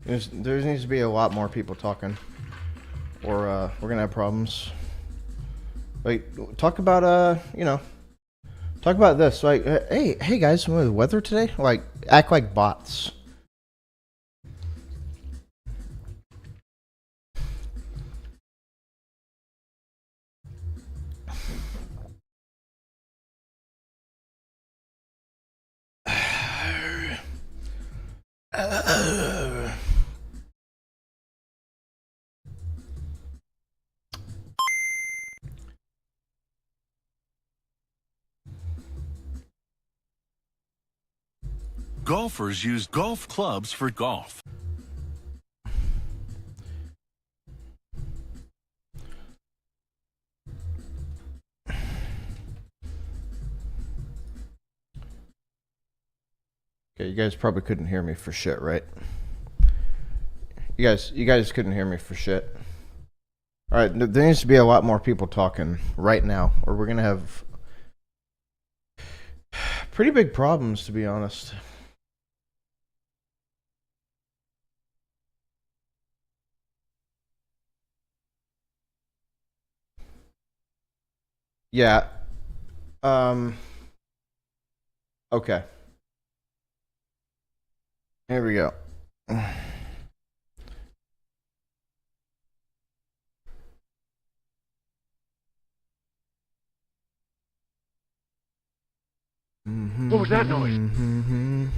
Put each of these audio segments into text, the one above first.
There needs to be a lot more people talking, or we're gonna have problems. Like, talk about talk about this. Like, hey guys, what the weather today? Like, act like bots. Golfers use golf clubs for golf. Okay, you guys probably couldn't hear me for shit, right? You guys couldn't hear me for shit. All right, there needs to be a lot more people talking right now, or we're gonna have pretty big problems, to be honest. Yeah. Okay. Here we go. What was that noise?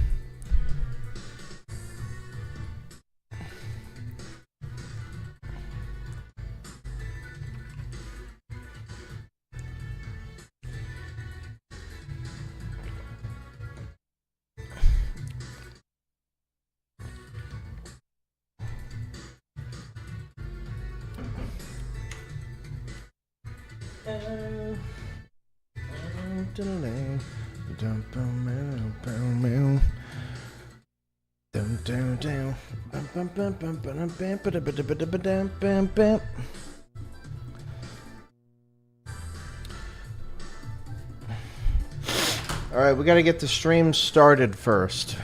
All right, we got to get the stream started first.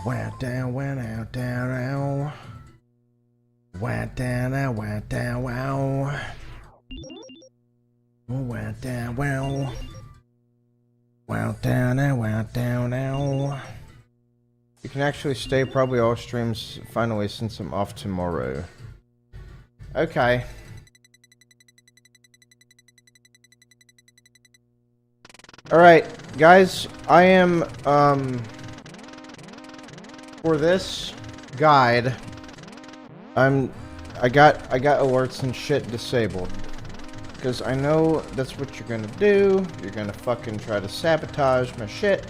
Went down, went out, down, out. Went down, out, went down, wow. Went down, wow. Went down, out, went down, now. You can actually stay probably all streams finally since I'm off tomorrow. Okay. Alright, guys, I am, for this guide, I got alerts and shit disabled. Because I know that's what you're gonna do. You're gonna fucking try to sabotage my shit.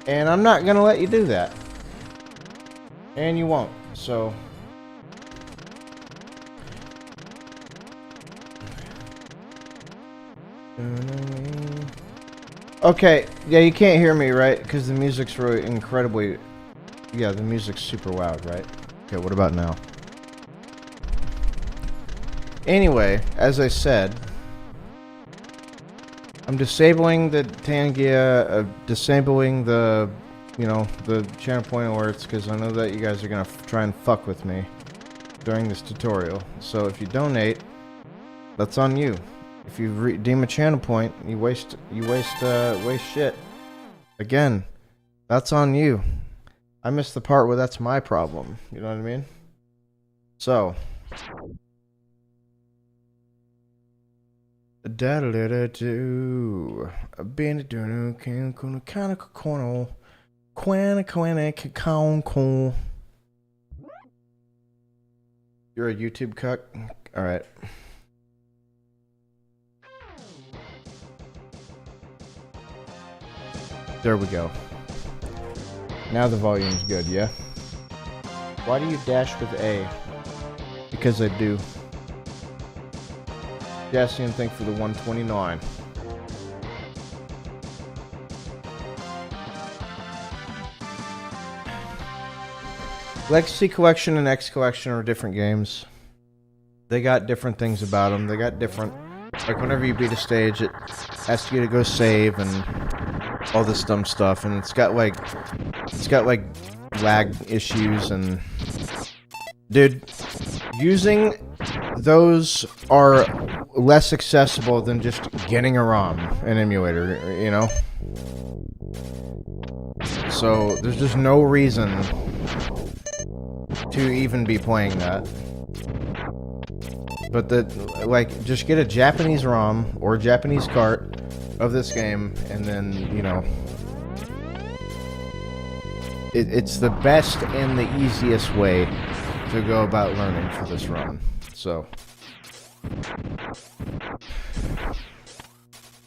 And I'm not gonna let you do that. And you won't, so... Okay, yeah, you can't hear me, right? Because the music's really incredibly... Yeah, the music's super loud, right? Okay, what about now? Anyway, as I said, I'm disabling the Tangia, disabling the, the channel point alerts, because I know that you guys are going to try and fuck with me during this tutorial. So if you donate, that's on you. If you redeem a channel point, you waste shit. Again, that's on you. I missed the part where that's my problem. You know what I mean? So. Da-da-da-da-do. You're a YouTube cuck? Alright. There we go. Now the volume's good, yeah? Why do you dash with A? Because I do. Jassian, thank for the 129. Legacy Collection and X Collection are different games. They got different things about them. They got different... Like, whenever you beat a stage, it asks you to go save and all this dumb stuff. And it's got, like... lag issues and... Dude, using those are less accessible than just getting a ROM, an emulator, you know? So, there's just no reason to even be playing that. But like, just get a Japanese ROM or a Japanese cart of this game, and then, you know, it's the best and the easiest way to go about learning for this run. So,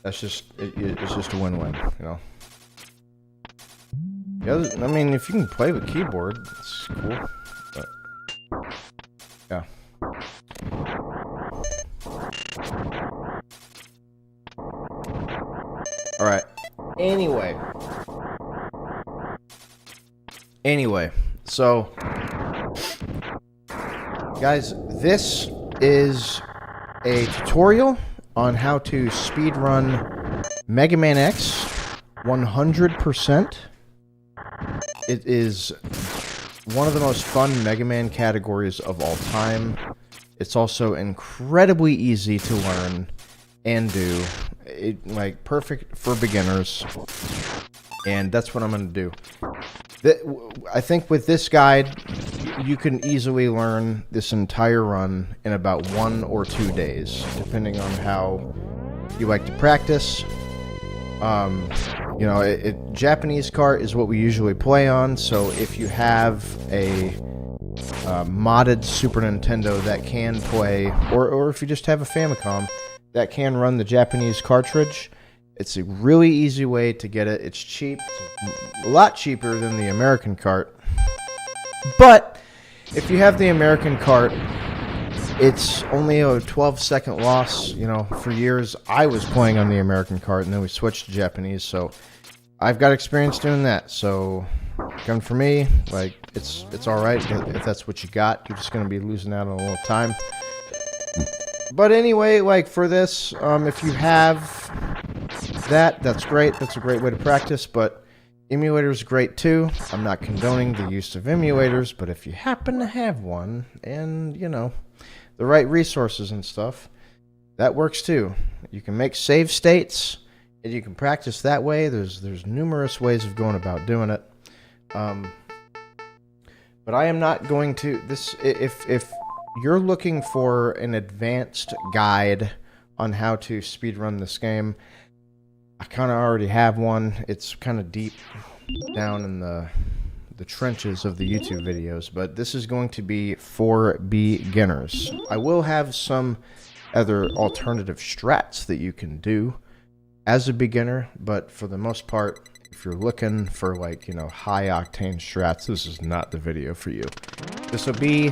that's just, it's just a win-win, you know. The other, I mean, if you can play with keyboard, it's cool. But, yeah. Alright. Anyway, so guys, this is a tutorial on how to speedrun Mega Man X 100%. It is one of the most fun Mega Man categories of all time. It's also incredibly easy to learn and do. Like, perfect for beginners. And that's what I'm going to do. I think with this guide, you can easily learn this entire run in about 1 or 2 days, depending on how you like to practice. You know, Japanese cart is what we usually play on, so if you have a modded Super Nintendo that can play, or if you just have a Famicom that can run the Japanese cartridge, it's a really easy way to get it. It's cheap. It's a lot cheaper than the American cart. But if you have the American cart, it's only a 12-second loss. You know, for years I was playing on the American cart, and then we switched to Japanese, so I've got experience doing that. So, gun for me, like, it's alright if that's what you got. You're just going to be losing out on a little time. But anyway, like, for this, if you have that's great. That's a great way to practice, but emulators are great too. I'm not condoning the use of emulators, but if you happen to have one, and, you know, the right resources and stuff, that works too. You can make save states, and you can practice that way. There's numerous ways of going about doing it. But I am not going to... If you're looking for an advanced guide on how to speedrun this game, I kind of already have one. It's kind of deep down in the trenches of the YouTube videos, but this is going to be for beginners. I will have some other alternative strats that you can do as a beginner, but for the most part, if you're looking for, like, you know, high octane strats, this is not the video for you. This will be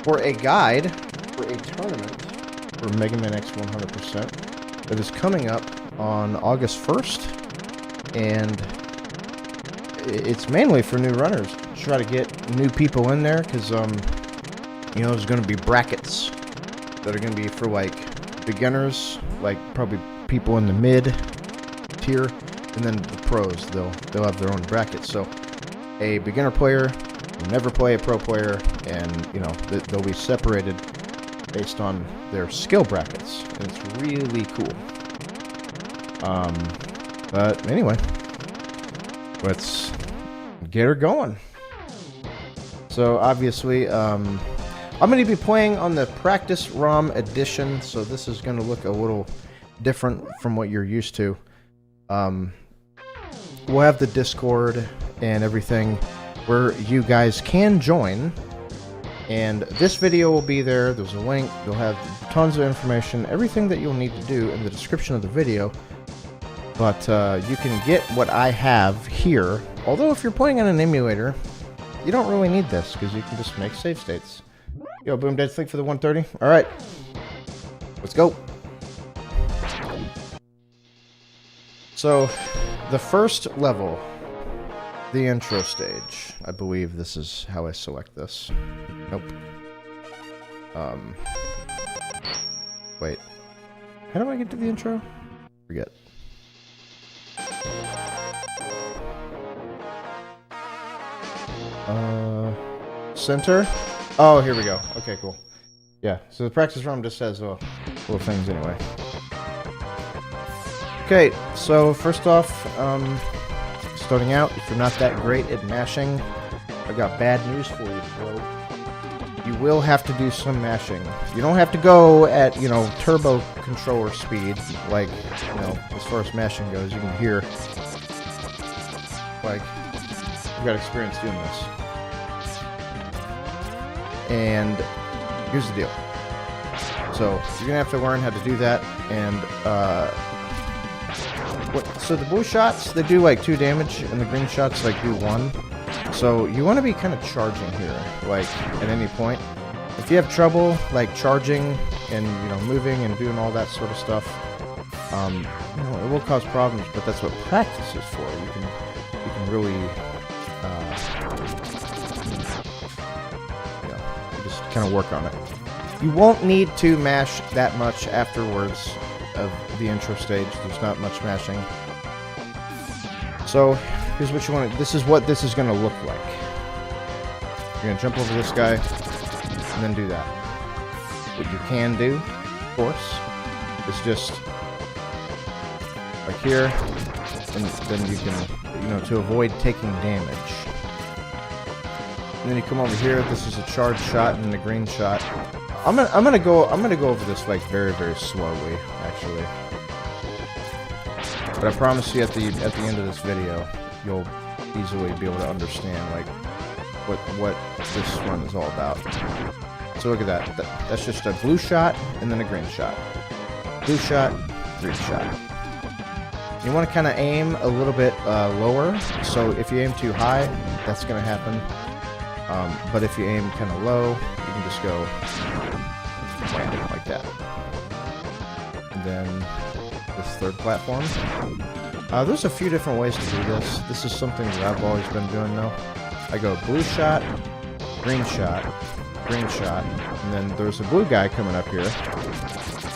for a guide for a tournament for Mega Man X 100% that is coming up on August 1st, and it's mainly for new runners. Try to get new people in there, because you know, there's going to be brackets that are going to be for, like, beginners, like probably people in the mid tier, and then the pros. They'll have their own brackets. So a beginner player will never play a pro player, and, you know, they'll be separated based on their skill brackets, and it's really cool. But anyway, let's get her going. So obviously, I'm going to be playing on the Practice ROM edition, so this is going to look a little different from what you're used to. We'll have the Discord and everything where you guys can join, and this video will be there. There's a link. You'll have tons of information, everything that you'll need to do in the description of the video. But you can get what I have here. Although if you're playing on an emulator, you don't really need this, because you can just make save states. Yo, Boom Dead Flick for the 130. Alright. Let's go. So, the first level. the intro stage. I believe this is how I select this. Nope. Wait. How do I get to the intro? Forget. Center? Oh, here we go. Okay, cool. Yeah, so the practice room just says little things anyway. Okay, so first off, starting out, if you're not that great at mashing, I've got bad news for you, bro. You will have to do some mashing. You don't have to go at, you know, turbo controller speed, like, you know, as far as mashing goes. You can hear, like, you've got experience doing this. And here's the deal. So you're gonna have to learn how to do that. And so the blue shots, they do like 2 damage, and the green shots like do 1. So you want to be kind of charging here, like at any point. If you have trouble like charging and, you know, moving and doing all that sort of stuff, you know, it will cause problems. But that's what practice is for. You can really just kind of work on it. You won't need to mash that much afterwards of the intro stage. There's not much mashing. So here's what you want to. This is what this is going to look like. You're going to jump over this guy and then do that. What you can do, of course, is just like here, and then you can, you know, to avoid taking damage. And then you come over here. This is a charge shot and a green shot. I'm gonna go over this like very, very slowly, actually. But I promise you, at the end of this video, you'll easily be able to understand like what this run is all about. So look at that. That's just a blue shot and then a green shot. Blue shot, green shot. You want to kind of aim a little bit lower. So if you aim too high, that's gonna happen. But if you aim kind of low, you can just go like that. And then this third platform. There's a few different ways to do this. This is something that I've always been doing though. I go blue shot, green shot, and then there's a blue guy coming up here.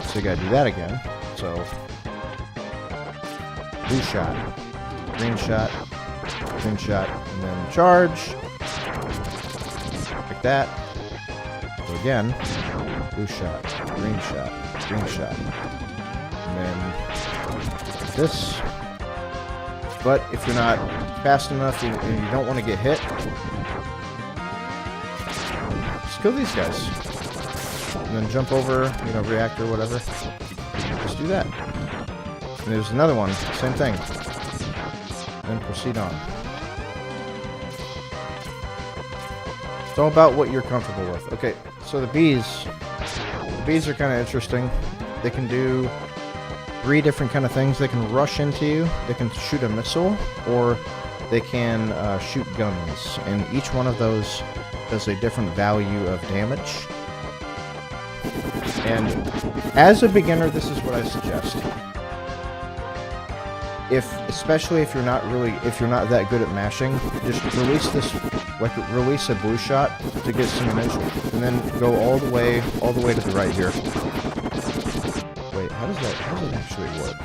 So you gotta do that again. So blue shot, green shot, and then charge. Like that. So again, blue shot, green shot, and then like this. But if you're not fast enough and you don't want to get hit, just kill these guys. And then jump over, you know, reactor, whatever. Just do that. And there's another one, same thing. Then proceed on. It's all about what you're comfortable with. Okay, so the bees are kind of interesting. They can do 3 different kind of things. They can rush into you, they can shoot a missile, or they can shoot guns. And each one of those does a different value of damage. And as a beginner, this is what I suggest. Especially if you're not that good at mashing, just release a blue shot to get some initial, and then go all the way to the right here. Wait, how does it actually work?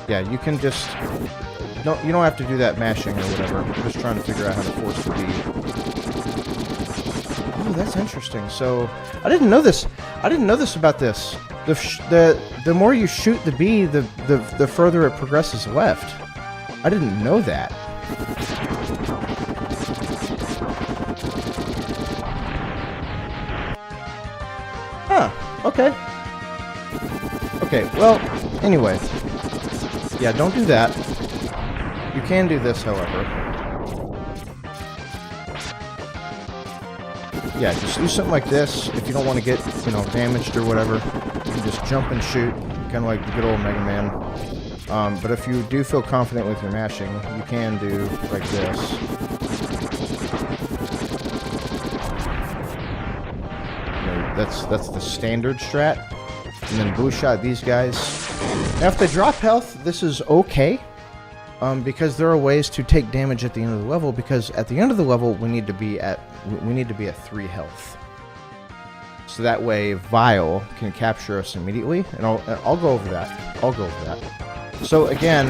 Yeah, you can just you don't have to do that mashing or whatever. I'm just trying to figure out how to force the bee. Oh, that's interesting. So I didn't know this. About this. The more you shoot the bee, the further it progresses left. I didn't know that. Huh. Okay. Okay. Well, anyway. Yeah, don't do that. You can do this, however. Yeah, just do something like this. If you don't want to get, you know, damaged or whatever, you can just jump and shoot, kind of like the good old Mega Man. But if you do feel confident with your mashing, you can do like this. You know, that's the standard strat. and then blue shot these guys. Now, if they drop health, this is okay, because there are ways to take damage at the end of the level. Because at the end of the level, we need to be at 3 health. So that way, Vile can capture us immediately, and I'll go over that. I'll go over that. So again,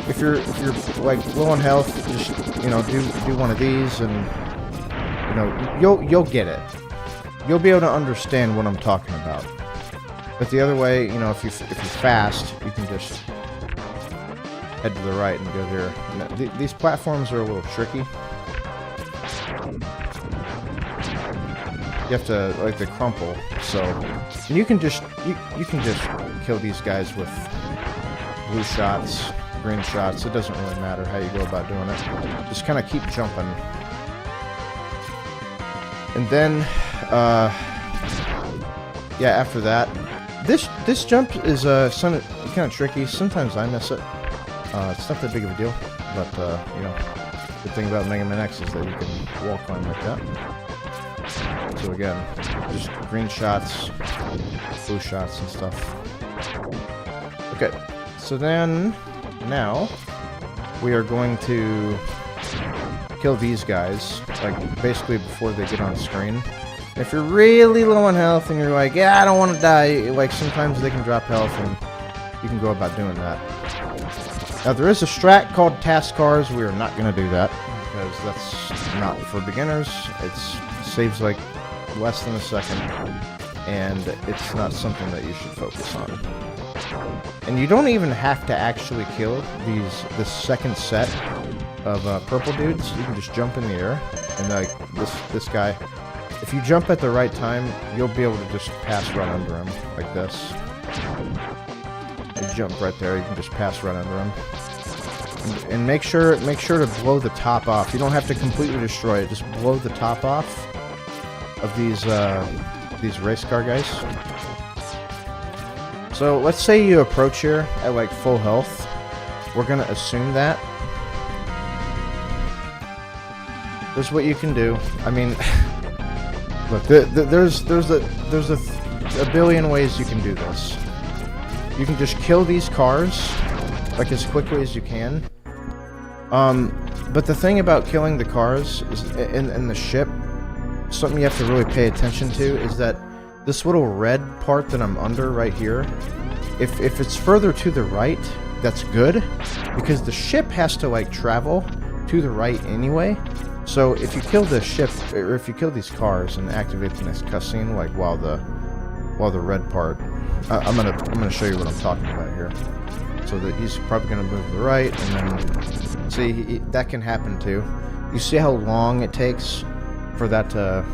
if you're like low on health, just do one of these, and you'll get it. You'll be able to understand what I'm talking about. But the other way, if you're fast, you can just head to the right and go here. And these platforms are a little tricky. You have to like the crumple. So and you can just kill these guys with blue shots, green shots. It doesn't really matter how you go about doing it. Just kind of keep jumping. And then, yeah, after that, this jump is kind of tricky. Sometimes I miss it. It's not that big of a deal, but the thing about Mega Man X is that you can wall climb like that. So again, just green shots, blue shots, and stuff. Okay, so then now we are going to kill these guys, like basically before they get on screen. If you're really low on health and you're like, yeah, I don't want to die, like sometimes they can drop health and you can go about doing that. Now there is a strat called task cars. We are not going to do that because that's not for beginners. It saves like less than a second and it's not something that you should focus on. And you don't even have to actually kill this second set of purple dudes. You can just jump in the air, and like this guy, if you jump at the right time, you'll be able to just pass right under him like this. You jump right there, you can just pass right under him. And make sure to blow the top off. You don't have to completely destroy it. Just blow the top off of these race car guys. So let's say you approach here at like full health. We're gonna assume that. There's what you can do. I mean, look, there's a billion ways you can do this. You can just kill these cars like as quickly as you can. But the thing about killing the cars is in the ship, something you have to really pay attention to is that this little red part that I'm under right here, if it's further to the right, that's good, because the ship has to like travel to the right anyway. So if you kill the ship, or if you kill these cars and activate the next cutscene, like while the red part, I'm gonna show you what I'm talking about here. So that he's probably gonna move to the right, and then see that can happen too. You see how long it takes for that to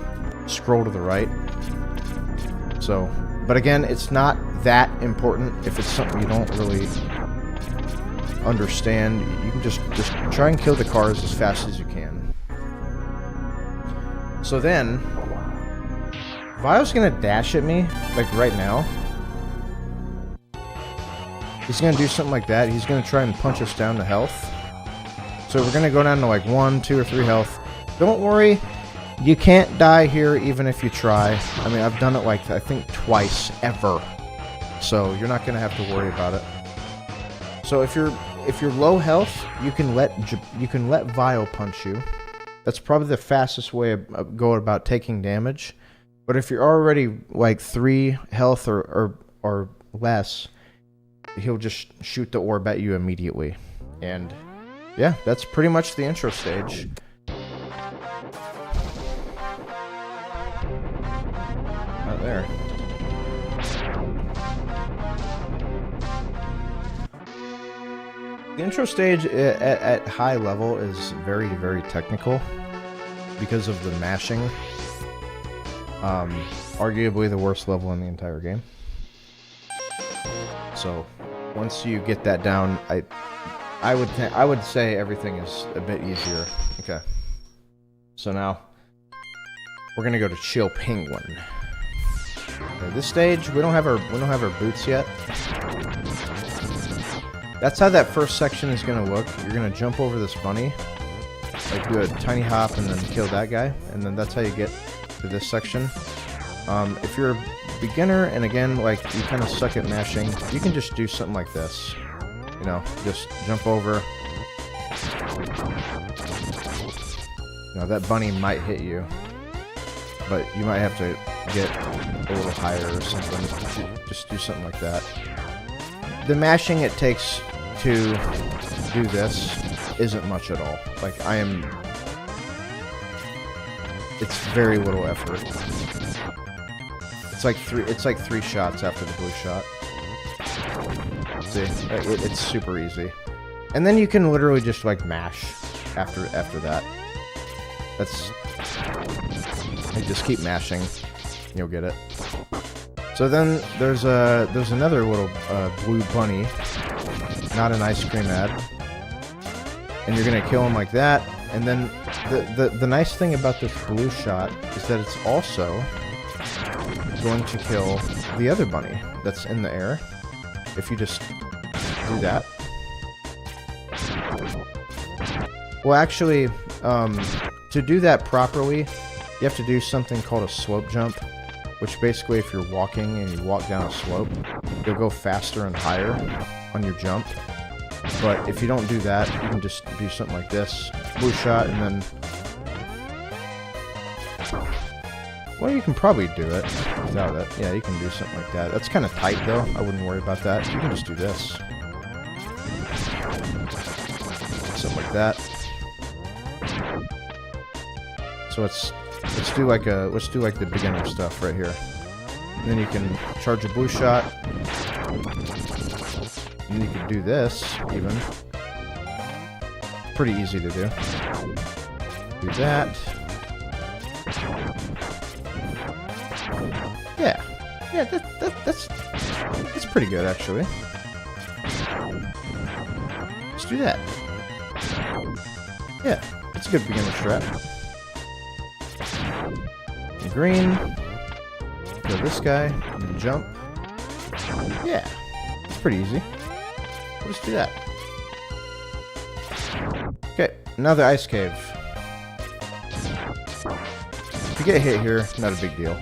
scroll to the right. So, but again, it's not that important. If it's something you don't really understand, you can just try and kill the cars as fast as you can. So then, Vile's gonna dash at me, like right now. He's gonna do something like that. He's gonna try and punch us down to health. So we're gonna go down to like 1, 2, or 3 health. Don't worry. You can't die here even if you try. I mean, I've done it like, I think, twice, ever. So you're not going to have to worry about it. So if you're low health, you can let Vile punch you. That's probably the fastest way of going about taking damage. But if you're already like 3 health or less, he'll just shoot the orb at you immediately. And yeah, that's pretty much the intro stage. There. The intro stage at high level is very, very technical because of the mashing. Arguably the worst level in the entire game. So once you get that down, I would say everything is a bit easier. Okay. So now we're gonna go to Chill Penguin. Okay, this stage, we don't have our boots yet. That's how that first section is gonna look. You're gonna jump over this bunny, like do a tiny hop and then kill that guy, and then that's how you get to this section. If you're a beginner, and again, like, you kind of suck at mashing, you can just do something like this. You know, just jump over. You know, that bunny might hit you, but you might have to get a little higher or something. Just do something like that. The mashing it takes to do this isn't much at all. Like, it's very little effort. It's like three shots after the blue shot. See, it's super easy. And then you can literally just like mash after that. You just keep mashing, you'll get it. So then there's another little blue bunny, not an ice cream ad, and you're gonna kill him like that. And then the nice thing about this blue shot is that it's also going to kill the other bunny that's in the air if you just do that. Well, actually, to do that properly, you have to do something called a slope jump, which basically, if you're walking and you walk down a slope, you'll go faster and higher on your jump. But if you don't do that, you can just do something like this, blue shot, and then... Well, you can probably do it without it. Yeah, you can do something like that. That's kind of tight, though. I wouldn't worry about that. You can just do this. Something like that. So let's do like the beginner stuff right here. And then you can charge a blue shot. And you can do this, even. Pretty easy to do. Do that. Yeah, that's pretty good, actually. Let's do that. Yeah, it's a good beginner strat. And green. Kill this guy, and then jump. Yeah, it's pretty easy. Let's do that. Okay, now the ice cave. If you get hit here, not a big deal.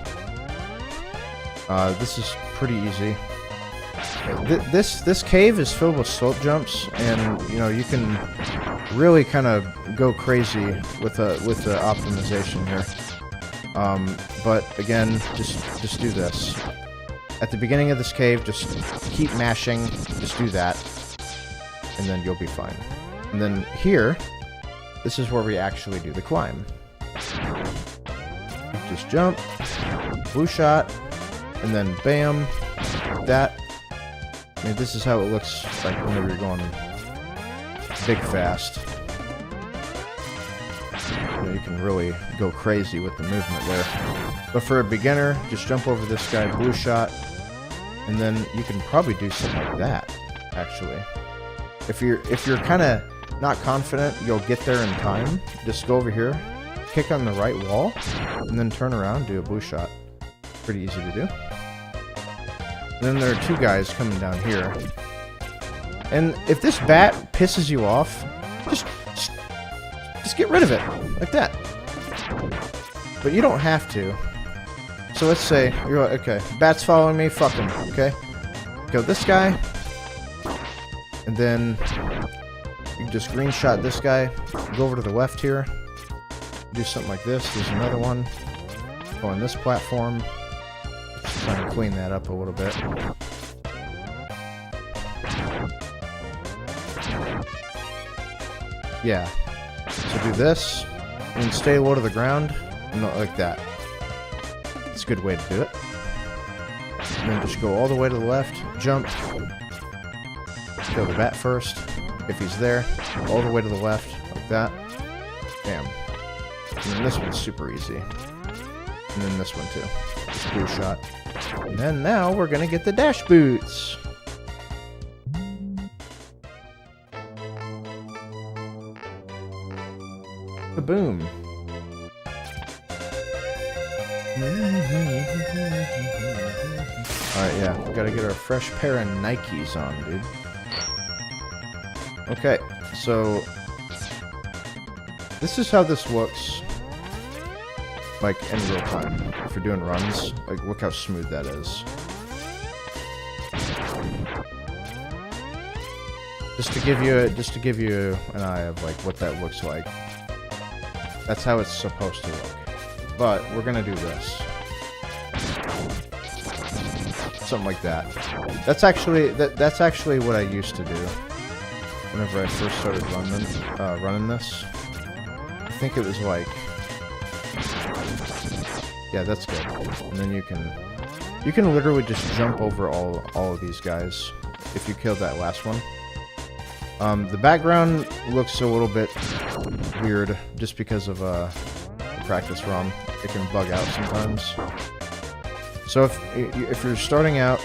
This is pretty easy. This cave is filled with slope jumps, and you know you can really kind of go crazy with the optimization here. But again, just do this. At the beginning of this cave, just keep mashing. Just do that, and then you'll be fine. And then here, this is where we actually do the climb. Just jump, blue shot. And then bam, like that. I mean, this is how it looks like whenever you're going big fast. You know, you can really go crazy with the movement there. But for a beginner, just jump over this guy, blue shot, and then you can probably do something like that, actually. If you're kind of not confident you'll get there in time, just go over here, kick on the right wall, and then turn around, do a blue shot. Pretty easy to do. Then there are two guys coming down here. And if this bat pisses you off, just get rid of it. Like that. But you don't have to. So let's say, you're like, okay, bat's following me, fuck him, okay? Kill this guy. And then you can just green shot this guy. Go over to the left here. Do something like this. There's another one. Go on this platform. Try and clean that up a little bit. Yeah. So do this, and stay low to the ground, and not like that. It's a good way to do it. And then just go all the way to the left, jump, kill the bat first, if he's there, all the way to the left, like that. Bam. And then this one's super easy. And then this one too. Just blue shot. And then now we're gonna get the dash boots. Boom. Alright, yeah, we gotta get our fresh pair of Nikes on, dude. Okay, so this is how this looks like in real time. If you're doing runs, like look how smooth that is. Just to give you an eye of like what that looks like. That's how it's supposed to look. But we're gonna do this. Something like that. That's actually what I used to do whenever I first started running this. I think it was like, yeah, that's good. And then you can literally just jump over all of these guys if you killed that last one. The background looks a little bit weird just because of the practice ROM. It can bug out sometimes. So if you're starting out,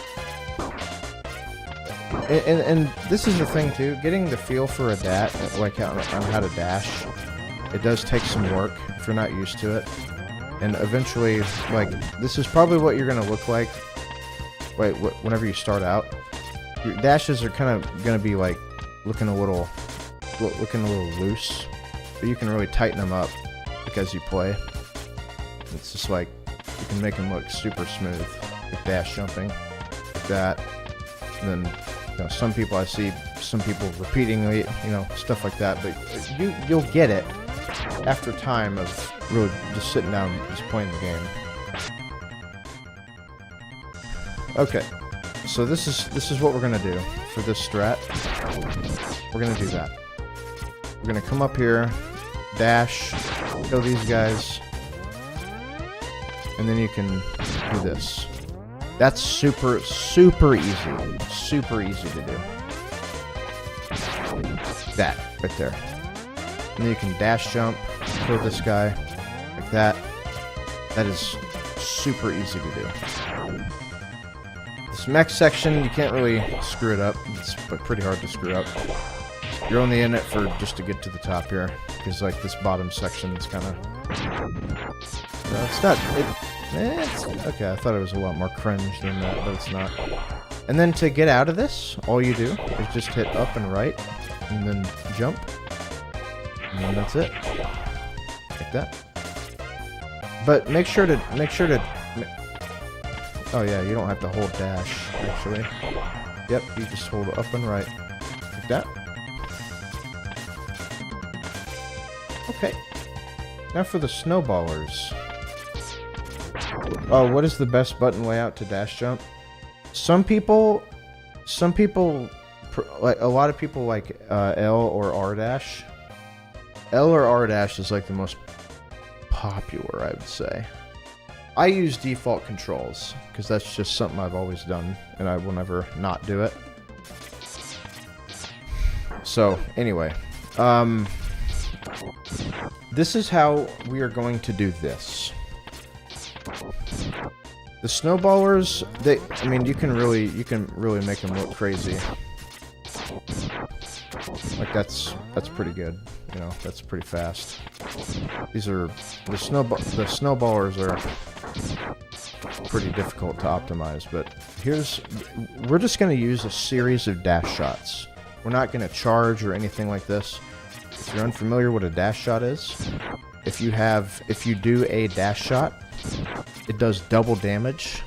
and this is the thing too, getting the feel for a dash, like on how to dash, it does take some work if you're not used to it. And eventually, like, this is probably what you're gonna look like. Whenever you start out, your dashes are kind of gonna be like looking a little loose, but you can really tighten them up like as you play. It's just like you can make them look super smooth, like dash jumping, like that. And then, you know, some people I see, some people repeatedly, you know, stuff like that. But you'll get it after time of really just sitting down, just playing the game. Okay, so this is what we're gonna do for this strat. We're gonna do that. We're gonna come up here, dash, kill these guys, and then you can do this. That's super easy. Super easy to do. That, right there. And then you can dash jump, kill this guy, like that. That is super easy to do. This next section, you can't really screw it up. It's pretty hard to screw up. You're only in it for just to get to the top here, because like this bottom section is kind of... No, it's not... It's okay, I thought it was a lot more cringe than that, but it's not. And then to get out of this, all you do is just hit up and right, and then jump. And then that's it. Like that. But make sure to... Oh yeah, you don't have to hold dash, actually. Yep, you just hold up and right. Like that. Okay. Now for the snowballers. Oh, what is the best button layout to dash jump? Some people, like a lot of people like L or R dash. L or R dash is like the most popular, I would say. I use default controls because that's just something I've always done, and I will never not do it. So anyway, this is how we are going to do this. The snowballers, I mean, you can really make them look crazy. Like that's pretty good, you know, that's pretty fast. These are, the snowballers are pretty difficult to optimize, but we're just going to use a series of dash shots. We're not going to charge or anything like this. If you're unfamiliar what a dash shot is, if you do a dash shot, it does double damage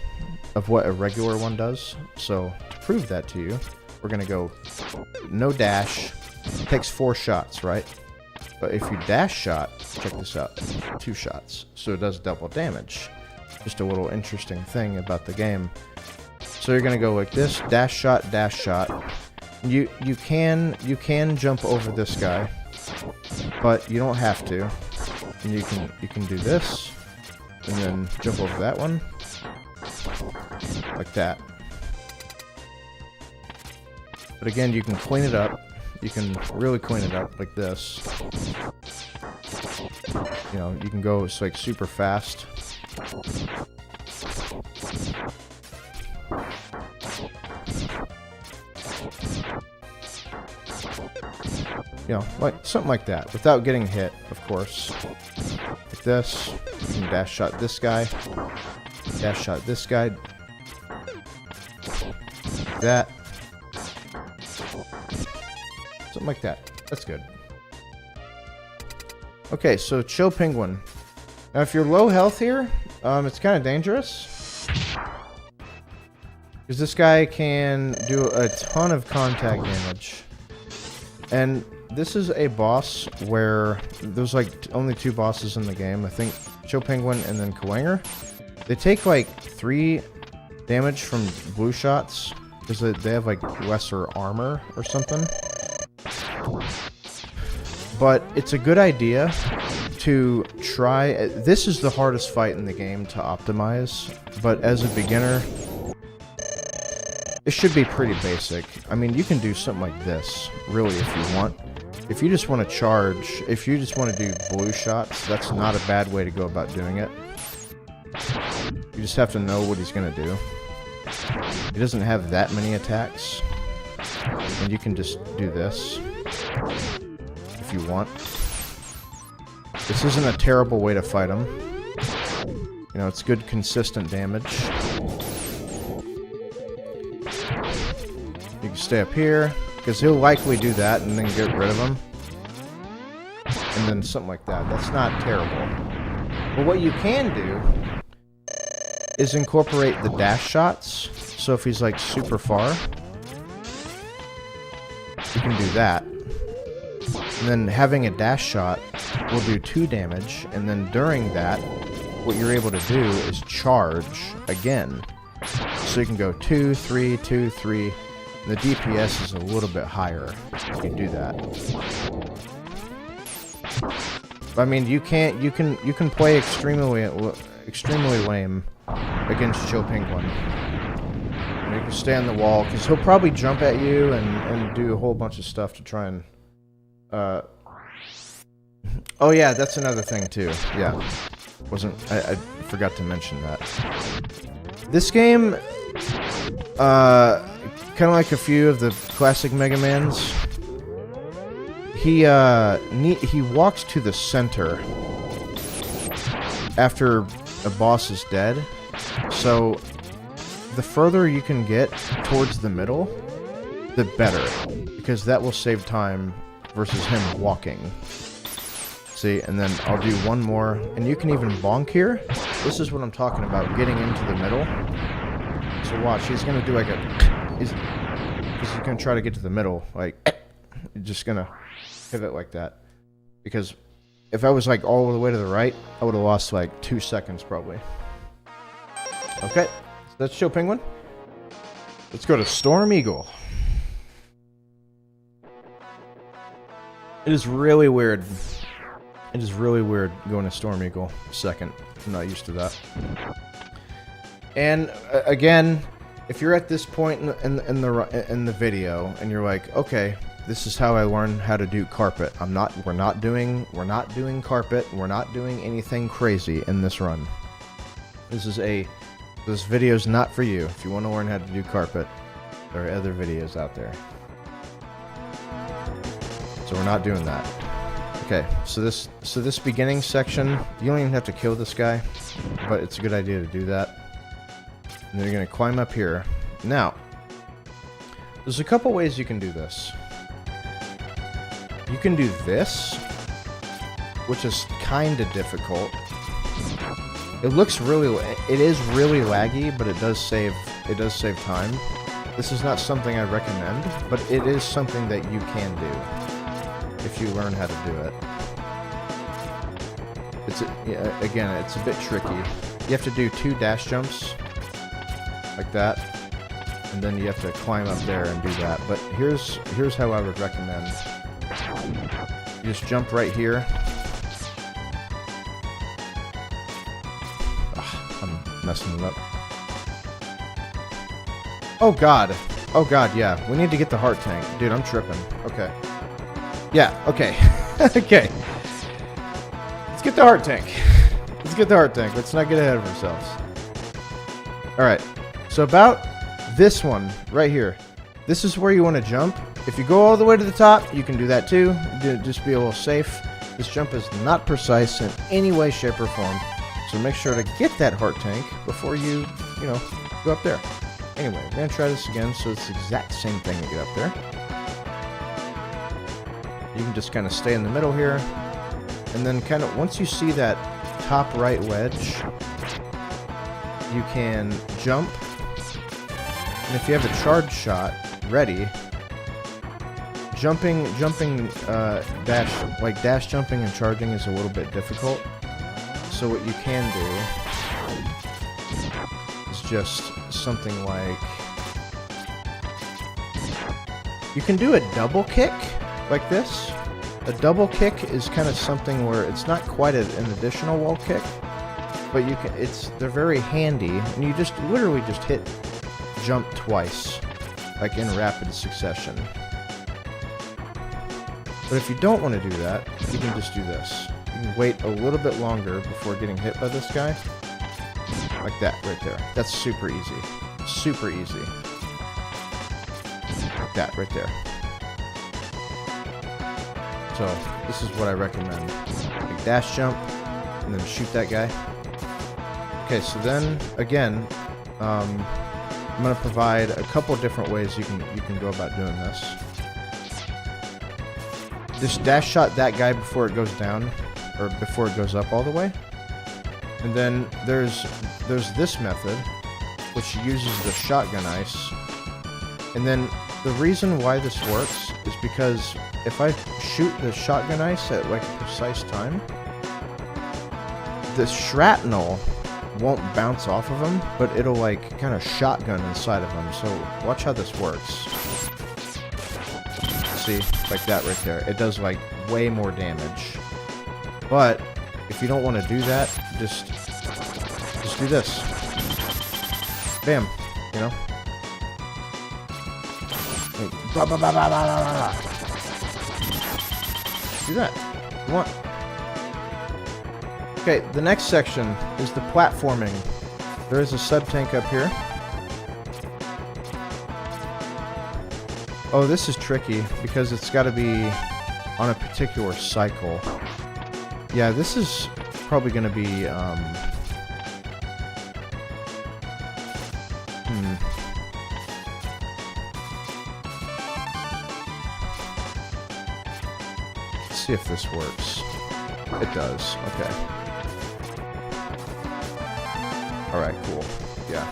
of what a regular one does. So to prove that to you, we're going to go no dash. It takes 4 shots, right? But if you dash shot, check this out, 2 shots. So it does double damage. Just a little interesting thing about the game. So you're going to go like this, dash shot, dash shot. You can jump over this guy, but you don't have to. And you can do this, and then jump over that one, like that. But again, you can clean it up. You can really clean it up like this. You know, you can go like super fast. You know, like something like that, without getting hit, of course. Like this. You can dash shot this guy. Dash shot this guy. Like that. Something like that. That's good. Okay, so Chill Penguin. Now, if you're low health here, it's kind of dangerous. Because this guy can do a ton of contact damage. And this is a boss where there's like only 2 bosses in the game. I think Chill Penguin and then Kuwanger. They take like 3 damage from blue shots because they have like lesser armor or something. But it's a good idea to try. This is the hardest fight in the game to optimize, but as a beginner, it should be pretty basic. I mean, you can do something like this, really, if you want. If you just want to charge, if you just want to do blue shots, that's not a bad way to go about doing it. You just have to know what he's going to do. He doesn't have that many attacks, and you can just do this if you want. This isn't a terrible way to fight him. You know, it's good, consistent damage. You can stay up here, because he'll likely do that and then get rid of him. And then something like that. That's not terrible. But what you can do is incorporate the dash shots. So if he's like super far, you can do that. And then having a dash shot will do 2 damage, and then during that, what you're able to do is charge again. So you can go 2, 3, 2, 3, and the DPS is a little bit higher if you do that. I mean, you can play extremely lame against Chill Penguin. And you can stay on the wall, because he'll probably jump at you and do a whole bunch of stuff to try and oh yeah, that's another thing too. Yeah. I forgot to mention that. This game, kind of like a few of the classic Mega Mans, he walks to the center after a boss is dead. So the further you can get towards the middle, the better, because that will save time versus him walking. See, and then I'll do one more, and you can even bonk here. This is what I'm talking about, getting into the middle. So watch, he's gonna do like a, he's gonna try to get to the middle, like, just gonna pivot like that. Because if I was like all the way to the right, I would have lost like 2 seconds probably. Okay, so that's Chill Penguin. Let's go to Storm Eagle. It is really weird. It is really weird going to Storm Eagle second. I'm not used to that. And again, if you're at this point in the video and you're like, okay, this is how I learned how to do carpet. We're not doing carpet. We're not doing anything crazy in this run. This video's not for you. If you want to learn how to do carpet, there are other videos out there. So we're not doing that. Okay, so this beginning section, you don't even have to kill this guy, but it's a good idea to do that. And then you're going to climb up here. Now, there's a couple ways you can do this. You can do this, which is kind of difficult. It is really laggy, but it does save time. This is not something I recommend, but it is something that you can do if you learn how to do it. Again, it's a bit tricky. You have to do 2 dash jumps like that, and then you have to climb up there and do that. But here's how I would recommend. You just jump right here. Ugh, I'm messing it up. Oh god, yeah. We need to get the heart tank, dude. I'm tripping. Okay. Yeah, okay. Okay. Let's get the heart tank. Let's not get ahead of ourselves. Alright. So about this one right here. This is where you want to jump. If you go all the way to the top, you can do that too. Just be a little safe. This jump is not precise in any way, shape, or form. So make sure to get that heart tank before you go up there. Anyway, we're going to try this again, so it's the exact same thing to get up there. You can just kind of stay in the middle here, and then kind of once you see that top right wedge, you can jump, and if you have a charge shot ready, dash jumping and charging is a little bit difficult. So what you can do is just something like, you can do a double kick like this. A double kick is kind of something where it's not quite an additional wall kick, but you can. They're very handy, and you just literally just hit jump twice, like in rapid succession. But if you don't want to do that, you can just do this. You can wait a little bit longer before getting hit by this guy, like that right there. That's super easy. Super easy. Like that right there. So, this is what I recommend. Like dash jump, and then shoot that guy. Okay, so then, again, I'm going to provide a couple different ways you can go about doing this. Just dash shot that guy before it goes down, or before it goes up all the way. And then there's this method, which uses the shotgun ice. And then the reason why this works is because if I shoot the shotgun ice at like a precise time, the shrapnel won't bounce off of him, but it'll like kind of shotgun inside of him. So watch how this works. See, like that right there. It does like way more damage. But if you don't want to do that, just do this. Bam, you know. Like, blah, blah, blah, blah, blah, blah, blah. Do that. You want. Okay, the next section is the platforming. There is a sub-tank up here. Oh, this is tricky because it's got to be on a particular cycle. Yeah, this is probably going to be, Let's see if this works. It does. Okay. All right. Cool. Yeah.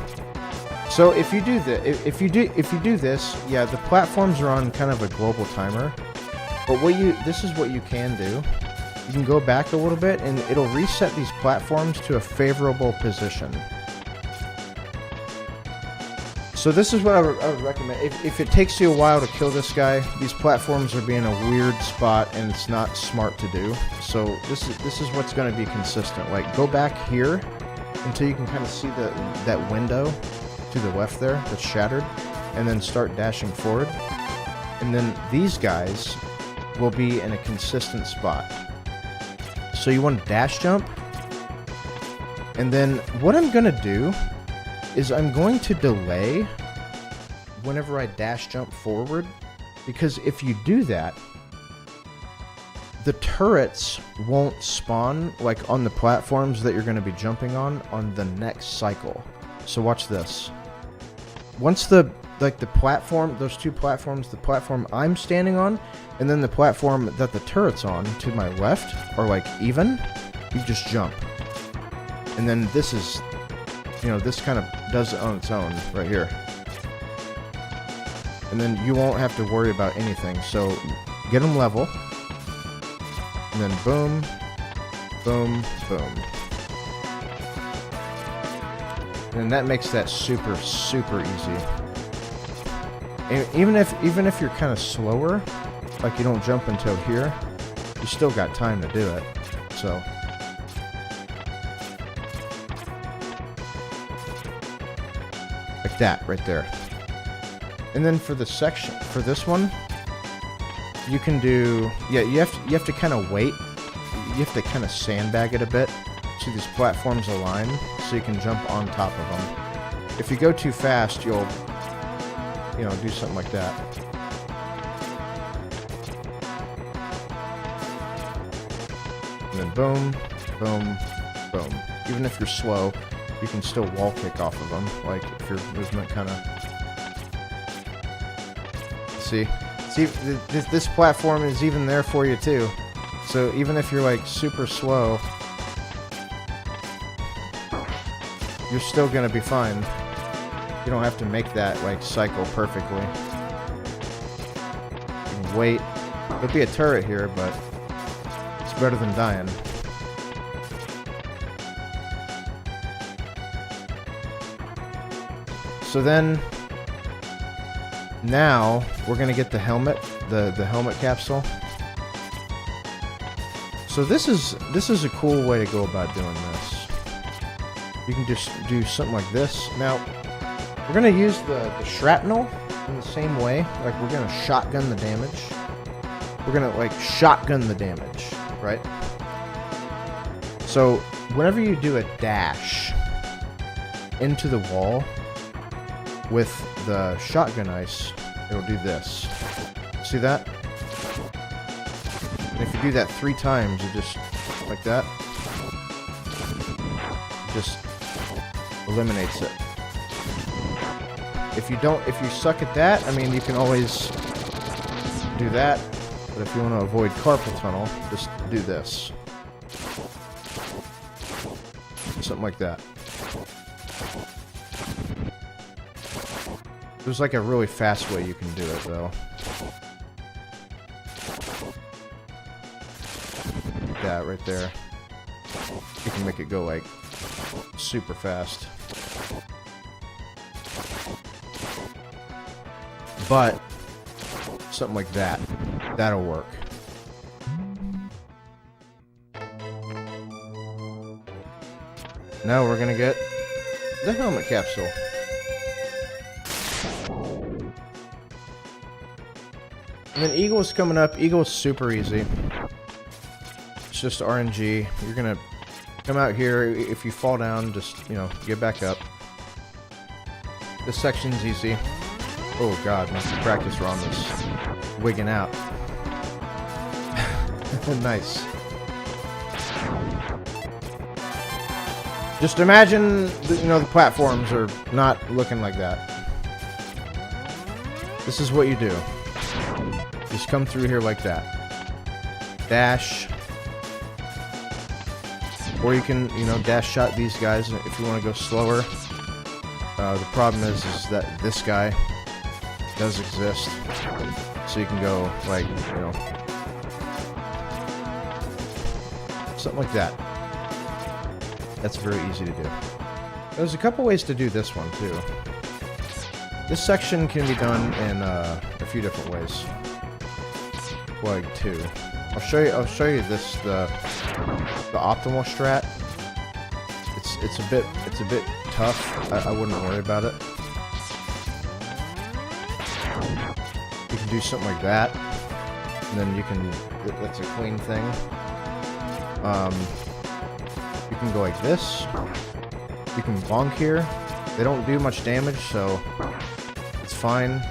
So if you do this, yeah, the platforms are on kind of a global timer. But this is what you can do. You can go back a little bit, and it'll reset these platforms to a favorable position. So this is what I would recommend. If it takes you a while to kill this guy, these platforms are being a weird spot, and it's not smart to do. So this is what's going to be consistent. Like, go back here until you can kind of see that window to the left there that's shattered, and then start dashing forward. And then these guys will be in a consistent spot. So you want to dash jump, and then what I'm going to do is I'm going to delay whenever I dash jump forward, because if you do that, the turrets won't spawn like on the platforms that you're going to be jumping on the next cycle. So watch this. Once the platform, those two platforms, the platform I'm standing on, and then the platform that the turret's on to my left are like even, you just jump. And then this is, you know, this kind of does it on its own right here. And then you won't have to worry about anything. So get them level. And then boom, boom, boom. And that makes that super, super easy. And even if you're kind of slower, like you don't jump until here, you still got time to do it. So like that right there. And then for the section, for this one, you can do, yeah, you have to kind of wait. You have to kind of sandbag it a bit so these platforms align so you can jump on top of them. If you go too fast, you'll, you know, do something like that. And then boom, boom, boom. Even if you're slow, you can still wall kick off of them, like if your movement kind of... See, this platform is even there for you too. So even if you're like super slow, you're still gonna be fine. You don't have to make that, like, cycle perfectly. You can wait. There'll be a turret here, but it's better than dying. So then, now, we're gonna get the helmet, the helmet capsule. So this is a cool way to go about doing this. You can just do something like this. Now, we're gonna use the shrapnel in the same way. Like, we're gonna shotgun the damage. We're gonna, like, shotgun the damage, right? So, whenever you do a dash into the wall with the shotgun ice, it'll do this. See that? And if you do that 3 times, you just, like that, just eliminates it. If you suck at that, I mean, you can always do that, but if you want to avoid carpal tunnel, just do this. Something like that. There's like a really fast way you can do it, though. Like that right there. You can make it go like super fast. But something like that. That'll work. Now we're gonna get the helmet capsule. And then Eagle's coming up. Eagle's super easy. It's just RNG. You're gonna come out here. If you fall down, just, you know, get back up. This section's easy. Oh god, my practice run was wigging out. Nice. Just imagine, you know, the platforms are not looking like that. This is what you do. Just come through here like that. Dash. Or you can, you know, dash shot these guys if you want to go slower. The problem is that this guy does exist. So you can go, like, you know, something like that. That's very easy to do. There's a couple ways to do this one, too. This section can be done in a few different ways. Like 2. I'll show you this, the optimal strat. It's a bit tough. I wouldn't worry about it. You can do something like that, and then you can, that's a clean thing. You can go like this. You can bonk here. They don't do much damage, so it's fine.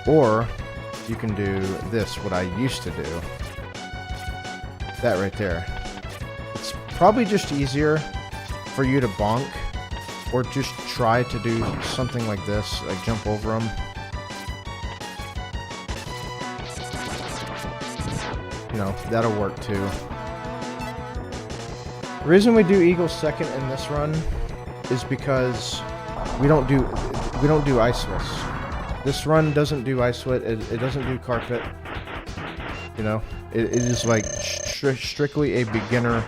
Or you can do this, what I used to do. That right there. It's probably just easier for you to bonk, or just try to do something like this, like jump over them. You know, that'll work too. The reason we do Eagle second in this run is because we don't do iceless. This run doesn't do icelet. It doesn't do carpet. You know, it is like strictly a beginner.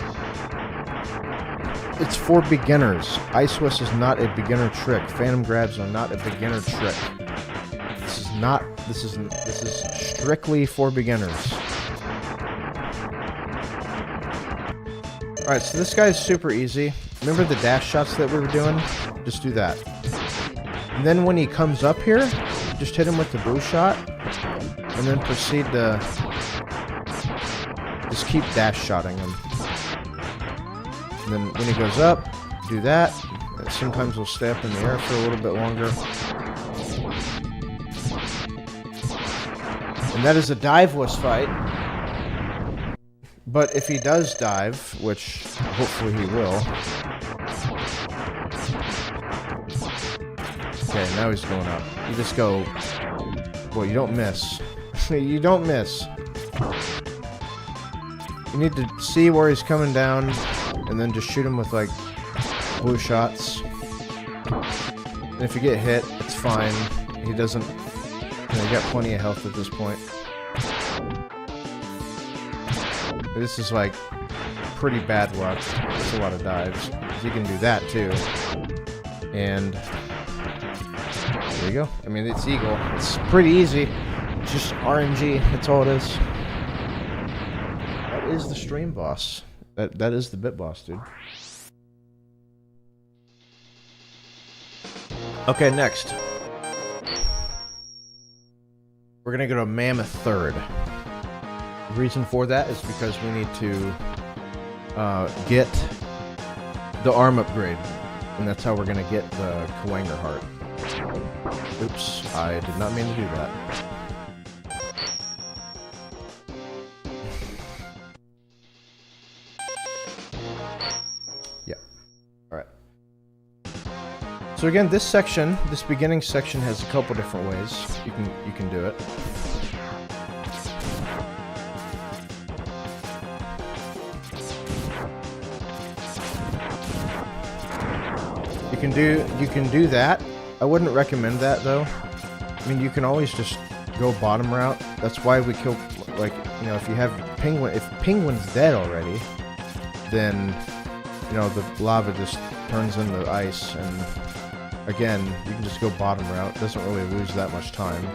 It's for beginners. Iceless is not a beginner trick. Phantom grabs are not a beginner trick. This is strictly for beginners. Alright, so this guy's super easy. Remember the dash shots that we were doing? Just do that. And then when he comes up here, just hit him with the blue shot, and then proceed to just keep dash shotting him. And then when he goes up, do that. Sometimes he'll stay up in the air for a little bit longer. And that is a diveless fight. But if he does dive, which hopefully he will. Okay, now he's going up. You just go... Well, you don't miss. You don't miss. You need to see where he's coming down, and then just shoot him with, like, blue shots. And if you get hit, it's fine. He doesn't... You know, he got plenty of health at this point. This is like pretty bad luck. It's a lot of dives. You can do that too. And there you go. I mean, it's Eagle. It's pretty easy. It's just RNG. That's all it is. That is the stream boss. That is the bit boss, dude. Okay, next. We're gonna go to Mammoth 3rd. The reason for that is because we need to get the arm upgrade. And that's how we're gonna get the Kuwanger heart. Oops, I did not mean to do that. Yeah. Alright. So again, this section, this beginning section has a couple different ways you can do it. You can do that. I wouldn't recommend that though. I mean, you can always just go bottom route. That's why we kill, like, you know, if you have penguin, if penguin's dead already, then, you know, the lava just turns into ice, and again, you can just go bottom route. It doesn't really lose that much time.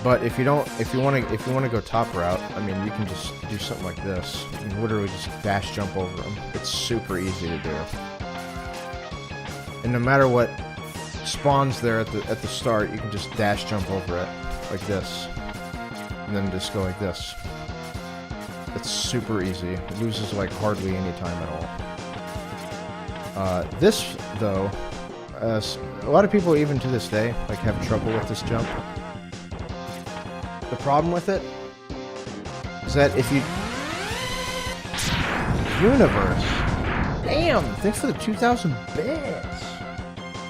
But if you want to go top route, I mean, you can just do something like this. You can literally just dash jump over them. It's super easy to do. And no matter what spawns there at the start, you can just dash jump over it like this, and then just go like this. It's super easy. It loses like hardly any time at all. This though, a lot of people even to this day like have trouble with this jump. The problem with it is that if you... Universe! Damn! Thanks for the 2,000 bits!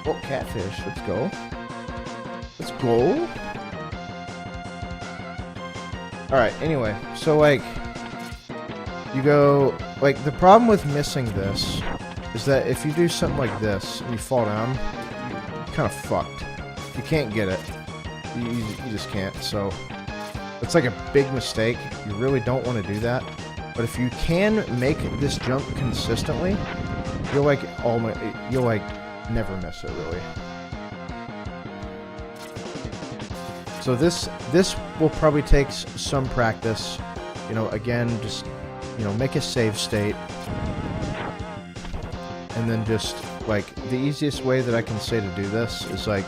Oh, catfish. Let's go. Let's go! Alright, anyway. So, like... You go... Like, the problem with missing this is that if you do something like this and you fall down, you're kind of fucked. You can't get it. You just can't, so... It's like a big mistake. You really don't want to do that. But if you can make this jump consistently, you'll like never miss it really. So this will probably take some practice. You know, again, just, you know, make a save state, and then just like the easiest way that I can say to do this is like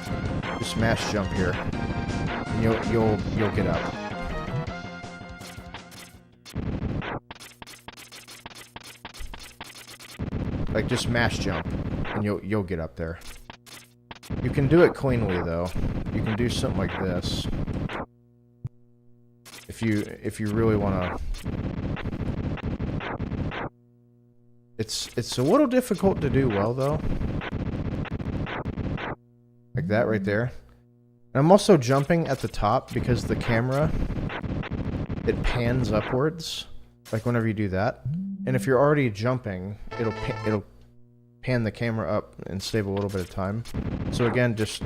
just smash jump here, and you'll get up. Like, just mash jump, and you'll get up there. You can do it cleanly, though. You can do something like this. If you really want to... It's a little difficult to do well, though. Like that right there. And I'm also jumping at the top because the camera, it pans upwards, like whenever you do that. And if you're already jumping, it'll pan the camera up and save a little bit of time. So again, just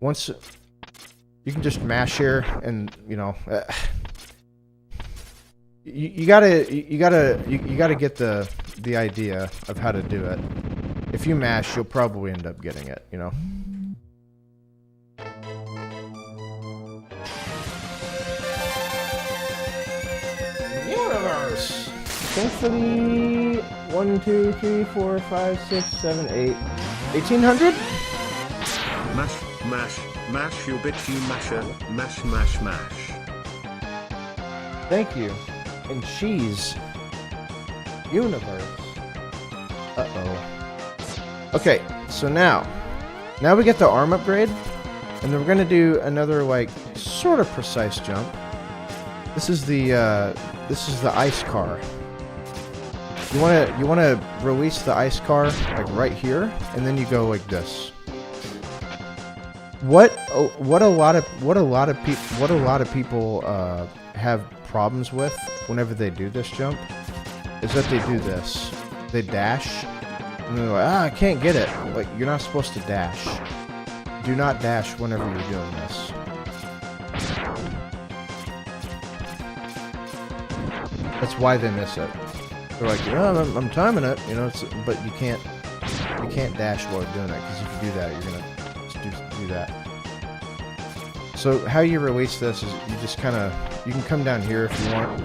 once you can just mash here, and you know, you gotta get the idea of how to do it. If you mash, you'll probably end up getting it, you know. Universe. Thanks for the 1, 2, 3, 4, 5, 6, 7, 8, 1,800? Mash, mash, mash your bitch, you masher. Mash, mash, mash. Thank you. And cheese. Universe. Uh-oh. Okay, so now we get the arm upgrade, and then we're gonna do another like sort of precise jump. This is the ice car. You wanna release the ice car like right here, and then you go like this. What a lot of people have problems with whenever they do this jump is that they do this. They dash, and they're like, I can't get it. Like, you're not supposed to dash. Do not dash whenever you're doing this. That's why they miss it. They're like, I'm timing it, you know, but you can't dash while you're doing it, because if you do that, you're gonna do that. So how you release this is you just kind of, you can come down here if you want.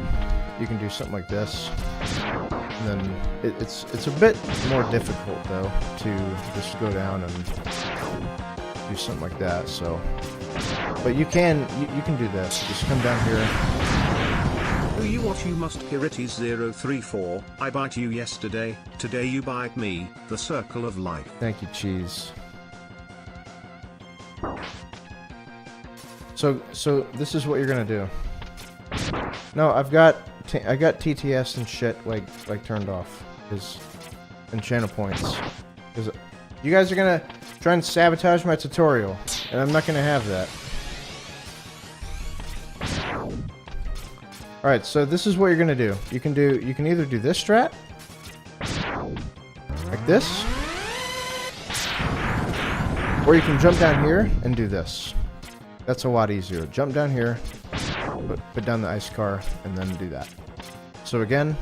You can do something like this, and then it's a bit more difficult though to just go down and do something like that. So, but you can do this. Just come down here. Do you what you must hear? It is 034. I bite you yesterday, today you bite me, the circle of life. Thank you, cheese. So this is what you're gonna do. No, I got TTS and shit like turned off, and channel points, because you guys are gonna try and sabotage my tutorial, and I'm not gonna have that. Alright, so this is what you're gonna do. You can either do this strat, like this, or you can jump down here and do this. That's a lot easier. Jump down here, put down the ice car, and then do that. So again,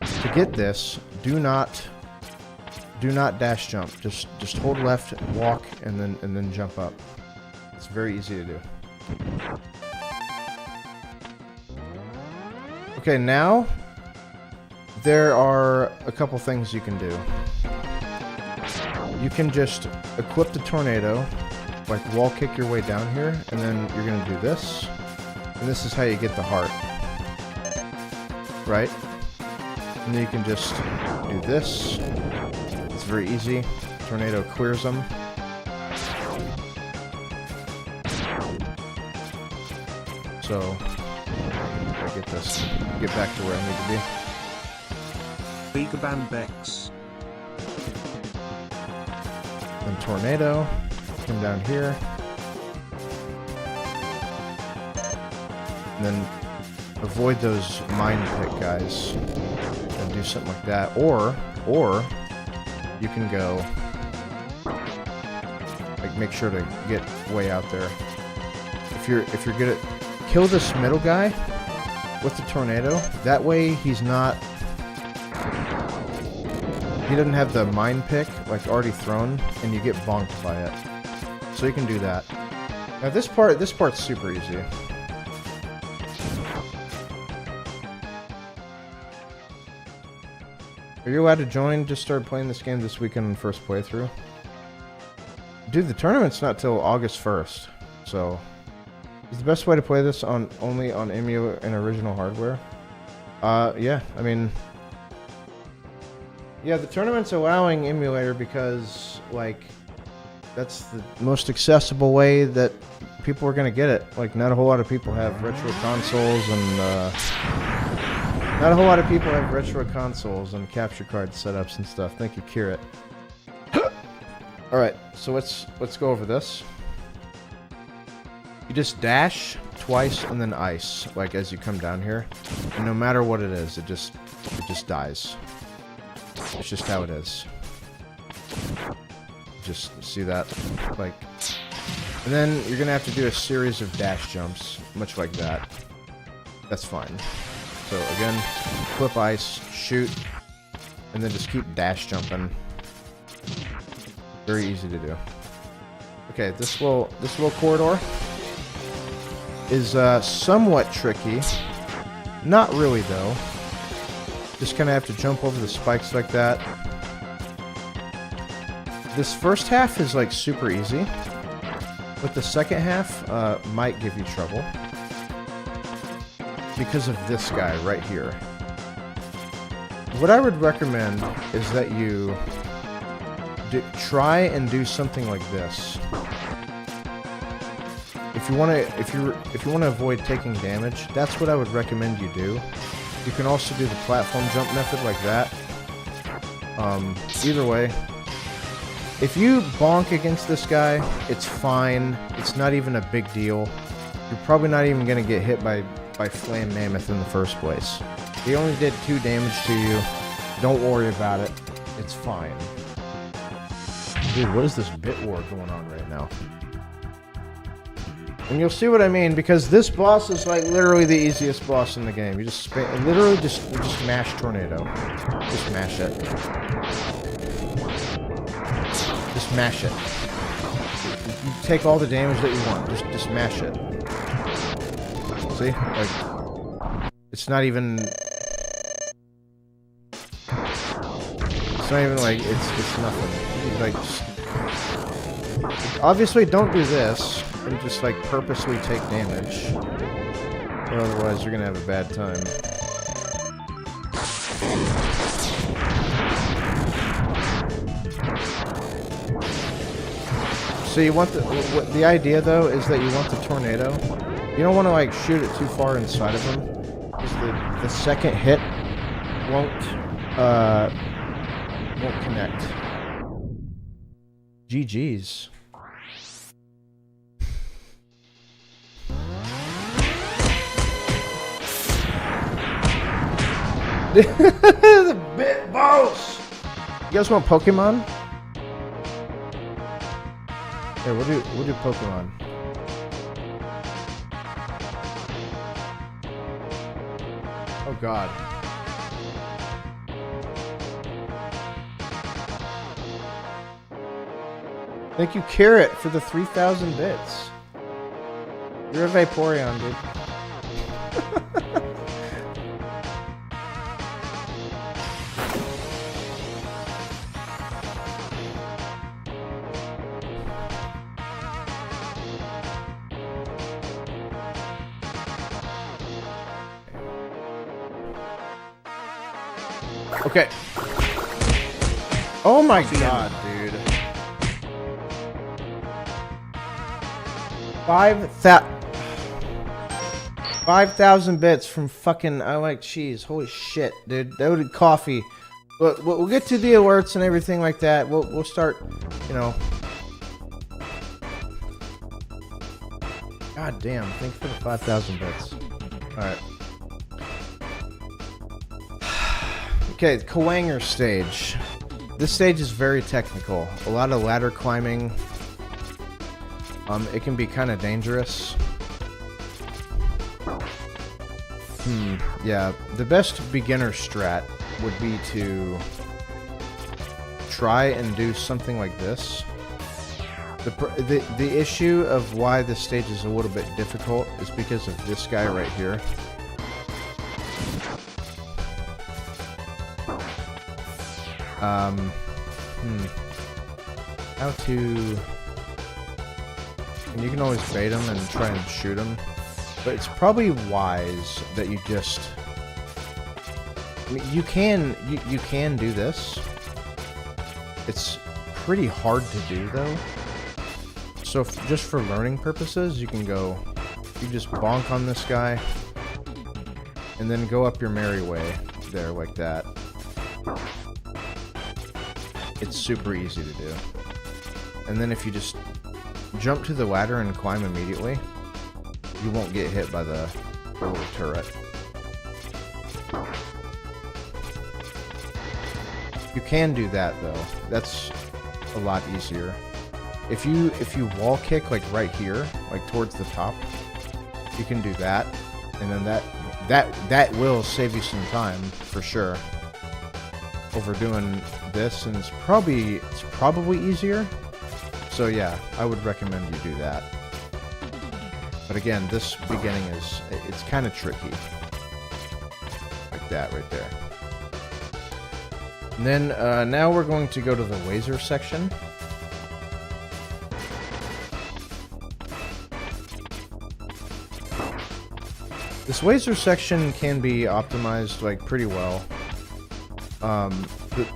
to get this, do not dash jump. Just hold left, walk, and then jump up. It's very easy to do. Okay, now there are a couple things you can do. You can just equip the tornado, like wall kick your way down here, and then you're gonna do this, and this is how you get the heart, right? And then you can just do this. It's very easy. Tornado clears them. So I get this, get back to where I need to be. Big Bambex. Then tornado, come down here, and then avoid those mine pit guys, and do something like that. Or you can go, like, make sure to get way out there. If you're good at, kill this middle guy with the tornado. That way he doesn't have the mine pick like already thrown, and you get bonked by it. So you can do that. Now this part's super easy. Are you allowed to join? Just started playing this game this weekend on first playthrough. Dude, the tournament's not till August 1st, so is the best way to play this only on emulator and original hardware? Yeah, I mean, yeah, the tournament's allowing emulator because, like, that's the most accessible way that people are gonna get it. Like, not a whole lot of people have retro consoles, and capture card setups and stuff. Thank you, Kirit. All right, so let's go over this. You just dash twice and then ice, like as you come down here, and no matter what it is, it just dies. It's just how it is. Just see that, like, and then you're gonna have to do a series of dash jumps, much like that. That's fine. So again, flip ice, shoot, and then just keep dash jumping. Very easy to do. Okay, this little corridor is somewhat tricky. Not really though. Just kind of have to jump over the spikes like that. This first half is like super easy, but the second half might give you trouble because of this guy right here. What I would recommend is that you try and do something like this. If you want to avoid taking damage, that's what I would recommend you do. You can also do the platform jump method like that. Either way, if you bonk against this guy, it's fine. It's not even a big deal. You're probably not even going to get hit by Flame Mammoth in the first place. He only did 2 damage to you. Don't worry about it. It's fine. Dude, what is this bit war going on right now? And you'll see what I mean, because this boss is like literally the easiest boss in the game. You just literally just mash tornado. Just mash it. Just mash it. You take all the damage that you want. Just mash it. See? Like, it's not even. It's not even like it's nothing. Like, obviously, don't do this. And just like purposely take damage, or otherwise you're gonna have a bad time. So you want the idea though is that you want the tornado. You don't want to like shoot it too far inside of him, because the second hit won't connect. GG's. The bit boss! You guys want Pokemon? Here, we'll do Pokemon. Oh god. Thank you, Carrot, for the 3,000 bits. You're a Vaporeon, dude. Okay. Oh my god, dude. 5,000 bits from fucking I Like Cheese. Holy shit, dude. Loaded coffee. But we'll get to the alerts and everything like that. We'll start, you know. God damn, thanks for the 5,000 bits. Alright. Okay, the Kuwanger stage. This stage is very technical. A lot of ladder climbing. It can be kind of dangerous. Yeah, the best beginner strat would be to try and do something like this. The issue of why this stage is a little bit difficult is because of this guy right here. How to... And you can always bait him and try and shoot him, but it's probably wise that you just... I mean, you can do this. It's pretty hard to do, though. So just for learning purposes, you can go... You just bonk on this guy, and then go up your merry way there, like that. It's super easy to do. And then if you just jump to the ladder and climb immediately, you won't get hit by the little turret. You can do that though. That's a lot easier. If you wall kick like right here, like towards the top, you can do that, and then that will save you some time for sure over doing this, and it's probably easier. So yeah, I would recommend you do that. But again, this beginning it's kind of tricky. Like that right there. And then now we're going to go to the laser section. This laser section can be optimized like pretty well.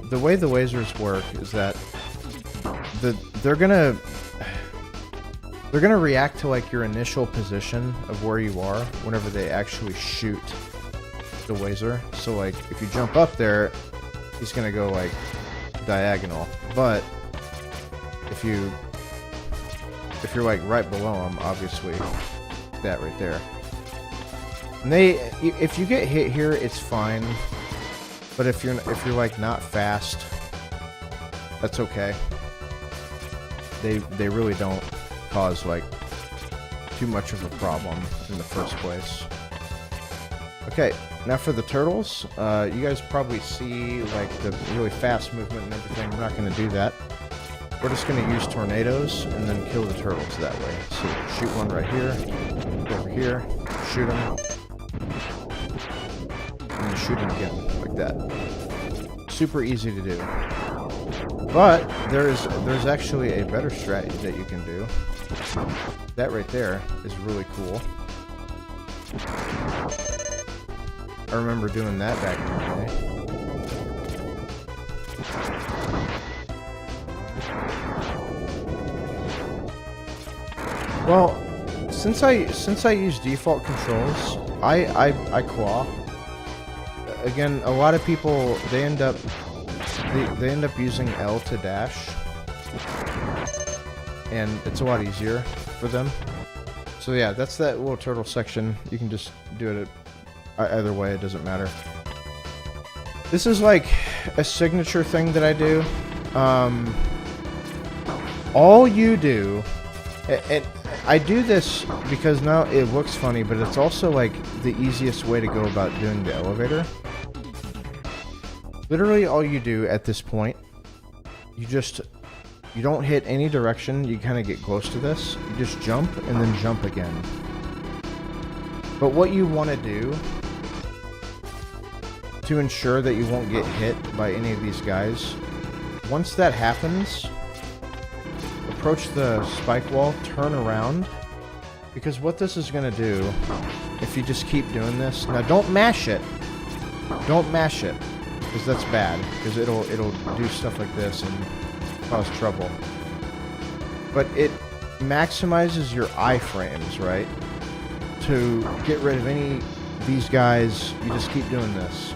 The way the lasers work is that they're gonna react to like your initial position of where you are whenever they actually shoot the laser. So like if you jump up there, he's gonna go like diagonal. But if you're like right below him, obviously that right there, And if you get hit here, it's fine. But if you're like not fast, that's okay. They really don't cause like too much of a problem in the first place. Okay, now for the turtles, you guys probably see like the really fast movement and everything. We're not going to do that. We're just going to use tornadoes and then kill the turtles that way. So shoot one right here, go over here, shoot him, and then shoot him again like that. Super easy to do. But there's actually a better strategy that you can do. That right there is really cool. I remember doing that back in the day. Well, since I use default controls, I claw. Again, a lot of people they end up using L to dash, and it's a lot easier for them. So yeah, that's that little turtle section. You can just do it either way, it doesn't matter. This is like a signature thing that I do. All you do, and I do this because now it looks funny, but it's also like the easiest way to go about doing the elevator. Literally all you do at this point, you don't hit any direction, you kind of get close to this, you just jump and then jump again. But what you want to do to ensure that you won't get hit by any of these guys, once that happens, approach the spike wall, turn around, because what this is going to do, if you just keep doing this, now don't mash it, because that's bad, because it'll do stuff like this and cause trouble. But it maximizes your iframes, right? To get rid of any of these guys, you just keep doing this.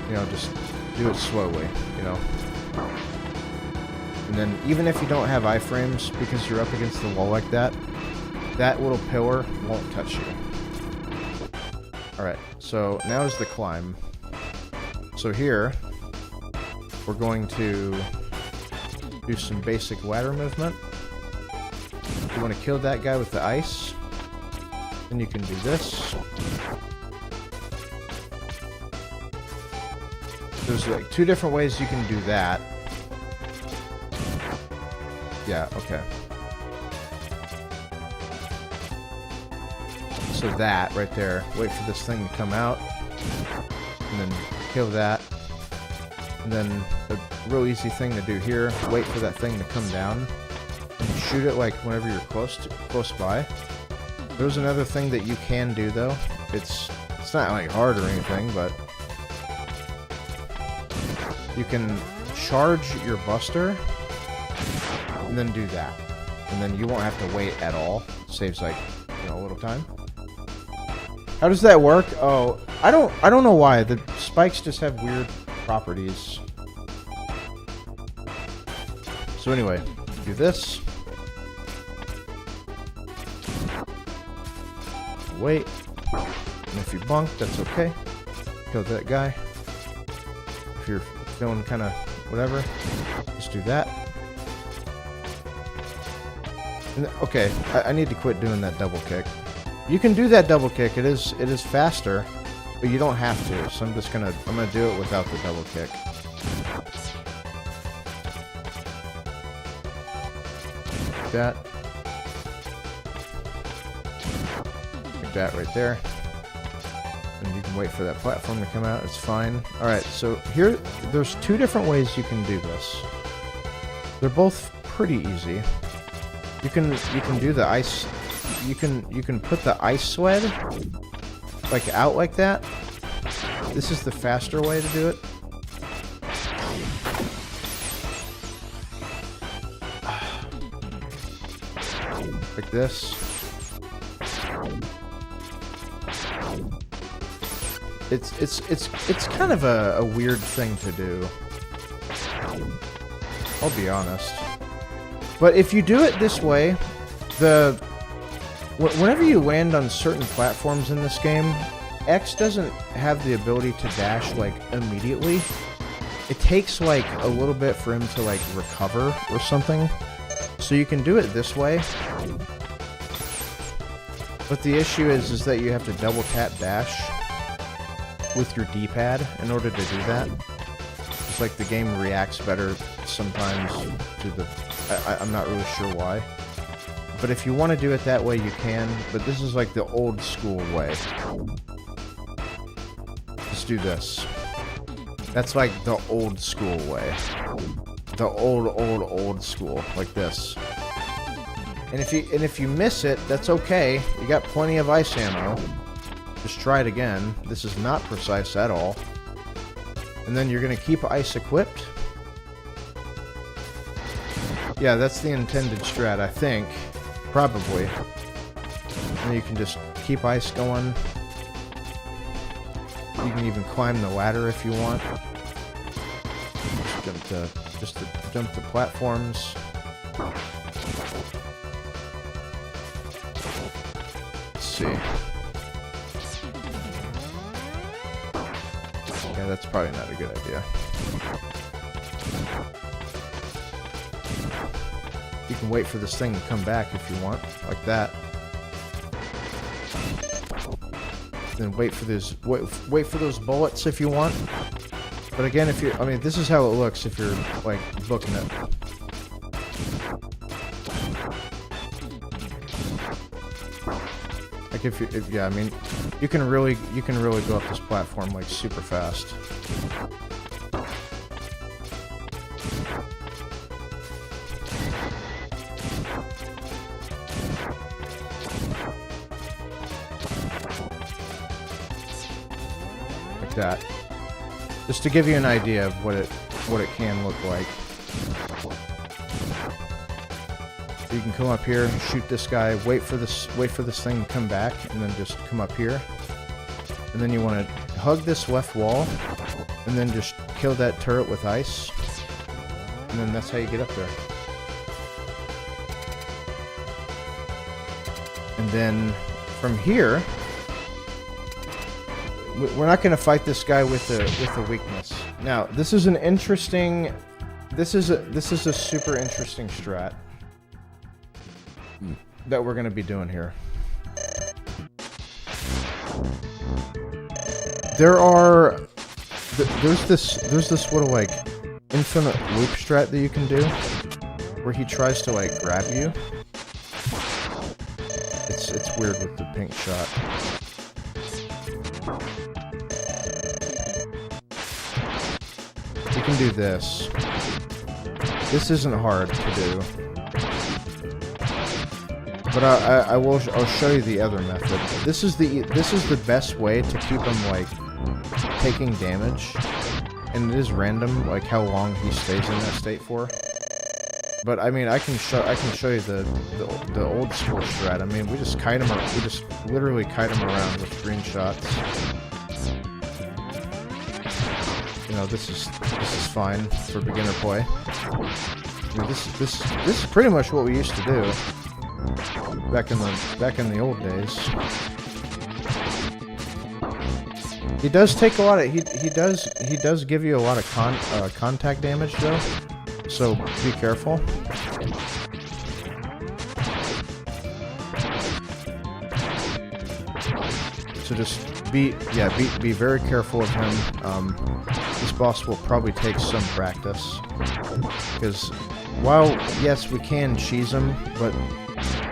You know, just do it slowly, you know. And then even if you don't have iframes, because you're up against the wall like that, that little pillar won't touch you. Alright, so now is the climb. So here, we're going to do some basic ladder movement. You want to kill that guy with the ice, then you can do this. There's like 2 different ways you can do that. Yeah, okay. So that right there, wait for this thing to come out, and then kill that. And then a real easy thing to do here, wait for that thing to come down, and shoot it like whenever you're close by. There's another thing that you can do though. It's not like hard or anything, but you can charge your buster and then do that, and then you won't have to wait at all. It saves like, you know, a little time. How does that work? Oh, I don't know why the spikes just have weird properties. So anyway, do this. Wait. And if you bunk, that's okay. Kill that guy. If you're feeling kind of whatever, just do that. And okay, I need to quit doing that double kick. You can do that double kick. It is faster, but you don't have to. So I'm gonna do it without the double kick. Like that. Like that right there. And you can wait for that platform to come out. It's fine. Alright, so here, there's 2 different ways you can do this. They're both pretty easy. You can do the ice. You can put the ice sled like out like that. This is the faster way to do it. Like this. It's kind of a weird thing to do. I'll be honest. But if you do it this way, Whenever you land on certain platforms in this game, X doesn't have the ability to dash, like, immediately. It takes, like, a little bit for him to, like, recover or something. So you can do it this way. But the issue is that you have to double tap dash with your D-pad in order to do that. It's like the game reacts better sometimes to the... I'm not really sure why. But if you want to do it that way, you can. But this is like the old school way. Let's do this. That's like the old school way. The old school, like this. And if you miss it, that's okay. You got plenty of ice ammo. Just try it again. This is not precise at all. And then you're gonna keep ice equipped. Yeah, that's the intended strat, I think. Probably. And you can just keep ice going. You can even climb the ladder if you want. Just to jump to platforms. Let's see. Yeah, that's probably not a good idea. You can wait for this thing to come back if you want, like that. Then wait for those bullets if you want. But again, if you're, I mean, this is how it looks if you're like booking it. Like yeah, I mean, you can really go up this platform like super fast. Like that. Just to give you an idea of what it can look like. So you can come up here, shoot this guy, wait for this thing to come back, and then just come up here. And then you want to hug this left wall, and then just kill that turret with ice. And then that's how you get up there. And then from here, we're not going to fight this guy with a weakness. Now, this is an interesting. This is a super interesting strat that we're going to be doing here. There's this little like infinite loop strat that you can do where he tries to like grab you. It's weird with the pink shot. You can do this. This isn't hard to do. But I'll show you the other method. This is the best way to keep him like taking damage. And it is random like how long he stays in that state for. But I mean I can show you the old school strat. I mean we just literally kite him around with green shots. You know, this is fine for beginner play. I mean, this is pretty much what we used to do back in the old days. He does take a lot of he does give you a lot of contact damage though, so be careful. So just be very careful of him. This boss will probably take some practice, because while yes we can cheese him, but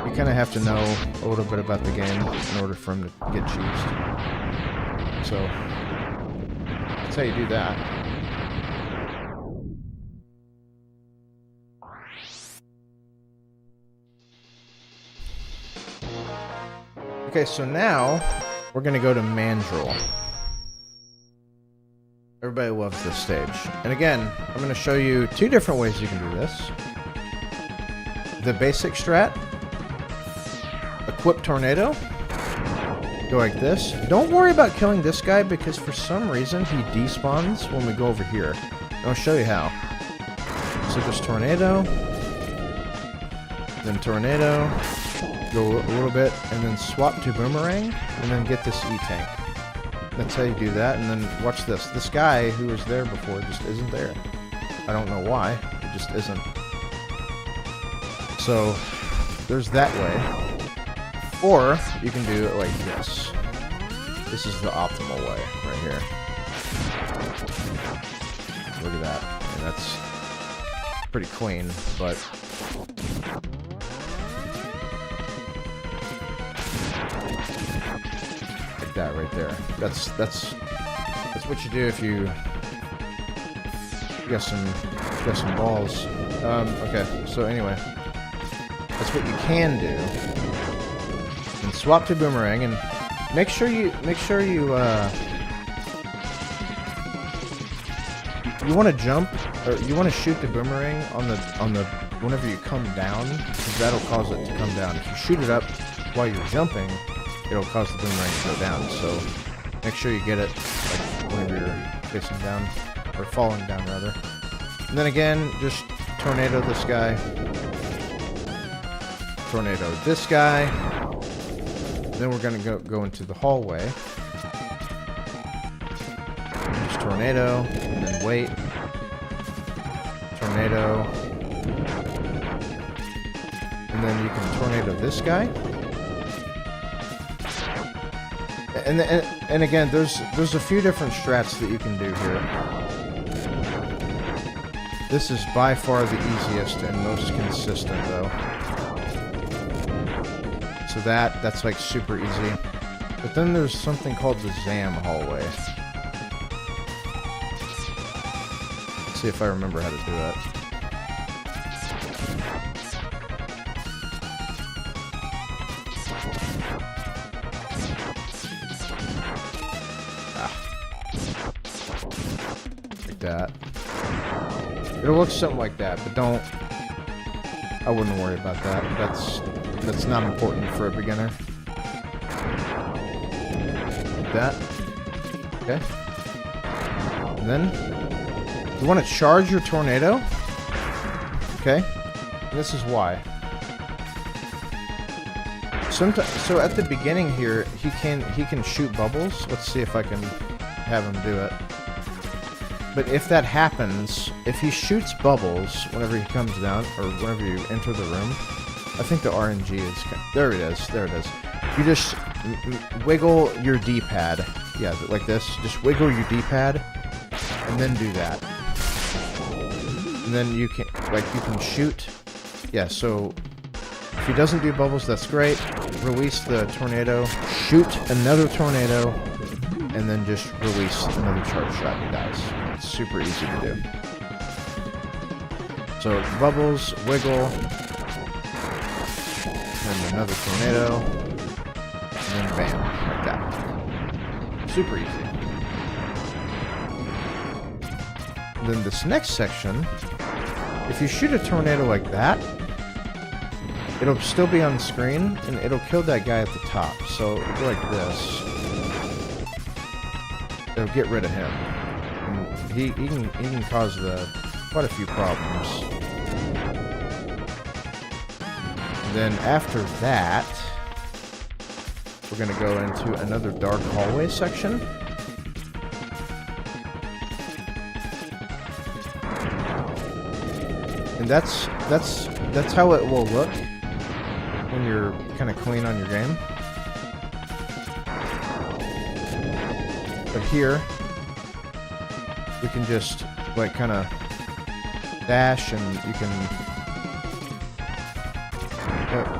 you kind of have to know a little bit about the game in order for him to get cheesed. So that's how you do that. Okay, so now we're gonna go to Mandrill. Everybody loves this stage. And again, I'm going to show you two different ways you can do this. The basic strat. Equip Tornado. Go like this. Don't worry about killing this guy because for some reason he despawns when we go over here. And I'll show you how. So just Tornado. Then Tornado. Go a little bit, and then swap to boomerang, and then get this E-tank. That's how you do that, and then watch this. This guy who was there before just isn't there. I don't know why, it just isn't. So, there's that way. Or, you can do it like this. This is the optimal way, right here. Look at that. And that's pretty clean, but... like that right there. That's what you do if you got some balls. Okay, so anyway. That's what you can do. And swap to boomerang, and make sure you want to jump, or you want to shoot the boomerang on the whenever you come down, because that'll cause it to come down. If you shoot it up while you're jumping, it'll cause the boomerang to go down. So make sure you get it like whenever you're facing down, or falling down rather. And then again, just tornado this guy, tornado this guy. Then we're gonna go into the hallway. Just tornado, and then wait. Tornado. And then you can tornado this guy. And again, there's a few different strats that you can do here. This is by far the easiest and most consistent, though. So that's like super easy. But then there's something called the Zam hallway. Let's see if I remember how to do it. Like that. It'll look something like that, but I wouldn't worry about that. That's not important for a beginner. Like that. Okay. And then you want to charge your tornado. Okay. And this is why. So at the beginning here, he can shoot bubbles. Let's see if I can have him do it. But if that happens, if he shoots bubbles whenever he comes down, or whenever you enter the room, I think the RNG is... There it is. There it is. You just wiggle your D-pad. Yeah, like this. Just wiggle your D-pad, and then do that. And then you can shoot. Yeah, so if he doesn't do bubbles, that's great. Release the tornado. Shoot another tornado, and then just release another charge shot. He dies. It's super easy to do. So bubbles, wiggle, and another tornado, and then bam, like that. Super easy. And then this next section, if you shoot a tornado like that, it'll still be on the screen, and it'll kill that guy at the top. So it'll go like this. It'll get rid of him. And he can cause quite a few problems. And then after that, we're going to go into another dark hallway section. And that's how it will look when you're kind of clean on your game. But here, we can just like kind of dash, and you can.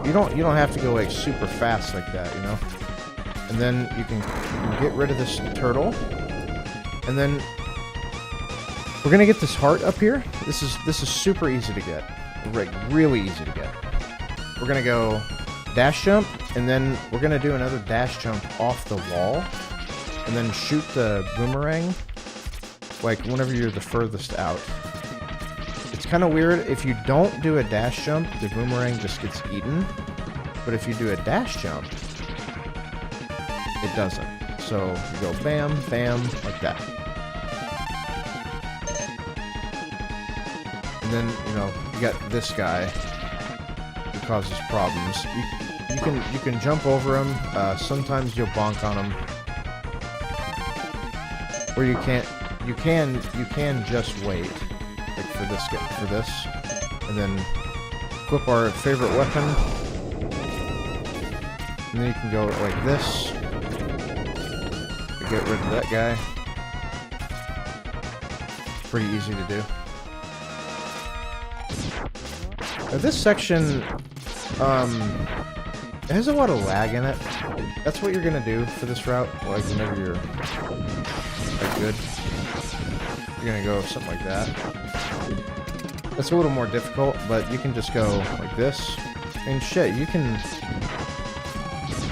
You don't have to go like super fast like that, you know. And then you can get rid of this turtle, and then we're gonna get this heart up here. This is super easy to get, like really easy to get. We're gonna go dash jump, and then we're gonna do another dash jump off the wall, and then shoot the boomerang like whenever you're the furthest out. It's kind of weird. If you don't do a dash jump, the boomerang just gets eaten. But if you do a dash jump, it doesn't. So you go bam, bam, like that. And then, you know, you got this guy. causes problems. You can jump over them. Sometimes you'll bonk on them, or you can't. You can just wait, like for this, and then equip our favorite weapon, and then you can go like this to get rid of that guy. Pretty easy to do. Now this section, it has a lot of lag in it. That's what you're gonna do for this route, like whenever you're like good. You're gonna go something like that. That's a little more difficult, but you can just go like this. And shit, you can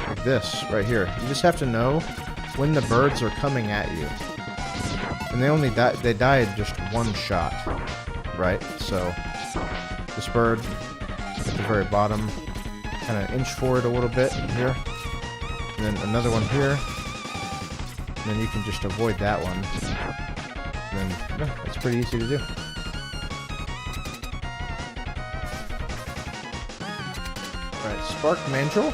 like this right here. You just have to know when the birds are coming at you. And they died just one shot, right? So this bird at the very bottom, kind of inch forward a little bit here, and then another one here, and then you can just avoid that one. And then, yeah, it's pretty easy to do. Alright, Spark Mandrill.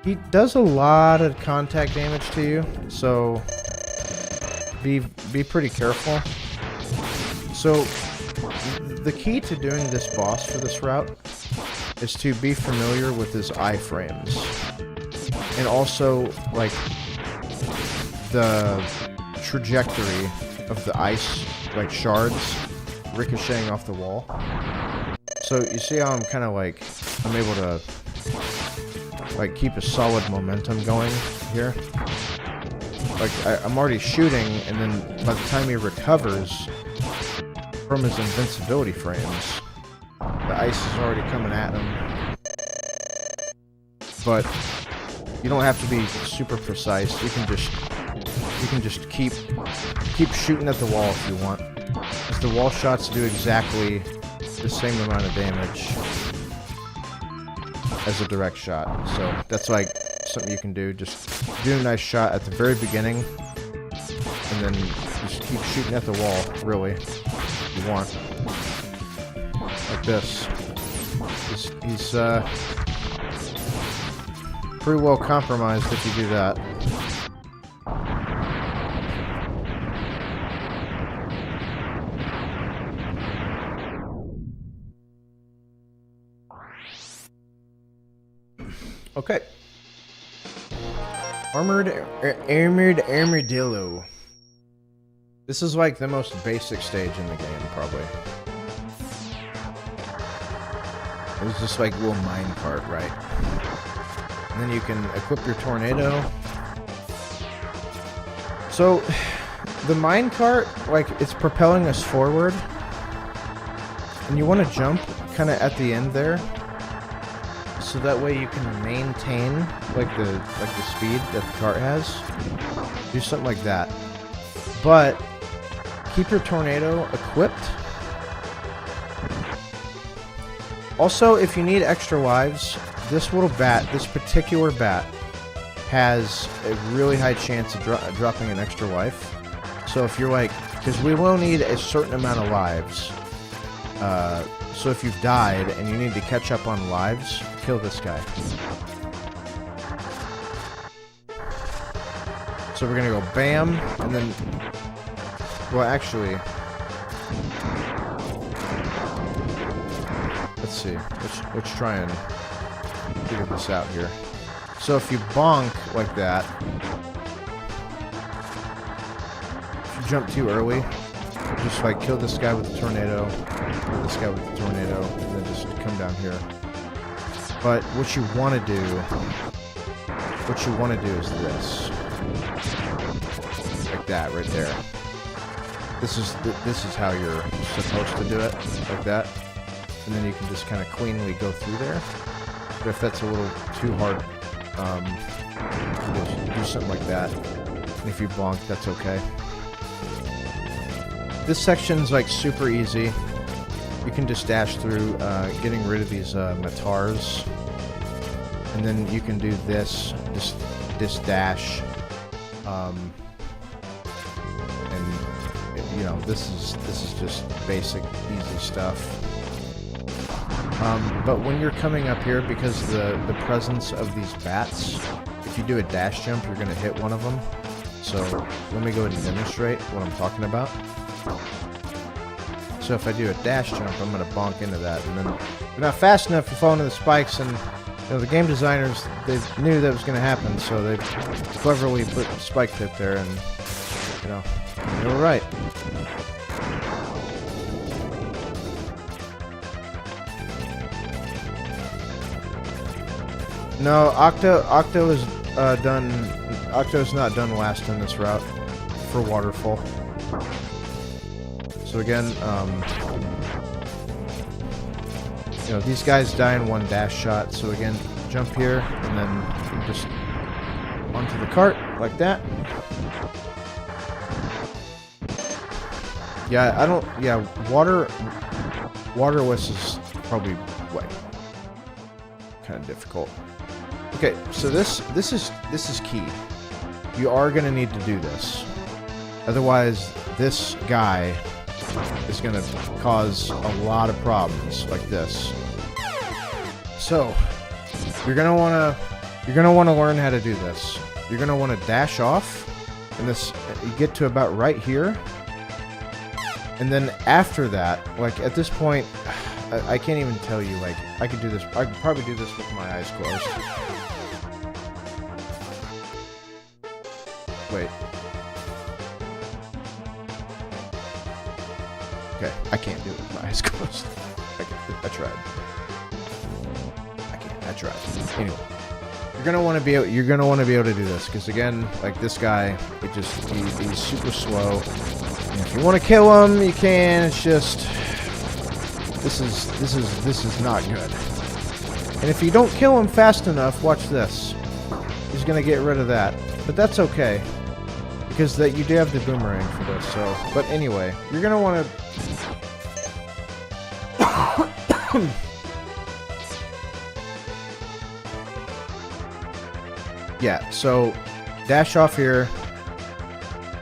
He does a lot of contact damage to you, so be pretty careful. So the key to doing this boss for this route is to be familiar with his iframes, and also like the trajectory of the ice, like shards ricocheting off the wall. So you see how I'm kind of like, I'm able to like keep a solid momentum going here. Like I'm already shooting, and then by the time he recovers from his invincibility frames, the ice is already coming at him. But you don't have to be super precise. You can just keep shooting at the wall if you want, because the wall shots do exactly the same amount of damage as a direct shot. So that's like something you can do. Just do a nice shot at the very beginning, and then just keep shooting at the wall, really, if you want. Like this. He's pretty well compromised if you do that. Okay. Armored Armadillo. This is like the most basic stage in the game, probably. It's just like a little minecart, right? And then you can equip your tornado. So, the minecart, like, it's propelling us forward. And you want to jump kind of at the end there, so that way you can maintain like the speed that the cart has. Do something like that. But keep your tornado equipped. Also, if you need extra lives, this little bat, this particular bat, has a really high chance of dropping an extra life. So if you're like, because we will need a certain amount of lives. So if you've died and you need to catch up on lives, kill this guy. So we're gonna go bam, and then, well, actually, let's see. Let's try and figure this out here. So if you bonk like that, if you jump too early, just like kill this guy with the tornado, kill this guy with the tornado, and then just come down here. But what you want to do is this, like that right there. This is how you're supposed to do it, like that, and then you can just kind of cleanly go through there. But if that's a little too hard, just do something like that. And if you bonk, that's okay. This section's like super easy. You can just dash through, getting rid of these matars, and then you can do this dash, and you know, this is just basic, easy stuff. But when you're coming up here, because the presence of these bats, if you do a dash jump, you're going to hit one of them. So let me go ahead and demonstrate what I'm talking about. So if I do a dash jump, I'm going to bonk into that, and then if you're not fast enough, you fall into the spikes, and you know, the game designers, they knew that was going to happen, so they cleverly put a spike pit there, and you know, they were right. No, Octo is done. Octo's not done last in this route for waterfall. So again, you know, these guys die in one dash shot. So again, jump here and then just onto the cart like that. Yeah, I don't. Yeah, waterless is probably like kind of difficult. Okay, so this is key. You are gonna need to do this. Otherwise, this guy is gonna cause a lot of problems like this. So you're gonna wanna learn how to do this. You're gonna wanna dash off, and this you get to about right here. And then after that, like at this point, I can't even tell you, like, I could do this, I could probably do this with my eyes closed. Wait. Okay, I can't do it with my eyes closed. I tried. I tried. Anyway. You're gonna want to be able to do this, because again, like this guy, he's super slow. And if you want to kill him, you can. It's just this is not good. And if you don't kill him fast enough, watch this. He's gonna get rid of that, but that's okay, because that you do have the boomerang for this. So, but anyway, you're gonna want to. Yeah, so dash off here,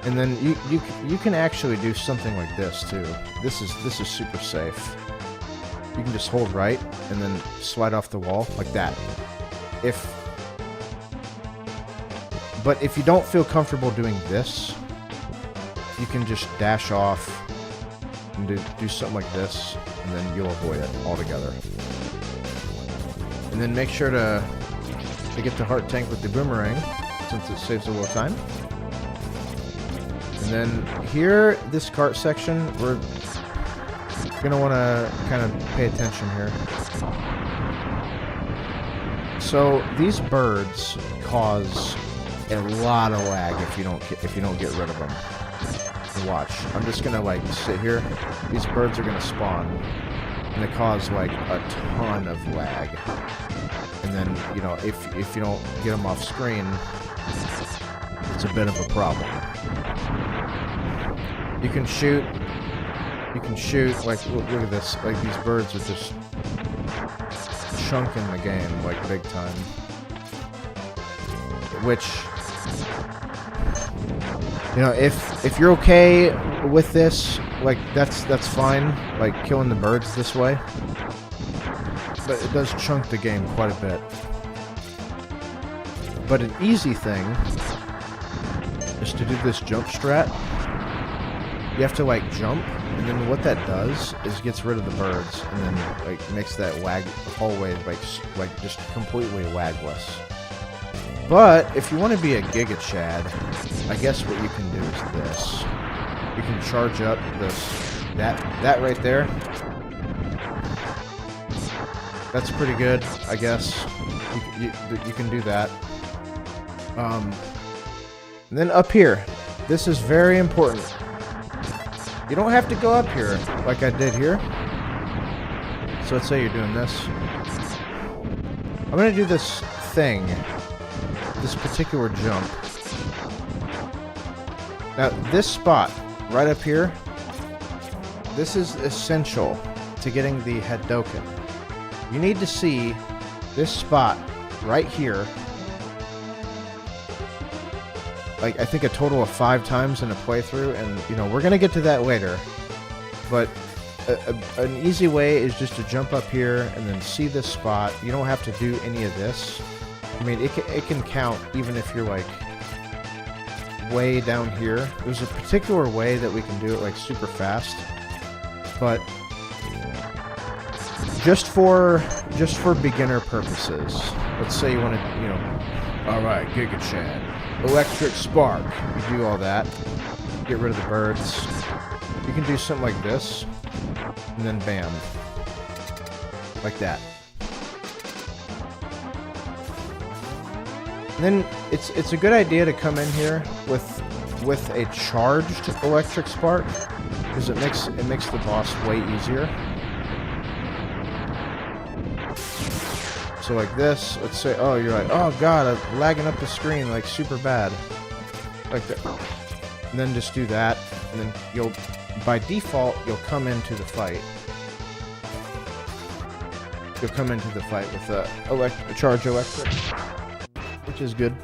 and then you can actually do something like this too. This is super safe. You can just hold right and then slide off the wall like that. But if you don't feel comfortable doing this, you can just dash off and do something like this, and then you'll avoid it altogether. And then make sure to get the heart tank with the boomerang, since it saves a little time. And then here, this cart section, we're gonna want to kind of pay attention here. So these birds cause a lot of lag if you don't get rid of them. And watch, I'm just gonna like sit here. These birds are gonna spawn, and they cause like a ton of lag. And then, you know, if you don't get them off screen, it's a bit of a problem. You can shoot, like, look at this, like, these birds are just chunking the game, like, big time. Which, you know, if you're okay with this, like, that's fine, like, killing the birds this way. But it does chunk the game quite a bit. But an easy thing is to do this jump strat. You have to like jump, and then what that does is gets rid of the birds, and then like makes that hallway like just completely lagless. But if you want to be a Giga Chad, I guess what you can do is this. You can charge up that right there. That's pretty good, I guess. You can do that. And then up here, this is very important. You don't have to go up here like I did here. So let's say you're doing this. I'm gonna do this thing, this particular jump. Now, this spot right up here, this is essential to getting the Hadouken. You need to see this spot right here like, I think a total of 5 times in a playthrough, and, you know, we're gonna get to that later. But an easy way is just to jump up here and then see this spot. You don't have to do any of this. I mean, it can count even if you're, like, way down here. There's a particular way that we can do it, like, super fast. But just for beginner purposes, let's say you want to, you know, alright, Giga Chan, Electric Spark, you do all that, get rid of the birds. You can do something like this, and then bam, like that. And then it's a good idea to come in here with a charged Electric Spark, because it makes the boss way easier. So like this, let's say, oh, you're like, oh god, I'm lagging up the screen like super bad, like that. And then just do that, and then you'll, by default, you'll come into the fight. You'll come into the fight with a charge electric, which is good.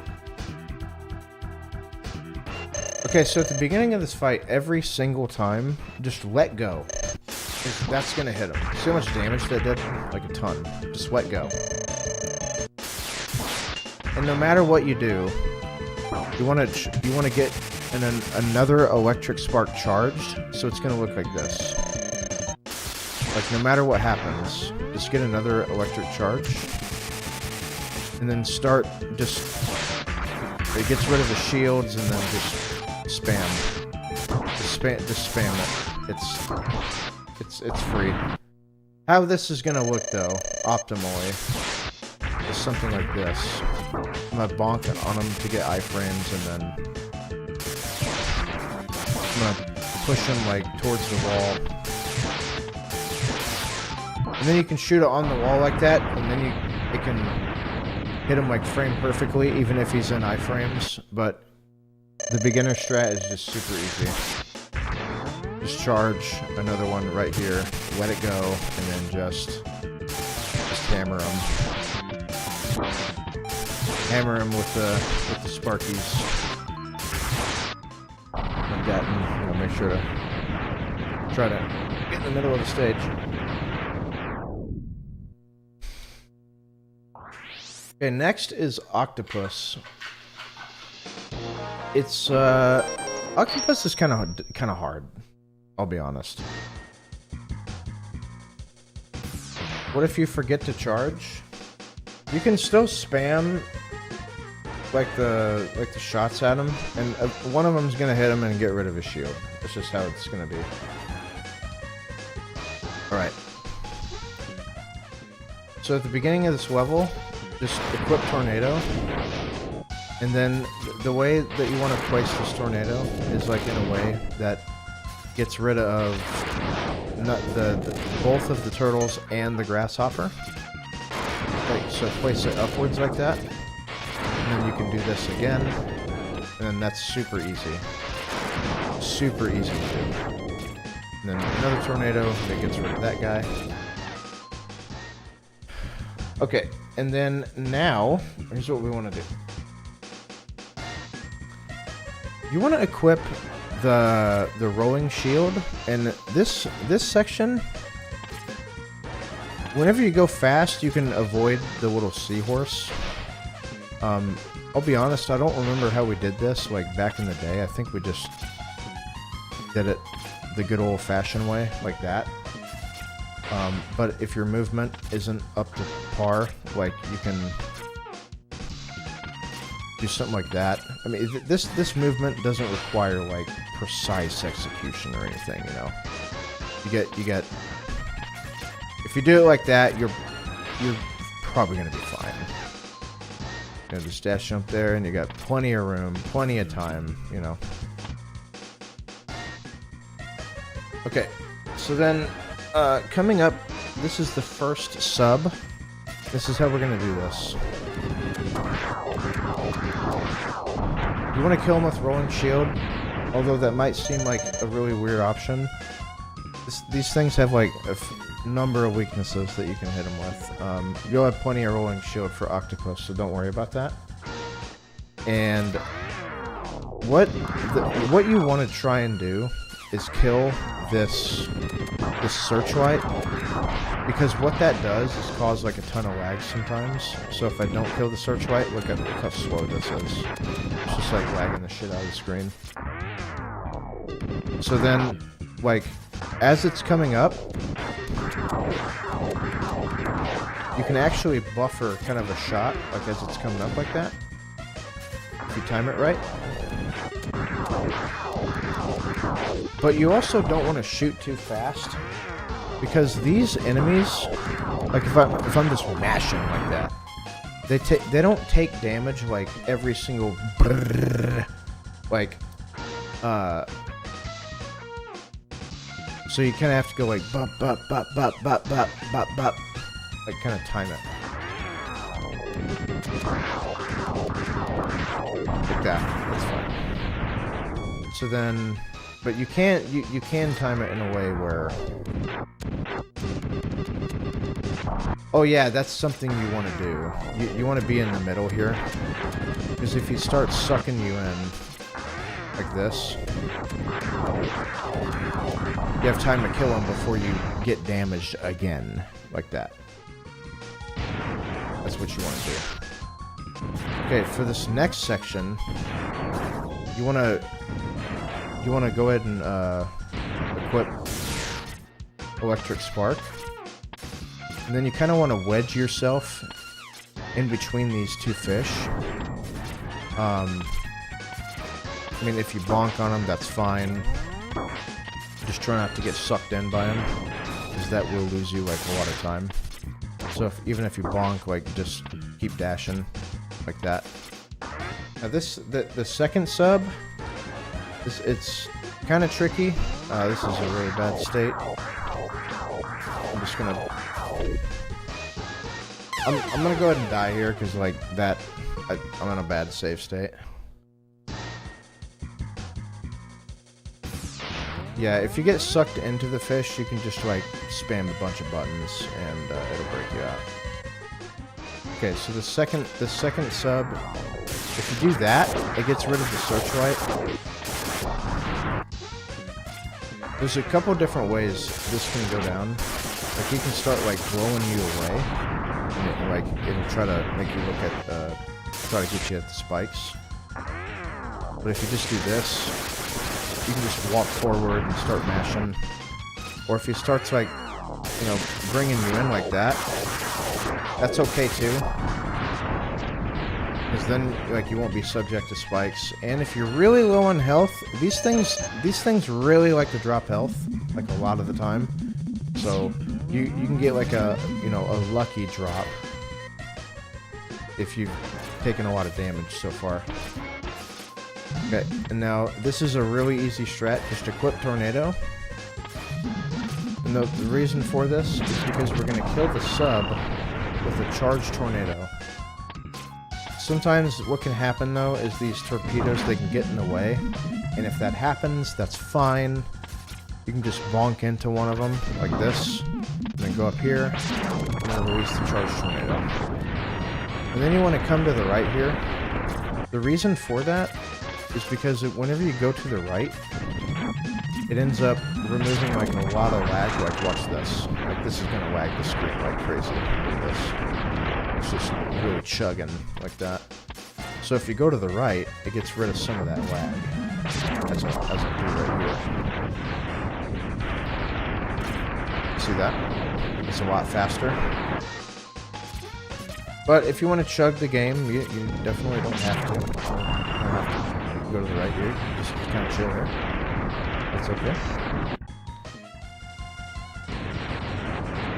Okay, so at the beginning of this fight, every single time, just let go. That's gonna hit him. See how much damage that did? Like a ton. Just let go. And no matter what you do, you want to get another electric spark charged, so it's gonna look like this. Like no matter what happens, just get another electric charge, and then start just. It gets rid of the shields, and then just spam. Just spam it. It's free. How this is gonna look though, optimally, is something like this. I'm gonna bonk on them to get iframes, and then I'm gonna push them like towards the wall. And then you can shoot it on the wall like that, and then it can hit him like frame perfectly, even if he's in iframes. But the beginner strat is just super easy. Just charge another one right here, let it go, and then just hammer him. Hammer him with the sparkies. Like that, and you know, make sure to try to get in the middle of the stage. Okay, next is Octopus. It's Octopus is kind of hard. I'll be honest. What if you forget to charge? You can still spam like the shots at him, and one of them's gonna hit him and get rid of his shield. That's just how it's gonna be. All right. So at the beginning of this level, just equip Tornado, and then the way that you want to place this tornado is like in a way that gets rid of both of the turtles and the grasshopper. Like, so place it upwards like that, and then you can do this again, and then that's super easy. Super easy to do. And then another tornado that gets rid of that guy. Okay, and then now, here's what we want to do. You want to equip the rolling shield, and this section, whenever you go fast, you can avoid the little seahorse. I'll be honest, I don't remember how we did this, like, back in the day. I think we just did it the good old-fashioned way, like that. But if your movement isn't up to par, like, you can do something like that. I mean, this movement doesn't require, like, precise execution or anything, you know? You get... If you do it like that, you're probably gonna be fine. You know, just dash jump there, and you got plenty of room, plenty of time, you know? Okay, so then, coming up, this is the first sub. This is how we're gonna do this. You want to kill him with Rolling Shield, although that might seem like a really weird option. These things have like a number of weaknesses that you can hit him with. You'll have plenty of Rolling Shield for Octopus, so don't worry about that. And what you want to try and do is kill this searchlight, because what that does is cause like a ton of lag sometimes. So if I don't kill the searchlight, look how slow this is. It's just like lagging the shit out of the screen. So then, like, as it's coming up, you can actually buffer kind of a shot, like as it's coming up like that, if you time it right. But you also don't want to shoot too fast, because these enemies, like if I'm just mashing like that, they don't take damage like every single brrr, like so you kind of have to go like bop bop bop bop bop bop bop bop, like kind of time it like that. That's fine. So then, but you can time it in a way where, oh yeah, that's something you want to do. You want to be in the middle here, because if he starts sucking you in like this, you have time to kill him before you get damaged again, like that. That's what you want to do. Okay, for this next section, you want to go ahead and equip Electric Spark, and then you kind of want to wedge yourself in between these two fish. I mean, if you bonk on them, that's fine. Just try not to get sucked in by them, because that will lose you like a lot of time. So even if you bonk, like, just keep dashing like that. Now the second sub, it's kind of tricky. This is a really bad state. I'm just gonna I'm gonna go ahead and die here, because like that, I'm in a bad save state. Yeah, if you get sucked into the fish, you can just like spam a bunch of buttons and it'll break you out. Okay, so the second sub, if you do that, it gets rid of the searchlight. There's a couple different ways this can go down. Like, you can start like blowing you away, and it'll try to make you look at try to get you at the spikes. But if you just do this, you can just walk forward and start mashing. Or if he starts like, you know, bringing you in like that, that's okay too. Because then, like, you won't be subject to spikes. And if you're really low on health, these things really like to drop health, like a lot of the time. So you can get like a lucky drop if you've taken a lot of damage so far. Okay, and now this is a really easy strat. Just equip Tornado. And the reason for this is because we're going to kill the sub with a charged Tornado. Sometimes what can happen though is these torpedoes, they can get in the way. And if that happens, that's fine. You can just bonk into one of them like this. And then go up here and then release the charged Tornado. And then you want to come to the right here. The reason for that is because whenever you go to the right, it ends up removing like a lot of lag. Like, watch this. Like, this is gonna lag the screen like crazy. Look at this. It's just really chugging like that. So if you go to the right, it gets rid of some of that lag. As I do right here. See that? It's a lot faster. But if you want to chug the game, you definitely don't have to. You don't have to go to the right here. You can just kind of chill here. That's okay.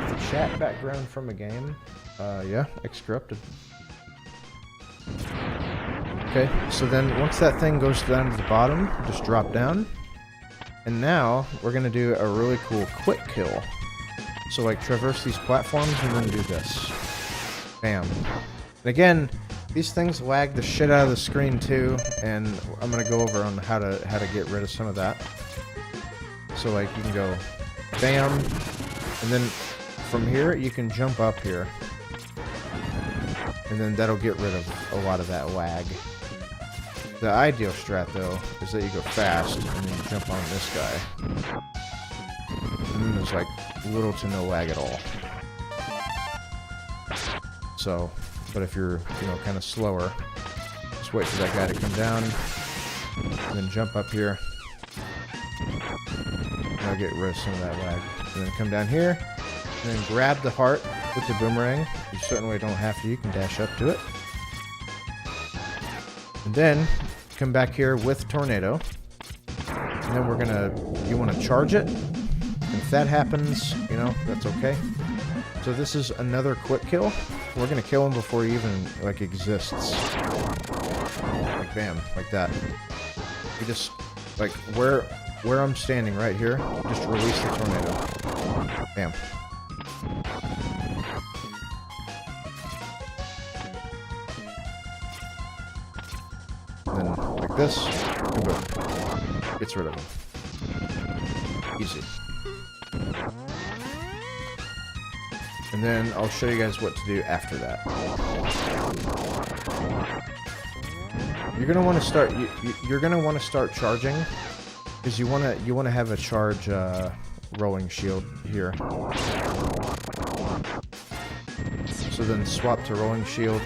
The chat background from a game. Yeah, X-Corrupted. Okay, so then once that thing goes down to the bottom, just drop down. And now we're gonna do a really cool quick kill. So like traverse these platforms and then do this. Bam. And again, these things lag the shit out of the screen too, and I'm gonna go over on how to get rid of some of that. So like you can go bam, and then from here you can jump up here. And then that'll get rid of a lot of that lag. The ideal strat, though, is that you go fast and then you jump on this guy. And then there's like little to no lag at all. So, but if you're, you know, kind of slower, just wait for that guy to come down, and then jump up here. And I'll get rid of some of that lag. And then come down here, and then grab the heart with the boomerang. You certainly don't have to, you can dash up to it. And then come back here with Tornado. And then we're gonna, you wanna charge it. And if that happens, you know, that's okay. So this is another quick kill. We're gonna kill him before he even, like, exists. Like, bam, like that. You just, like, where I'm standing right here, just release the tornado. Bam. And then, like this, and boom. Gets rid of him. Easy. And then I'll show you guys what to do after that. You're gonna want to start. You're gonna want to start charging, because you wanna have a charge rolling shield here. So then swap to rolling shield,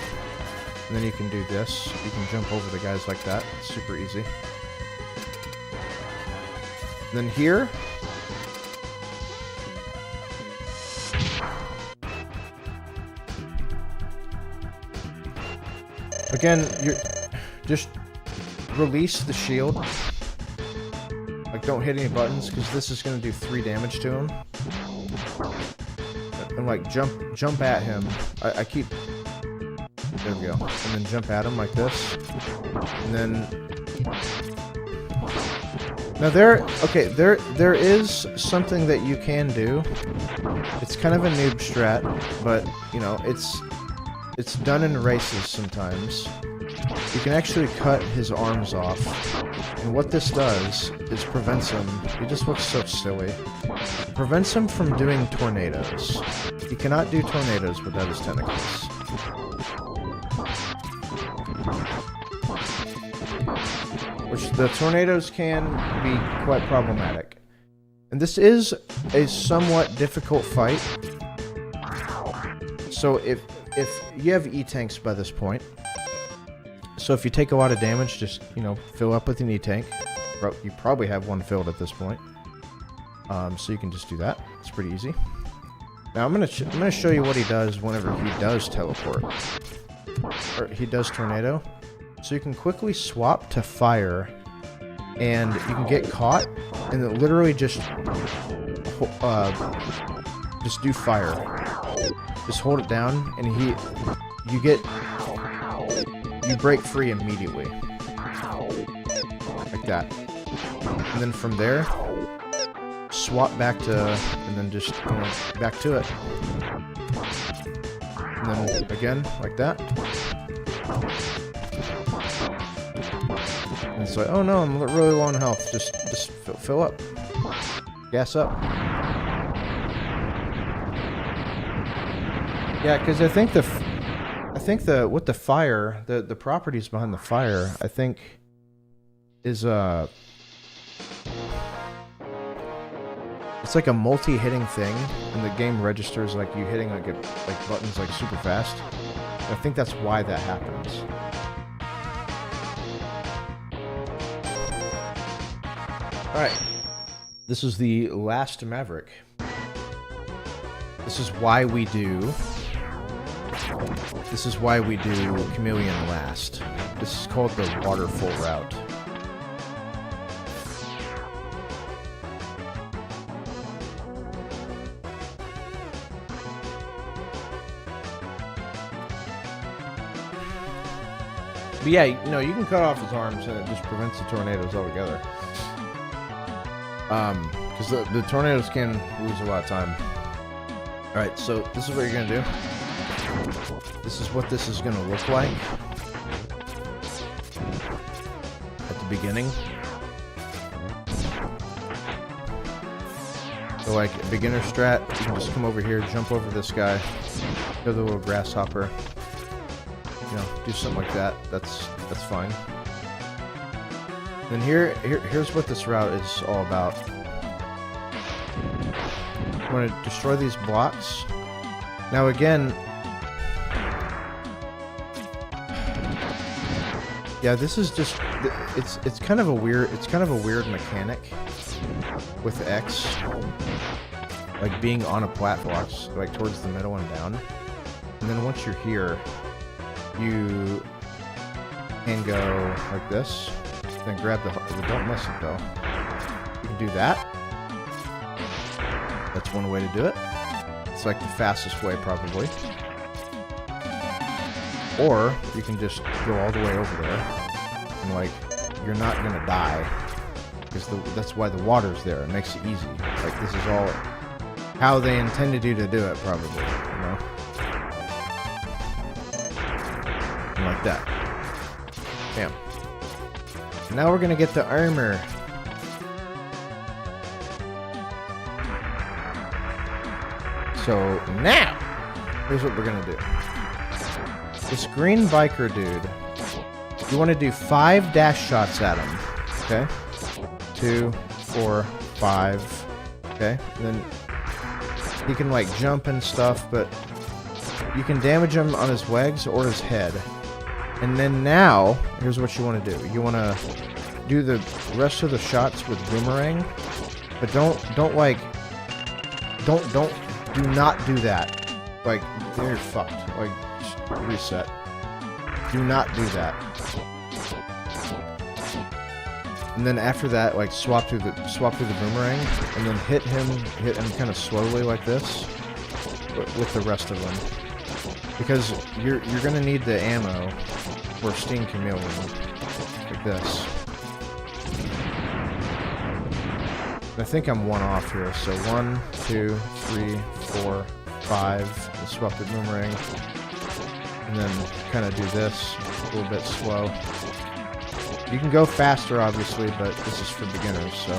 and then you can do this. You can jump over the guys like that. It's super easy. And then here. Again, you're just release the shield. Like, don't hit any buttons, because this is going to do 3 damage to him. And like jump at him. I keep. There we go. And then jump at him like this. And then. Now there is something that you can do. It's kind of a noob strat, but you know it's done in races sometimes. You can actually cut his arms off, and what this does is prevents him. He just looks so silly. It prevents him from doing tornadoes. He cannot do tornadoes without his tentacles. Which the tornadoes can be quite problematic. And this is a somewhat difficult fight. So if you have E-tanks by this point, so if you take a lot of damage, just, you know, fill up with an E-tank. You probably have one filled at this point. So you can just do that. It's pretty easy. Now I'm gonna show you what he does whenever he does teleport. Or he does tornado. So you can quickly swap to fire, and you can get caught, and then literally just do fire. Just hold it down, and you break free immediately. Like that. And then from there, swap back to, and then just, you know, back to it. And then again, like that. And it's like, oh no, I'm really low on health. Just fill up. Gas up. Yeah, because I think with the fire, the properties behind the fire, I think is it's like a multi-hitting thing, and the game registers like you hitting like buttons like super fast. And I think that's why that happens. All right, this is the last Maverick. This is why we do Chameleon last. This is called the waterfall route. But yeah, you know, you can cut off his arms and it just prevents the tornadoes altogether. Because the tornadoes can lose a lot of time. Alright, so this is what you're gonna do. This is what this is gonna look like at the beginning. So like a beginner strat, you can just come over here, jump over this guy, go the little grasshopper, you know, do something like that. That's fine. And here's what this route is all about. I'm going to destroy these blocks. Now again, yeah, this is just it's kind of a weird mechanic with X, like being on a platform, like towards the middle and down. And then once you're here, you can go like this. Then grab the don't miss it though. You can do that. That's one way to do it. It's like the fastest way probably. Or you can just go all the way over there and like you're not gonna die because that's why the water's there. It makes it easy. Like this is all how they intended you to do it probably, you know? And like that. Bam. Now we're gonna get the armor. So now, here's what we're gonna do. This green biker dude, you want to do 5 dash shots at him. Okay? 2, 4, 5. Okay? And then he can like jump and stuff, but you can damage him on his legs or his head. And then now, here's what you want to do. You want to do the rest of the shots with boomerang, but do not do that. Like, then you're fucked. Like, just reset. Do not do that. And then after that, like swap through the boomerang, and then hit him kind of slowly like this with the rest of them, because you're gonna need the ammo for Sting Chameleon like this. And I think I'm one off here, so 1, 2, 3, 4, 5. We'll swap the boomerang, and then kind of do this a little bit slow. You can go faster, obviously, but this is for beginners, so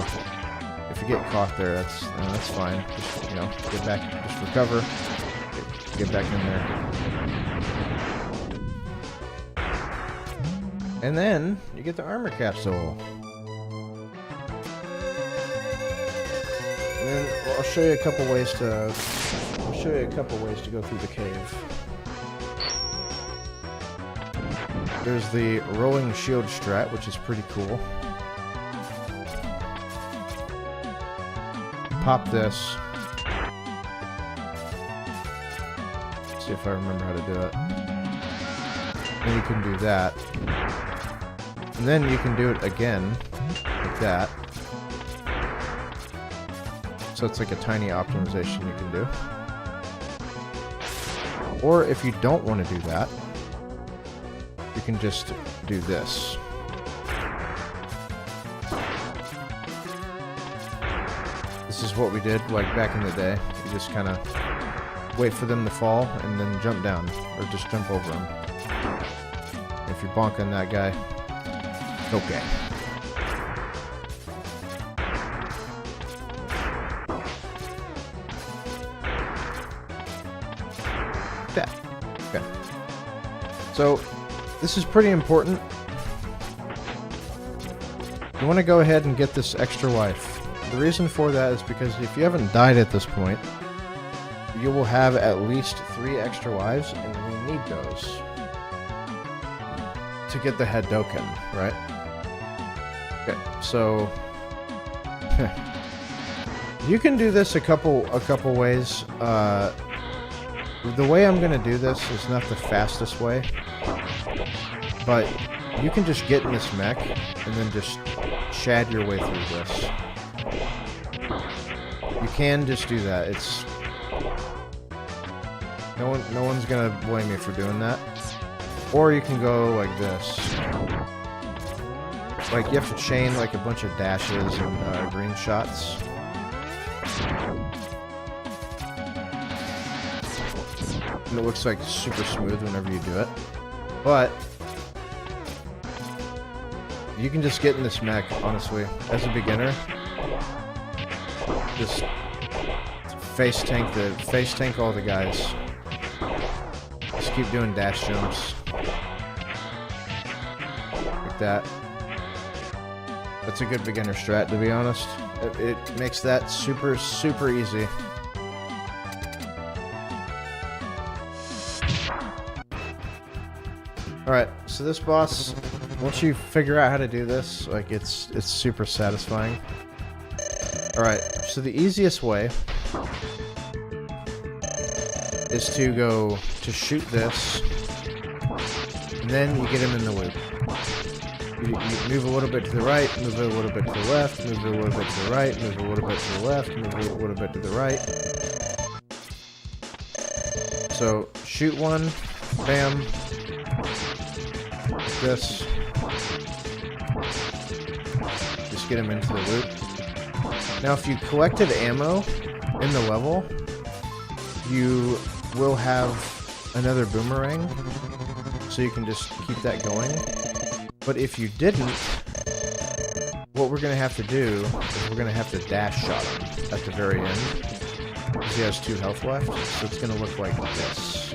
if you get caught there, that's fine. Just, you know, get back, just recover, get back in there. And then, you get the armor capsule. And then I'll show you a couple ways to go through the cave. There's the rolling shield strat, which is pretty cool. Pop this. See if I remember how to do it. And you can do that. And then you can do it again, like that. So it's like a tiny optimization you can do. Or if you don't want to do that, you can just do this. This is what we did like back in the day. You just kind of wait for them to fall and then jump down, or just jump over them. If you're bonking that guy, okay. That. Okay. So this is pretty important. You want to go ahead and get this extra life. The reason for that is because if you haven't died at this point, you will have at least 3 extra lives, and we need those to get the head Doken, right? Okay, so you can do this a couple ways. The way I'm gonna do this is not the fastest way, but you can just get in this mech and then just shad your way through this. You can just do that. It's no one's gonna blame you for doing that. Or you can go like this. Like you have to chain like a bunch of dashes and green shots. And it looks like super smooth whenever you do it. But you can just get in this mech, honestly, as a beginner. Just face tank all the guys. Just keep doing dash jumps. Like that. That's a good beginner strat, to be honest. It makes that super, super easy. Alright, so this boss, once you figure out how to do this, like, it's super satisfying. Alright, so the easiest way is to shoot this, and then you get him in the loop. You move a little bit to the right, move a little bit to the left, move a little bit to the right, move a little bit to the left, move a little bit to the right. So, shoot one, bam, like this. Just get him into the loop. Now, if you collected ammo in the level, you will have another boomerang, so you can just keep that going. But if you didn't, what we're going to have to do is we're going to have to dash shot him at the very end. Because he has 2 health left, so it's going to look like this.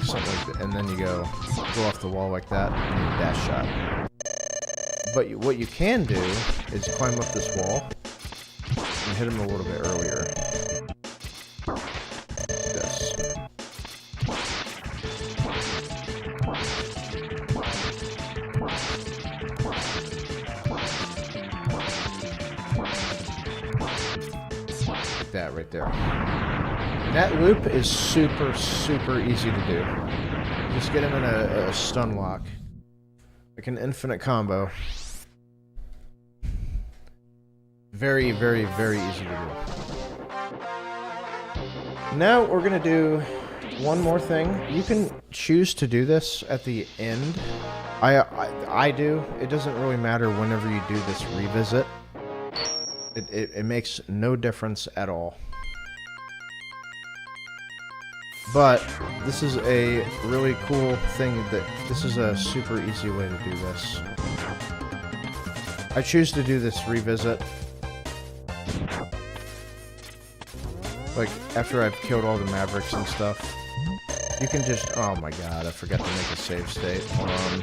Something like that. And then you go off the wall like that, and you dash shot. But what you can do is climb up this wall and hit him a little bit earlier. This. Like that right there. And that loop is super, super easy to do. Just get him in a stun lock. Like an infinite combo. Very, very, very easy to do. Now we're gonna do one more thing. You can choose to do this at the end. I do. It doesn't really matter whenever you do this revisit. It makes no difference at all. But this is a really cool thing that this is a super easy way to do this. I choose to do this revisit. Like, after I've killed all the Mavericks and stuff. You can just... Oh my god, I forgot to make a save state. Hold on.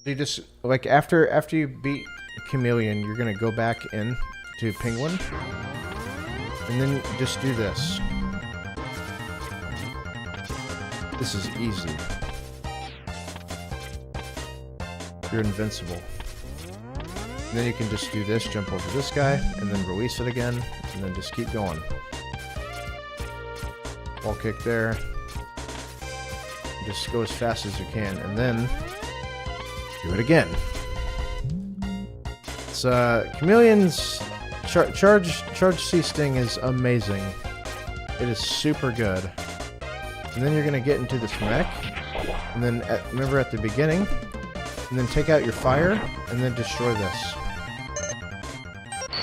You just, like, after you beat Chameleon, you're gonna go back in to Penguin, and then just do this. This is easy. You're invincible. And then you can just do this, jump over this guy, and then release it again, and then just keep going. Wall kick there. Just go as fast as you can, and then do it again. It's Chameleon's charge C sting is amazing. It is super good. And then you're gonna get into this mech, and then remember at the beginning, and then take out your fire, and then destroy this.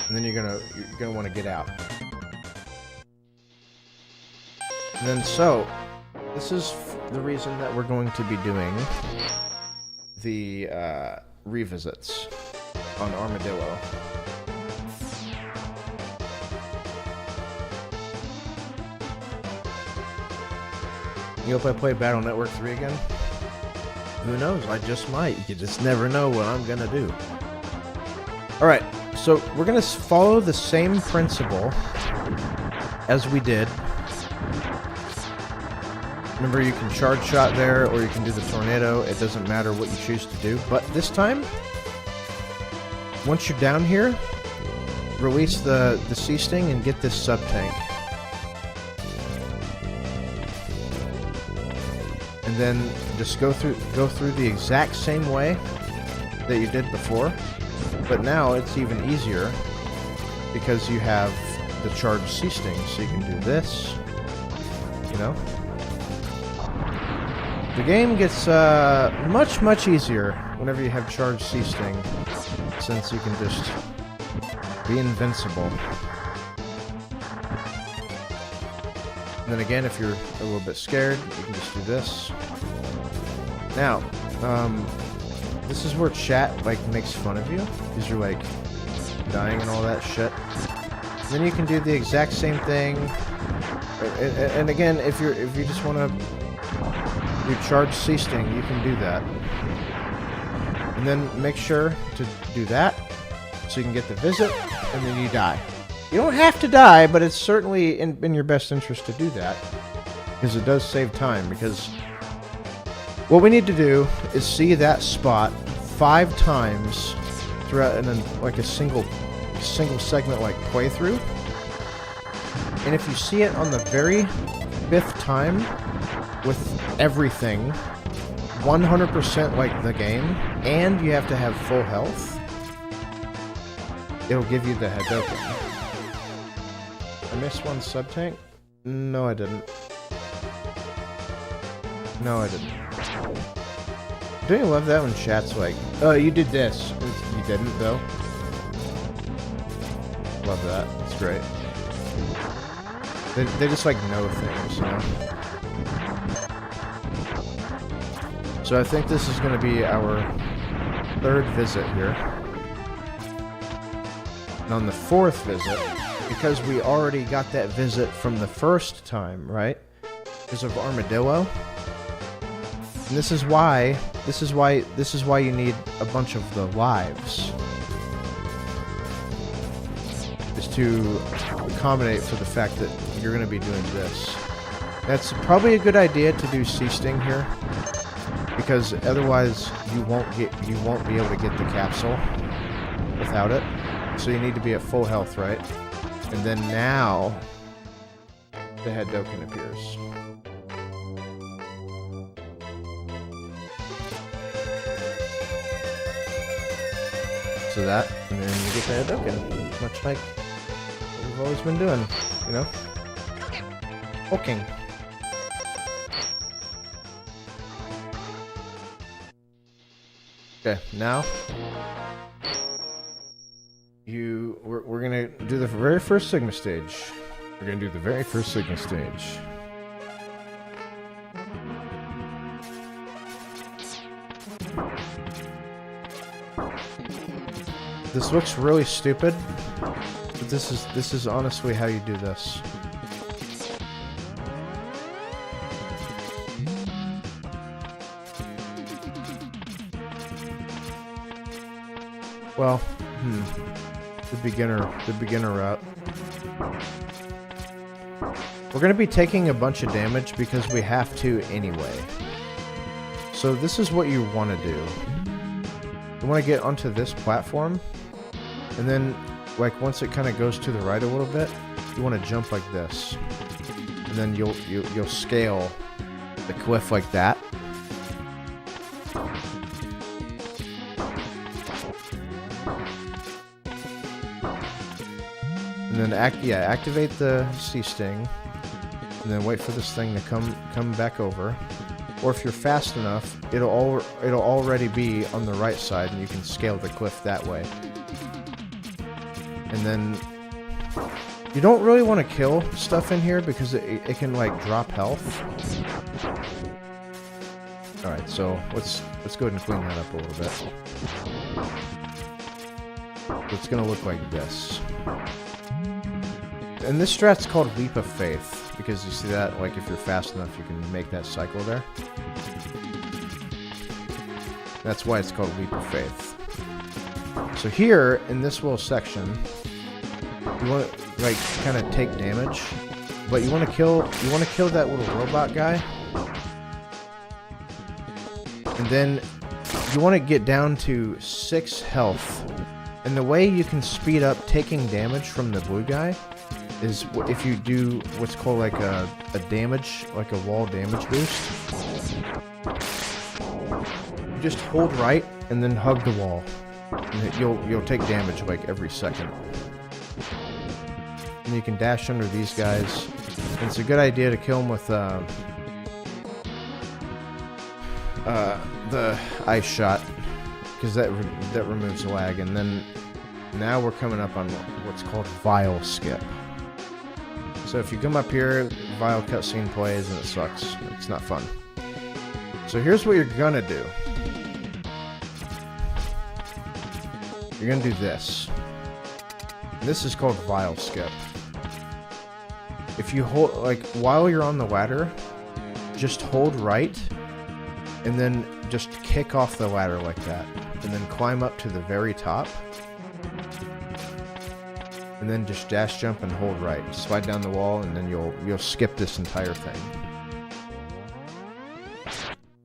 And then you're gonna want to get out. And then this is the reason that we're going to be doing the revisits on Armadillo. You hope I play Battle Network 3 again? Who knows? I just might. You just never know what I'm gonna do. Alright, so we're gonna follow the same principle as we did. Remember, you can charge shot there, or you can do the tornado. It doesn't matter what you choose to do. But this time, once you're down here, release the C-Sting and get this sub-tank. And then just go through the exact same way that you did before. But now it's even easier because you have the charged C-Sting. So you can do this, you know? The game gets much, much easier whenever you have charged C-Sting, since you can just be invincible. And then again, if you're a little bit scared, you can just do this. Now, this is where chat, like, makes fun of you, because you're like, dying and all that shit. Then you can do the exact same thing. And again, if you just want to recharge C-Sting, you can do that. And then make sure to do that so you can get the visit, and then you die. You don't have to die, but it's certainly in your best interest to do that, because it does save time. Because what we need to do is see that spot 5 times throughout like a single segment like playthrough. And if you see it on the very 5th time with everything 100% like the game, and you have to have full health, it'll give you the Hadoken. I missed one sub-tank? No, I didn't. No, I didn't. Don't you love that when chat's like, oh, you did this. You didn't, though. Love that. It's great. They just, like, know things, you know? So I think this is going to be our 3rd visit here. And on the 4th visit, because we already got that visit from the 1st time, right? Because of Armadillo. And this is why you need a bunch of the lives. Is to accommodate for the fact that you're going to be doing this. That's probably a good idea to do C-Sting here, because otherwise you won't be able to get the capsule without it. So you need to be at full health, right? And then now the Hadoken appears. So that, and then you get the Hadoken, much like what we've always been doing, you know? Poking. Okay, now we're gonna do the very first Sigma stage. We're gonna do the very first Sigma stage. This looks really stupid, but this is honestly how you do this. Well, the beginner route. We're going to be taking a bunch of damage because we have to anyway. So this is what you want to do. You want to get onto this platform, and then, like, once it kind of goes to the right a little bit, you want to jump like this, and then you'll scale the cliff like that. And then activate the C-Sting, and then wait for this thing to come back over. Or if you're fast enough, it'll already be on the right side, and you can scale the cliff that way. And then you don't really want to kill stuff in here because it can, like, drop health. All right, so let's go ahead and clean that up a little bit. It's gonna look like this. And this strat's called Leap of Faith, because you see that, like, if you're fast enough, you can make that cycle there. That's why it's called Leap of Faith. So here, in this little section, you want to, like, kind of take damage, but you want to kill that little robot guy, and then you want to get down to 6 health. And the way you can speed up taking damage from the blue guy is if you do what's called like a damage, like a wall damage boost. You just hold right and then hug the wall, and you'll take damage like every second. And you can dash under these guys. And it's a good idea to kill them with the ice shot, because that removes lag. And then now we're coming up on what's called Vile Skip. So if you come up here, Vile cutscene plays and it sucks. It's not fun. So here's what you're gonna do. You're gonna do this. This is called Vile Skip. If you hold, like, while you're on the ladder, just hold right, and then just kick off the ladder like that, and then climb up to the very top, and then just dash jump and hold right. Slide down the wall, and then you'll skip this entire thing.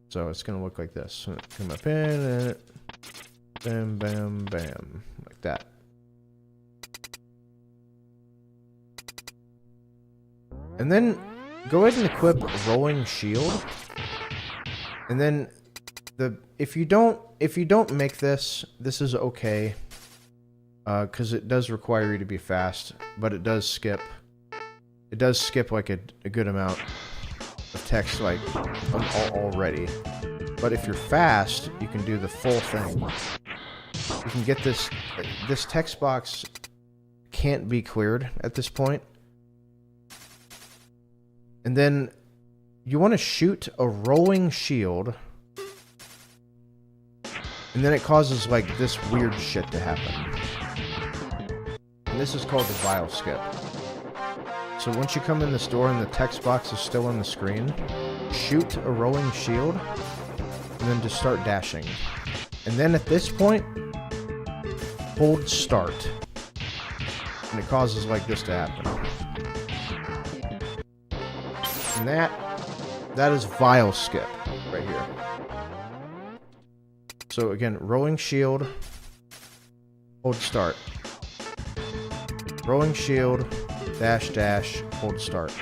So it's gonna look like this. Come up in, and bam, bam, bam, like that. And then go ahead and equip Rolling Shield. And then if you don't make this is okay. Because it does require you to be fast, but it does skip. It does skip like a good amount of text, like already. But if you're fast, you can do the full thing. You can get this text box can't be cleared at this point. And then you want to shoot a rolling shield, and then it causes like this weird shit to happen. And this is called the Vile Skip. So once you come in this door and the text box is still on the screen, shoot a rolling shield, and then just start dashing. And then at this point, hold start. And it causes like this to happen. And that is Vile Skip right here. So again, rolling shield, hold start. Rolling shield, dash dash, hold start.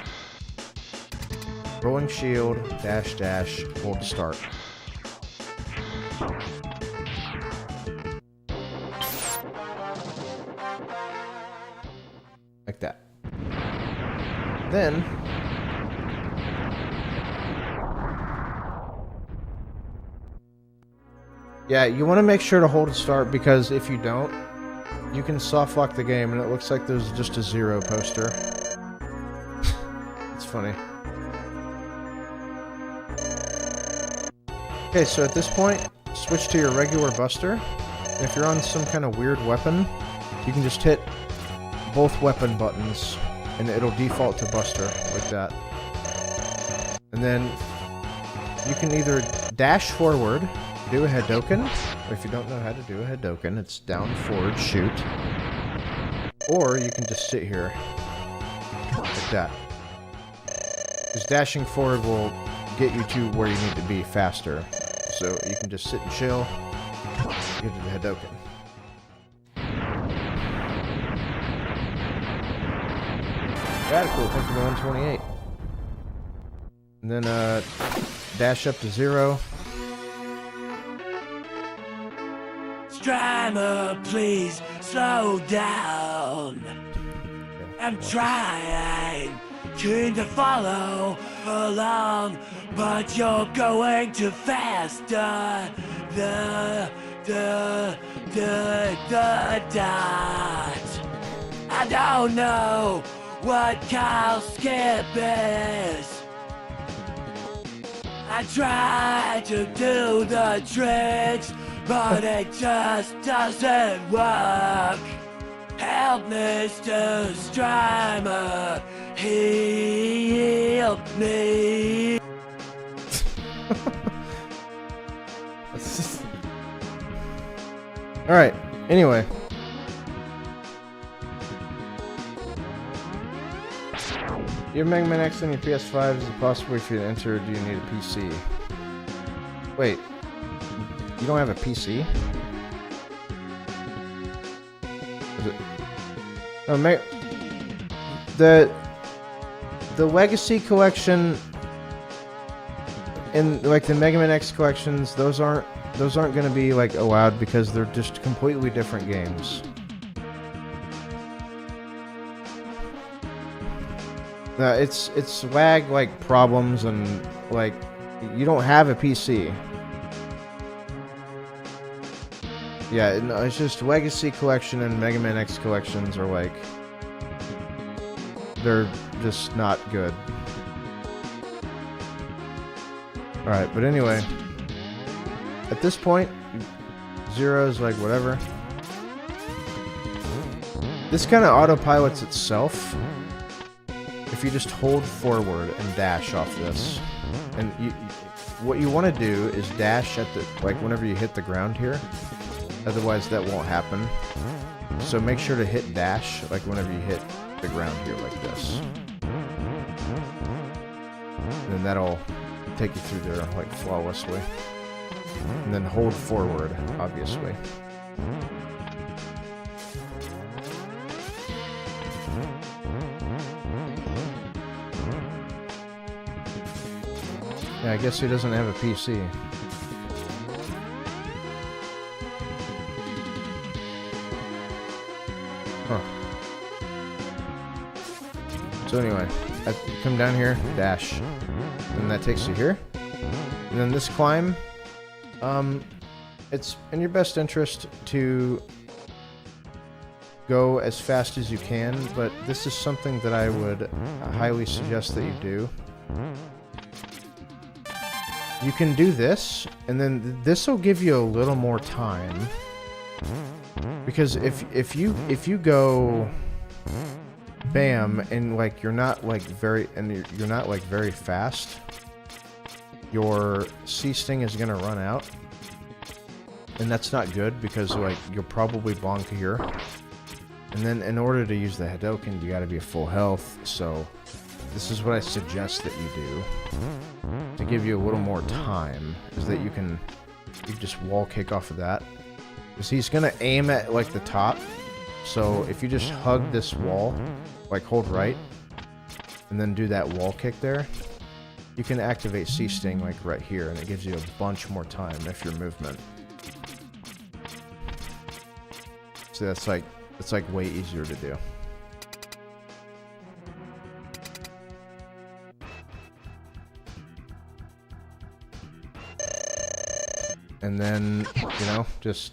Rolling shield, dash dash, hold start. Like that. Then yeah, you want to make sure to hold start, because if you don't, you can soft lock the game and it looks like there's just a 0 poster. It's funny. Okay, so at this point, switch to your regular buster. And if you're on some kind of weird weapon, you can just hit both weapon buttons and it'll default to buster like that. And then you can either dash forward, do a Hadoken, or if you don't know how to do a Hadoken, it's down, forward, shoot. Or you can just sit here, like that. Because dashing forward will get you to where you need to be faster. So you can just sit and chill, get to the Hadoken. Radical, thank you for 128. And then dash up to 0. Driver, please slow down. I'm trying to follow along, but you're going too fast. The dot. I don't know what Kyle Skip is. I try to do the tricks, but it just doesn't work. Help, Mr. Strimer. Help me. Alright, anyway. You have Mega Man X on your PS5. Is it possible for you to enter, or do you need a PC? Wait. You don't have a PC? Is it? No, the Legacy Collection and like the Mega Man X collections, those aren't going to be like allowed because they're just completely different games. It's lag like problems, and like you don't have a PC. Yeah, no, it's just Legacy Collection and Mega Man X collections are like, they're just not good. Alright, but anyway, at this point, 0 is like whatever. This kind of autopilots itself if you just hold forward and dash off this. And what you want to do is dash at the, like whenever you hit the ground here. Otherwise that won't happen. So make sure to hit dash like whenever you hit the ground here like this. And then that'll take you through there like flawlessly. And then hold forward, obviously. Yeah, I guess he doesn't have a PC. Huh. So anyway, I come down here, dash, and that takes you here. And then this climb, it's in your best interest to go as fast as you can, but this is something that I would highly suggest that you do. You can do this, and then this will give you a little more time. Because if you go bam and like you're not like very fast, your C sting is gonna run out. And that's not good because like you'll probably bonk here. And then in order to use the Hadouken, you gotta be at full health, so this is what I suggest that you do. To give you a little more time, is that you can just wall kick off of that. Because he's gonna aim at like the top. So if you just hug this wall, like hold right, and then do that wall kick there, you can activate C Sting like right here, and it gives you a bunch more time if your movement. So that's like way easier to do. And then, you know, just...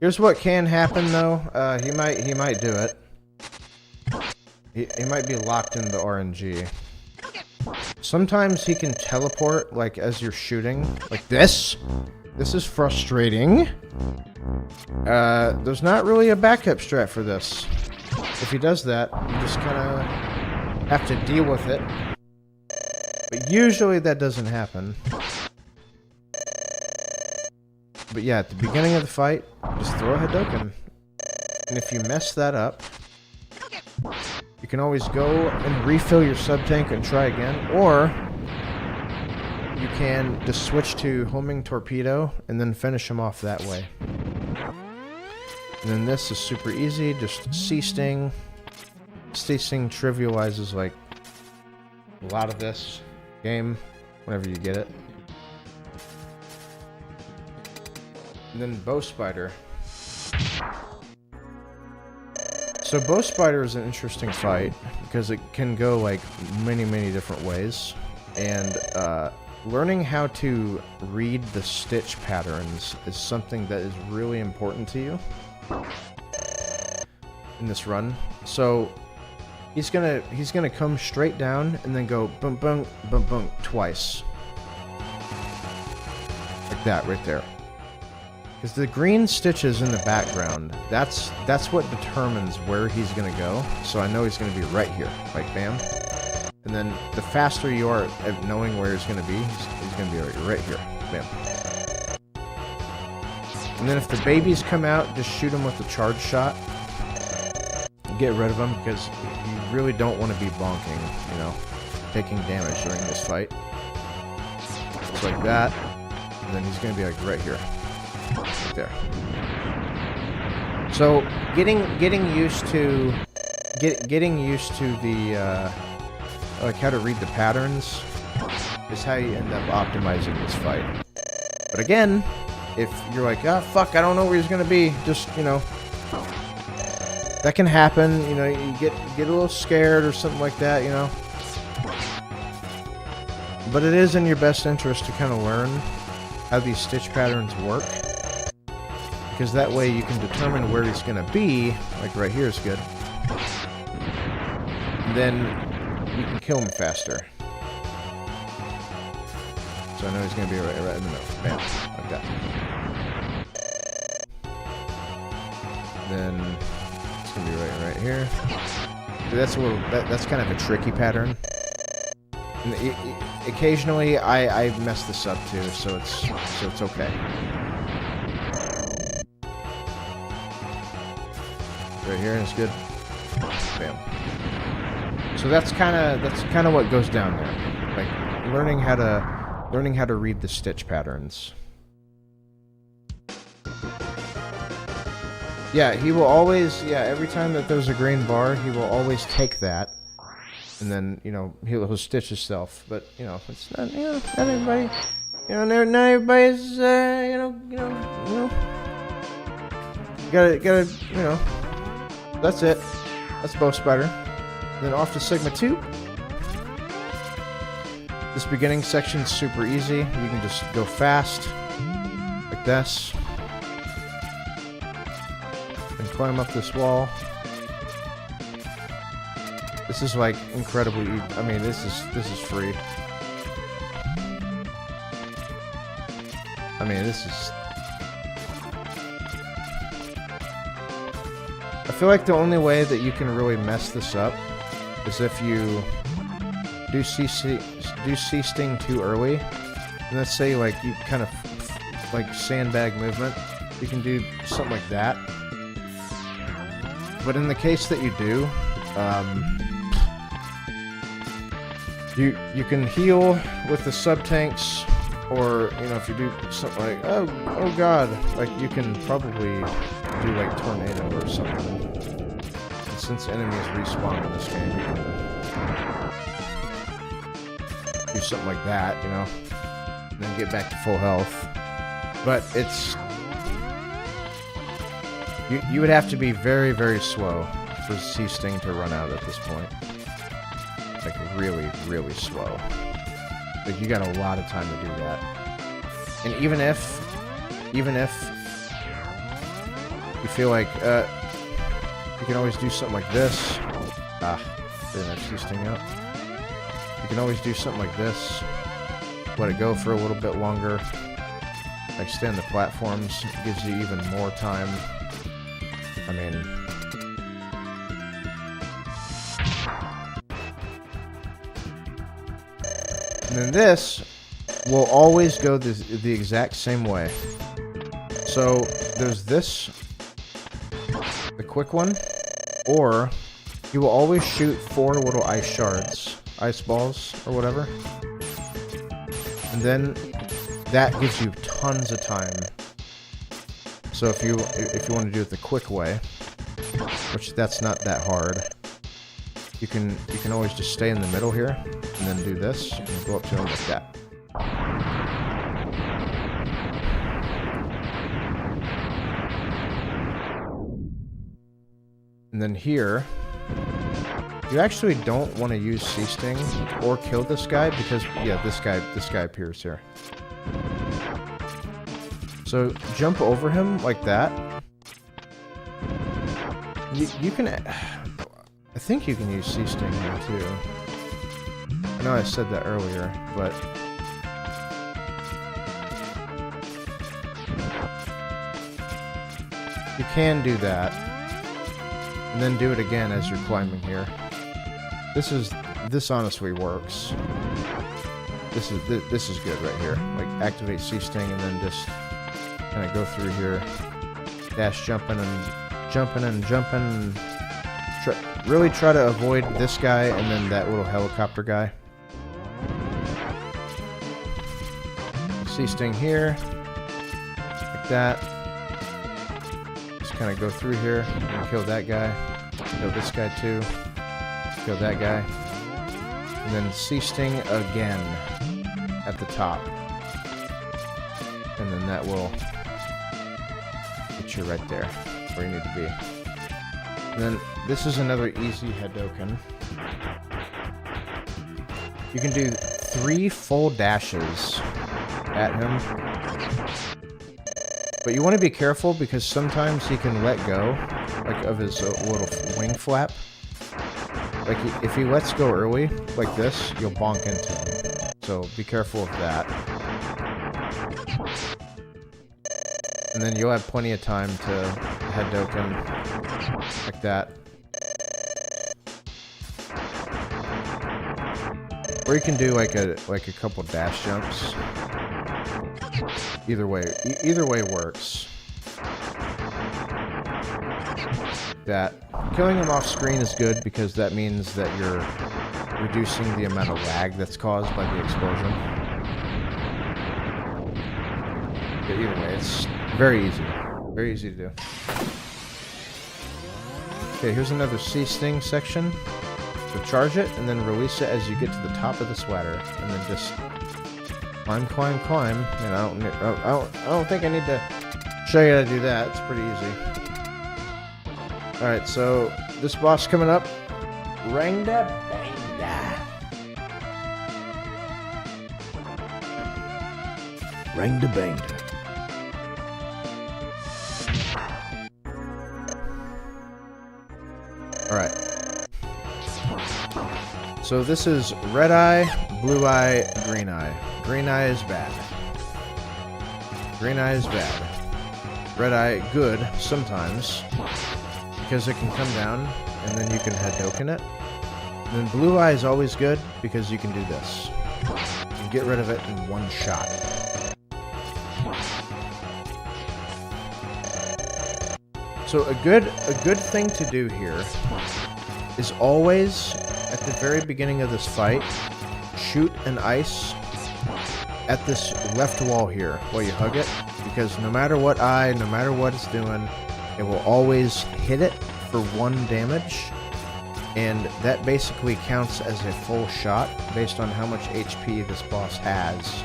Here's what can happen, though. He might do it. He might be locked into RNG. Sometimes he can teleport, like, as you're shooting. Like this. This is frustrating. There's not really a backup strat for this. If he does that, you just kind of have to deal with it. But usually that doesn't happen. But yeah, at the beginning of the fight, just throw a Hadouken. And if you mess that up, you can always go and refill your sub-tank and try again. Or, you can just switch to homing torpedo and then finish him off that way. And then this is super easy, just C-Sting. C-Sting trivializes like a lot of this game, whenever you get it. And then Bow Spider. So Bow Spider is an interesting fight because it can go like many different ways, and learning how to read the stitch patterns is something that is really important to you in this run. So he's gonna come straight down and then go boom boom boom boom twice, like that right there. Because the green stitches in the background, that's what determines where he's going to go. So I know he's going to be right here, like bam. And then the faster you are at knowing where he's going to be, he's going to be right here, bam. And then if the babies come out, just shoot them with the charge shot. Get rid of them, because you really don't want to be bonking, you know, taking damage during this fight. Just like that. And then he's going to be like right here. Right there. So getting used to the like how to read the patterns is how you end up optimizing this fight. But again, if you're like, ah, fuck, I don't know where he's gonna be, just, you know, that can happen. You know, you get a little scared or something like that, you know. But it is in your best interest to kind of learn how these stitch patterns work. Because that way you can determine where he's going to be, like right here is good. And then you can kill him faster. So I know he's going to be right in the middle. Bam. Like that. And then it's gonna be right here. That's a little. That's kind of a tricky pattern. And occasionally, I mess this up too, so it's okay. Right here, it's good. Bam. So that's kind of what goes down there, like learning how to read the stitch patterns. Yeah, he will always. Yeah, every time that there's a green bar, he will always take that, and then he'll stitch himself. But it's not not everybody. Not everybody's gotta that's it. That's bow spider. Then off to Sigma 2. This beginning section's super easy. You can just go fast, like this, and climb up this wall. This is like incredibly. I mean, this is free. I mean, this is. I feel like the only way that you can really mess this up is if you do C-sting too early. And let's say like you kind of like sandbag movement. You can do something like that. But in the case that you do, you can heal with the sub-tanks, or if you do something like oh god, like you can probably do like tornado or something. And since enemies respawn in this game, you can do something like that, and then get back to full health. But it's you would have to be very, very slow for C-sting to run out at this point. Like really, really slow. Like you got a lot of time to do that. And even if you feel like you can always do something like this. Didn't actually sting out. You can always do something like this. Let it go for a little bit longer. Extend the platforms. It gives you even more time. I mean, and then this will always go the exact same way. So there's this, the quick one, or you will always shoot 4 little ice shards, ice balls, or whatever. And then that gives you tons of time. So if you want to do it the quick way, which that's not that hard, you can always just stay in the middle here and then do this and go up to him like that. And then here, you actually don't want to use C-sting or kill this guy because yeah, this guy appears here. So jump over him like that. You can. I think you can use C-sting here too. I know I said that earlier, but you can do that, and then do it again as you're climbing here. This honestly works. This is good right here. Like activate C-sting and then just kind of go through here, dash jumping and really try to avoid this guy and then that little helicopter guy. C-sting here, like that. Just kind of go through here and kill that guy. Kill this guy too. Kill that guy. And then C-sting again at the top. And then that will get you right there where you need to be. And then this is another easy Hadoken. You can do 3 full dashes at him. But you want to be careful because sometimes he can let go like of his little wing flap. Like if he lets go early, like this, you'll bonk into him. So be careful of that. And then you'll have plenty of time to head doken like that. Or you can do like a couple dash jumps. Either way works. That killing him off screen is good because that means that you're reducing the amount of lag that's caused by the explosion. But either way, it's very easy. Very easy to do. Okay, here's another C-Sting section. So charge it, and then release it as you get to the top of the swatter. And then just climb, climb, climb. And I don't think I need to show you how to do that. It's pretty easy. Alright, so this boss coming up. Rangda Bangda. Rangda Bangda. Alright. So this is red eye, blue eye, green eye. Green eye is bad. Green eye is bad. Red eye, good, sometimes. Because it can come down, and then you can head doken it. And then blue eye is always good, because you can do this. You can get rid of it in one shot. So a good thing to do here is always, at the very beginning of this fight, shoot an ice at this left wall here while you hug it, because no matter what it's doing, it will always hit it for 1 damage, and that basically counts as a full shot based on how much HP this boss has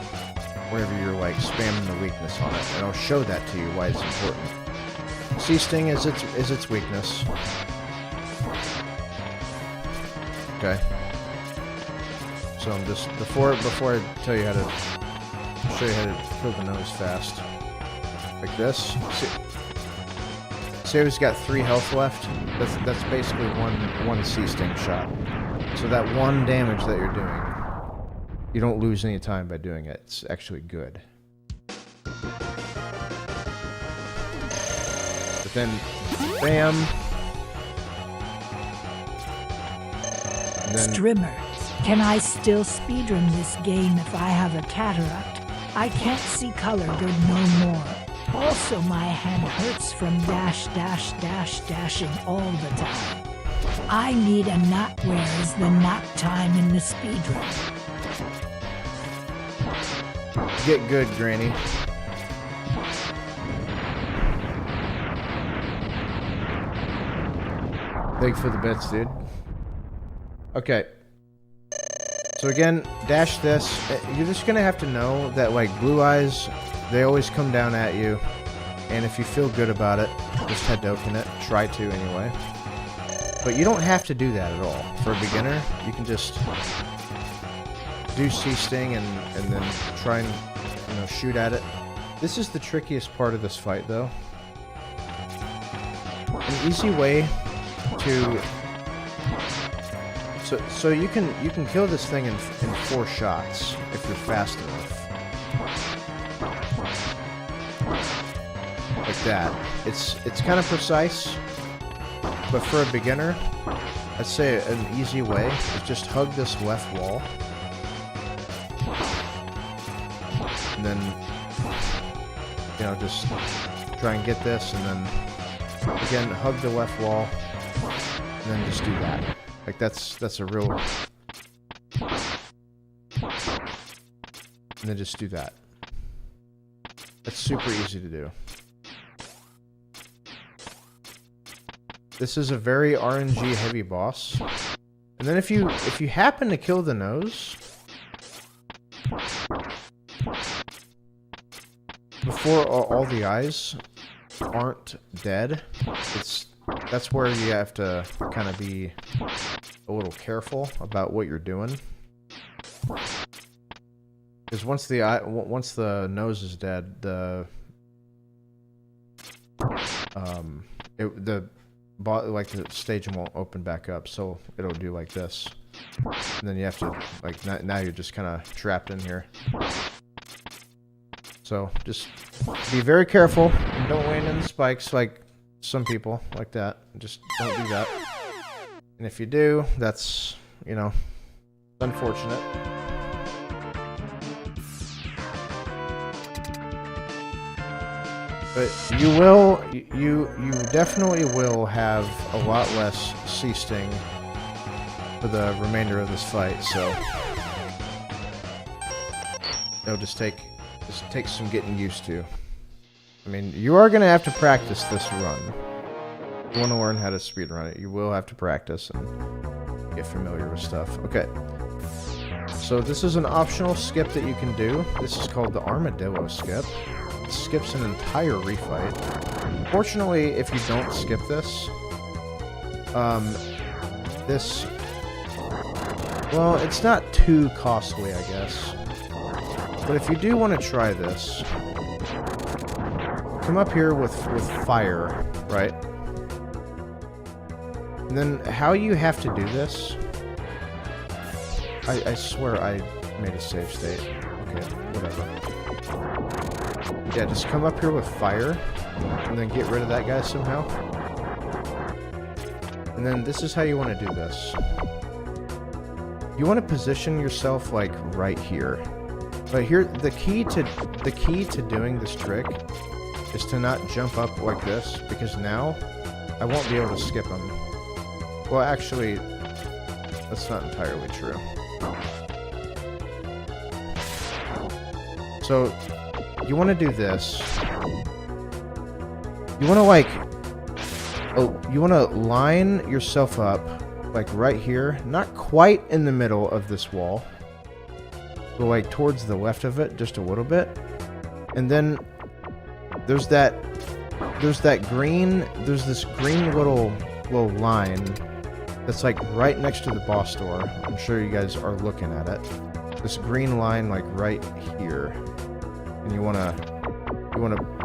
whenever you're like spamming the weakness on it, and I'll show that to you why it's important. C-Sting is its weakness. Okay. So I'm just before I tell you how to show you how to kill the nose fast. Like this. See, he's got 3 health left. That's basically one C-Sting shot. So that 1 damage that you're doing, you don't lose any time by doing it. It's actually good. But then, bam. And then, Strimmer, can I still speedrun this game if I have a cataract? I can't see color good no more. Also, my hand hurts from dashing all the time. I need a nut. Where is the nut time in the speedrun? get good, Granny. Thanks for the bets, dude. Okay. So again, dash this. You're just gonna have to know that, like, blue eyes, they always come down at you. And if you feel good about it, just head open it. Try to, anyway. But you don't have to do that at all. For a beginner, you can just do C-Sting and then try and, you know, shoot at it. This is the trickiest part of this fight, though. An easy way to... So you can kill this thing in 4 shots if you're fast enough. Like that. It's kind of precise, but for a beginner, I'd say an easy way is just hug this left wall, and then, you know, just try and get this, and then again hug the left wall, and then just do that. Like that's a real, and then just do that. That's super easy to do. This is a very RNG heavy boss. And then if you happen to kill the nose before all the eyes aren't dead, that's where you have to kind of be a little careful about what you're doing. Because once the nose is dead, the stage won't open back up, so it'll do like this, and then you have to, like, now you're just kind of trapped in here. So just be very careful and don't land in the spikes. Like, Some people like that. Just don't do that. And if you do, that's, you know, unfortunate. But you will, you definitely will have a lot less sea-sting for the remainder of this fight, so it'll just take some getting used to. I mean, you are gonna have to practice this run. If you want to learn how to speedrun it, you will have to practice and get familiar with stuff. Okay. So this is an optional skip that you can do. This is called the Armadillo skip. It skips an entire refight. Fortunately, if you don't skip this, well, it's not too costly, I guess. But if you do want to try this, come up here with fire, right? And then how you have to do this, I swear I made a save state. Okay, whatever. Yeah, just come up here with fire, and then get rid of that guy somehow. And then this is how you want to do this. You want to position yourself like right here. But here, the key to doing this trick is to not jump up like this, because now I won't be able to skip him. Well, actually, that's not entirely true. So, you want to do this. You want to like, you want to line yourself up like right here, not quite in the middle of this wall, but like towards the left of it, just a little bit. And then there's this green little line that's like right next to the boss door. I'm sure you guys are looking at it. This green line like right here. And you wanna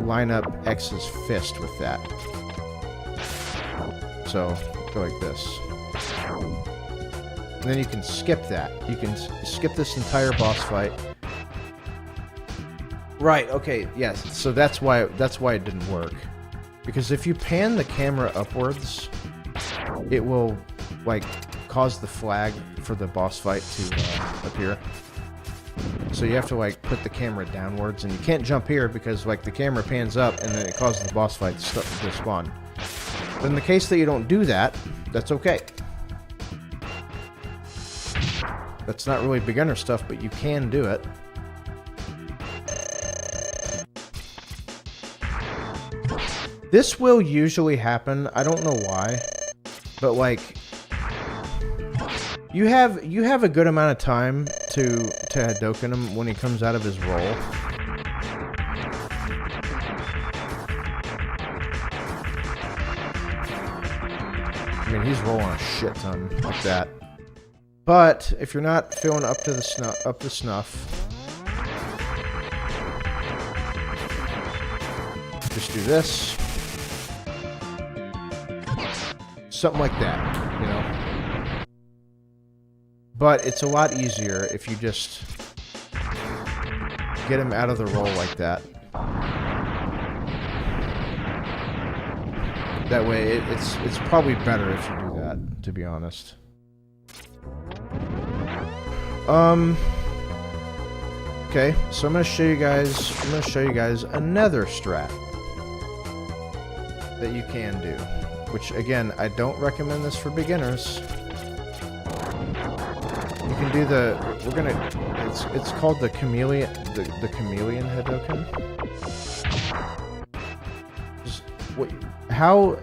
line up X's fist with that. So go like this. And then you can skip that. You can skip this entire boss fight. Right, okay, yes. So that's why it didn't work. Because if you pan the camera upwards, it will like cause the flag for the boss fight to appear. So you have to like put the camera downwards, and you can't jump here because like the camera pans up and then it causes the boss fight to spawn. But in the case that you don't do that, that's okay. That's not really beginner stuff, but you can do it. This will usually happen. I don't know why, but like you have a good amount of time to Hadoken him when he comes out of his roll. I mean, he's rolling a shit ton like that. But if you're not feeling up to snuff, just do this. Something like that, you know. But it's a lot easier if you just get him out of the roll like that. That way, it's probably better if you do that, to be honest. Okay, so I'm gonna show you guys another strat that you can do. Which again, I don't recommend this for beginners. You can do it's called the Chameleon, the Chameleon Hadoken. How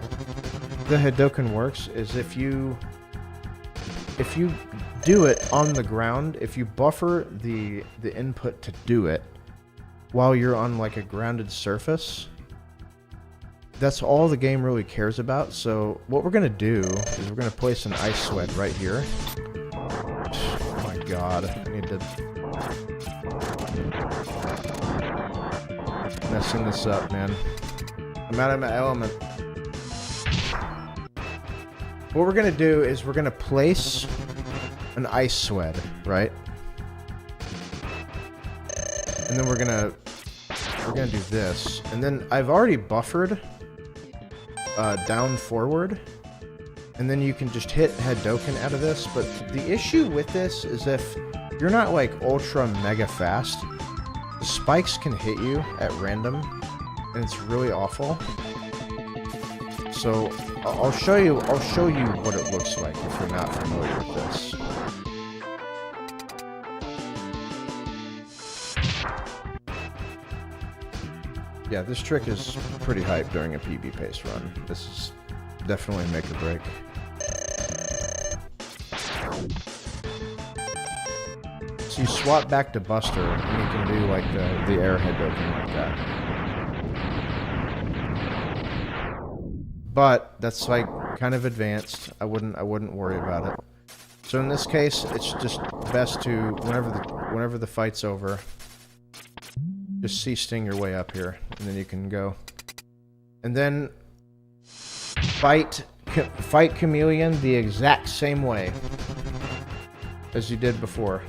the Hadoken works is if you do it on the ground, if you buffer the input to do it while you're on like a grounded surface, that's all the game really cares about. So what we're gonna do is we're gonna place an ice sweat right here. Oh my god, I need to messing this up, man. I'm out of my element. What we're gonna do is we're gonna place an ice sweat, right? And then we're gonna do this. And then I've already buffered down forward. And then you can just hit Hadouken out of this. But the issue with this is if you're not like ultra mega fast, the spikes can hit you at random. And it's really awful. So I'll show you what it looks like if you're not familiar with this. Yeah, this trick is pretty hype during a PB pace run. This is definitely make or break. So you swap back to Buster, and you can do like the airhead Hadouken like that. But that's like kind of advanced. I wouldn't worry about it. So in this case, it's just best to whenever the fight's over, just C-sting your way up here, and then you can go. And then fight Chameleon the exact same way as you did before.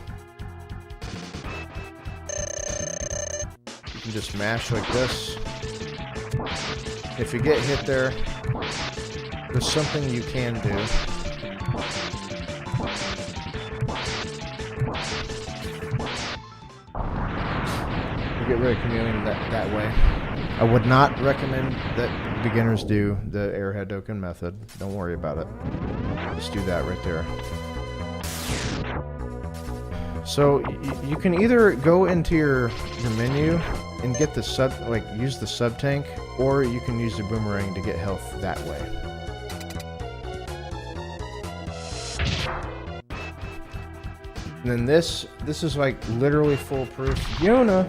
You can just mash like this. If you get hit there, there's something you can do. You get rid of Chameleon that way. I would not recommend that beginners do the airhead Hadouken method. Don't worry about it. Just do that right there. So you can either go into your menu and get the use the sub tank, or you can use the boomerang to get health that way. And then this is like literally foolproof. Yona,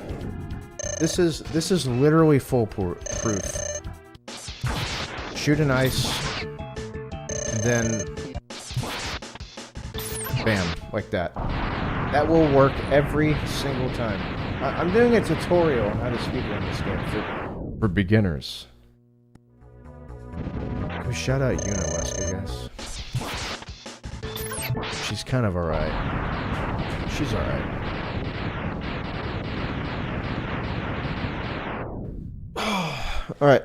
this is literally foolproof. Shoot an ice, and then bam, like that. That will work every single time. I'm doing a tutorial on how to speedrun this game for beginners. Go shout out Yuna Weska, guys. She's kind of alright. She's alright. Alright.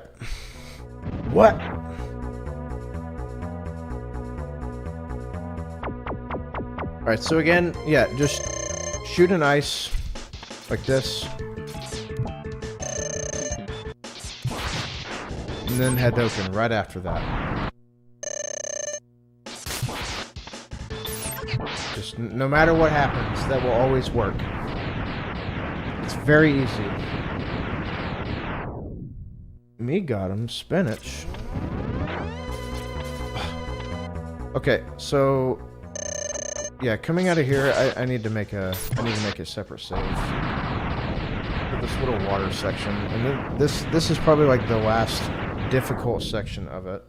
What? Alright, so again, yeah, just shoot an ice like this. And then Hadouken right after that. Just no matter what happens, that will always work. It's very easy. Me got him, spinach. Okay, so yeah, coming out of here, I need to make a separate save for this little water section, and then this is probably like the last difficult section of it.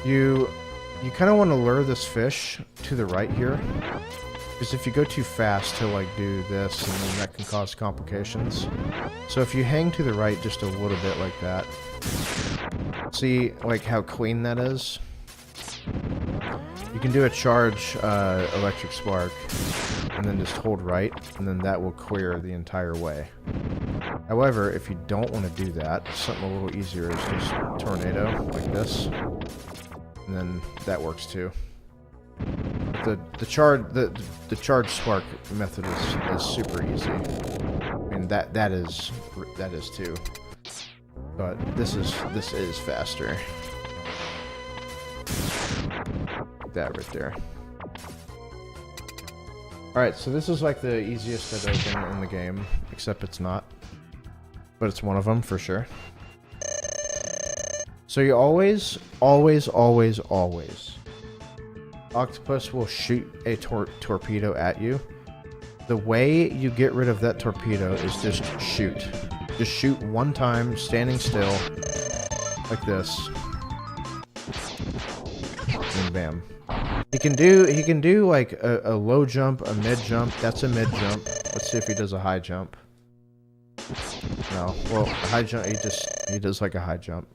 You kind of want to lure this fish to the right here, because if you go too fast, he'll like do this, and then that can cause complications. So if you hang to the right just a little bit like that, see like how clean that is? You can do a charge electric spark, and then just hold right, and then that will clear the entire way. However, if you don't want to do that, something a little easier is just tornado, like this. And then that works too. The charge spark method is super easy. I mean that is too. But this is faster. That right there. Alright, so this is like the easiest Hadouken in the game, except it's not. But it's one of them for sure. So you always Octopus will shoot a torpedo at you. The way you get rid of that torpedo is just shoot. Just shoot one time, standing still, like this. And bam. He can do like a low jump, a mid jump. That's a mid jump. Let's see if he does a high jump. No, well, a high jump. He does like a high jump.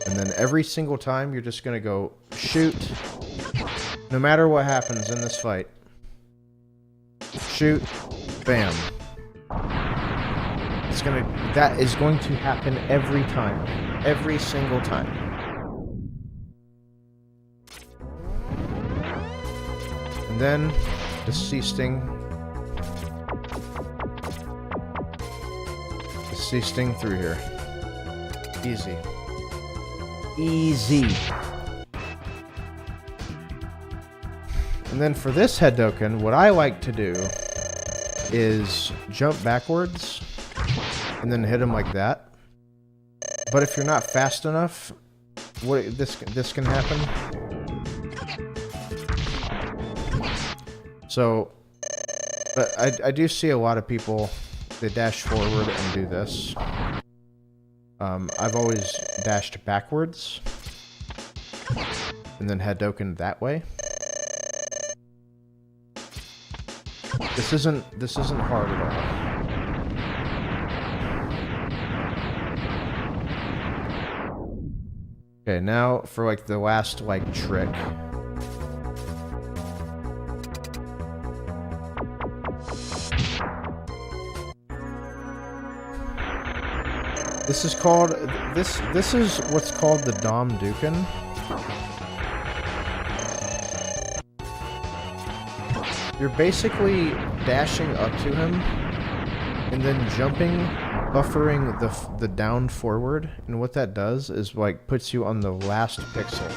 And then every single time you're just gonna go shoot. No matter what happens in this fight. Shoot. Bam. that is going to happen every time. Every single time. And then desisting through here. Easy. Easy. And then for this Hedoken, what I like to do is jump backwards and then hit him like that. But if you're not fast enough, this can happen. So, but I do see a lot of people, they dash forward and do this. I've always dashed backwards and then Hedoken that way. This isn't hard at all. Okay, now for like the last like trick. This is called this is what's called the Dom Duken. You're basically dashing up to him and then jumping, buffering the down forward, and what that does is like puts you on the last pixel,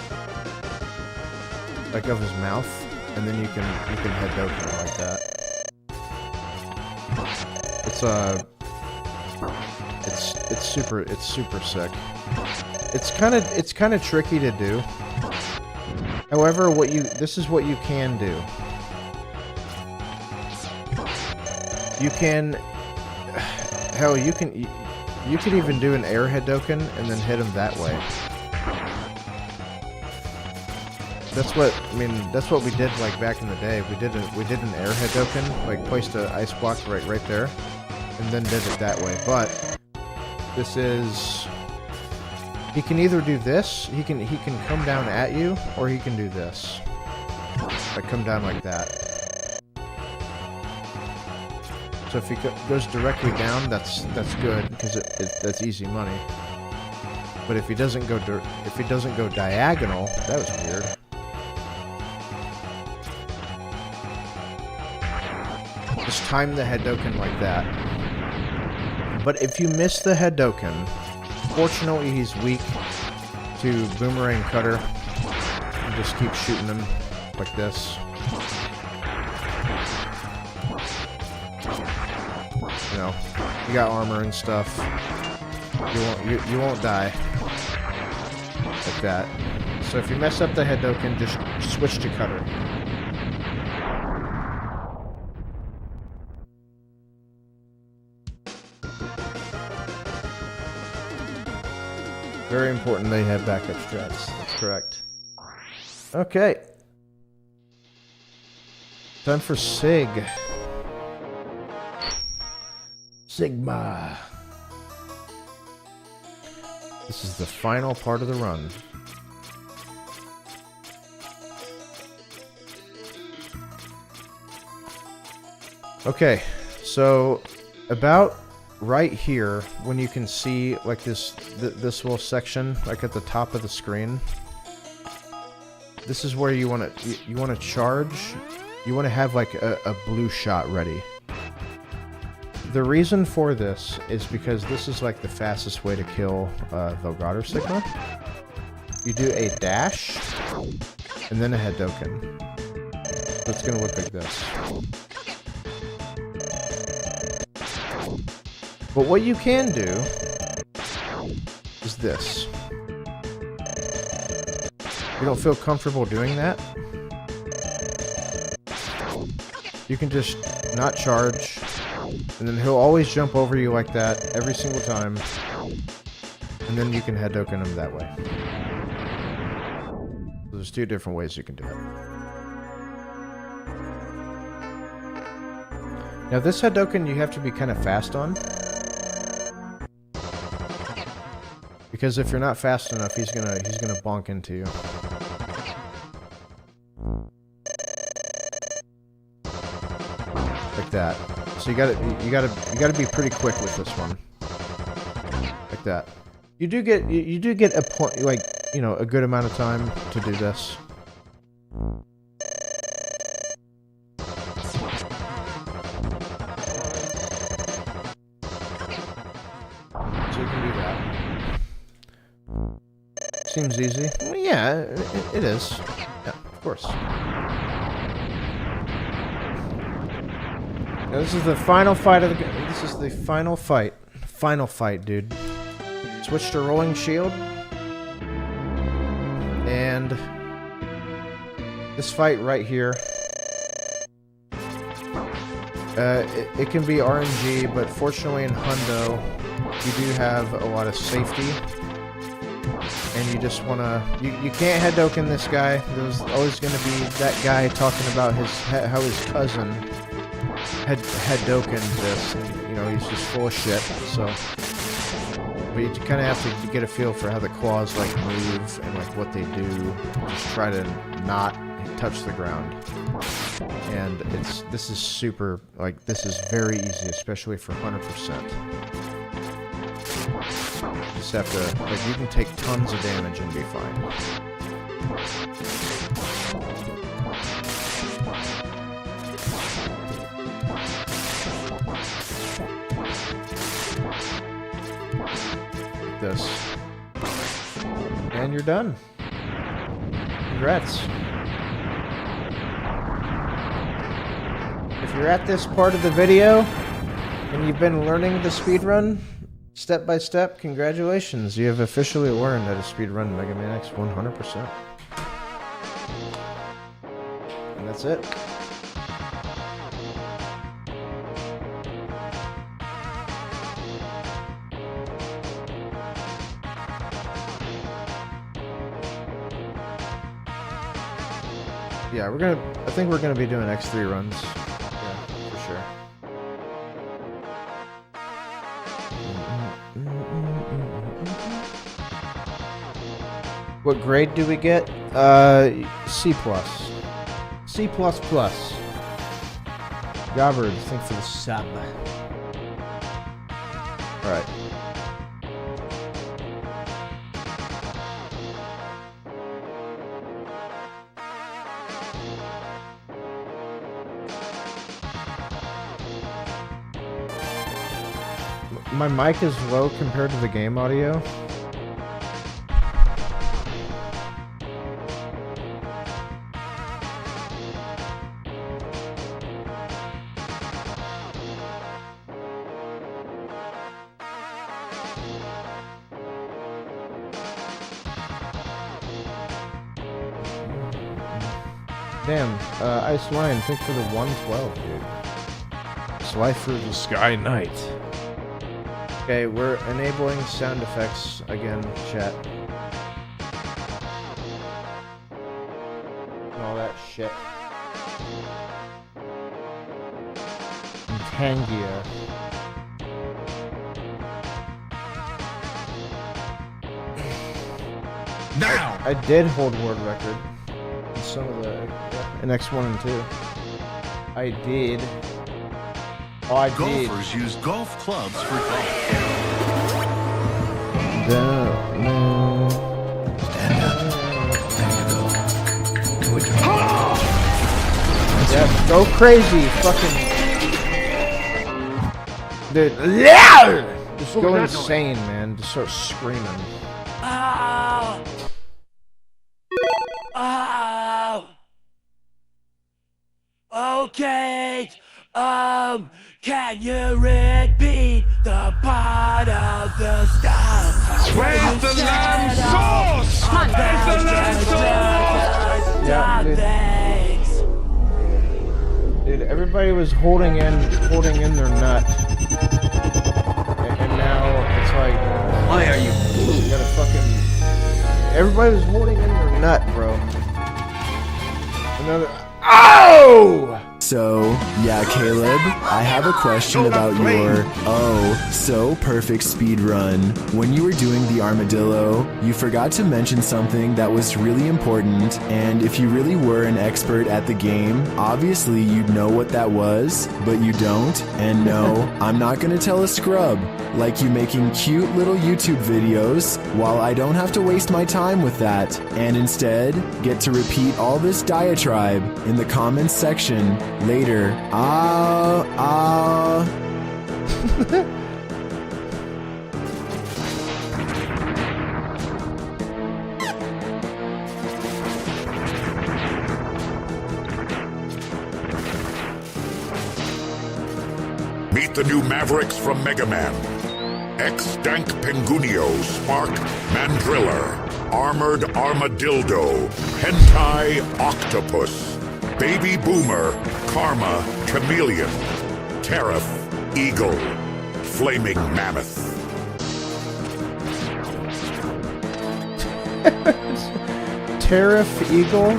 like of his mouth, and then you can Hedoken like that. It's super sick. It's kind of tricky to do. However, this is what you can do. You can, hell, you could even do an air Hedoken and then hit him that way. That's what we did like back in the day. We did an air Hedoken, like placed an ice block right there, and then did it that way. But this is, he can either do this, he can come down at you, or he can do this, like come down like that. So if he goes directly down, that's good because that's easy money. But if he doesn't go diagonal, that was weird. Just time the Hedoken like that. But if you miss the Hedoken, fortunately he's weak to boomerang cutter. And just keep shooting him like this. You know, you got armor and stuff. You won't die like that. So if you mess up the Hedoken, just switch to cutter. Very important they have backup strats. That's correct. Okay. Time for Sig. Sigma. This is the final part of the run. Okay, so about right here, when you can see like this little section, like at the top of the screen, this is where you want to charge. You want to have like a blue shot ready. The reason for this is because this is like the fastest way to kill Velgator Sigma. You do a dash and then a Hedoken. So it's gonna look like this. But what you can do is this. If you don't feel comfortable doing that, you can just not charge, and then he'll always jump over you like that every single time, and then you can Hedoken him that way. So there's two different ways you can do it. Now this Hedoken you have to be kind of fast on, because if you're not fast enough, he's gonna bonk into you. Like that. So you gotta be pretty quick with this one. that. You do get a point, like, you know, a good amount of time to do this. So you can do that. Seems easy. Well, yeah, it is. Yeah, of course. Now, this is the final fight of the. This is the final fight. Final fight, dude. Switch to rolling shield. And this fight right here. It can be RNG, but fortunately in Hundo, you do have a lot of safety. And you just wanna, you can't head doken this guy. There's always gonna be that guy talking about how his cousin had doken this, and, you know, he's just full of shit. So, but you kind of have to get a feel for how the claws like move and like what they do. Just try to not touch the ground. And this is super, like, this is very easy, especially for 100%. Just have to, like, you can take tons of damage and be fine. This. And you're done. Congrats. If you're at this part of the video and you've been learning the speedrun step by step, congratulations. You have officially learned how to speedrun Mega Man X 100%. And that's it. Yeah, I think we're gonna be doing X3 runs. Yeah, for sure. What grade do we get? C+. C++. Gobbard, thanks for the sub. Alright. My mic is low compared to the game audio. Damn, Ice Lion, thanks for the 112, dude. Sly through the Sky Knight. Okay, we're enabling sound effects again, chat. And all that shit. And Tangia. Now! I did hold world record in some of the in X1 and 2. I did. Oh, I did. Golfers use golf clubs for golf. Yeah, go crazy, fucking dude. Yeah! Just go insane, man. Just start screaming. Ow! Ow! Okay, can you repeat the part of the stuff? Where's the lamb sauce? Where's the lamb sauce? Yeah, dude, everybody was holding in their nut, and now it's like, Why are you? You gotta fucking. Everybody was holding in their nut, bro. Another. Oh! So, yeah, Caleb, I have a question about your, so perfect speedrun. When you were doing the Armadillo, you forgot to mention something that was really important, and if you really were an expert at the game, obviously you'd know what that was, but you don't, and no, I'm not gonna tell a scrub, like you making cute little YouTube videos, while I don't have to waste my time with that, and instead, get to repeat all this diatribe in the comments section later. Meet the new Mavericks from Mega Man. X-Dank Pengunio, Spark, Mandriller, Armored Armadillo, Hentai Octopus, Baby Boomer, Karma, Chameleon, Tariff, Eagle, Flaming Mammoth. Tariff Eagle?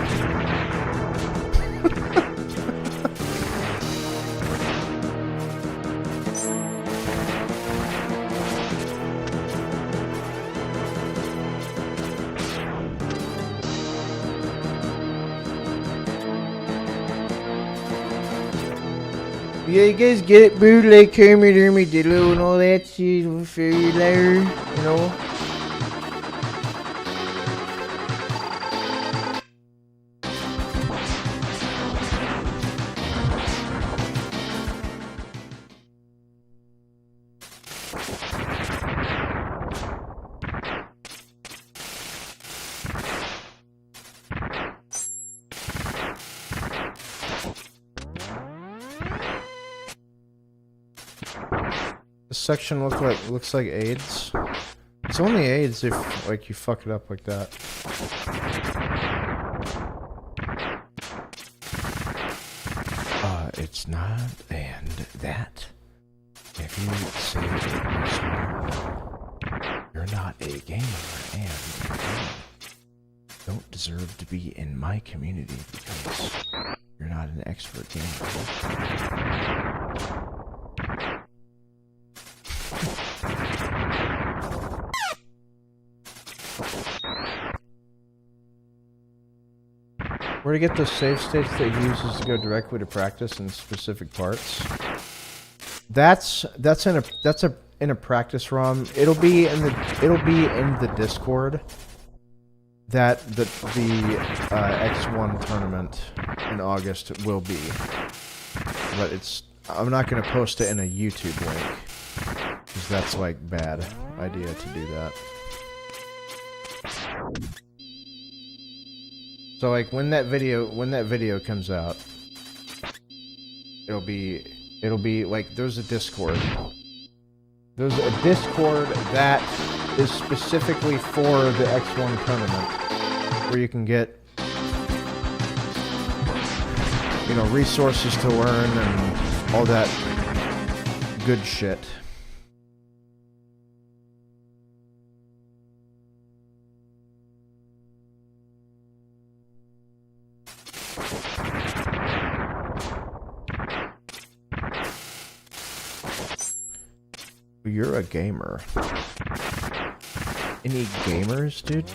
Yeah, you guys get it, boo, like Kermit, Armadillo, and all that shit, fairy lair, you know? This section looks like AIDS. It's only AIDS if like you fuck it up like that. It's not, and that. If you say you're not a gamer and you don't deserve to be in my community because you're not an expert gamer. Where to get those save states that he uses to go directly to practice in specific parts? That's in a practice ROM. It'll be in the Discord. That the X1 tournament in August will be, but I'm not gonna post it in a YouTube link because that's like bad idea to do that. So like when that video comes out, it'll be like there's a Discord. There's a Discord that is specifically for the X1 tournament, where you can get, you know, resources to learn and all that good shit. You're a gamer. Any gamers, dude?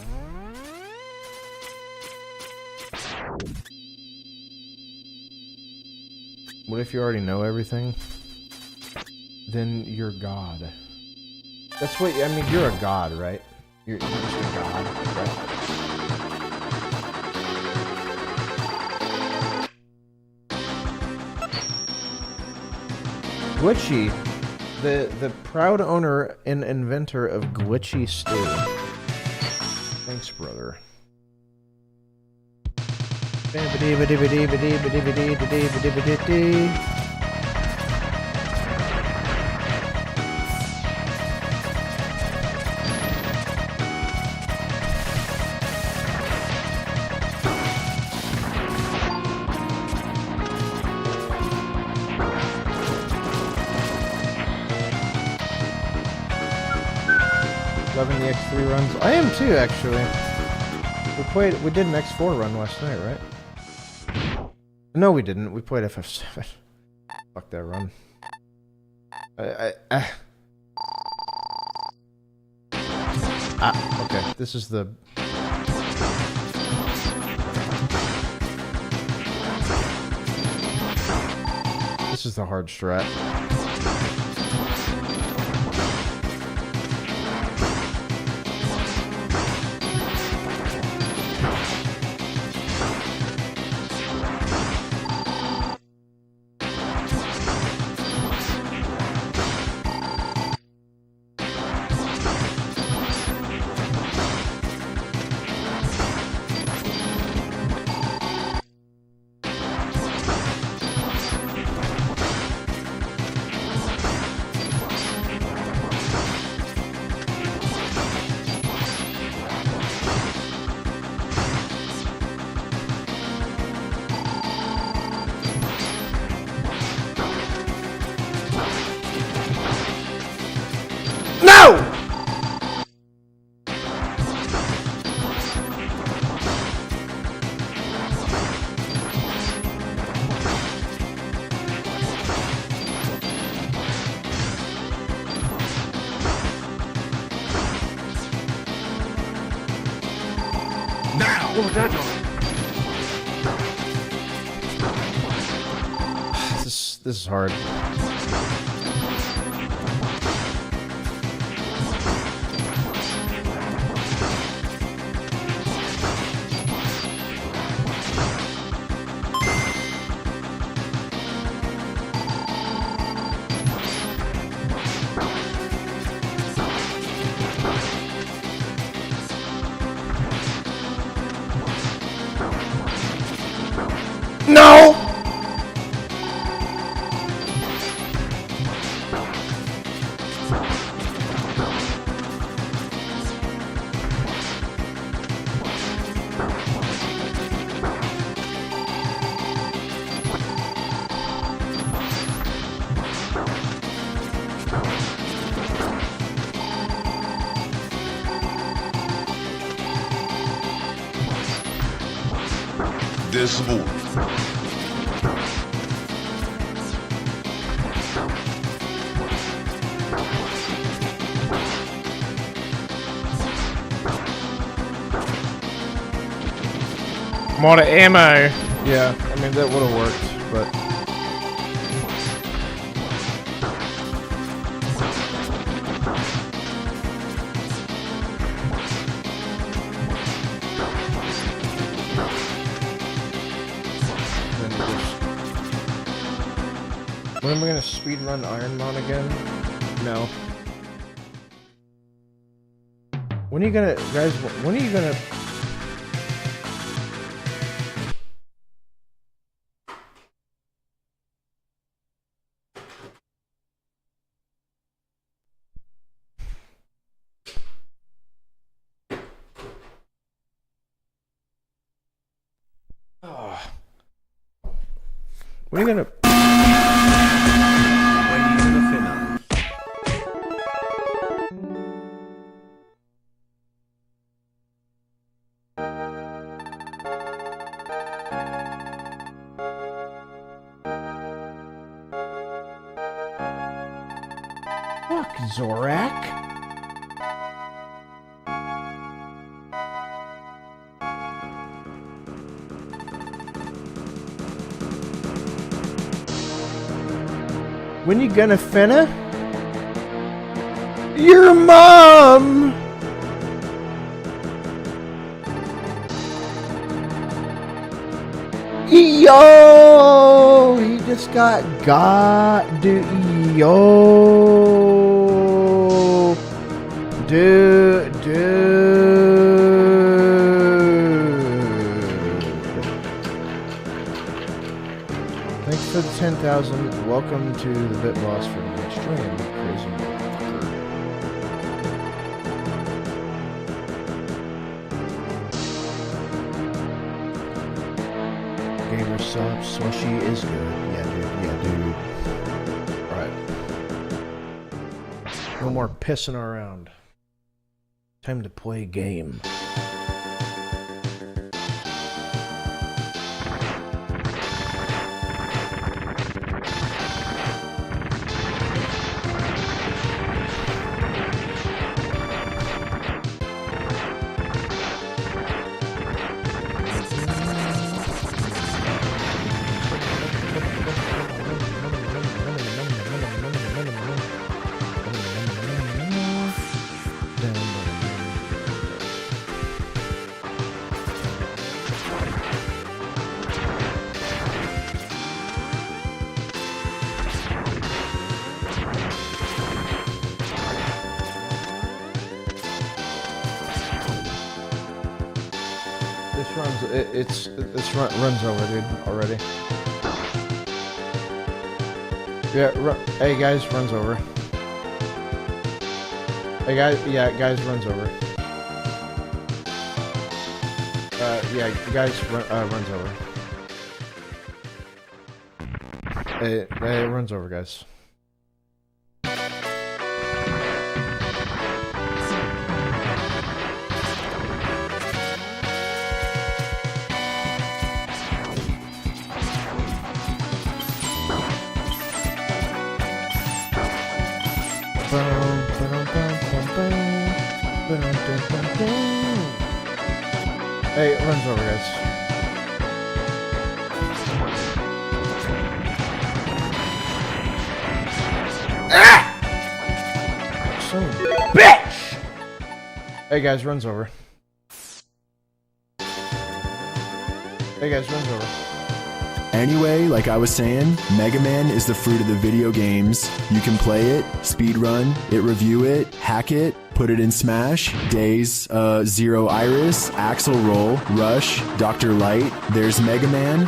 What if you already know everything? Then you're God. That's what, I mean, you're a god, right? You're just a god, right? Glitchy. The proud owner and inventor of Glitchy Stew. Thanks, brother. Loving the X3 runs. I am too, actually. We did an X4 run last night, right? No, we didn't. We played FF7. Fuck that run. Okay. This is the... This is the hard strat. No! Now! What was that noise? This is hard. No! This move. I'm out of ammo. Yeah, I mean that would have worked, but then just... When am I gonna speedrun Ironmon again? No. When are you gonna, guys? When are you gonna? When are you gonna? When you gonna finna? Fuck, Zorak. When you gonna finna? Your mom! Yo! He just got dude, yo! Dude. Thanks for the 10,000. Welcome to the Bit Boss for the next stream, crazy motherfucker. Gamer subs, slushy is good. Yeah, dude. Alright. No more pissing around. Time to play game. It's runs over, dude, already. Yeah, hey guys, runs over. Hey guys, yeah, guys, runs over. Yeah, guys, runs over. It runs over, guys. Hey, it runs over, guys. Ah! Son of a bitch! Hey guys, runs over. Hey guys, runs over. Anyway, like I was saying, Mega Man is the fruit of the video games. You can play it, speedrun it, review it, hack it, put it in Smash, Days, Zero Iris, Axel Roll, Rush, Dr. Light. There's Mega Man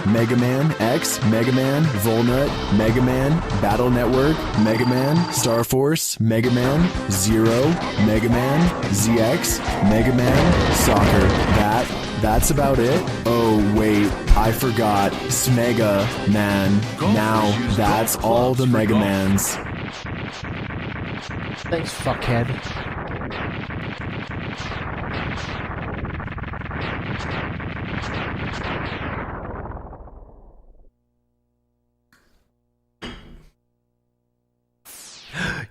X, Mega Man, Volnut, Mega Man, Battle Network, Mega Man, Star Force, Mega Man, Zero, Mega Man, ZX, Mega Man, Soccer. That's about it. Oh, wait, I forgot. Smega Man. Now, that's all the Mega Mans. Thanks, fuckhead.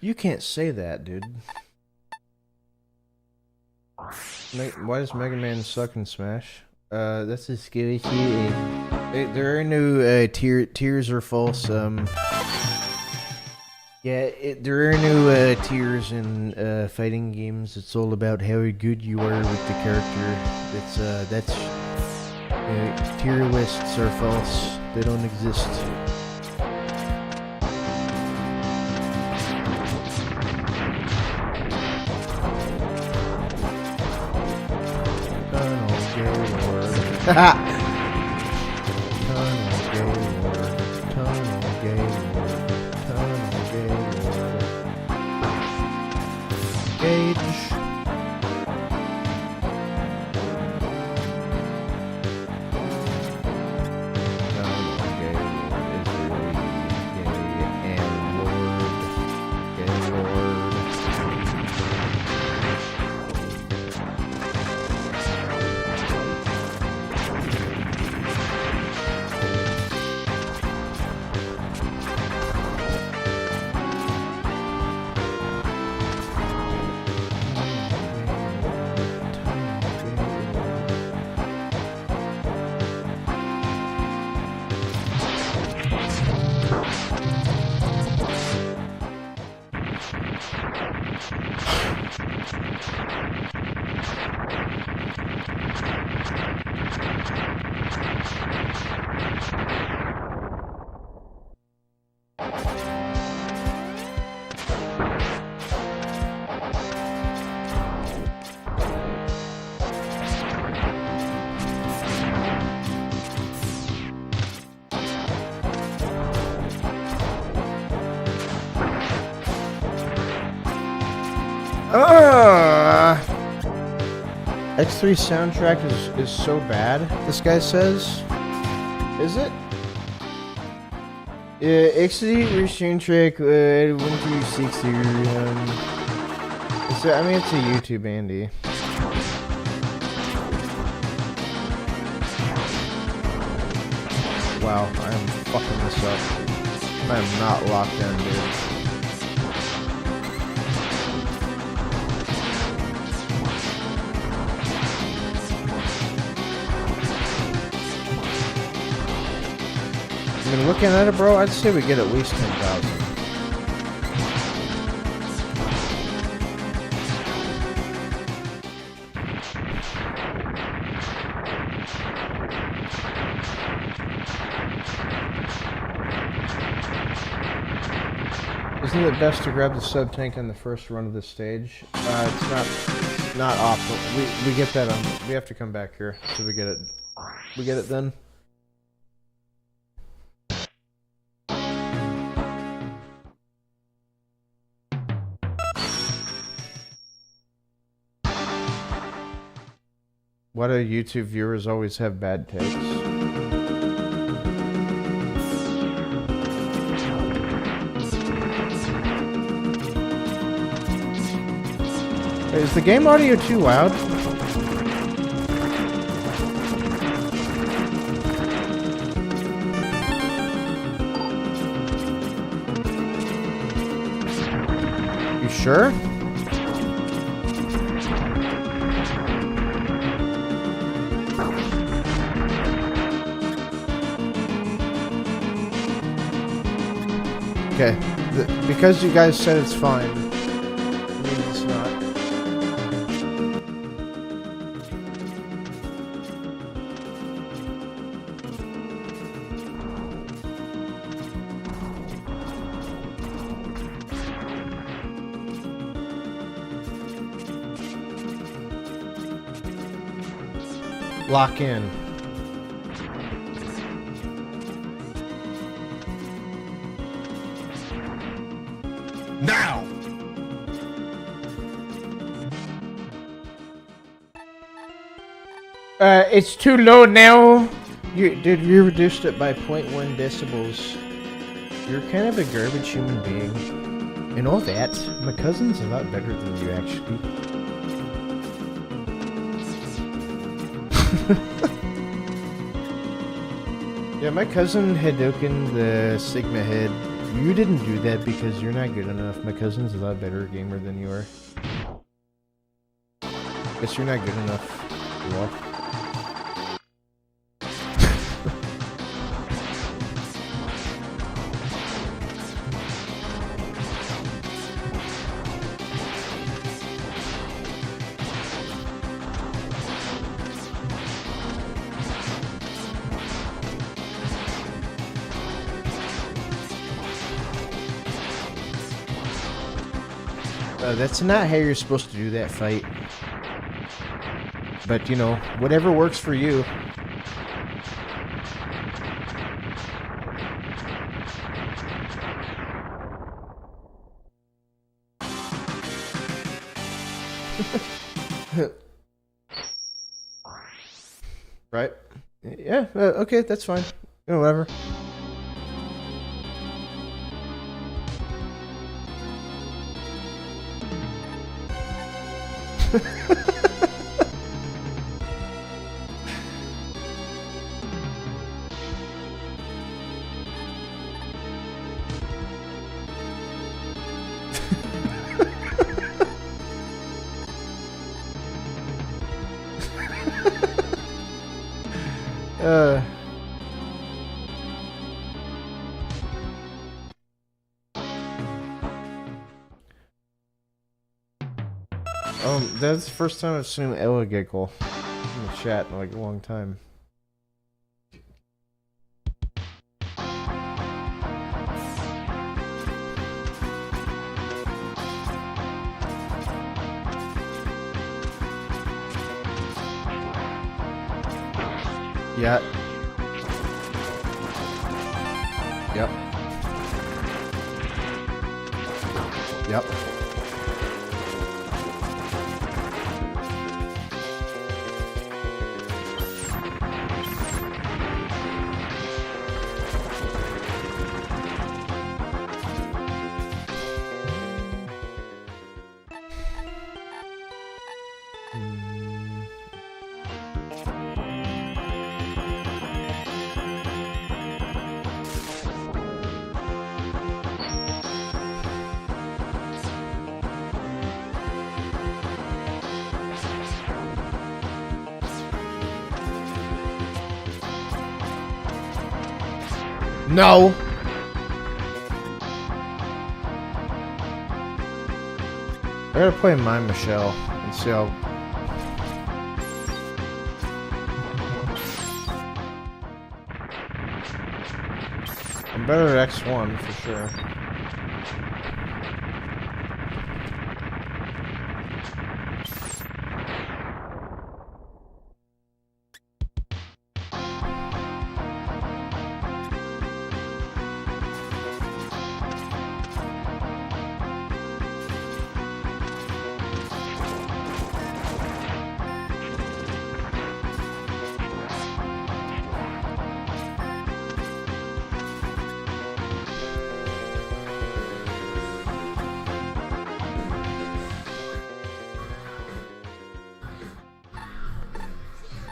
You can't say that, dude. Why does Mega Man suck in Smash? That's a scary shit. There are no tiers or false. Yeah, there are no tiers in fighting games. It's all about how good you are with the character. That's tier lists are false. They don't exist. Haha! Tunnel Gaylord, Tunnel Gaylord, Tunnel Gaylord. Gage. Tunnel Gaylord is really gay and Lord. Gaylord. X3 soundtrack is so bad, this guy says. Is it? X3 soundtrack 1260. I mean, it's a YouTube Andy. Wow, I'm fucking this up. I'm not locked in, dude. I mean, looking at it, bro, I'd say we get at least 10,000. Isn't it best to grab the sub tank on the first run of the stage? It's not optimal. We get that on. We have to come back here so we get it. we get it done. Why do YouTube viewers always have bad takes? Hey, is the game audio too loud? You sure? Okay, because you guys said it's fine, it means it's not. Lock in. Now! It's too low now. Dude, you reduced it by 0.1 decibels. You're kind of a garbage human being. And all that, my cousin's a lot better than you, actually. Yeah, my cousin Hadoken the Sigma Head. You didn't do that because you're not good enough. My cousin's a lot better gamer than you are. Guess you're not good enough. You are. That's not how you're supposed to do that fight. But, you know, whatever works for you. Right? Yeah, okay, that's fine. You know, whatever. That's the first time I've seen Ella giggle in the chat in like a long time. Yeah. Yep. Yep. No. I gotta play my Michelle and see how. I'm better at X1 for sure.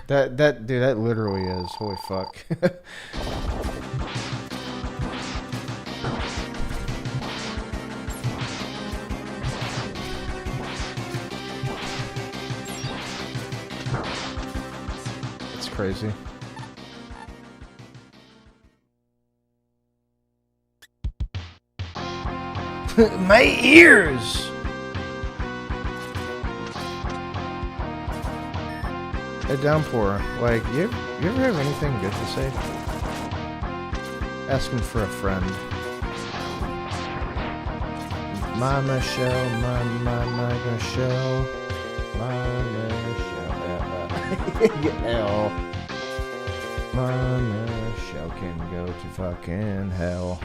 Dude, that literally is. Holy fuck. It's crazy. My ears! A downpour. Like, you ever have anything good to say? Asking for a friend. My Michelle, my Michelle. My Michelle. Hell. My Michelle can go to fucking hell.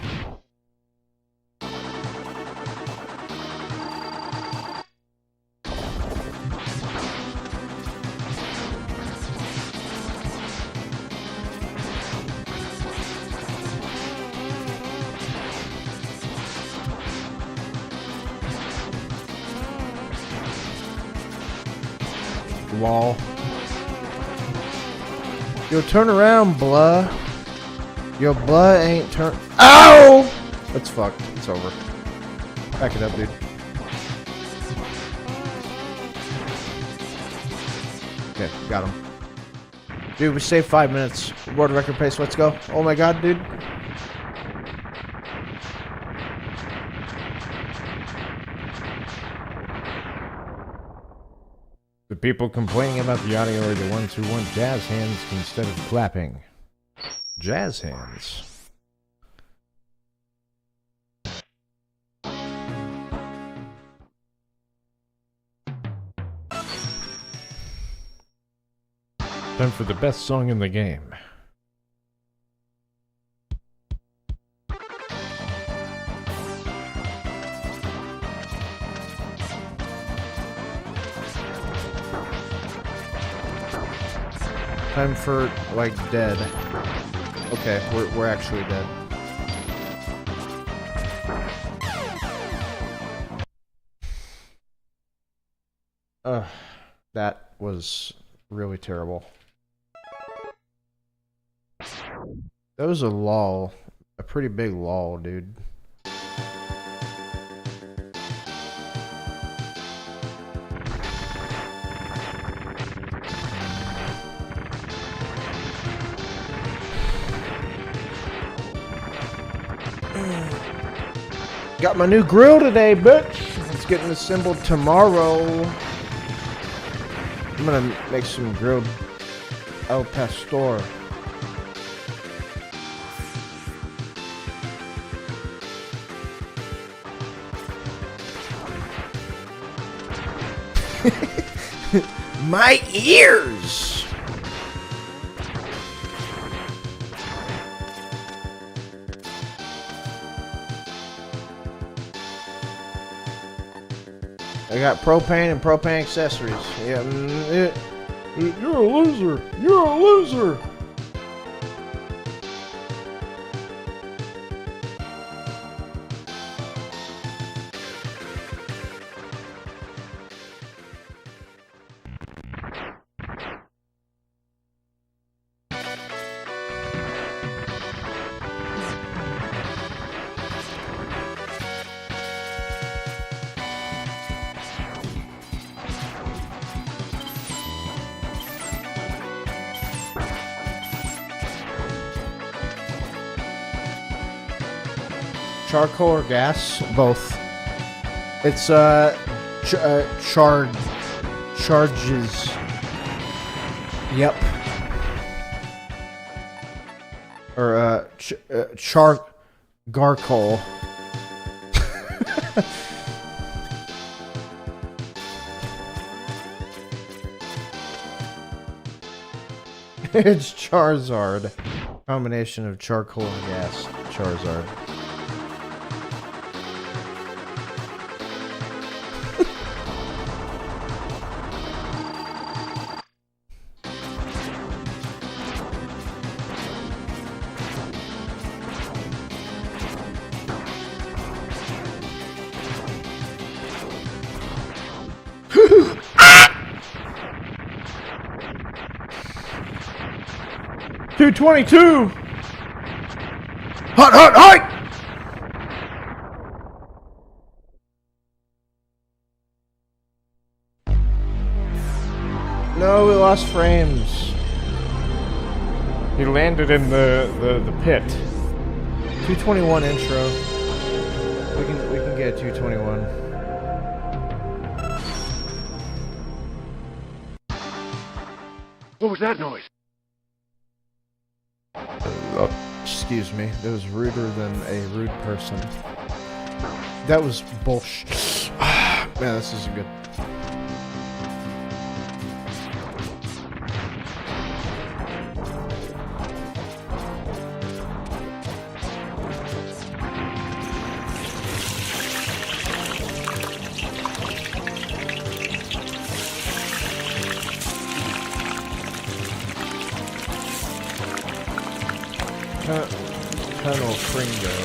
Wall. Yo, turn around, blah. Yo, blah ain't turn. Ow! That's fucked. It's over. Back it up, dude. Okay, got him. Dude, we saved 5 minutes. World record pace. Let's go. Oh my god, dude. The people complaining about the audio are the ones who want jazz hands instead of clapping. Jazz hands. Time for the best song in the game. Time for, like, dead. Okay, we're actually dead. That was really terrible. That was a lull. A pretty big lull, dude. Got my new grill today, bitch. It's getting assembled tomorrow. I'm gonna make some grilled El Pastor. My ears! I got propane and propane accessories. Yeah, you're a loser. You're a loser. Charcoal or gas? Both. It's charges. Yep. Or garcoal. It's Charizard. Combination of charcoal and gas. Charizard. 222! Hot, hot, hot! No, we lost frames. He landed in the pit. 221 intro. We can get 221. What was that noise? Oh, excuse me. That was ruder than a rude person. That was bullshit. Man, this isn't good. Colonel Fringo.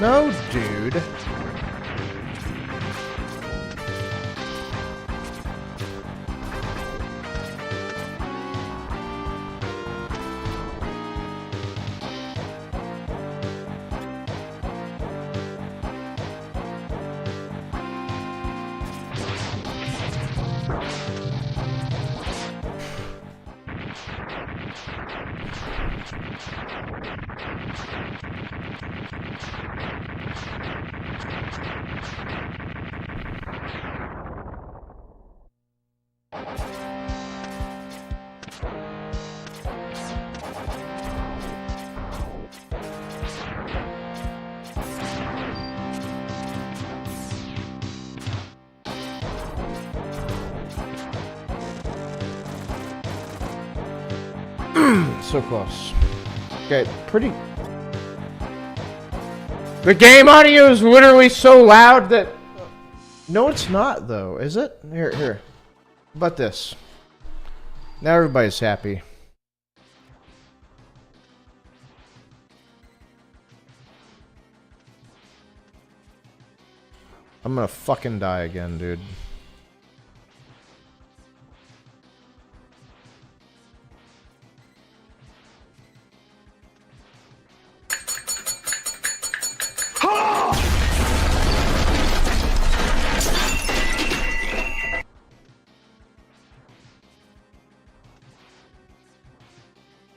No, dude. So close. Okay, pretty... The game audio is literally so loud that... No, it's not, though, is it? Here. How about this? Now everybody's happy. I'm gonna fucking die again, dude.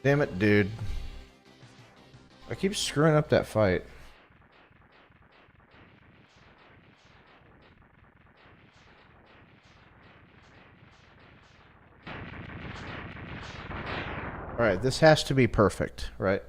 Damn it, dude. I keep screwing up that fight. Alright, this has to be perfect, right?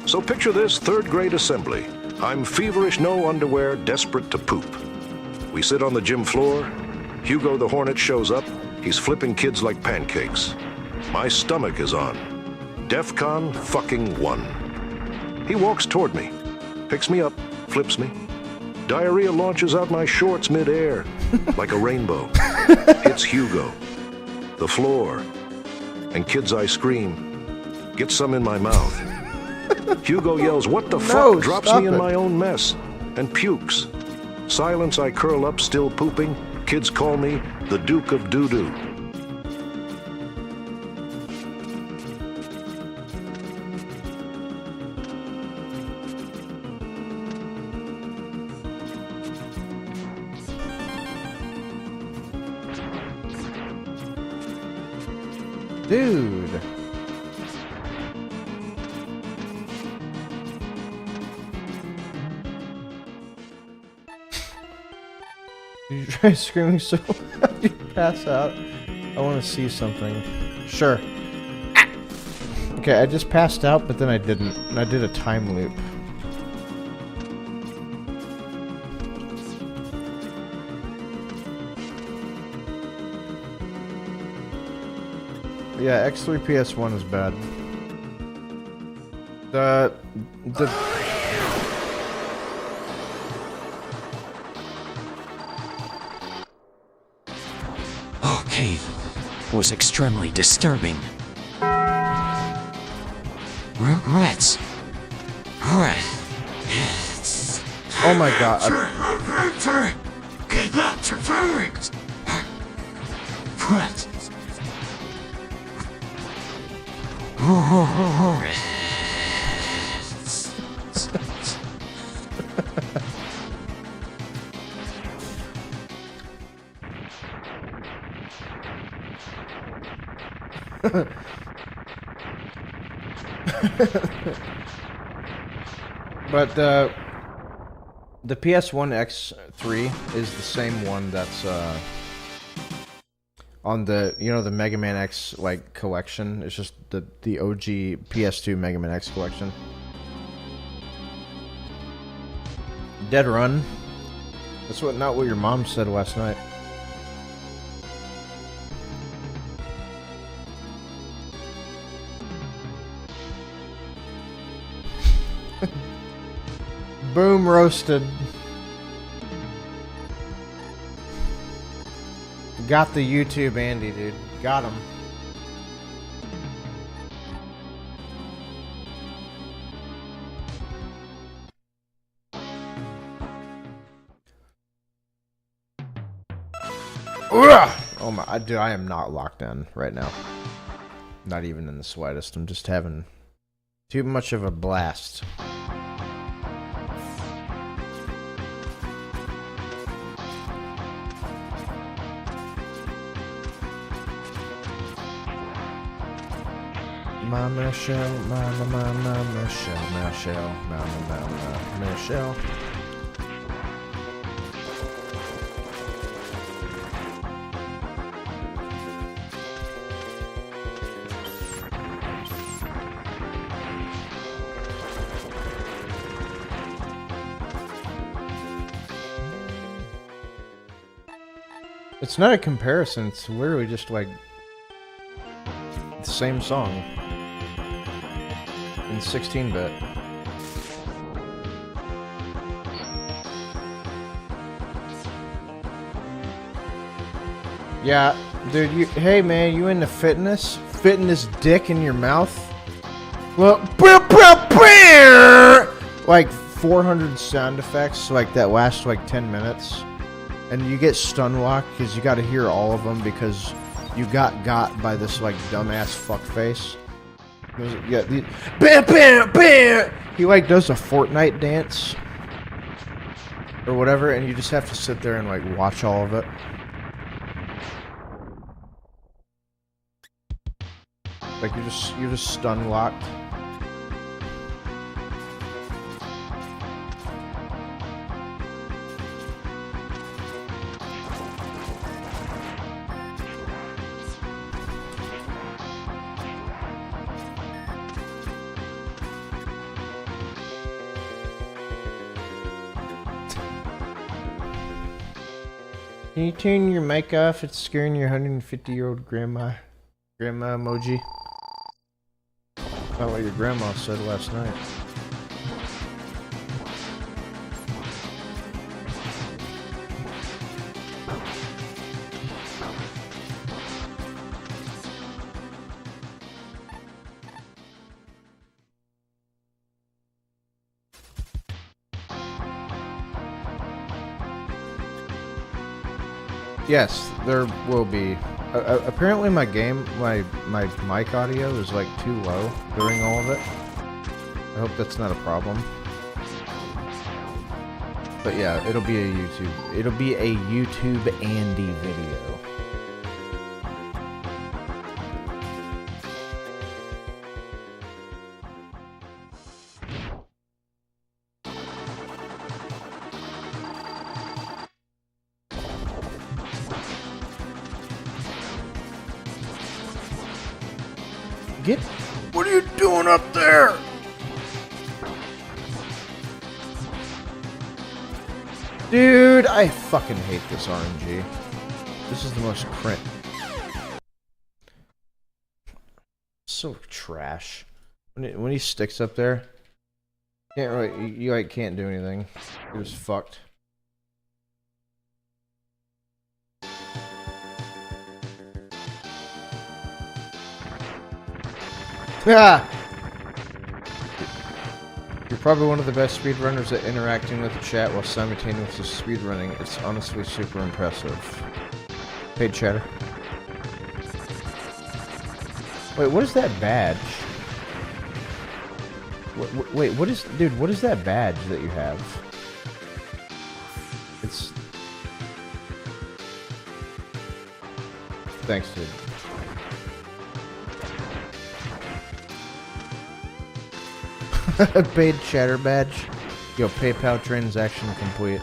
So picture this third grade assembly. I'm feverish, no underwear, desperate to poop. We sit on the gym floor. Hugo the Hornet shows up. He's flipping kids like pancakes. My stomach is on. DEFCON fucking 1. He walks toward me, picks me up, flips me. Diarrhea launches out my shorts mid-air like a rainbow. Hits Hugo, the floor, and kids I scream. Get some in my mouth. Hugo yells, "What the fuck?" Drops me in my own mess and pukes. Silence, I curl up, still pooping. Kids call me the Duke of Doo-Doo. Dude. You try screaming so loud you pass out. I want to see something. Sure. Okay, I just passed out, but then I didn't. And I did a time loop. Yeah, X3 PS1 is bad. The Okay, was extremely disturbing. Regrets. oh my god. Get back to perfect. What? But the PS1 X3 is the same one that's on the, you know, the Mega Man X like collection. It's just the OG PS2 Mega Man X collection. Dead Run. That's not what your mom said last night. Boom, roasted. Got the YouTube Andy, dude. Got him. Oh my, dude, I am not locked in right now. Not even in the slightest. I'm just having too much of a blast. Mama Michelle, Mama Michelle, Mama Michelle. It's not a comparison, it's literally just like the same song in 16-bit. Yeah, dude, hey man, you into fitness? Fitting this dick in your mouth? Well, like 400 sound effects, like that last like 10 minutes. And you get stun locked because you got to hear all of them because you got by this like dumbass fuckface. Yeah, bam, bam, bam. He like does a Fortnite dance or whatever, and you just have to sit there and like watch all of it. Like you're just stun locked. Can you turn your mic off? It's scaring your 150-year-old grandma. Grandma emoji. Not what your grandma said last night. Yes, there will be. Apparently my mic audio is like too low during all of it. I hope that's not a problem. But yeah, it'll be a YouTube Andy video. Get... What are you doing up there? Dude, I fucking hate this RNG. This is the most cringe. So trash. When he sticks up there, can't really, you like can't do anything. You're just fucked. Yeah. You're probably one of the best speedrunners at interacting with the chat while simultaneously speedrunning. It's honestly super impressive. Paid chatter. Wait, what is that badge? Wait, what is... Dude, what is that badge that you have? It's... Thanks, dude. Paid chatter badge. Yo, PayPal transaction complete.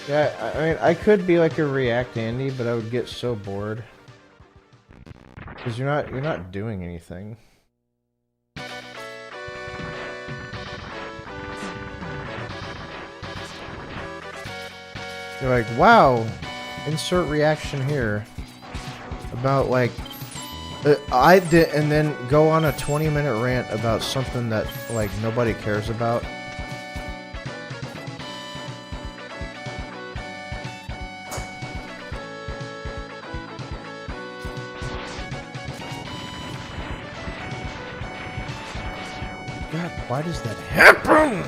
Yeah, I mean, I could be like a React Andy, but I would get so bored. Because you're not doing anything. You're like, wow, insert reaction here about like I did, and then go on a 20-minute rant about something that like nobody cares about. God, why does that happen?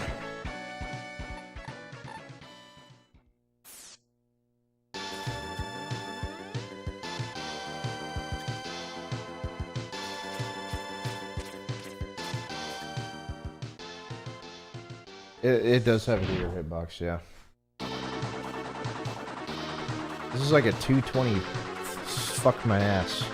It does have a bigger hitbox, yeah. This is like a 220. Fuck my ass.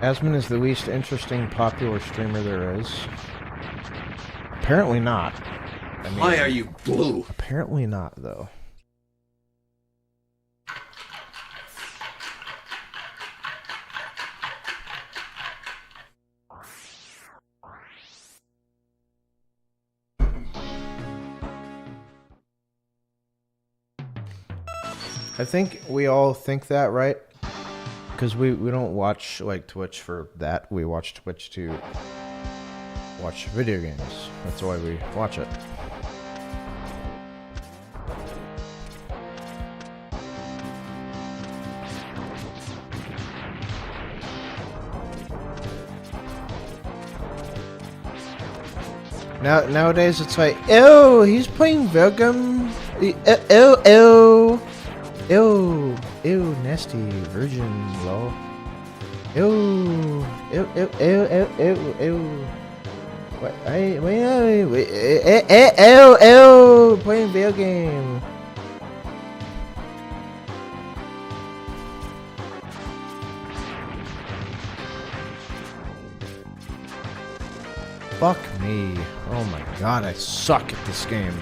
Asmon is the least interesting popular streamer there is. Apparently not. I mean, Why are you blue? Apparently not, though. I think we all think that, right? Because we don't watch like Twitch for that. We watch Twitch to watch video games. That's why we watch it. Nowadays it's like, ew, he's playing Velgum. Ew, nasty virgin, lol. Ew. Wait. Ew, playing video game. Fuck me. Oh my god, I suck at this game.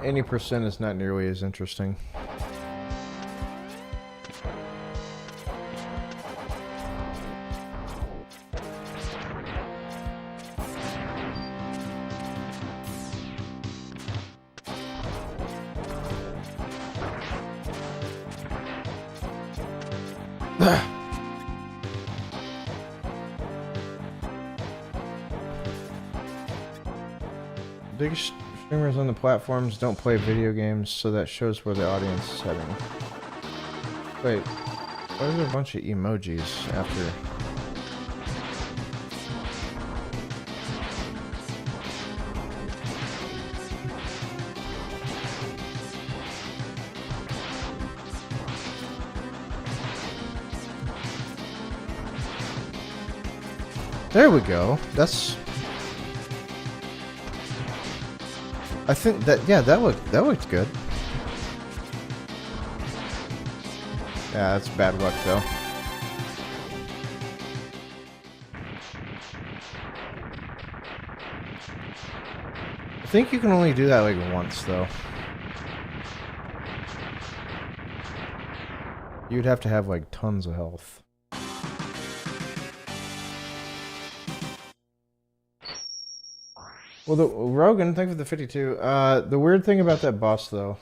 Any percent is not nearly as interesting. Biggest streamers on the platforms don't play video games, so that shows where the audience is heading. Wait, why are there a bunch of emojis after? There we go. That's. I think that, yeah, that looked good. Yeah, that's bad luck though. I think you can only do that like once though. You'd have to have like tons of health. Well, Rogan, thank you for the 52. The weird thing about that boss, though,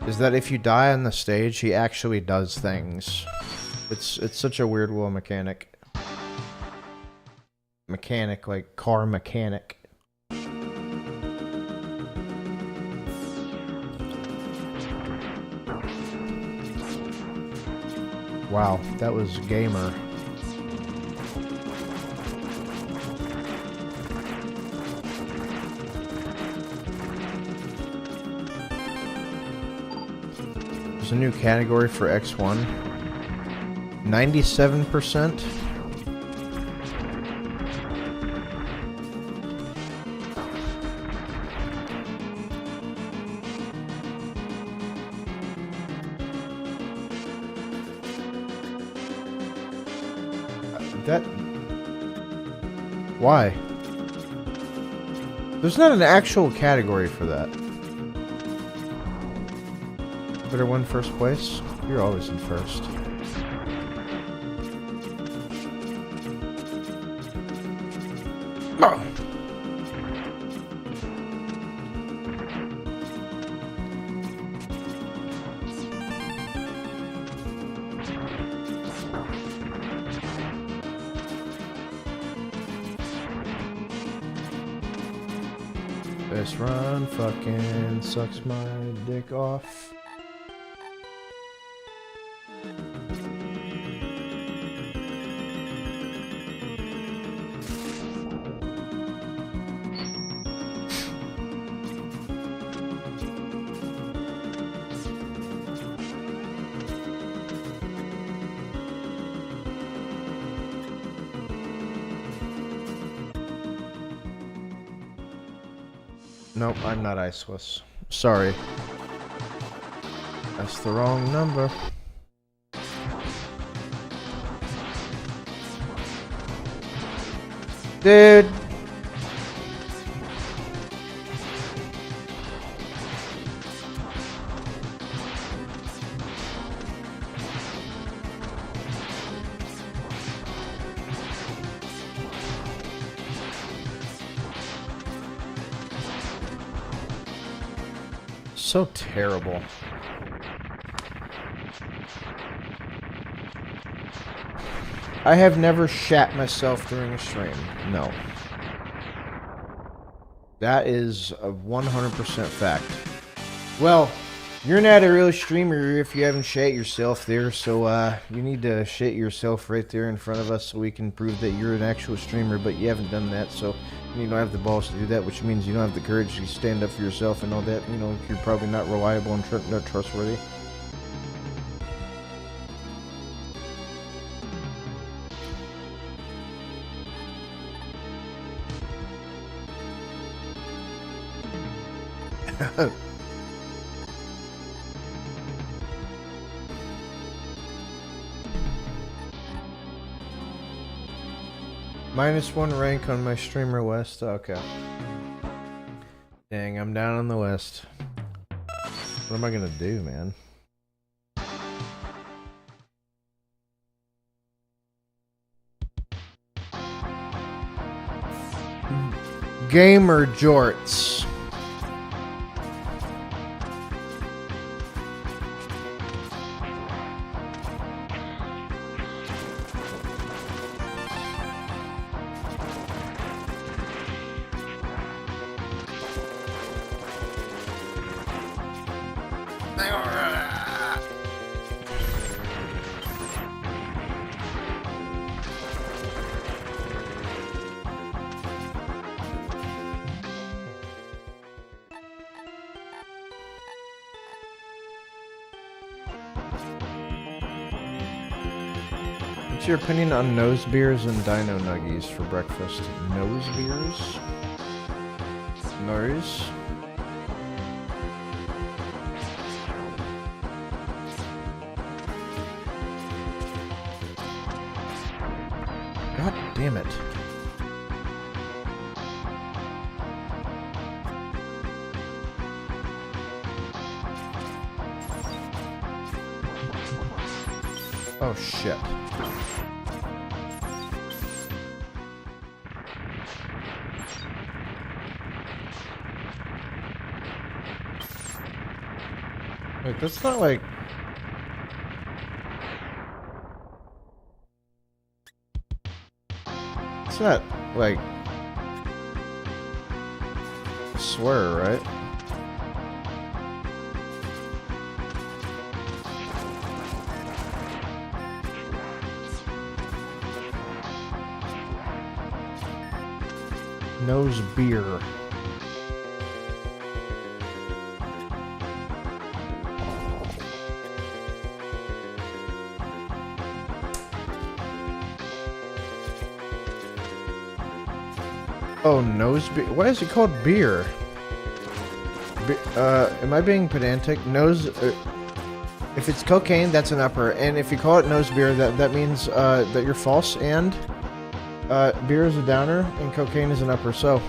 is that if you die on the stage, he actually does things. It's such a weird little mechanic. Mechanic, like car mechanic. Wow, that was gamer. There's a new category for X1. 97%. Why? There's not an actual category for that. Better win first place? You're always in first. Oh. This run fucking sucks my dick off. Nope, I'm not iceless. Sorry. That's the wrong number. Dude! So terrible. I have never shat myself during a stream. No. That is a 100% fact. Well, you're not a real streamer if you haven't shat yourself there, so you need to shit yourself right there in front of us so we can prove that you're an actual streamer, but you haven't done that, so you don't have the balls to do that, which means you don't have the courage to stand up for yourself and all that. You know, you're probably not reliable and not trustworthy. -1 rank on my streamer list. Okay. Dang, I'm down on the list. What am I gonna do, man? Gamer jorts. What's your opinion on nose beers and dino nuggies for breakfast? Nose beers? Nose? God damn it. Oh shit. Wait, that's not like... It's not like... a swear, right? Nose beer. Oh, nose beer. Why is it called beer? Am I being pedantic? Nose. If it's cocaine, that's an upper, and if you call it nose beer, that means that you're false. And beer is a downer, and cocaine is an upper. So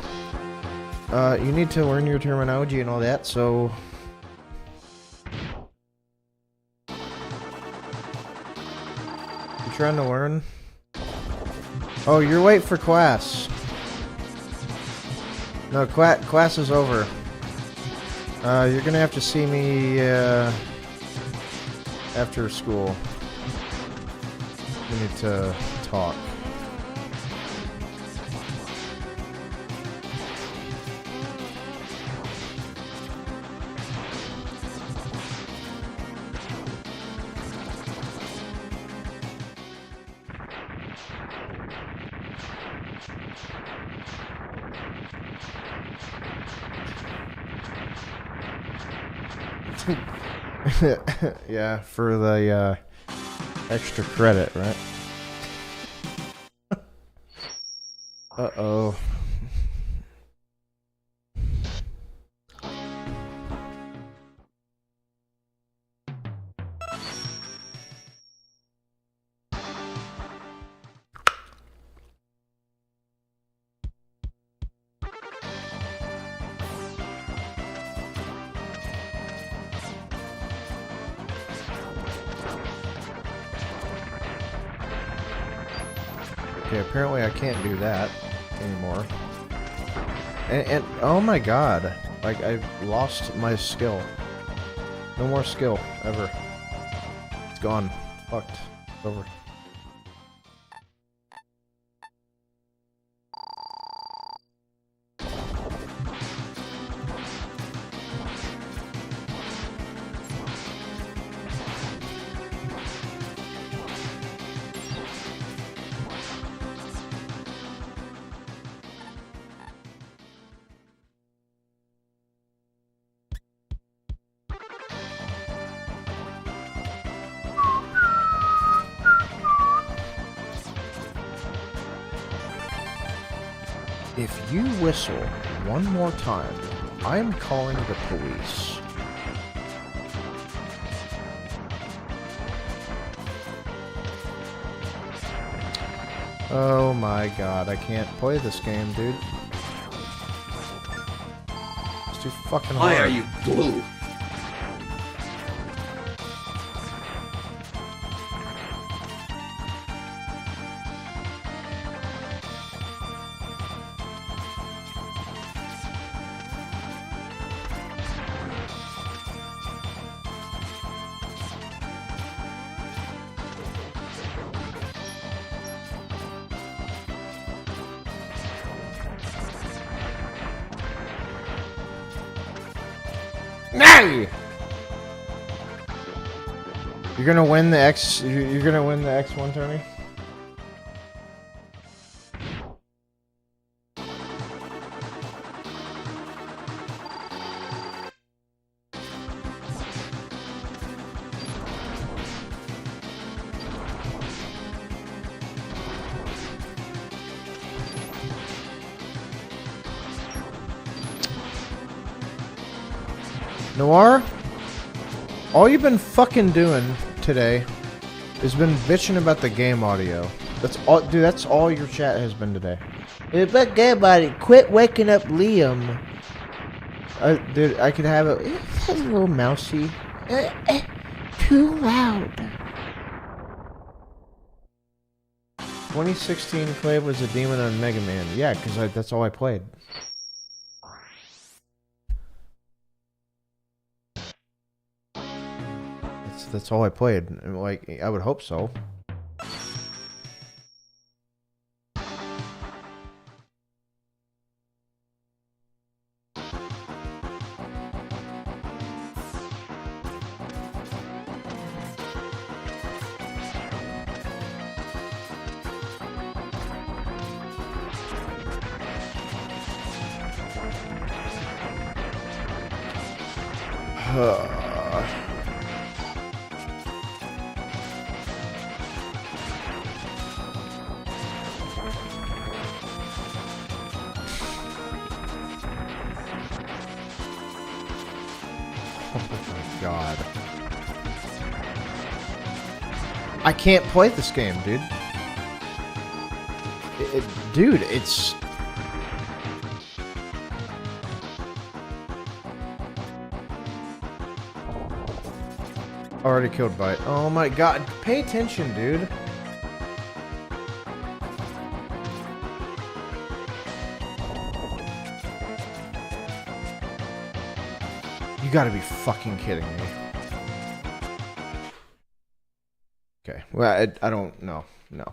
you need to learn your terminology and all that. So. You trying to learn? Oh, you're late for class. No, class is over. You're gonna have to see me after school. We need to talk. Yeah, for the extra credit, right? Uh-oh. Okay, apparently I can't do that anymore. And oh my god, like I've lost my skill. No more skill ever. It's gone. Fucked. It's over. If you whistle one more time, I'm calling the police. Oh my god, I can't play this game, dude. It's too fucking hard. Why are you blue? Nay! You're gonna win the X. You're gonna win the X1 tourney. Noir, all you've been fucking doing today has been bitching about the game audio. That's all, dude. That's all your chat has been today. It's about game audio. Quit waking up Liam. Dude, I could have it. It's a little mousy. Too loud. 2016 Clay was a demon on Mega Man. Yeah, because that's all I played. That's all I played. And, like, I would hope so. God. I can't play this game, dude. Dude, it's... Already killed by it. Oh my god, pay attention, dude. You gotta be fucking kidding me. Okay, well, I don't know. No.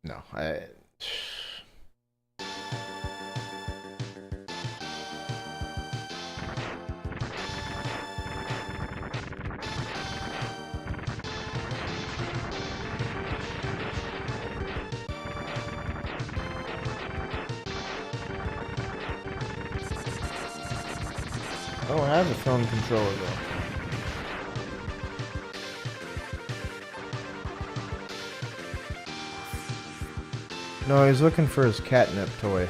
No, I don't have a phone controller though. No, he's looking for his catnip toy.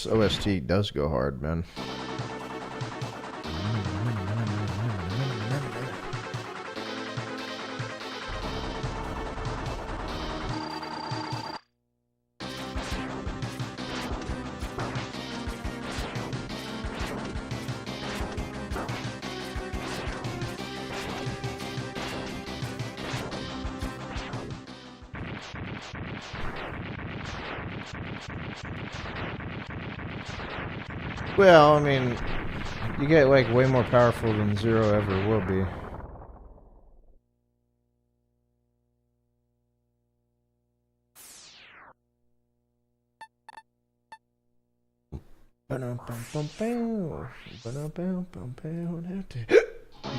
This OST does go hard, man. Well, I mean, You get like way more powerful than Zero ever will be.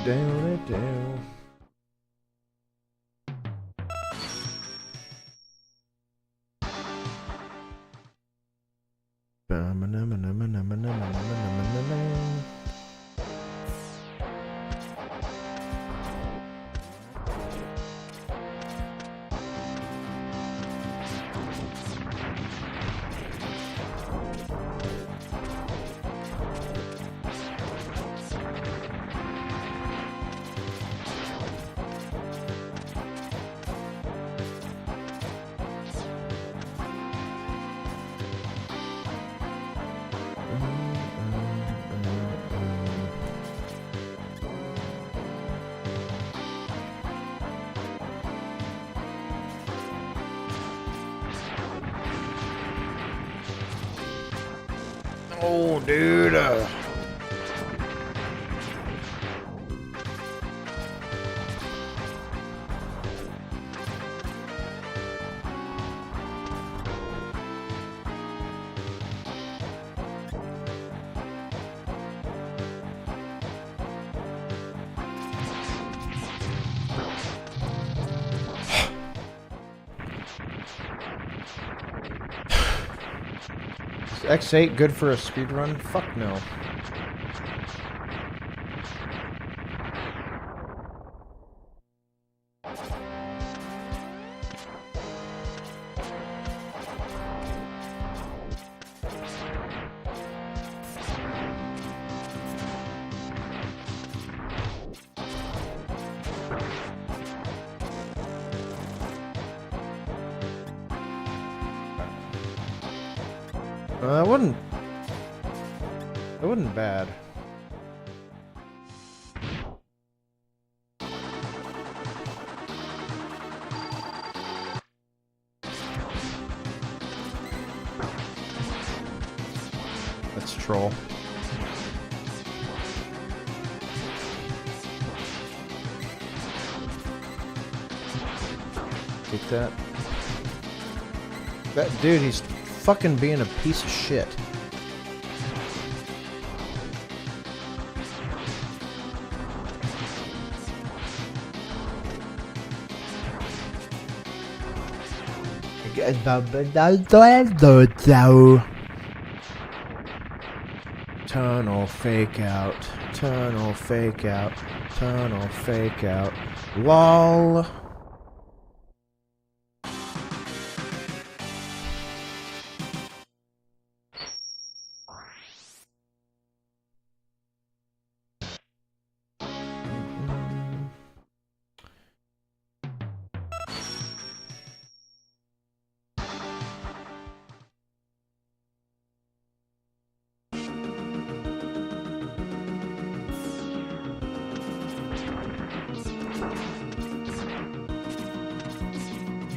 Down. Oh, dude. Is X8 good for a speedrun? Fuck no. It wasn't bad. Let's troll. Take that. That dude, he's fucking being a piece of shit. Tunnel fake out. Tunnel fake out. Tunnel fake out. LOL.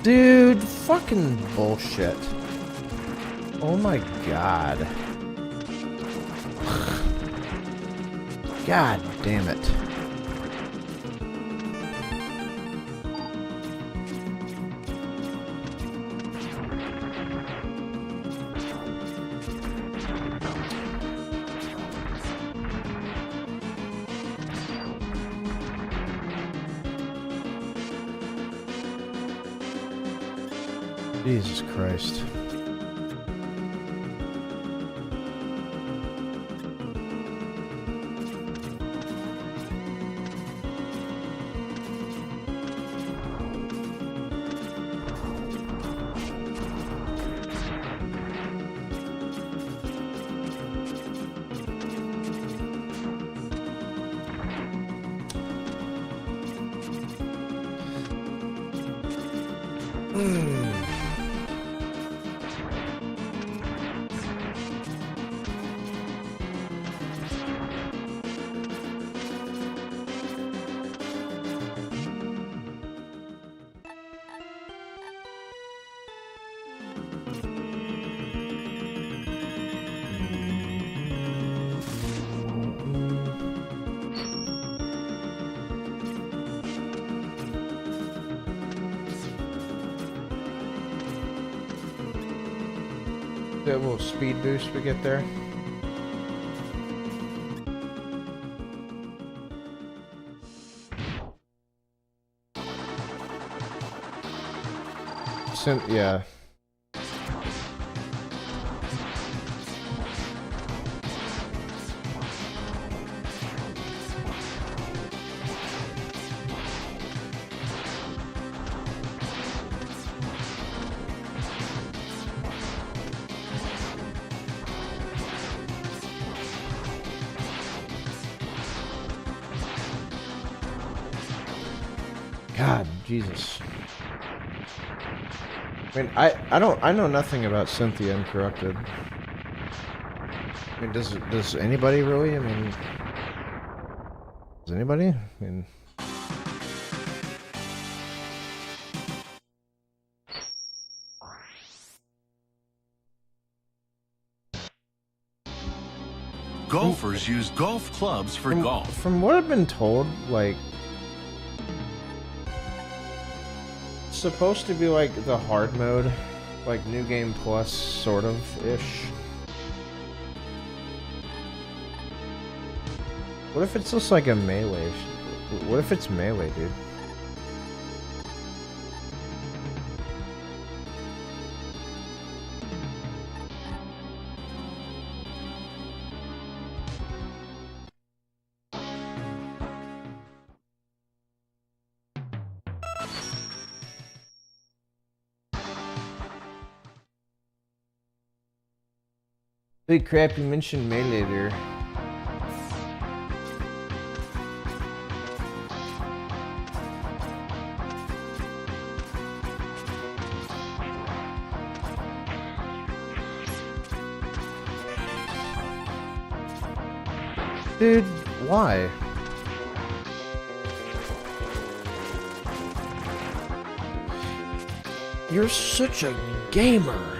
Dude, fucking bullshit. Oh my god. God damn it. Jesus Christ. That little speed boost we get there. Yeah. God, Jesus. I mean, I know nothing about Cynthia Uncorrupted. I mean, does anybody really? I mean, does anybody? I mean, Golfers use golf clubs for golf. From what I've been told, like, it's supposed to be like the hard mode, like New Game Plus, sort of ish. What if it's just like a melee? What if it's melee, dude? Holy crap, you mentioned melee there. Dude, why? You're such a gamer.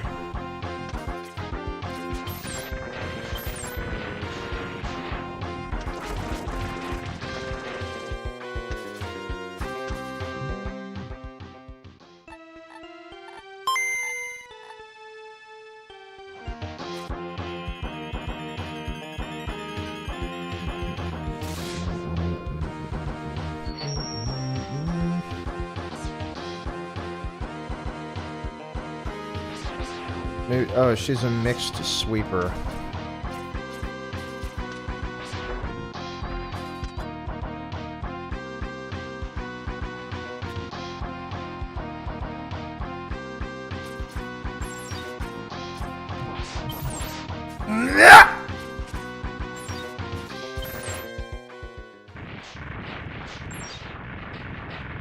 Maybe, oh, she's a mixed sweeper.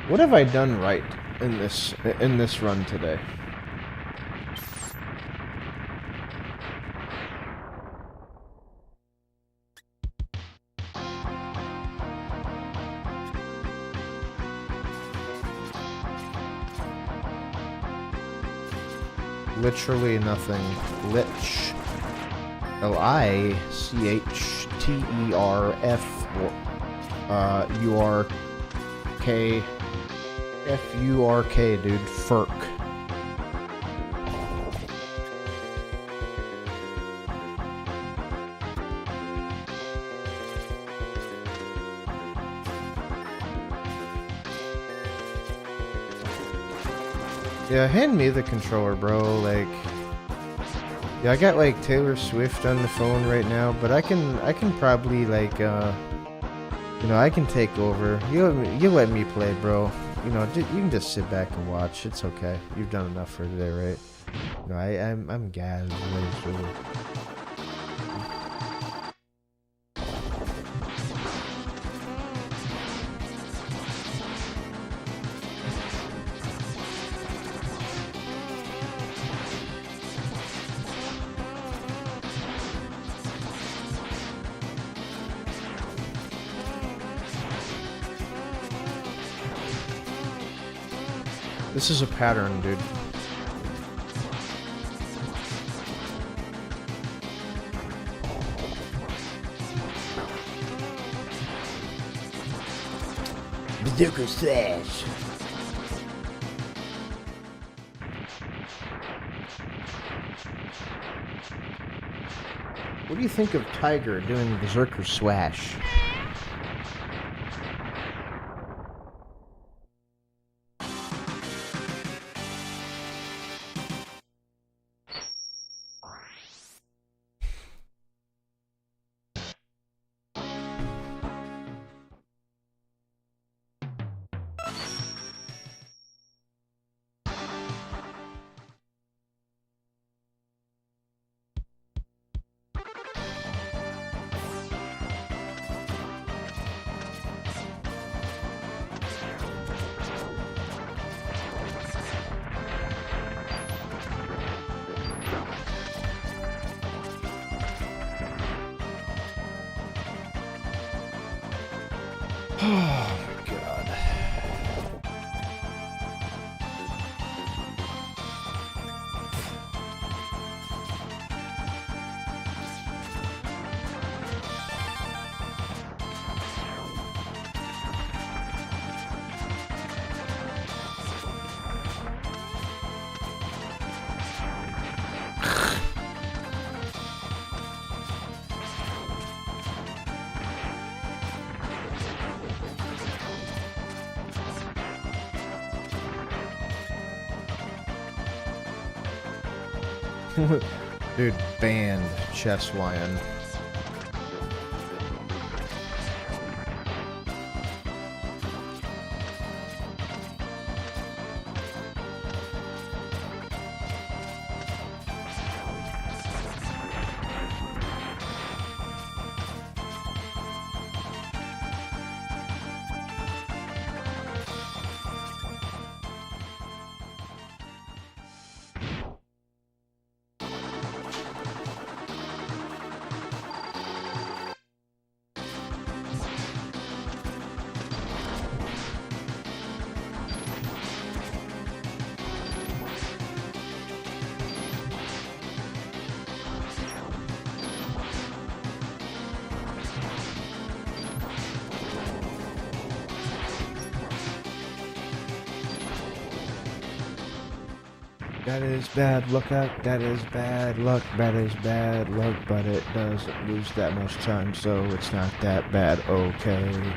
What have I done right in this run today? Literally nothing. Lich. L-I-C-H-T-E-R-F U-R-K F-U-R-K, dude. Furk. Yeah, hand me the controller, bro. Like, yeah, I got like Taylor Swift on the phone right now, but I can probably like, you know, I can take over. You let me play, bro. You know, you can just sit back and watch. It's okay. You've done enough for today, right? You know, I'm gassed. This is a pattern, dude. Bazooka slash. What do you think of Tiger doing Berserker Swash? Oh my god. Dude, banned chess lion. That is bad luck, that is bad luck, that is bad luck, but it doesn't lose that much time, so it's not that bad, okay.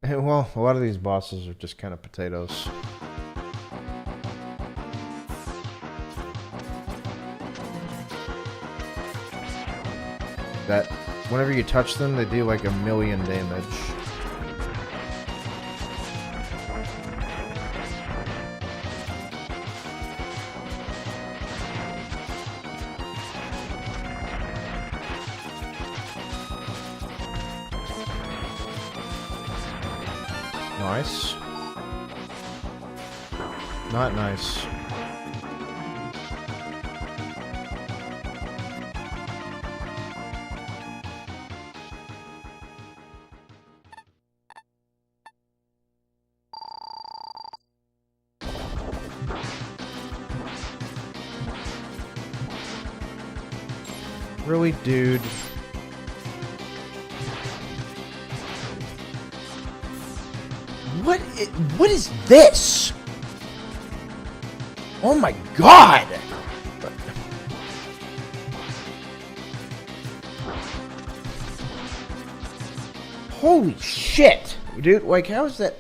Well, a lot of these bosses are just kind of potatoes. That, whenever you touch them, they do like 1,000,000 damage. Nice. Not nice. Really, dude? What is this? Oh my god! Holy shit! Dude, like, how is that?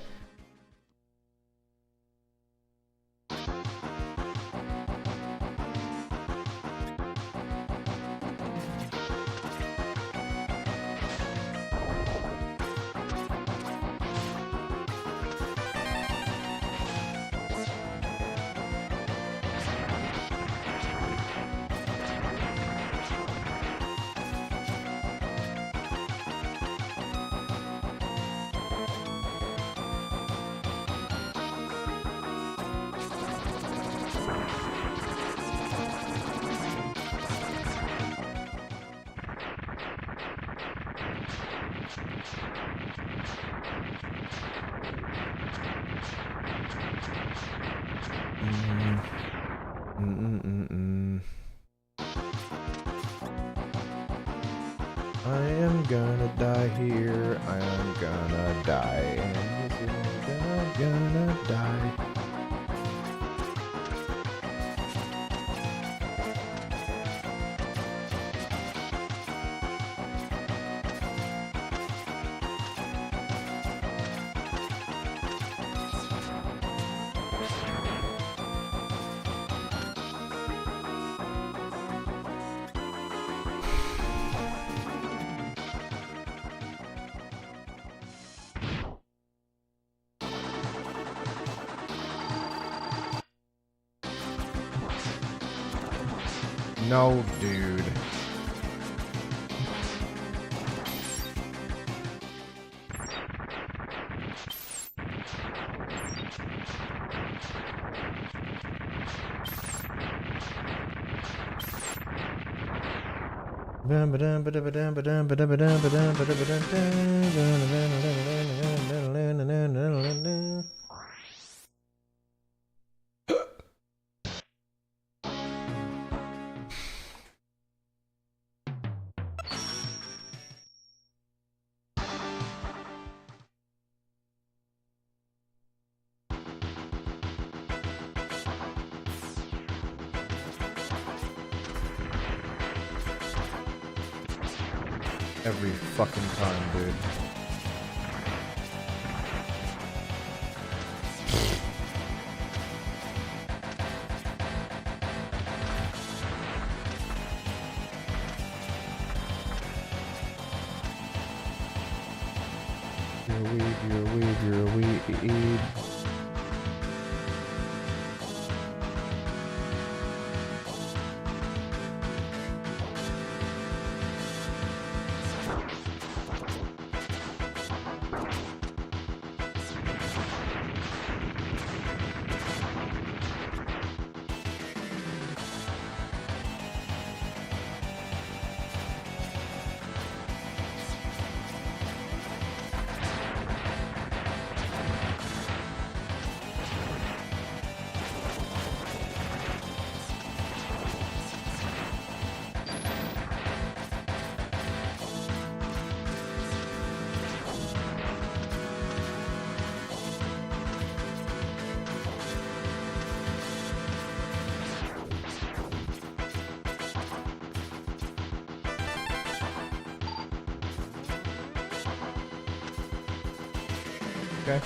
gonna die here. I'm gonna die. And this is gonna die. No, dude. Every fucking time, dude. You're a weed, you're a weed. Okay.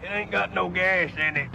It ain't got no gas in it.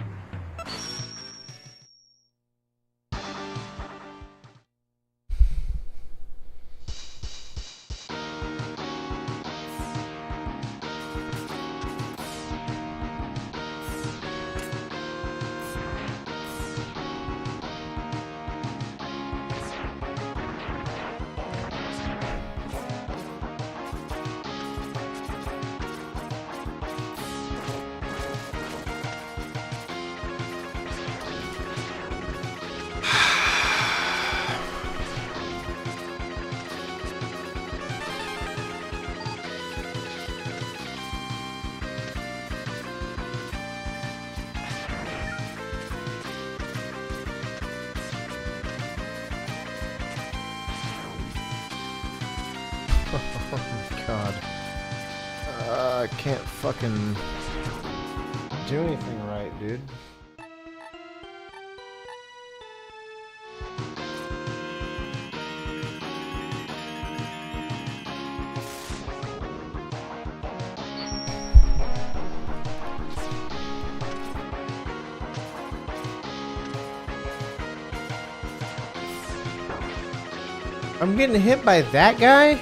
God. I can't fucking do anything right, dude. I'm getting hit by that guy?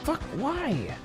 Fuck, why?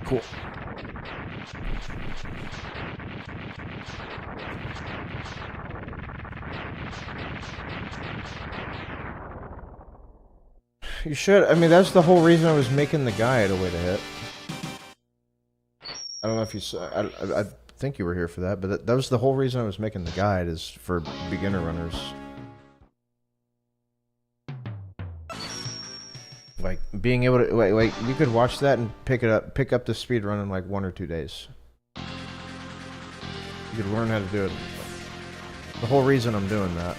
Cool. You should. I mean, that's the whole reason I was making the guide a way to hit. I don't know if you saw. I think you were here for that, but that was the whole reason I was making the guide, is for beginner runners. Like being able to like you could watch that and pick up the speed run in like 1 or 2 days. You could learn how to do it. The whole reason I'm doing that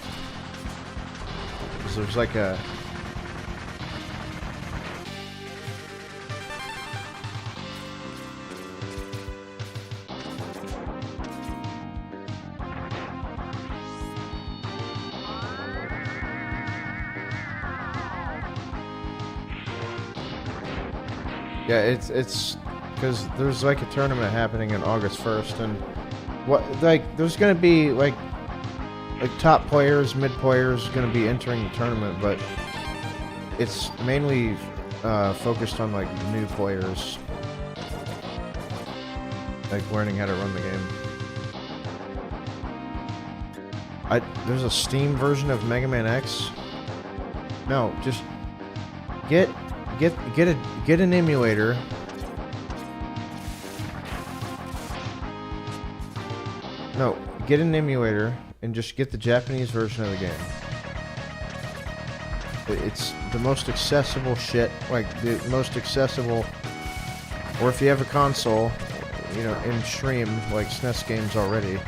is there's like a yeah, it's because there's like a tournament happening on August 1st, and there's gonna be like top players, mid players gonna be entering the tournament, but it's mainly focused on like new players, like learning how to run the game. There's a Steam version of Mega Man X. No, just get an emulator. No, get an emulator and just get the Japanese version of the game. It's the most accessible shit, like the most accessible. Or if you have a console, you know, in stream like SNES games already.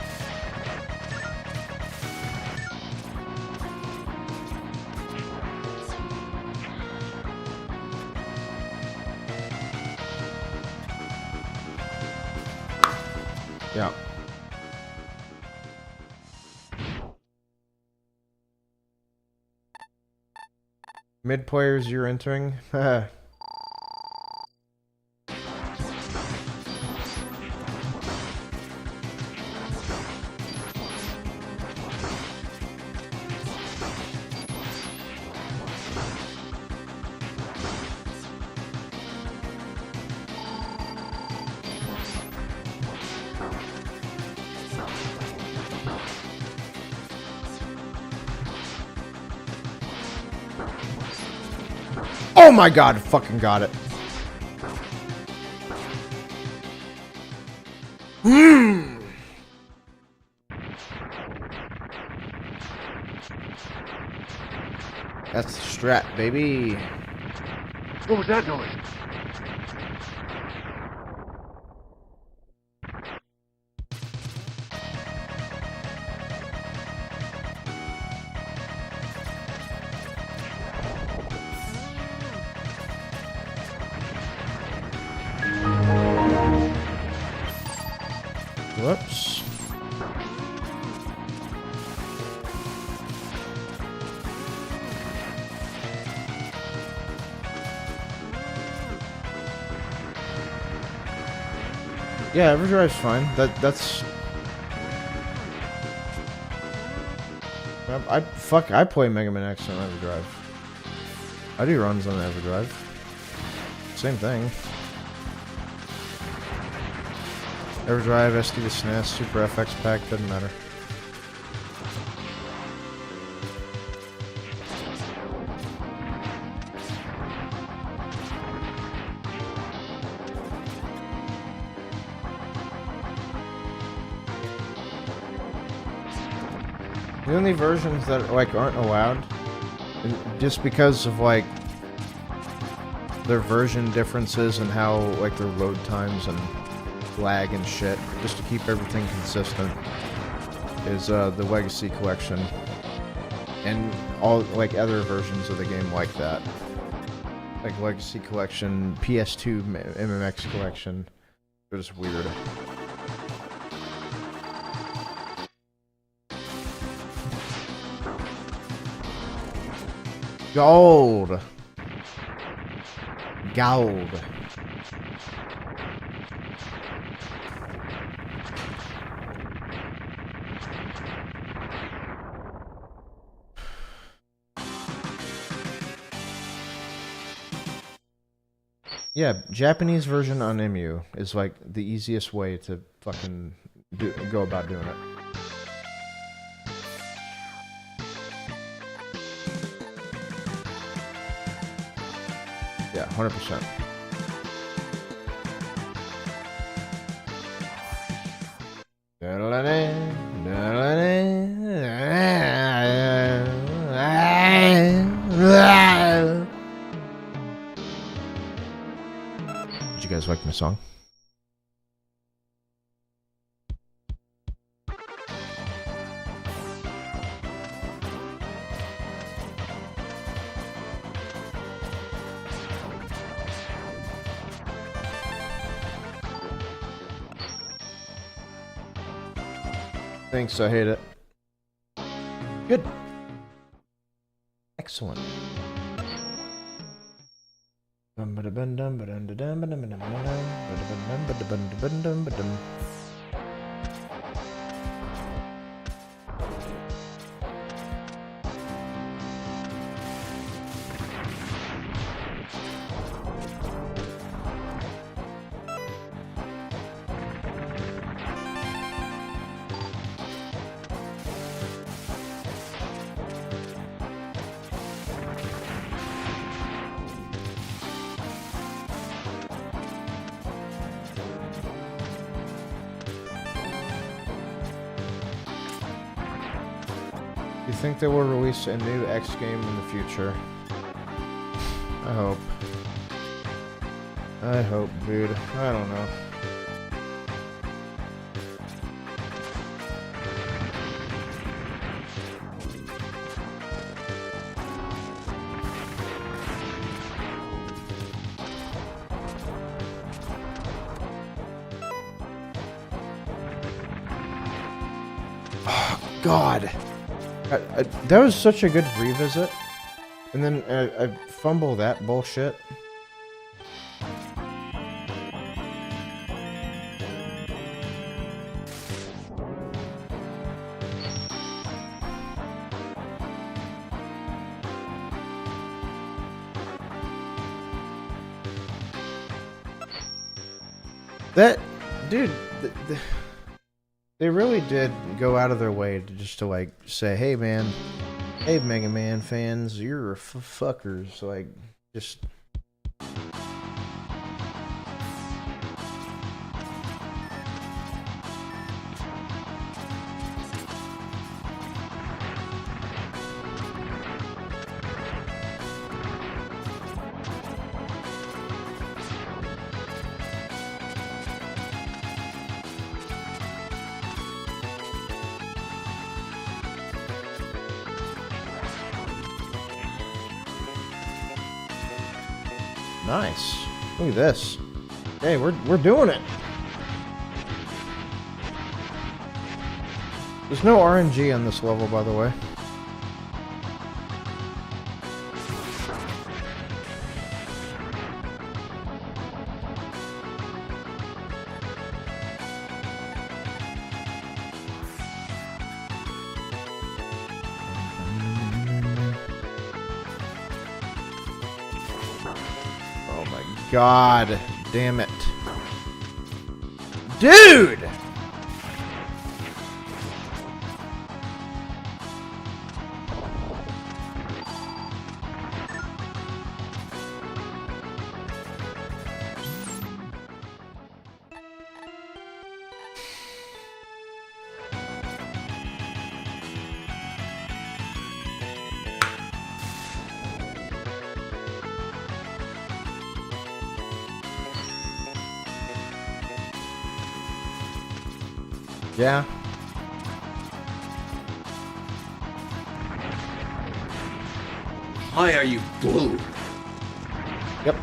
Yeah. Mid players you're entering? Oh my god, fucking got it. That's the strat, baby. What was that noise? Whoops. Yeah, Everdrive's fine. That's I play Mega Man X on Everdrive. I do runs on Everdrive. Same thing. Everdrive, SD to SNES, Super FX Pack, doesn't matter. The only versions that like aren't allowed, just because of like their version differences and how like their load times and lag and shit, just to keep everything consistent, is the Legacy Collection and all like other versions of the game like that, like Legacy Collection, PS2 MMX Collection. They're just weird. Gold. Gold. Yeah, Japanese version on MU is like the easiest way to fucking go about doing it. Yeah, 100%. Did you guys like my song? Thanks, I hate it. Good. Excellent. You think they will release a new X game in the future? I hope. I hope, dude. I don't know. Oh, God. That was such a good revisit, and then I fumble that bullshit. That, dude, they really did go out of their way to just to like say, hey man, hey Mega Man fans, you're fuckers. Like, Just... Nice. Look at this. Hey, we're doing it. There's no RNG on this level, by the way. God damn it. Dude! Yeah. Why are you blue? Yep.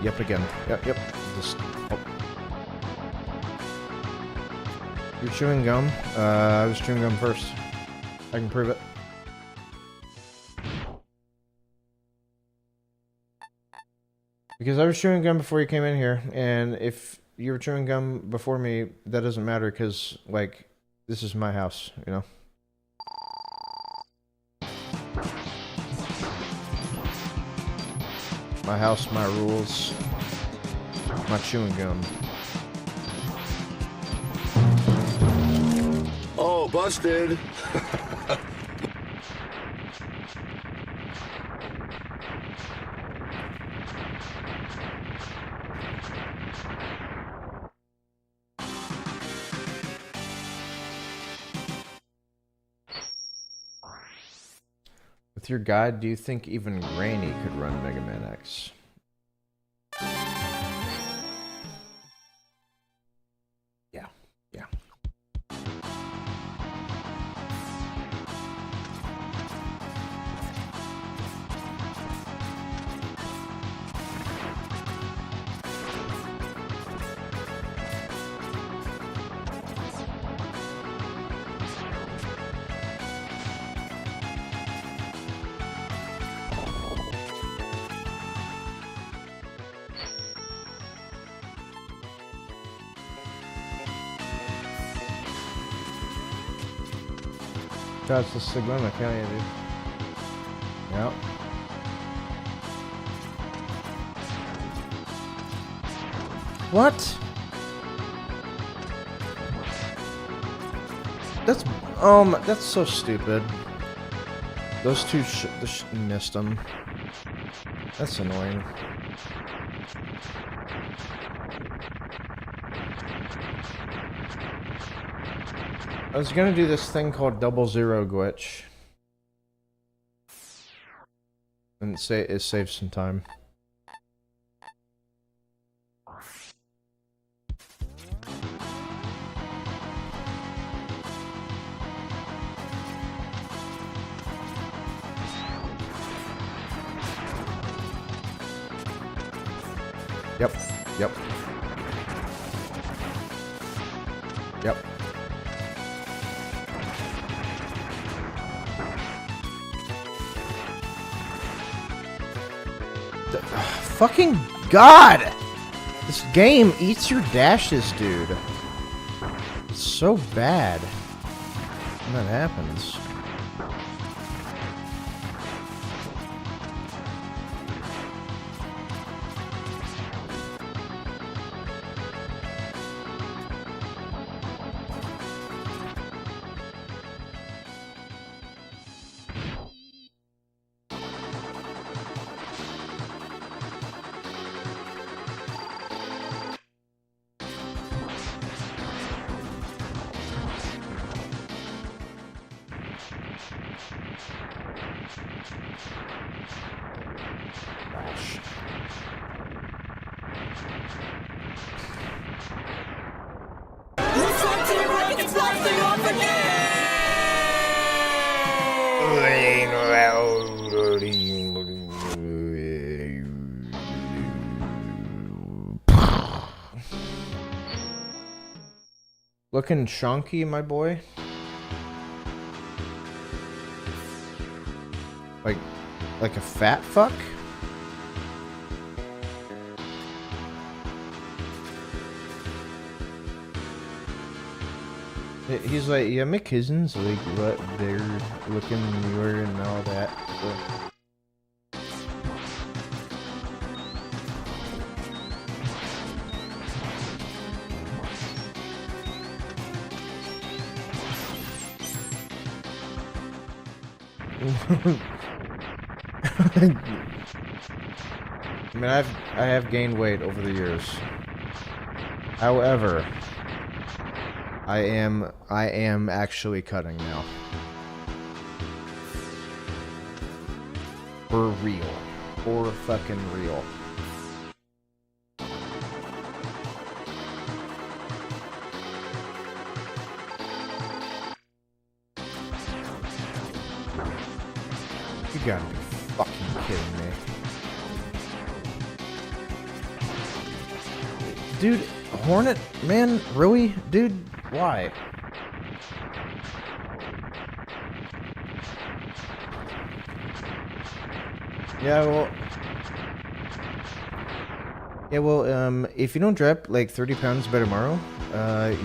Yep again. Yep. Just... Oh. You're chewing gum? I was chewing gum first. I can prove it. Because I was chewing gum before you came in here, and if you were chewing gum before me, that doesn't matter, because, like, this is my house, you know? My house, my rules, my chewing gum. Oh, busted. With your guide, do you think even Granny could run Mega Man X? Yeah. That's the Sigma, can't you, dude? Yep. What? That's so stupid. Those two missed them. That's annoying. I was gonna do this thing called 00 glitch. And it saves some time. Yep. Fucking God! This game eats your dashes, dude. It's so bad when that happens. blasting off Looking chunky, my boy. Like a fat fuck? He's like, yeah, my cousin's like, what, they're looking newer and all that. I mean, I have gained weight over the years. However, I am actually cutting now. For real. For fucking real. You gotta be fucking kidding me. Dude, Hornet, man, really? Dude, why? Yeah, well, if you don't drop like 30 pounds by tomorrow,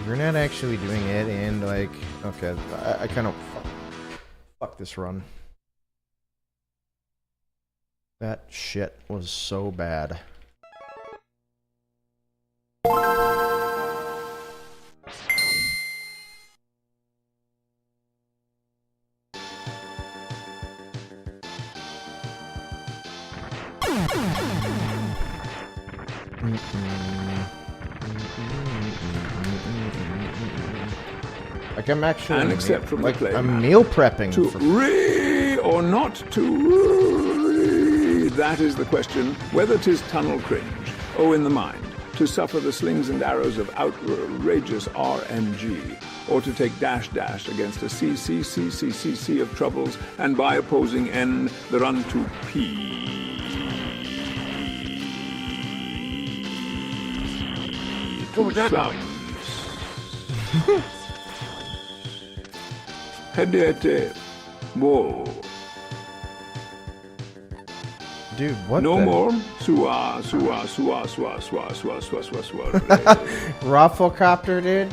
you're not actually doing it, and like, okay, I kind of fuck this run. That shit was so bad. Like I'm actually, and except from like the play I'm meal prepping. To for... or not to that is the question. Whether 'tis tunnel cringe, in the mind, to suffer the slings and arrows of outrageous RNG, or to take dash against a CCCCCC of troubles, and by opposing N, the run to P. What was that noise? Hedete. Whoa. Dude, what no the... more? Sua. Rafflecopter, dude?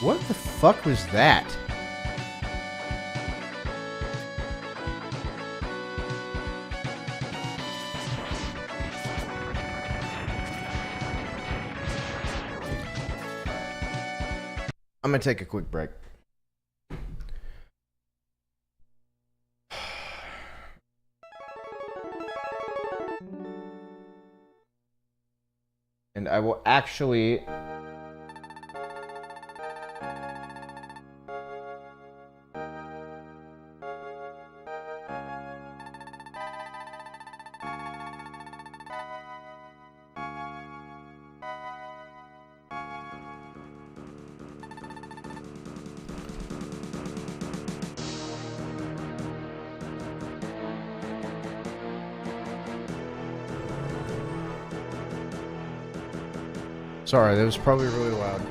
What the fuck was that? I'm gonna take a quick break. And I will actually... Sorry, that was probably really loud.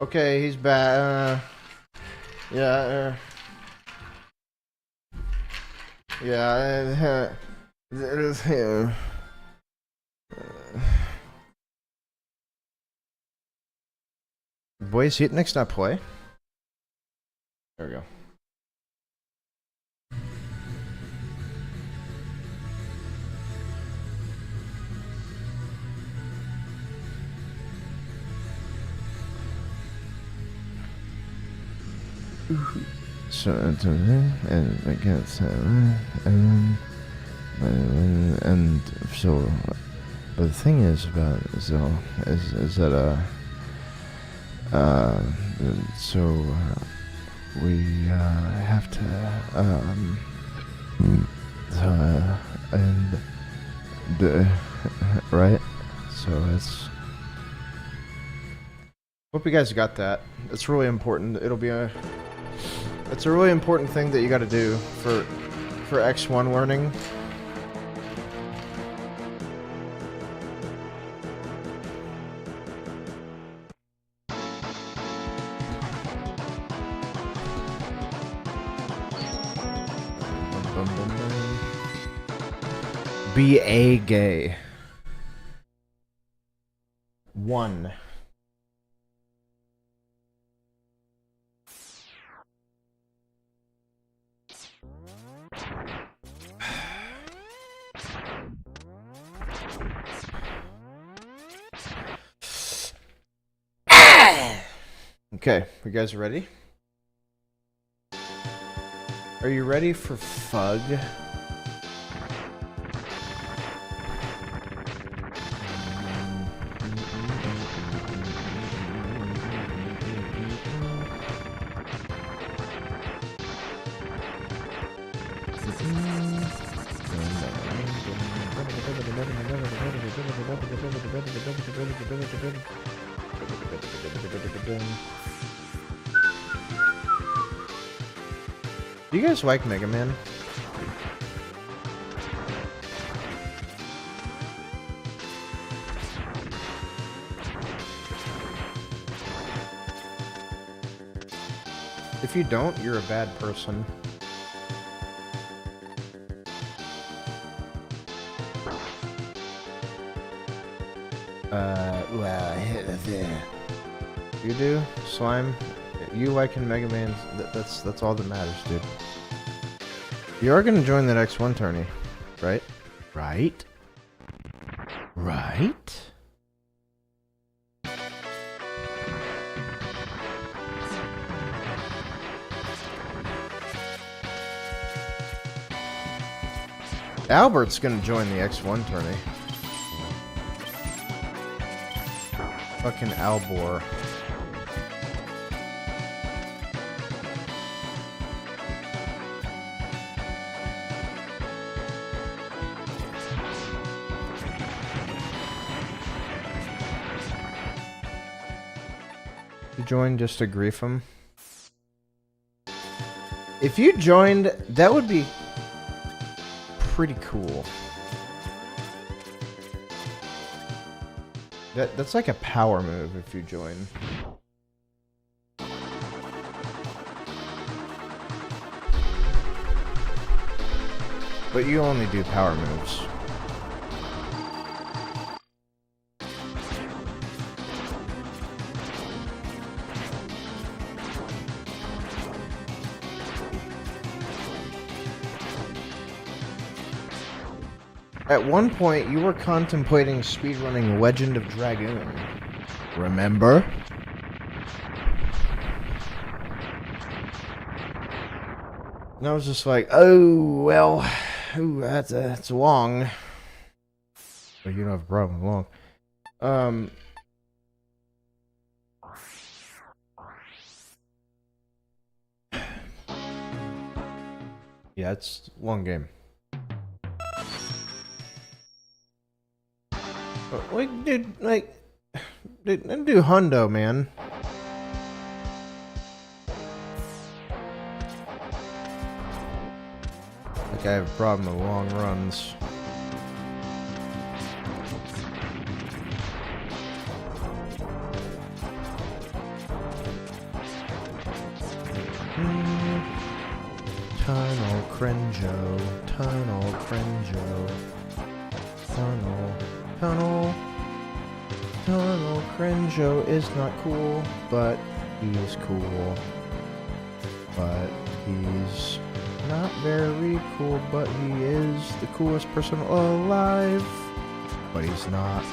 Okay, he's back. Yeah. Yeah. Boys, hit next not play. There we go. So and against and so, but the thing is about is that we have to right. So it's. Hope you guys got that. It's really important. It's a really important thing that you got to do for X1 learning. Be a gay. 1. Okay, you guys ready? Are you ready for Fug? Do you guys like Mega Man? If you don't, you're a bad person. You do? Slime? You liking Mega Man? That's all that matters, dude. You are gonna join that X1 tourney, right? Right? Right? Albert's gonna join the X1 tourney. Fucking Albor. You joined just to grief him? If you joined, that would be pretty cool. That's like a power move if you join. But you only do power moves. At one point, you were contemplating speedrunning Legend of Dragoon. Remember? And I was just like, oh, well, ooh, that's long. But you don't have a problem with long. Yeah, it's a long game. Like, dude, do hundo, man. Like I have a problem with long runs. Tunnel Crenjo, Tunnel Crenjo, Tunnel Crenjo is not cool, but he's cool. But he's not very cool, but he is the coolest person alive. But he's not.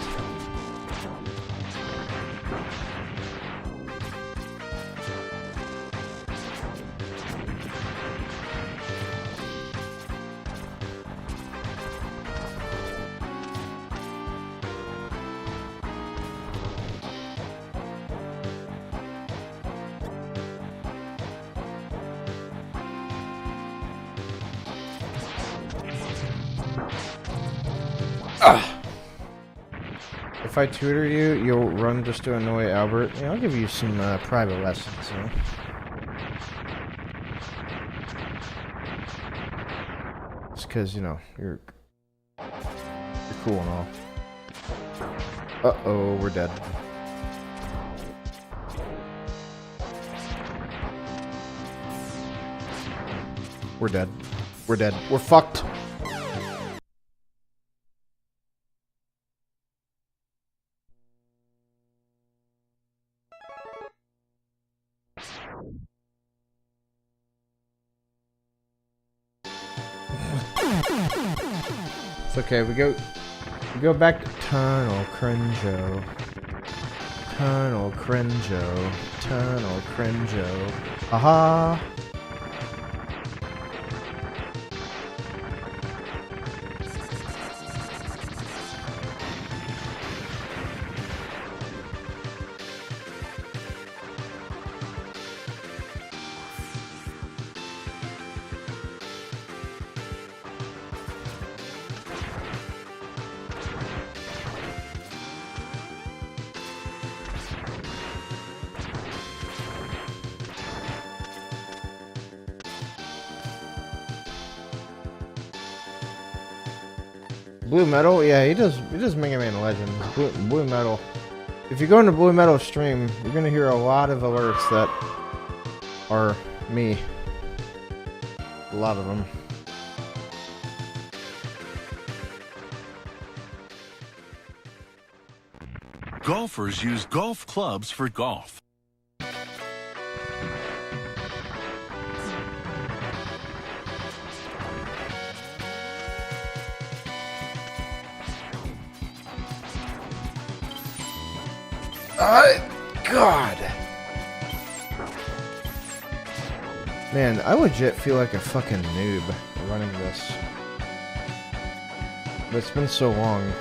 If I tutor you, you'll run just to annoy Albert. Yeah, I'll give you some private lessons, you know? Just because, you know, you're cool and all. Uh-oh, we're dead. We're dead. We're dead. We're fucked. It's okay, we go back to Tunnel Crenjo. Tunnel Crenjo. Tunnel Crenjo. Aha! Blue Metal? Yeah, he does Mega Man Legends. Blue Metal. If you go into Blue Metal stream, you're gonna hear a lot of alerts that are me. A lot of them. Golfers use golf clubs for golf. God. Man, I legit feel like a fucking noob running this. But it's been so long.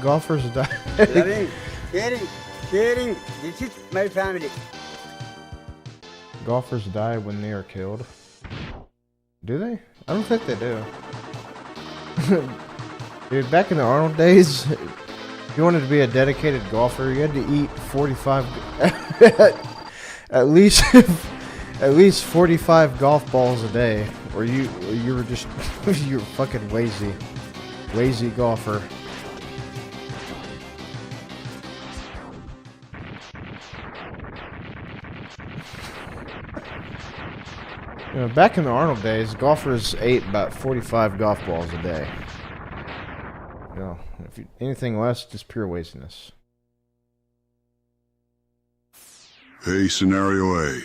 Golfers die. Sharing. This is my family. Golfers die when they are killed. Do they? I don't think they do. Dude, back in the Arnold days, if you wanted to be a dedicated golfer, you had to eat 45 at least 45 golf balls a day, or you were just you were fucking lazy golfer. You know, back in the Arnold days, golfers ate about 45 golf balls a day. You know, anything less, just pure wastiness. Hey, Scenario A.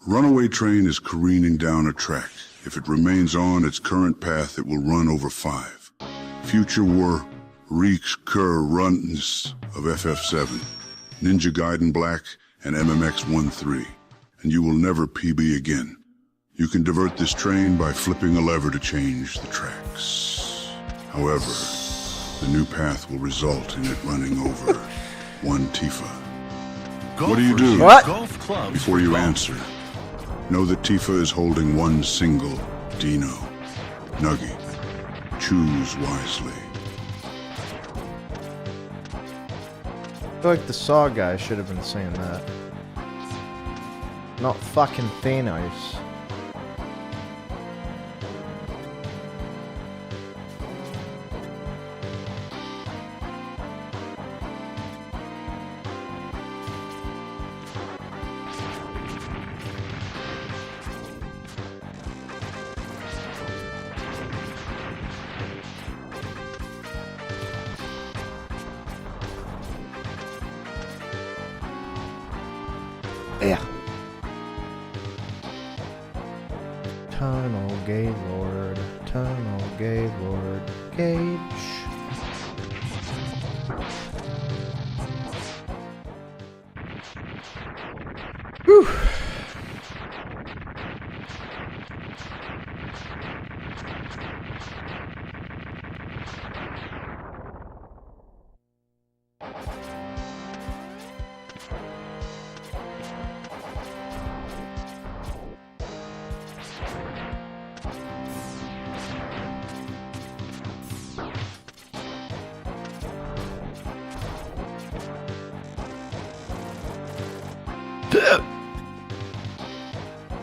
Runaway train is careening down a track. If it remains on its current path, it will run over 5. Future war reeks cur runs of FF7, Ninja Gaiden Black, and MMX3, and you will never PB again. You can divert this train by flipping a lever to change the tracks. However, the new path will result in it running over one Tifa. Golfers What do you do? use What? golf clubs Before for you golf. answer, know that Tifa is holding one single Dino. Nuggy, choose wisely. I feel like the Saw guy should have been saying that. Not fucking Thanos. Yeah. Tunnel Gaylord, Tunnel Gaylord, Gage. Whew.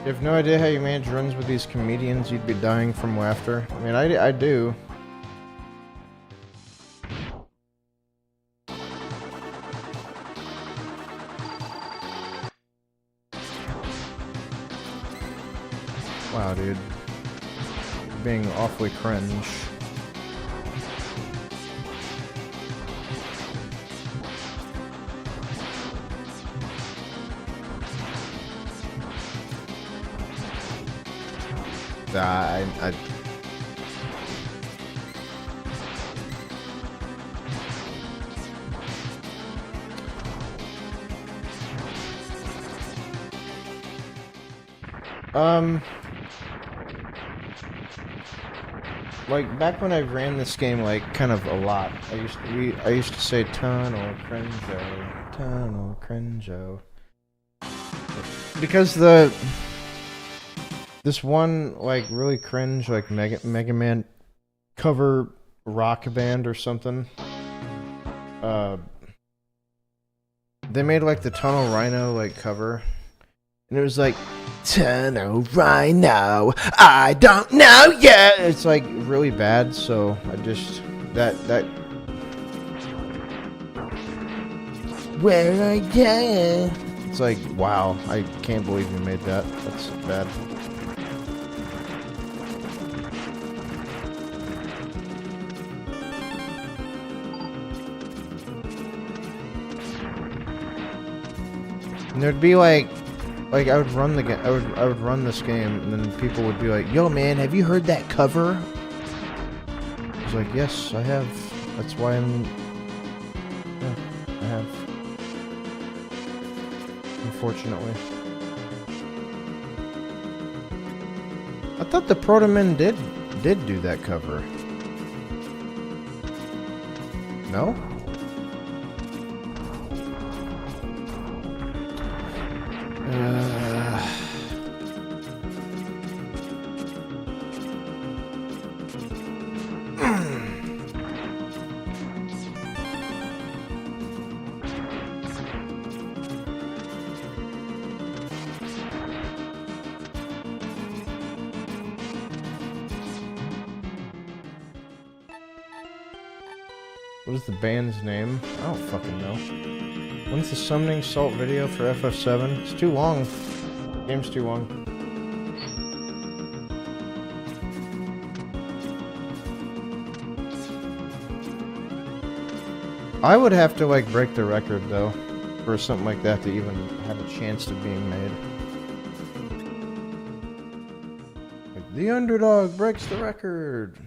You have no idea how you manage runs with these comedians. You'd be dying from laughter. I mean, I do. Wow, dude. You're being awfully cringe. I like back when I ran this game like kind of a lot, I used to say tunnel cringo, because this one like really cringe like Mega Man cover rock band or something. They made like the Tunnel Rhino like cover, and it was like Tunnel Rhino, I don't know yet. It's like really bad, so I just that where I go. It's like, wow, I can't believe you made that. That's bad. And there'd be like I would run the game. I would run this game, and then people would be like, "Yo, man, have you heard that cover?" I was like, "Yes, I have. That's why I'm. Yeah, I have. Unfortunately, I thought the Protomen did do that cover. No." What is the band's name? I don't fucking know. When's the Summoning Salt video for FF7? It's too long. The game's too long. I would have to like break the record though, for something like that to even have a chance of being made. Like, the underdog breaks the record.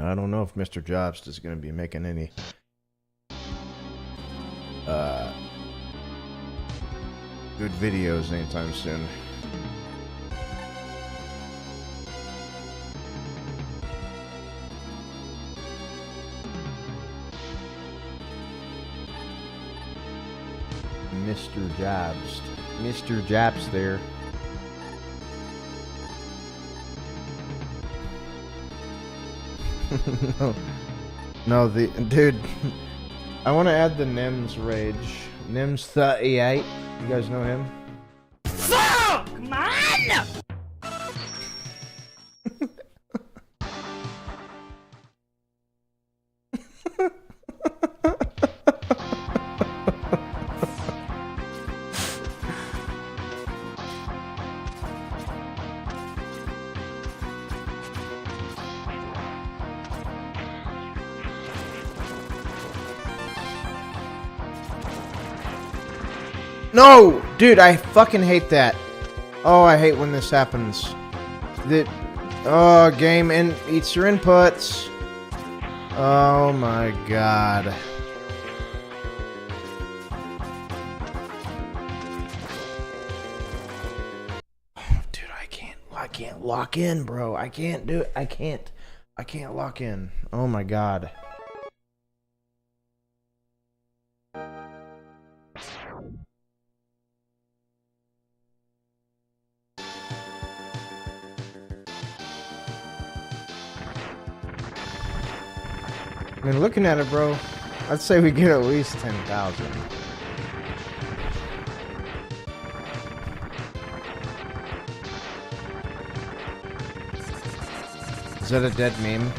I don't know if Mr. Jobs is going to be making any good videos anytime soon. Mr. Jobs. Mr. Jobs there. No, dude. I want to add the Nims rage. Nims 38. You guys know him? Fuck, man! No! Dude, I fucking hate that. Oh, I hate when this happens. Game eats your inputs. Oh my god. Oh, dude, I can't lock in, bro. I can't do it. I can't lock in. Oh my god. I mean, looking at it, bro, I'd say we get at least 10,000. Is that a dead meme?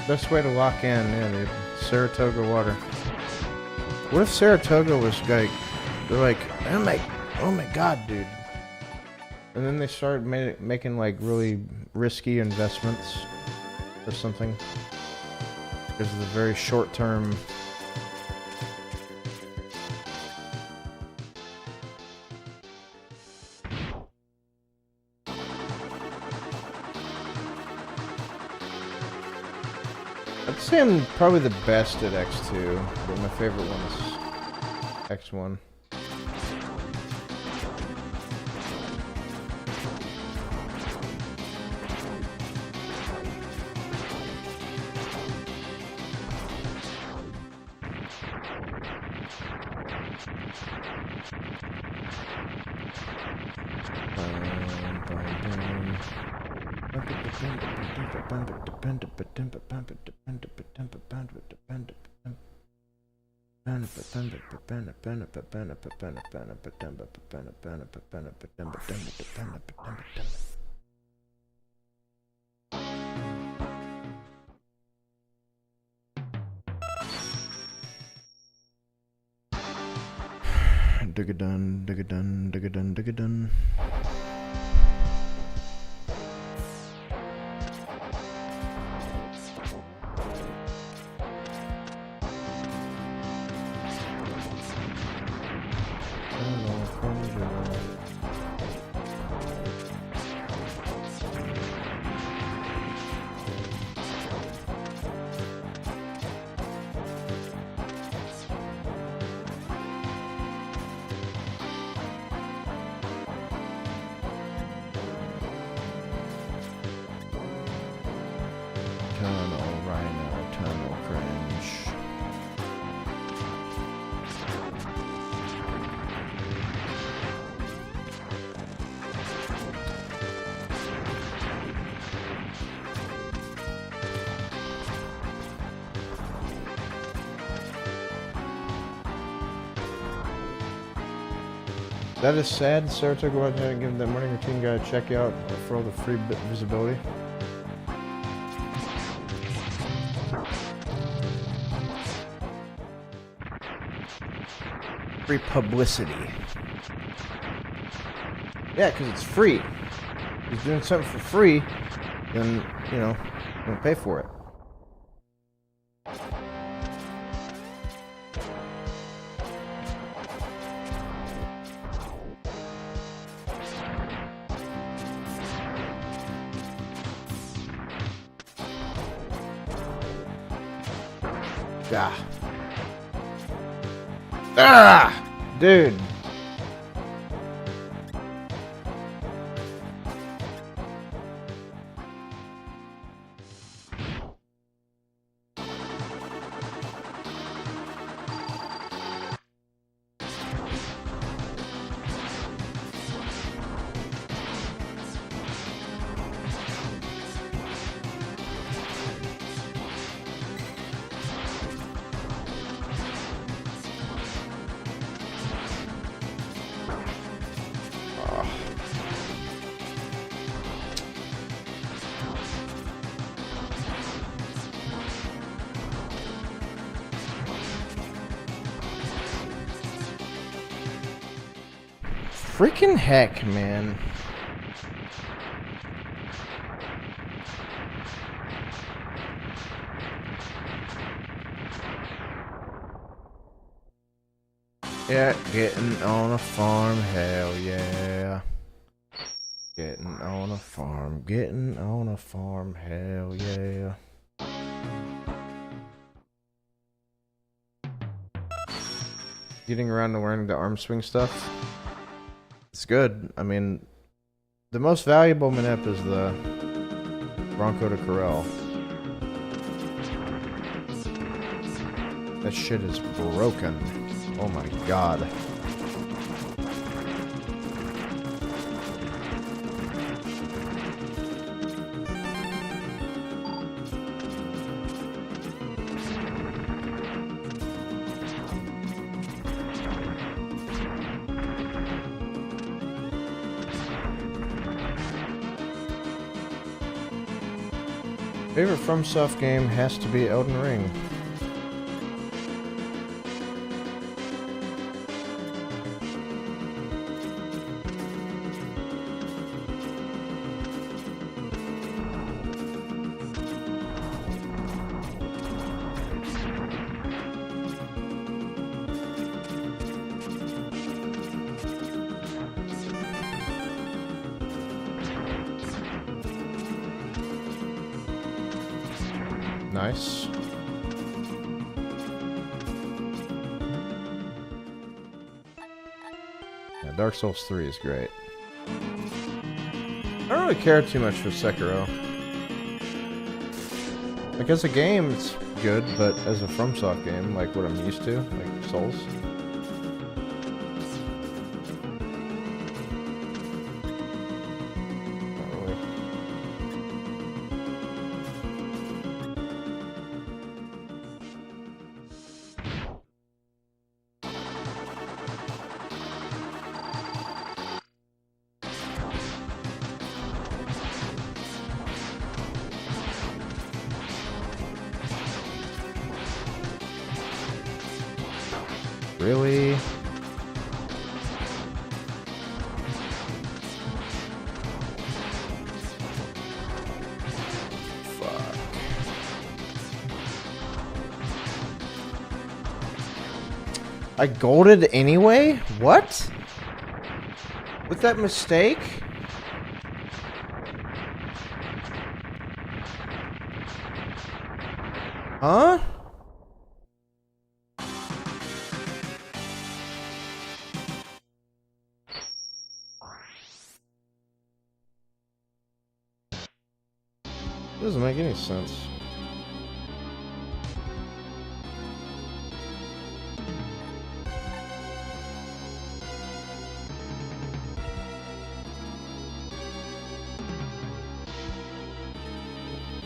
Best way to lock in, yeah, dude. Saratoga water. What if Saratoga was like, they're like, oh my god, dude. And then they started making like really risky investments or something. Because of the very short term. I'd say I'm probably the best at X2, but my favorite one is X1. Digga-dun, digga-dun, digga-dun, digga-dun. tunnel, rhino, tunnel cringe. That is sad. Saratoga, go ahead and give that morning routine guy a check out for all the free visibility. Free publicity. Yeah, because it's free. If he's doing something for free, then, you know, don't pay for it. Ah. Ah! Dude. Freaking heck, man. Yeah, getting on a farm, hell yeah. Getting on a farm, hell yeah. Getting around to wearing the arm swing stuff. It's good. I mean, the most valuable manip is the Bronco to Corral. That shit is broken. Oh my god. Favorite FromSoft game has to be Elden Ring. Nice. Yeah, Dark Souls 3 is great. I don't really care too much for Sekiro. Like, as a game, it's good, but as a FromSoft game, like what I'm used to, like Souls. Really? Fuck. I golded anyway? What? With that mistake? Huh? Doesn't make any sense.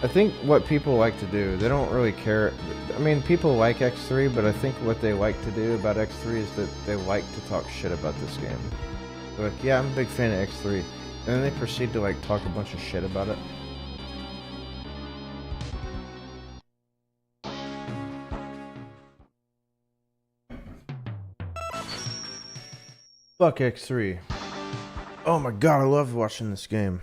I think what people like to do, they don't really care. I mean, people like X3, but I think what they like to do about X3 is that they like to talk shit about this game. They're like, yeah, I'm a big fan of X3. And then they proceed to, like, talk a bunch of shit about it. Fuck X3. Oh my god, I love watching this game.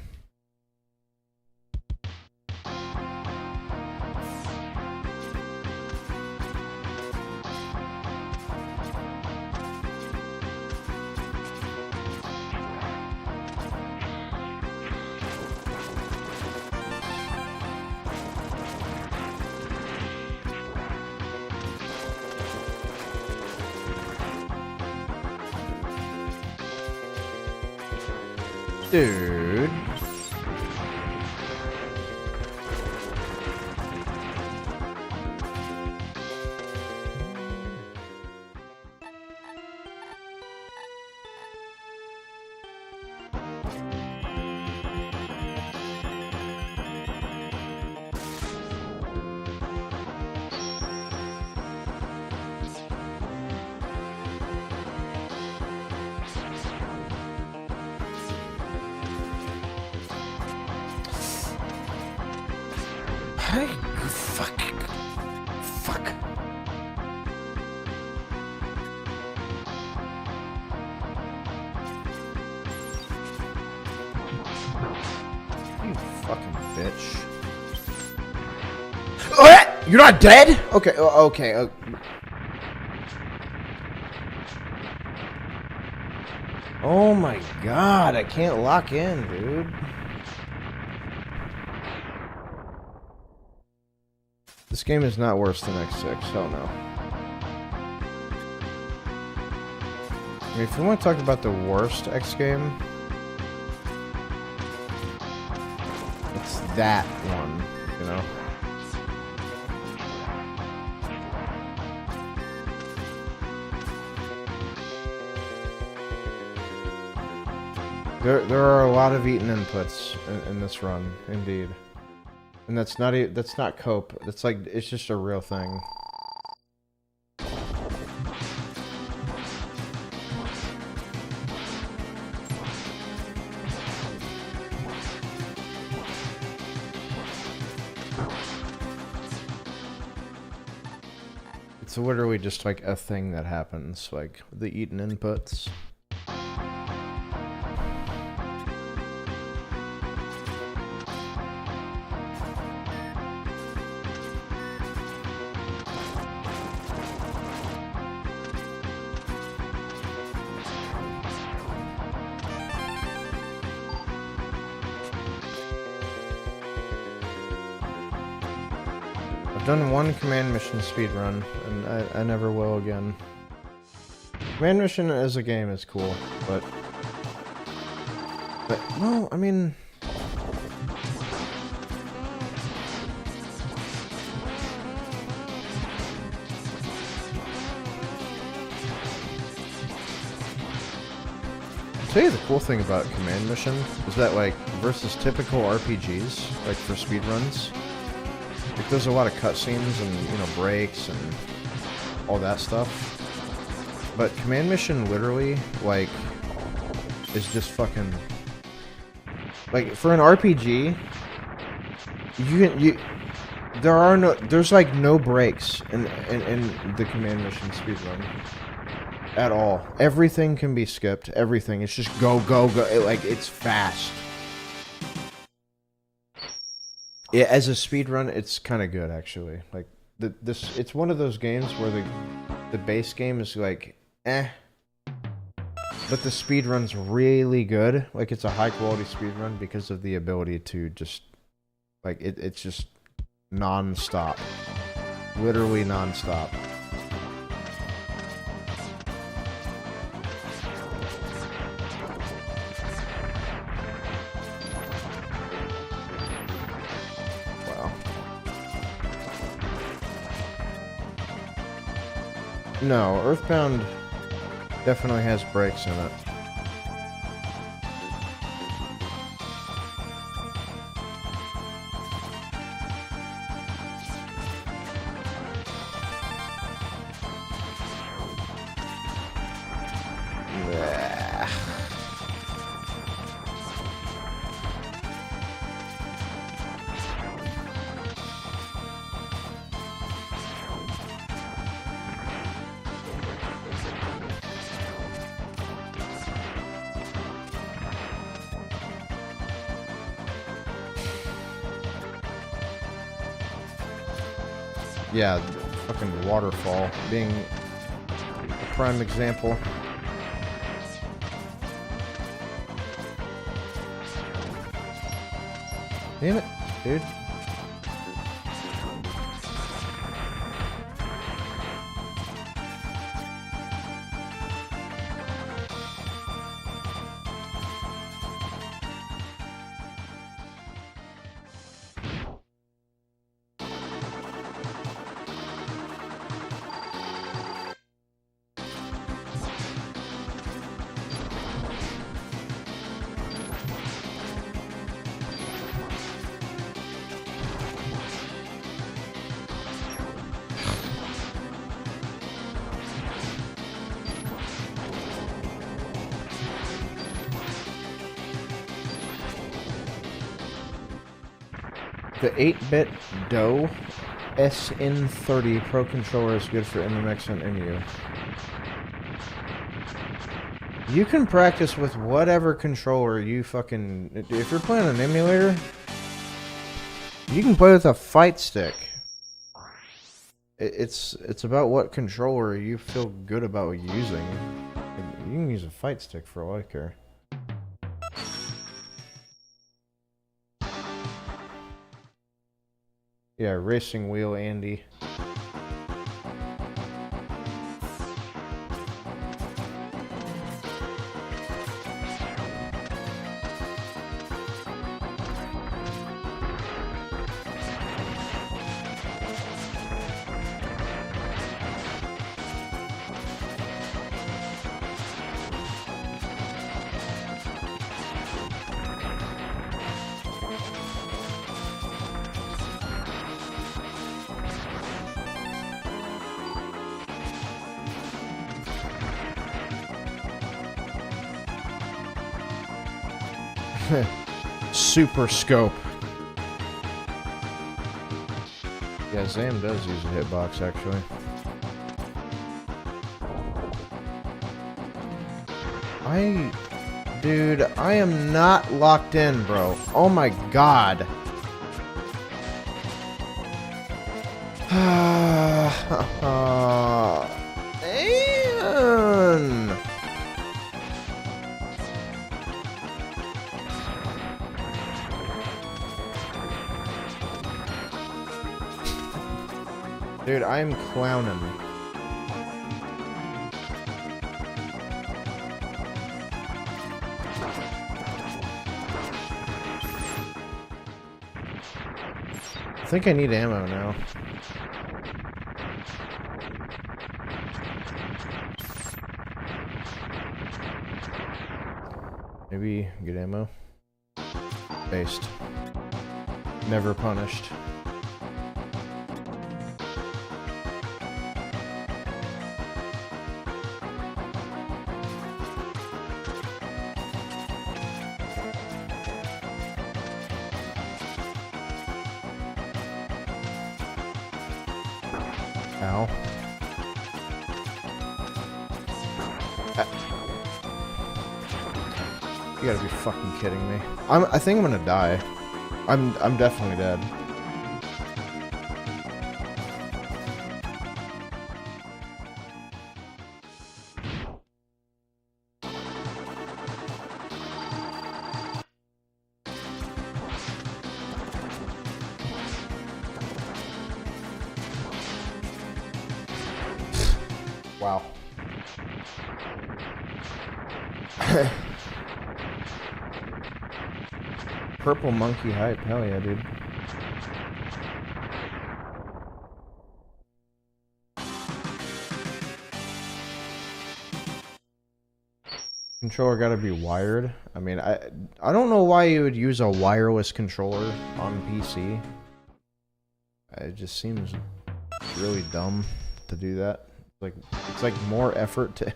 Dude. Fuck. You fucking bitch. Oh, you're not dead? Okay, okay. Oh my god, I can't lock in, dude. This game is not worse than X6, hell no. I mean, if you want to talk about the worst X game, it's that one, you know? There are a lot of eaten inputs in this run, indeed. And that's not cope. That's like, it's just a real thing. It's literally just like a thing that happens, like the eaten inputs. I've done one command mission speedrun, and I never will again. Command mission as a game is cool, but well, I mean, I'll tell you the cool thing about command mission is that, like, versus typical RPGs, like for speedruns, like, there's a lot of cutscenes and, you know, breaks and all that stuff. But command mission literally, like, is just fucking... Like, for an RPG, there's like no breaks in the command mission speedrun. At all. Everything can be skipped. Everything. It's just go, go, go. It's fast. Yeah, as a speedrun, it's kind of good, actually. Like, it's one of those games where the base game is like, eh. But the speedrun's really good. Like, it's a high-quality speedrun because of the ability to just, like, it's just non-stop. Literally non-stop. No, Earthbound definitely has breaks in it. Yeah, the fucking waterfall being a prime example. Damn it, dude. The 8-bit DOE SN30 Pro controller is good for MMX and MU. You can practice with whatever controller you fucking... If you're playing an emulator, you can play with a fight stick. It's about what controller you feel good about using. You can use a fight stick for all I care. Yeah, racing wheel Andy. Super scope. Yeah, Zam does use a hitbox actually. Dude, I am not locked in, bro. Oh my god. Man. Dude, I'm clowning. I think I need ammo now. Maybe get ammo. Based. Never punished. Ow. You gotta be fucking kidding me. I think I'm gonna die. I'm definitely dead. Wow. Purple monkey hype, hell yeah, dude. Controller gotta be wired. I mean, I don't know why you would use a wireless controller on PC. It just seems really dumb to do that. Like, it's like more effort to...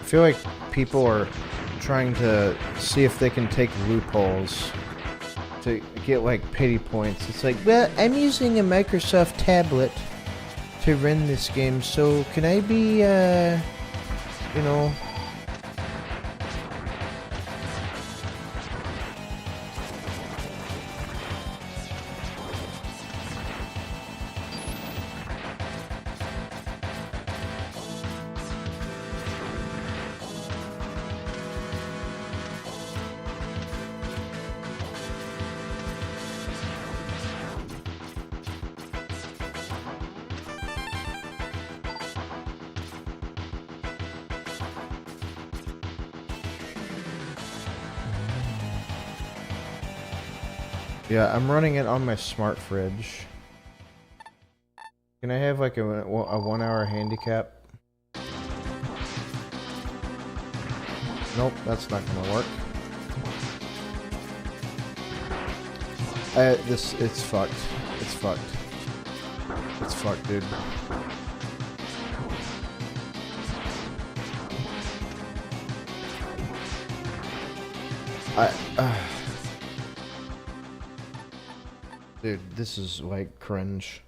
feel like people are trying to see if they can take loopholes to get like pity points. It's like, well, I'm using a Microsoft tablet to run this game, so can I be, you know... Yeah, I'm running it on my smart fridge. Can I have like a 1 hour handicap? Nope, that's not gonna work. It's fucked. It's fucked. It's fucked, dude. Dude, this is like cringe.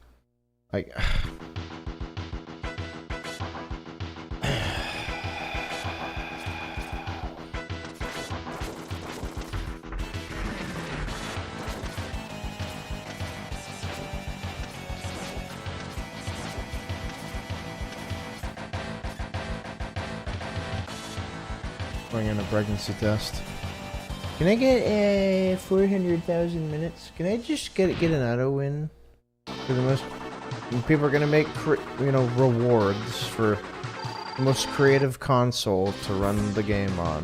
Like, going on a pregnancy test. Can I get 400,000 minutes? Can I just get an auto win? For the most, people are gonna make rewards for the most creative console to run the game on.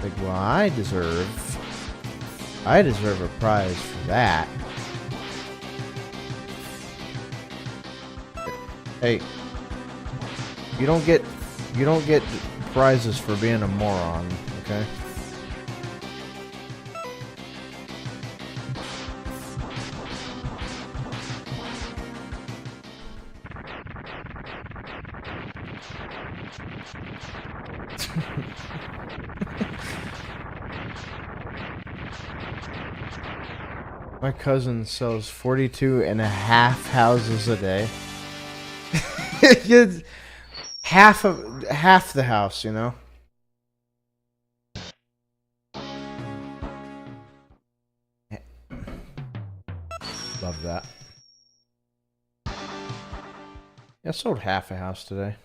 Like, well, I deserve a prize for that. Hey, you don't get prizes for being a moron, okay? My cousin sells 42.5 houses a day. half the house, you know. Love that. I sold half a house today.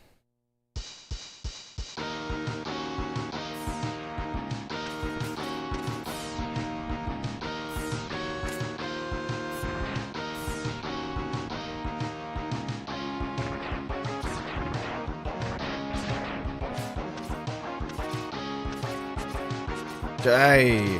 Hey.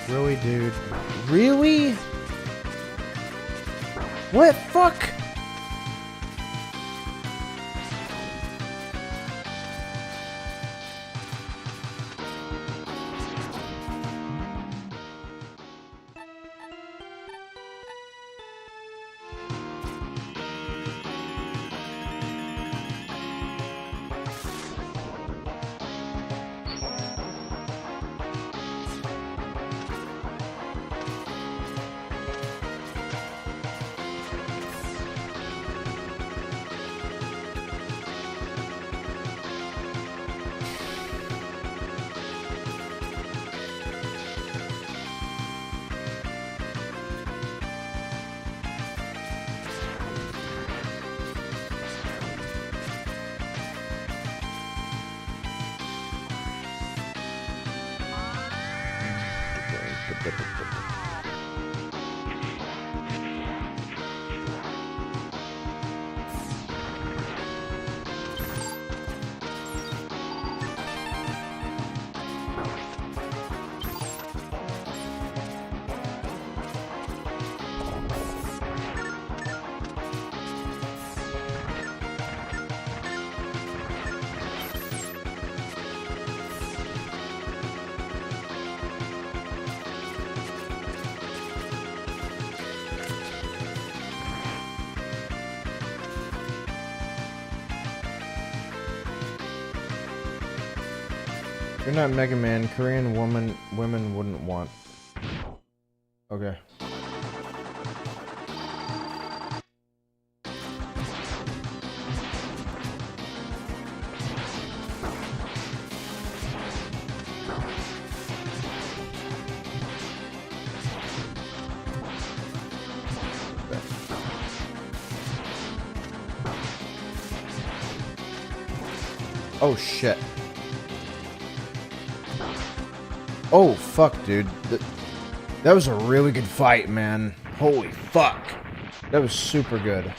Really, dude? Really? What fuck? You're not Mega Man. Korean women wouldn't want. Okay. Oh shit. Oh fuck, dude. That was a really good fight, man. Holy fuck. That was super good.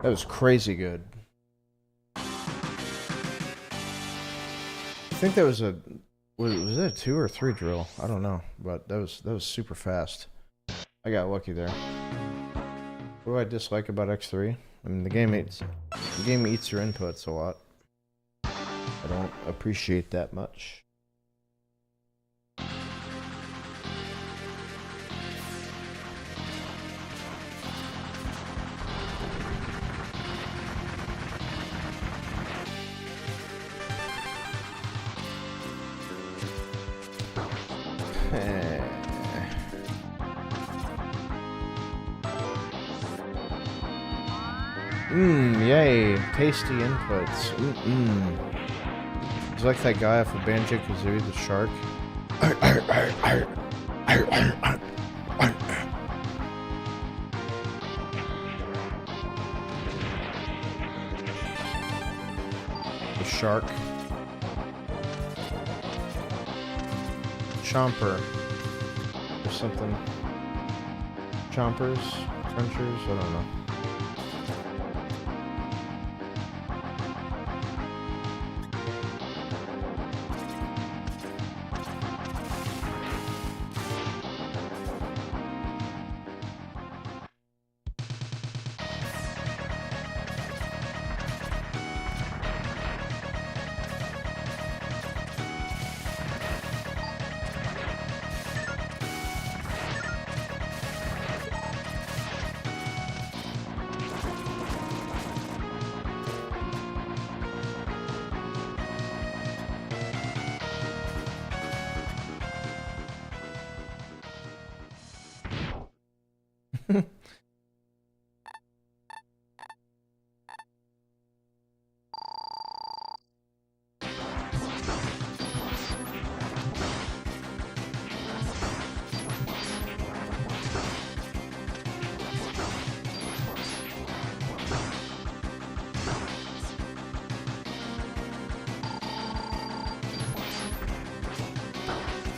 That was crazy good. I think that was a... Was that a 2 or 3 drill? I don't know, but that was super fast. I got lucky there. What do I dislike about X3? I mean, the game eats your inputs a lot. I don't appreciate that much. Yay. Tasty inputs. It's like that guy off of Banjo-Kazooie, the shark. The shark. Chomper. Or something. Chompers? Crunchers? I don't know.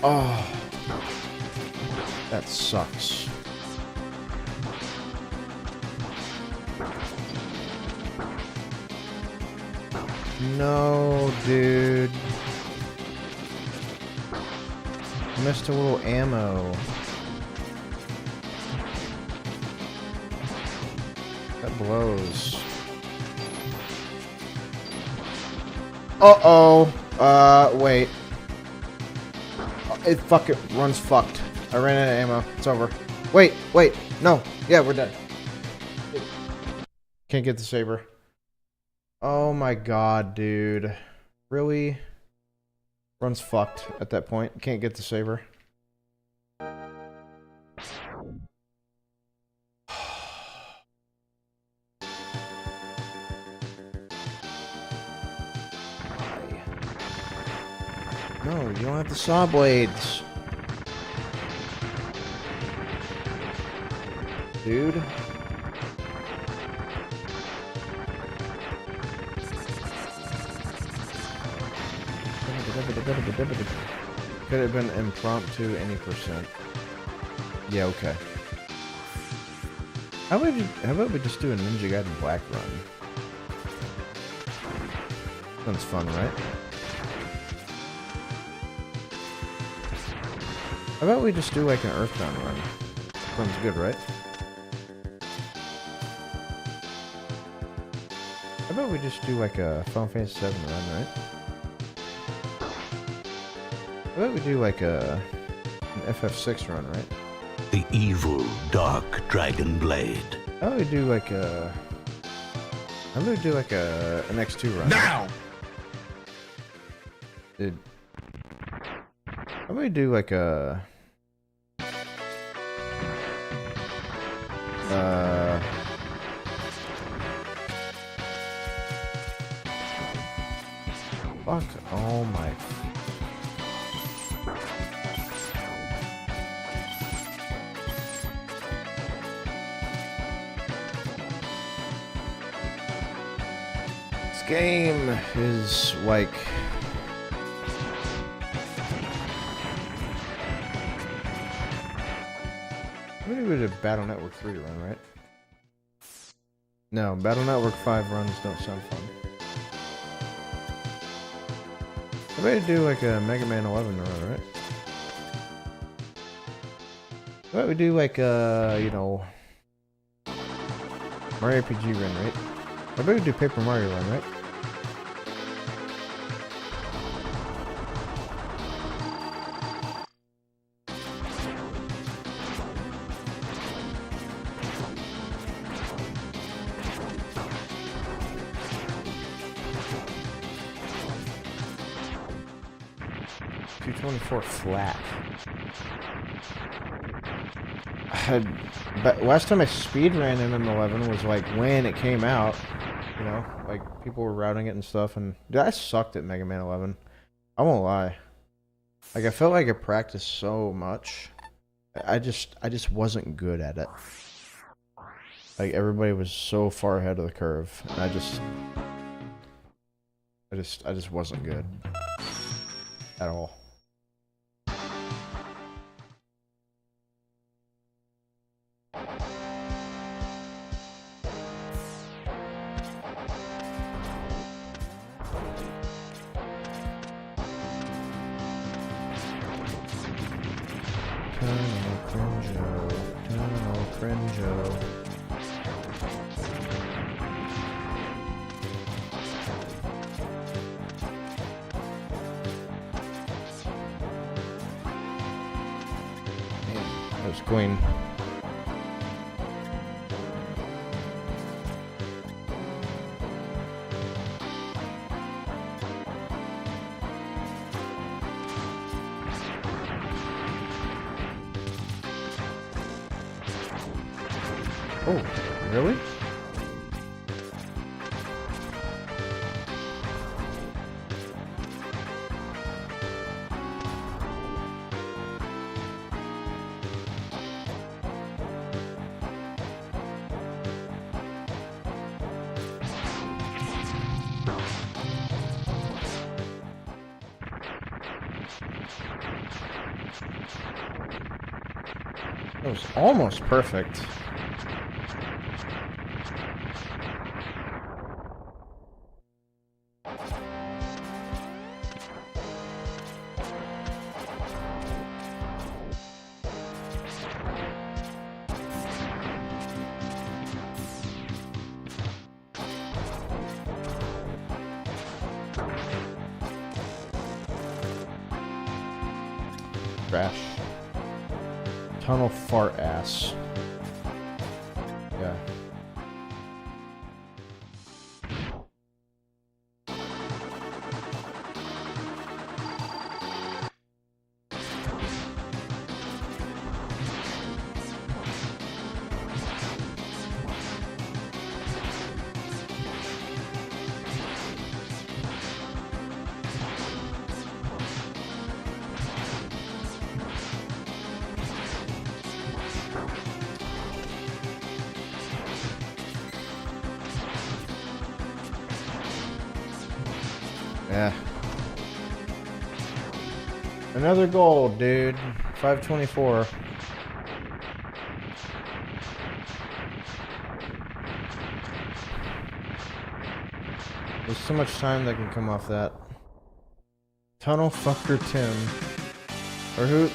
Oh, that sucks. No, dude. Missed a little ammo. That blows. Uh-oh. Wait. It fucking runs fucked. I ran out of ammo. It's over. Wait. No. Yeah, we're done. Can't get the saber. Oh my god, dude. Really? Runs fucked at that point. Can't get the saber. No, you don't have the saw blades. Dude. Could have been impromptu any %. Yeah, okay. How about we just do a Ninja Gaiden Black run? Sounds fun, right? How about we just do like an Earthbound run? Sounds good, right? How about we just do like a Final Fantasy VII run, right? How about we do like an FF6 run, right? The evil, dark dragon blade. How do we do like a... How do we do like an X2 run? Now! Dude. How do we do like a... Fuck, oh my... This game is like... We did a Battle Network 3 run, right? No, Battle Network 5 runs don't sound fun. I better do like a Mega Man 11 run, right? How about we do like you know, Mario RPG run, right? I better do Paper Mario run, right? Flat. But last time I speedran MM11 was like when it came out, you know, like people were routing it and stuff, and dude, I sucked at Mega Man 11. I won't lie. Like I felt like I practiced so much, I just wasn't good at it. Like everybody was so far ahead of the curve, and I just wasn't good at all. Queen. Oh, really? That was almost perfect. Crash. Tunnel fart ass. Yeah. Yeah. Another gold, dude. 524. There's so much time that can come off that. Tunnel fucker Tim. Or who?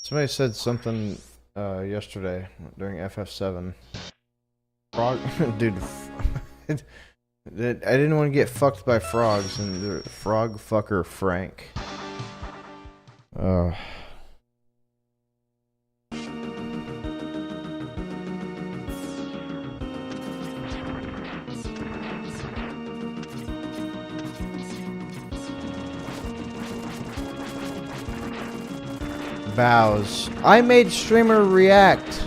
Somebody said something yesterday during FF7. Frog, dude. I didn't want to get fucked by frogs, and the frog fucker Frank. bows. I made streamer react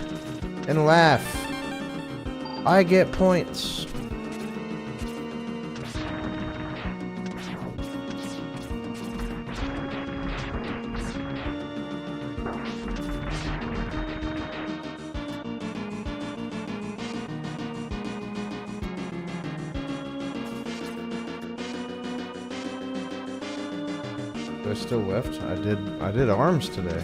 and laugh. I get points. I still whiffed. I did arms today.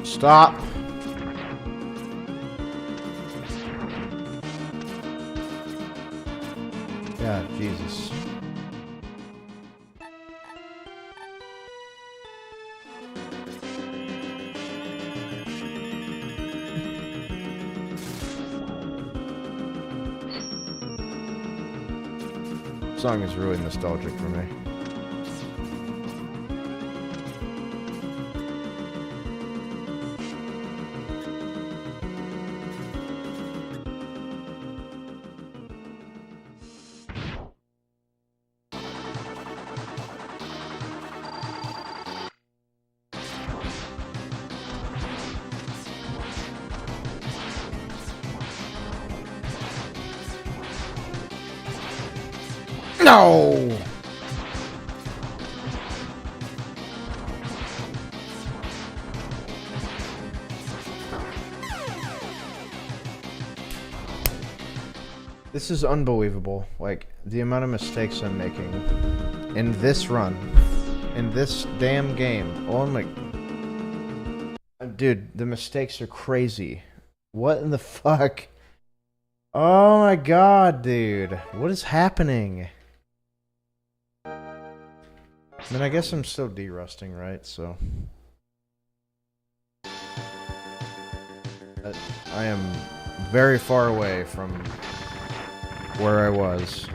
Stop. God, Jesus. This song is really nostalgic for me. No! This is unbelievable. Like, the amount of mistakes I'm making in this run. In this damn game. Oh my... Dude, the mistakes are crazy. What in the fuck? Oh my god, dude. What is happening? I mean, I guess I'm still de-rusting, right? So... I am very far away from where I was.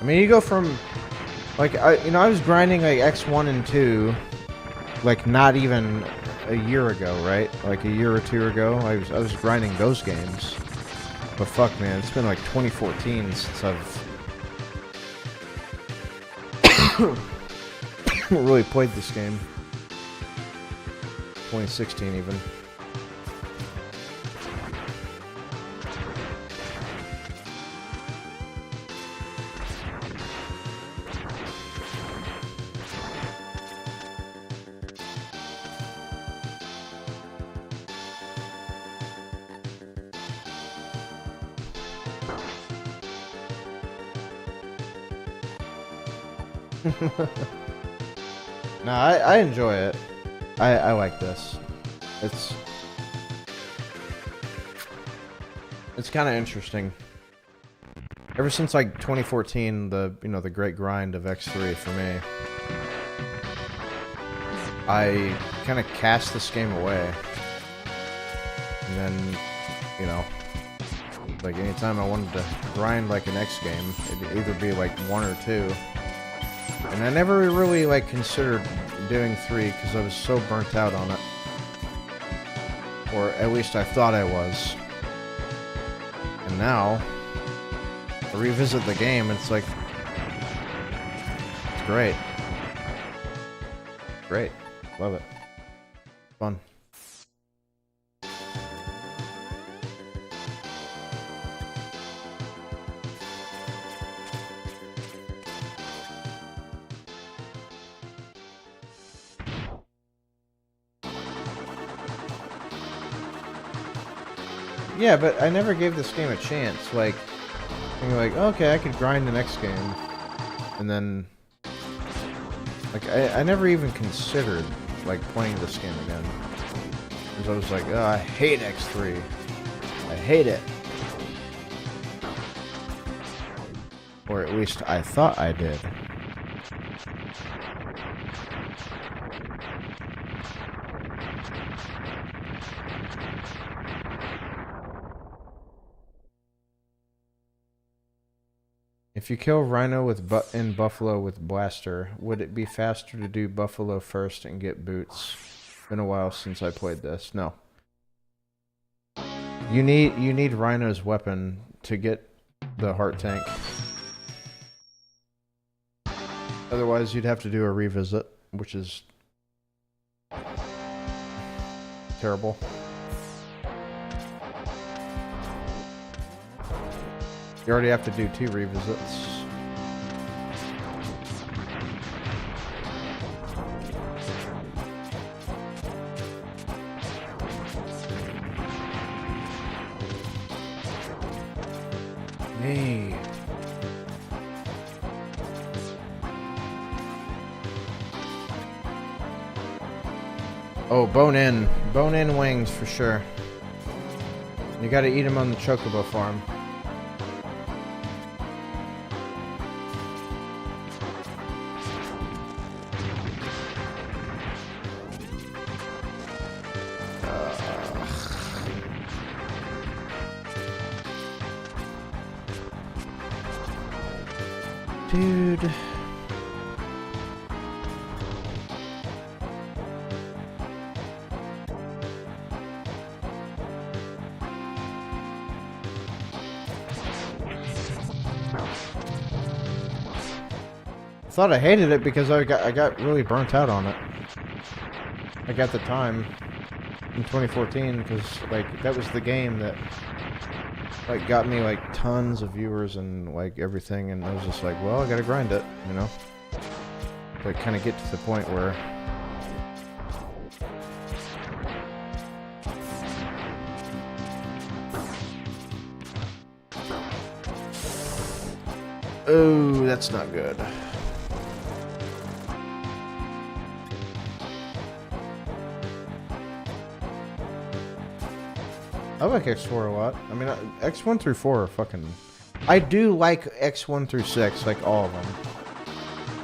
I mean, you go from... Like, I was grinding, like, X1 and 2, like, not even a year ago, right? Like, a year or two ago, I was grinding those games. But fuck, man, it's been, like, 2014 since I've... really played this game. 2016 even. No, I enjoy it. I like this. It's kind of interesting. Ever since like 2014, the great grind of X3 for me, I kind of cast this game away. And then, like anytime I wanted to grind like an X game, it'd either be like 1 or 2. And I never really, like, considered doing 3 because I was so burnt out on it. Or at least I thought I was. And now, I revisit the game and it's like... It's great. Great. Love it. Fun. Yeah, but I never gave this game a chance. Like, you're like, okay, I could grind the next game. And then... Like, I never even considered, like, playing this game again. Because I was like, oh, I hate X3. I hate it. Or at least I thought I did. If you kill Rhino with in Buffalo with Blaster, would it be faster to do Buffalo first and get boots? Been a while since I played this. No. You need Rhino's weapon to get the heart tank. Otherwise, you'd have to do a revisit, which is terrible. You already have to do 2 revisits. Hey. Oh, bone-in wings for sure. You gotta eat them on the Chocobo farm. Dude. I thought I hated it because I got really burnt out on it. I got the time in 2014 because like that was the game that like got me like tons of viewers and like everything, and I was just like, well, I gotta grind it, you know, like kind of get to the point where oh, that's not good. I like X4 a lot. I mean, X1 through 4 are fucking... I do like X1 through 6, like all of them.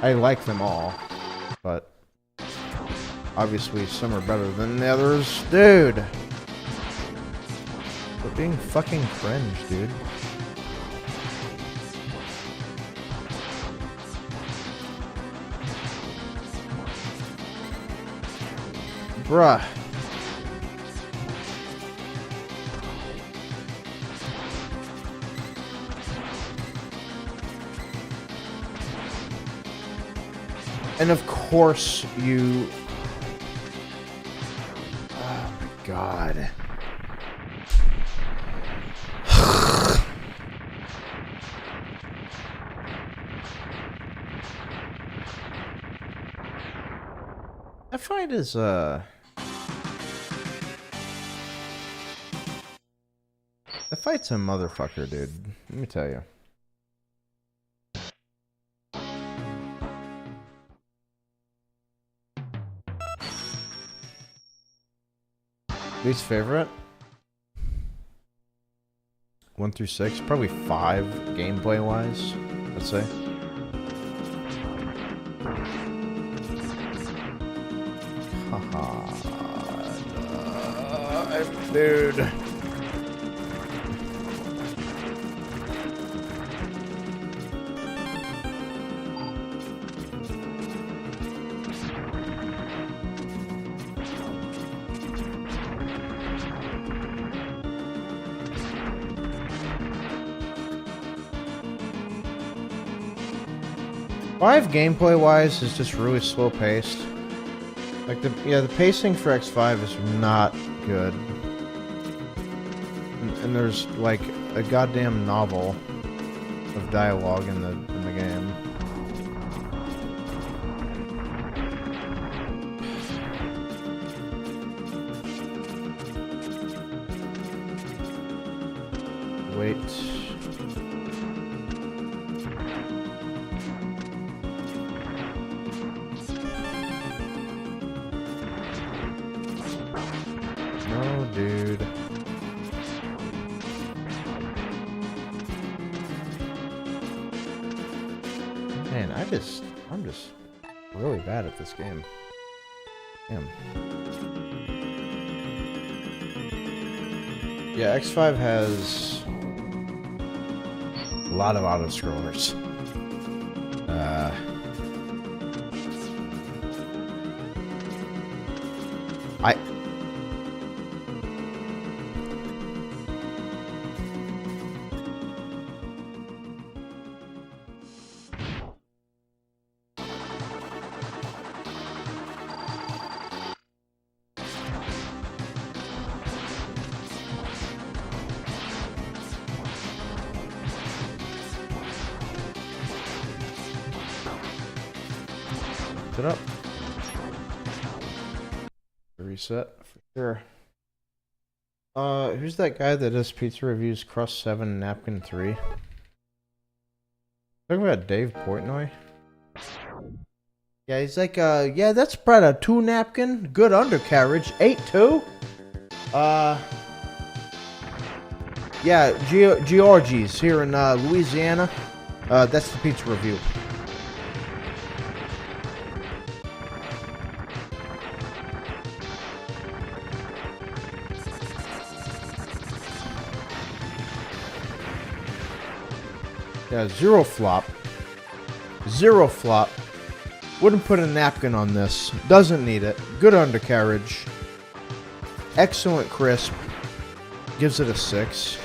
I like them all. But... obviously, some are better than the others. Dude! Quit being fucking cringe, dude. Bruh. And of course you... oh my god. That fight is, that fight's a motherfucker, dude. Let me tell you. Least favorite? 1 through 6? Probably 5 gameplay wise, let's say. Haha. Dude. Five gameplay wise is just really slow paced. Like the pacing for X5 is not good. And there's like a goddamn novel of dialogue in the game. Wait. No, dude. Man, I'm just really bad at this game. Damn. Yeah, X5 has a lot of auto-scrollers. it up. Reset for sure. Who's that guy that does pizza reviews? Crust 7, Napkin 3. Talking about Dave Portnoy. Yeah, he's like, yeah, that's about a 2 napkin, good undercarriage, 8-2. Yeah, Georgie's here in Louisiana. That's the pizza review. Yeah, zero flop. Zero flop. Wouldn't put a napkin on this. Doesn't need it. Good undercarriage. Excellent crisp. Gives it a 6.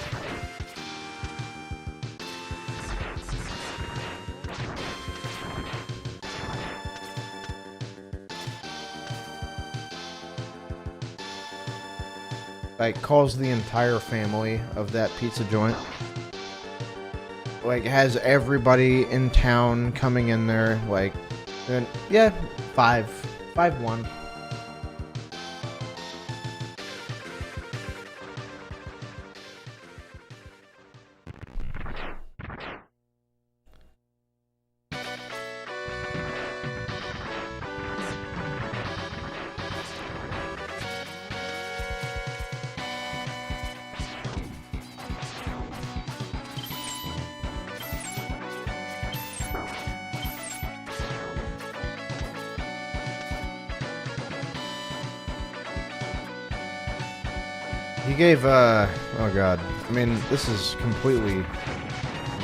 Like, calls the entire family of that pizza joint. Like, has everybody in town coming in there, like, and yeah, 5-1. He gave, oh god, I mean, this is completely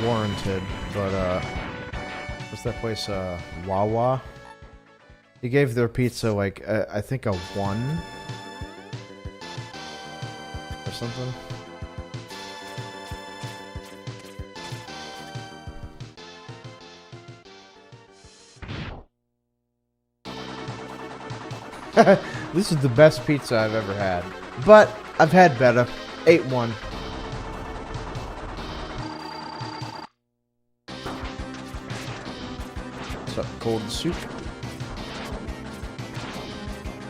warranted, but, what's that place, Wawa? He gave their pizza, like, I think a 1? Or something? This is the best pizza I've ever had. But I've had better. 8-1. What's up, cold soup?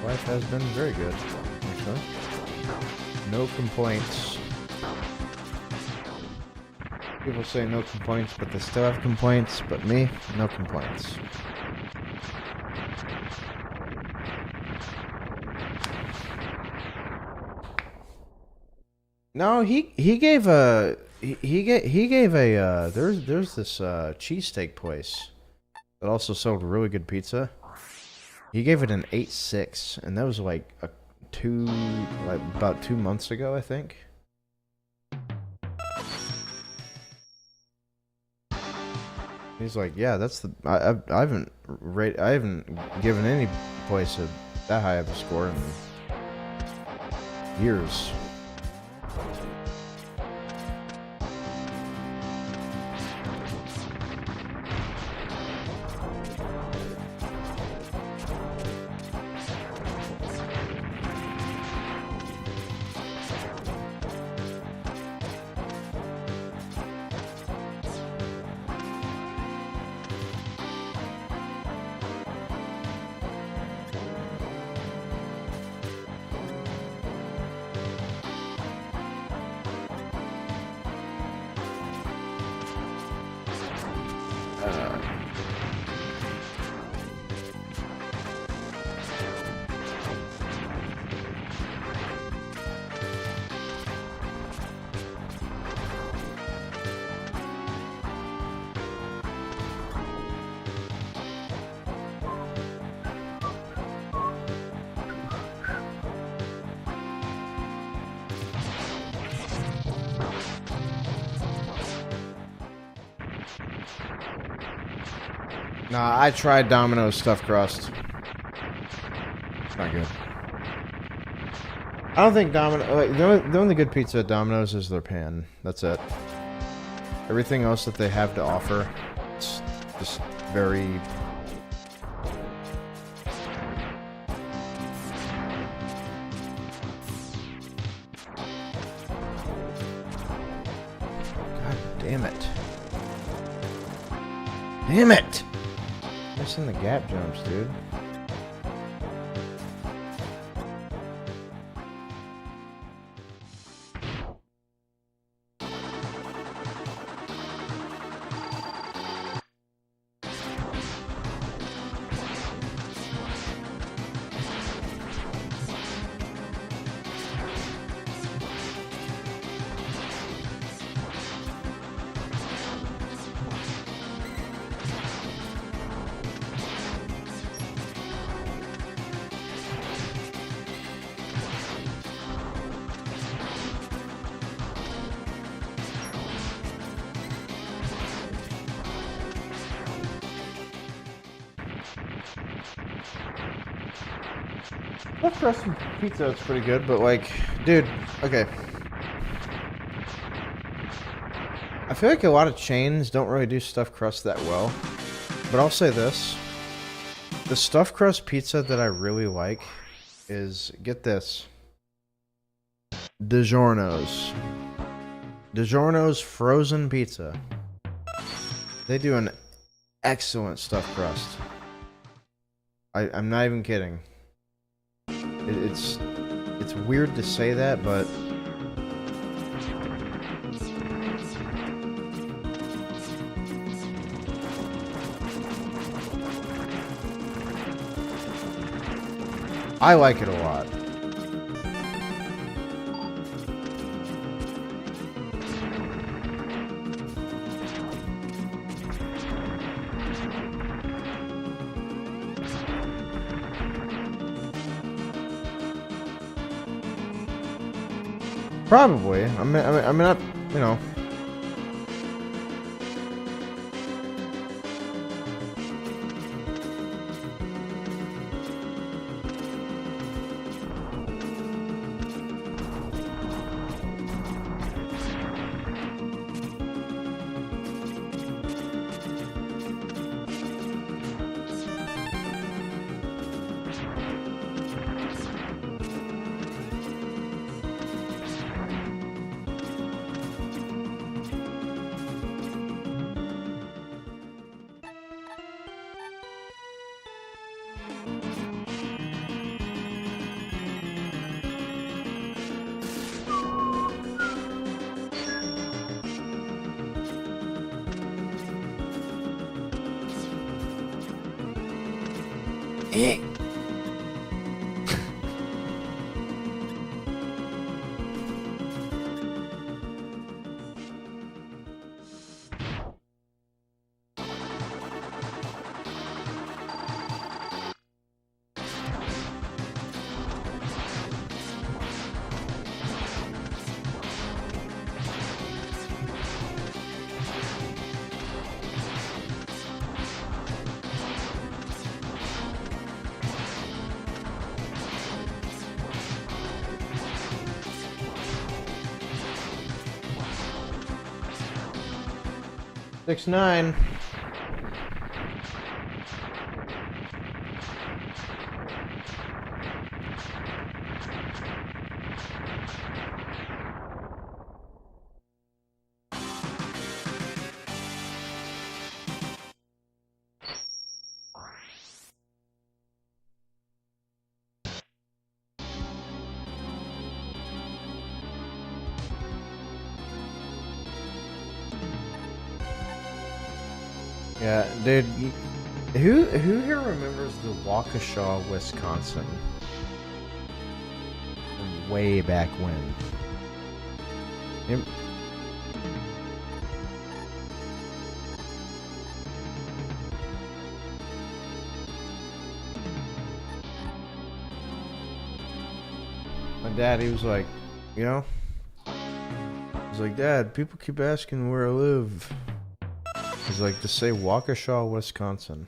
Life has been very good, actually. No complaints. People say no complaints, but they still have complaints. But me, no complaints. No, he gave a he gave a there's this cheesesteak place that also sold really good pizza. He gave it an 8.6, and that was like about 2 months ago, I think. He's like, yeah, that's the I haven't given any place that high of a score in years. Nah, I tried Domino's stuffed crust. It's not good. I don't think the only good pizza at Domino's is their pan. That's it. Everything else that they have to offer, it's just very... God damn it. Damn it! I missing the gap jumps, dude. Stuffed crust pizza is pretty good, but like, dude, okay. I feel like a lot of chains don't really do stuffed crust that well. But I'll say this. The stuffed crust pizza that I really like is, get this, DiGiorno's. DiGiorno's frozen pizza. They do an excellent stuffed crust. I'm not even kidding. It's weird to say that, but I like it a lot. Probably. I mean, not, you know. Six, 9. Yeah, dude. Who here remembers the Waukesha, Wisconsin? From way back when. My dad, he was like, you know? He's like, Dad, people keep asking where I live. He's like, just say Waukesha, Wisconsin.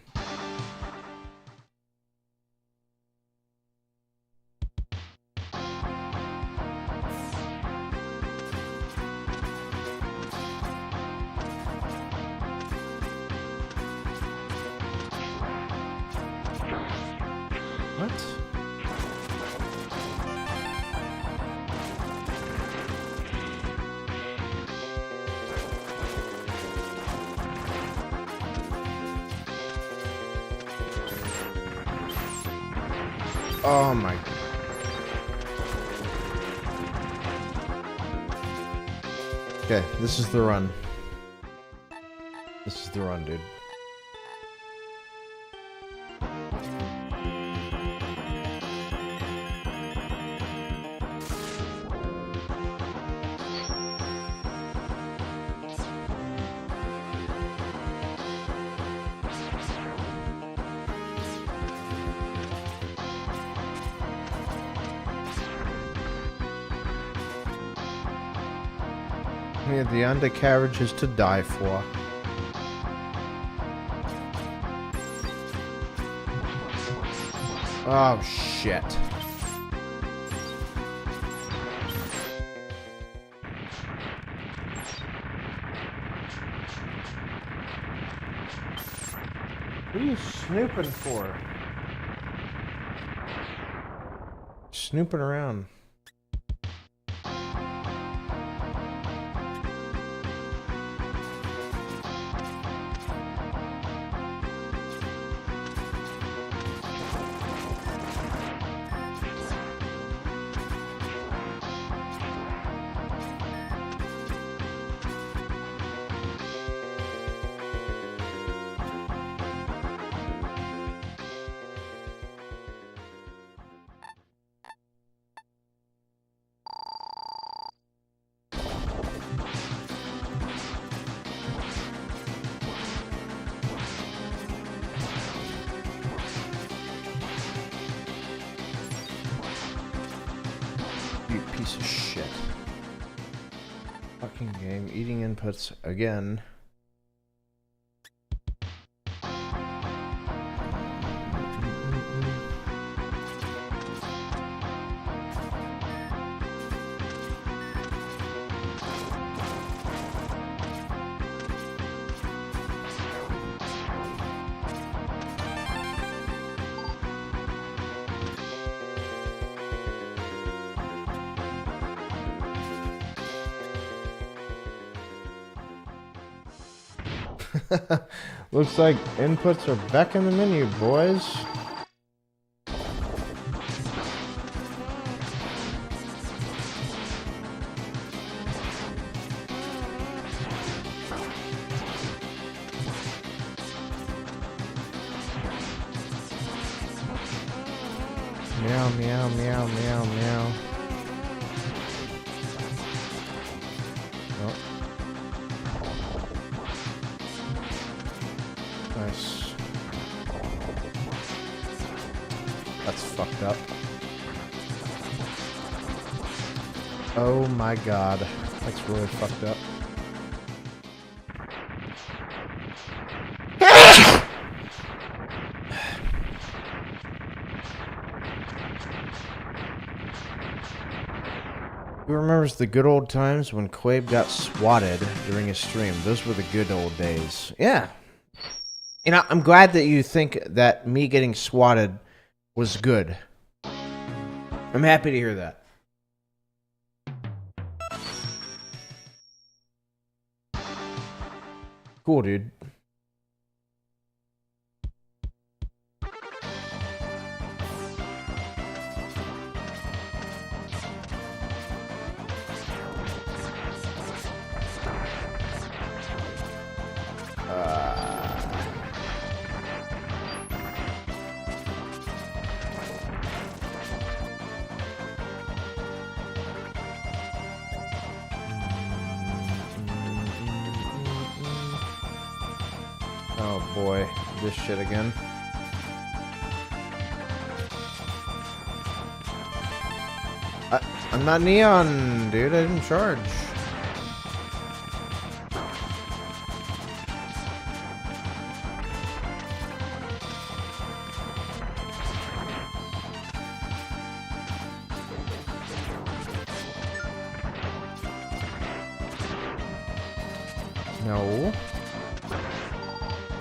What? Oh my. Okay, this is the run. This is the run, dude. Yeah, the undercarriage is to die for. Oh, shit. What are you snooping for? Snooping around. You piece of shit. Fucking game. Eating inputs again. Looks like inputs are back in the menu, boys. Meow, meow, meow, meow, meow. Oh. Nice. That's fucked up. Oh my god. That's really fucked up. Who remembers the good old times when Quabe got swatted during a stream? Those were the good old days. Yeah. You know, I'm glad that you think that me getting swatted was good. I'm happy to hear that. Cool, dude. Oh boy, this shit again. I'm not neon, dude. I didn't charge. No.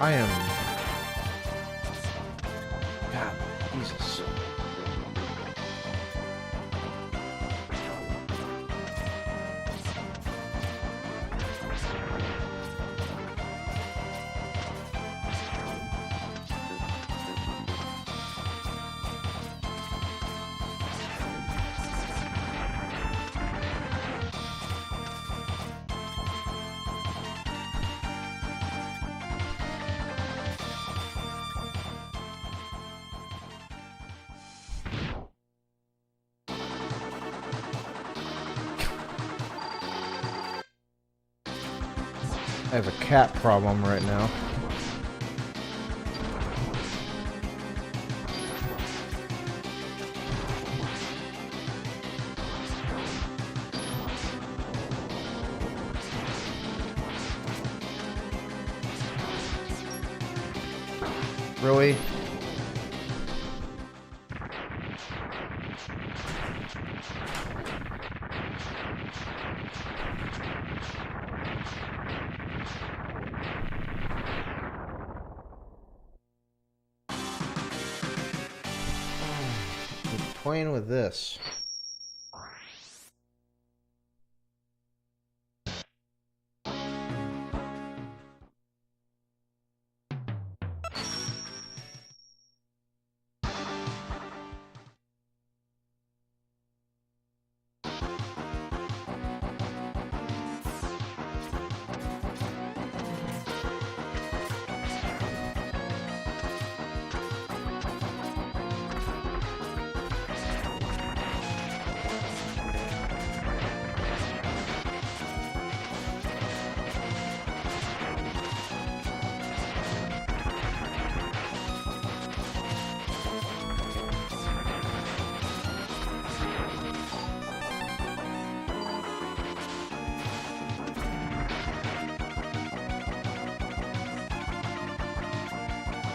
I am... God, Jesus. I have a cat problem right now. Really? Playing with this.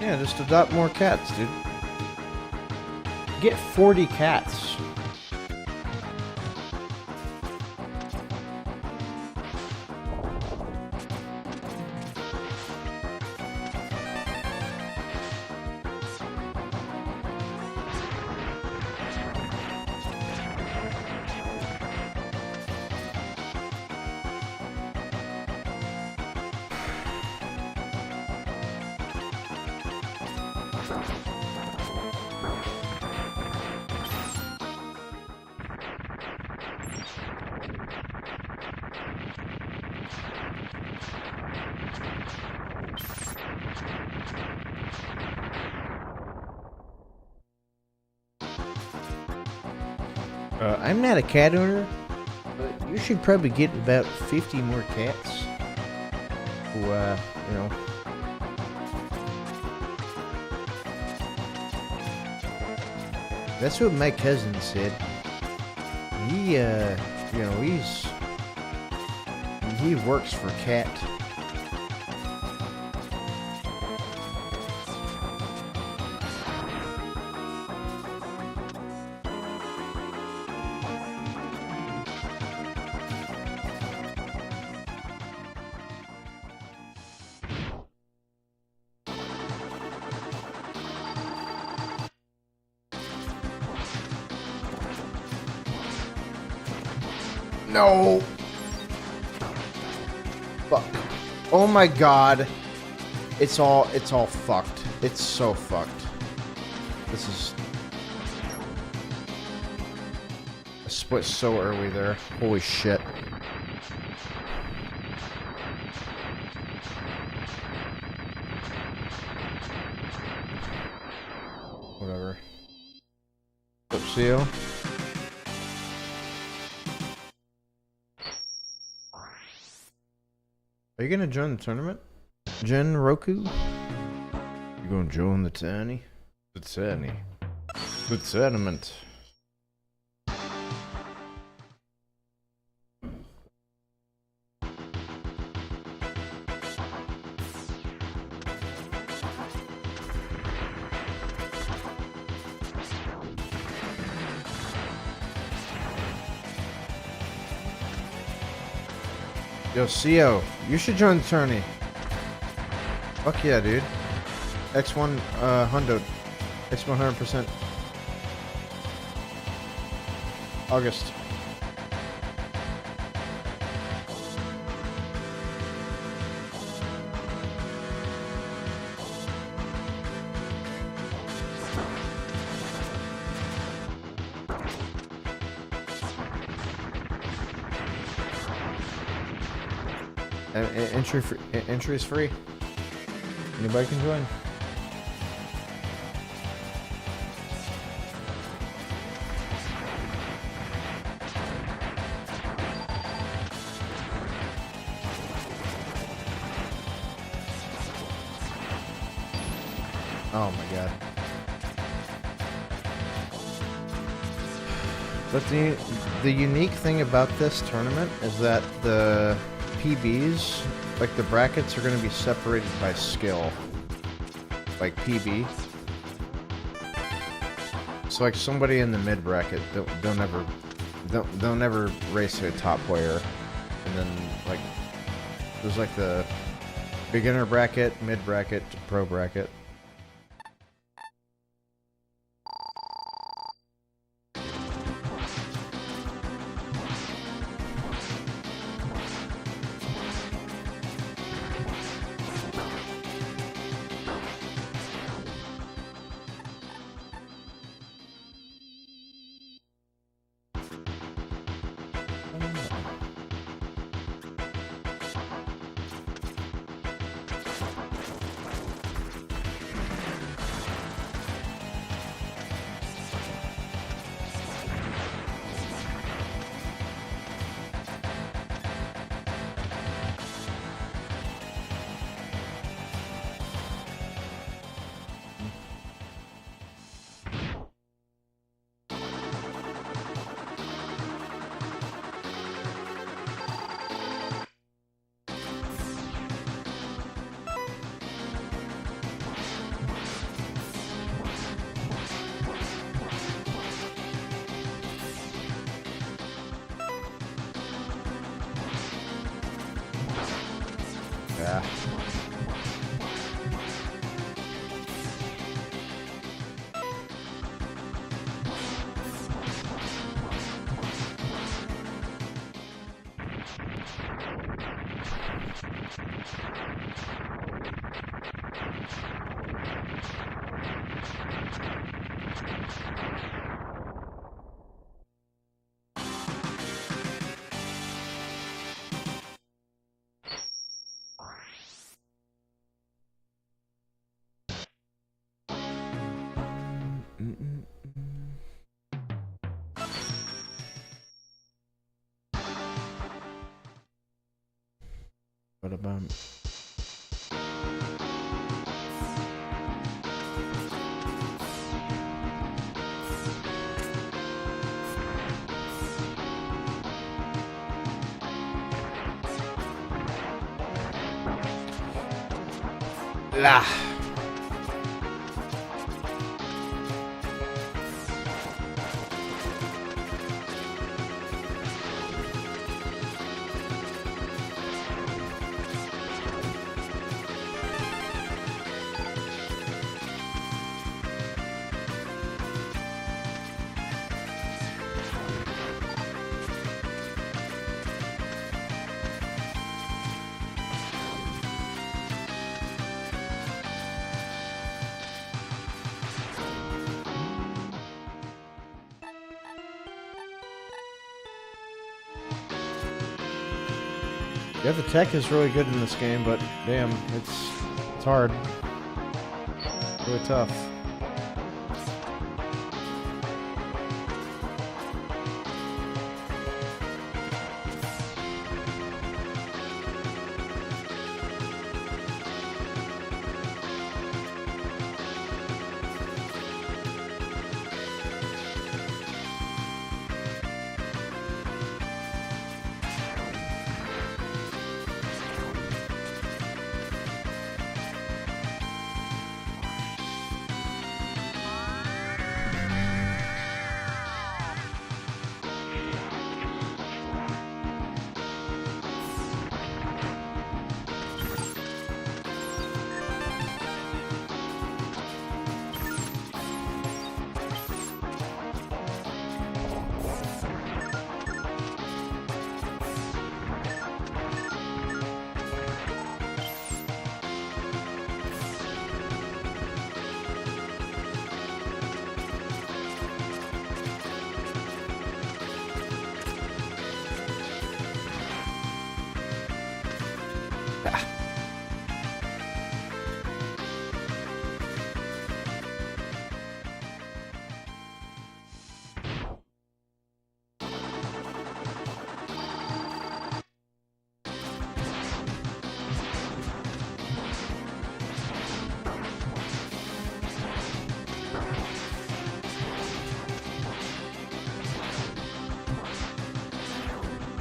Yeah, just adopt more cats, dude. Get 40 cats. I'm not a cat owner, but you should probably get about 50 more cats. Who, you know. That's what my cousin said. He, you know, he works for Cat. No. Fuck. Oh my god. It's all fucked. It's so fucked. This is... I split so early there. Holy shit. Whatever. What's seal? Are you gonna join the tournament? Jen Roku? You gonna join the tourney? The tourney. The tournament. Yo, CO, you should join the tourney. Fuck yeah, dude. X1, Hundo. X100%. August. Entry is free. Anybody can join. Oh my god. But the unique thing about this tournament is that the PBs, like the brackets, are going to be separated by skill. Like PB. So like somebody in the mid bracket, they'll never race to a top player. And then like there's like the beginner bracket, mid bracket, pro bracket. Yeah. What about... Lah. Yeah, the tech is really good in this game, but damn, it's hard. Really tough.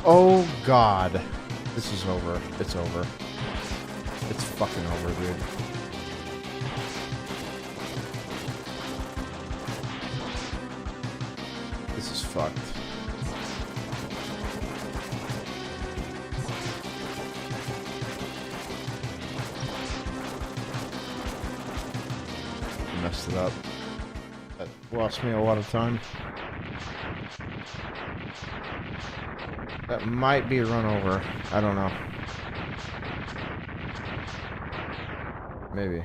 Oh god. This is over. It's over. It's fucking over, dude. This is fucked. Messed it up. That lost me a lot of time. That might be a run over. I don't know. Maybe.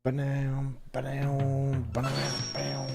Ba-dam, ba-dam, ba-dam, ba-dam.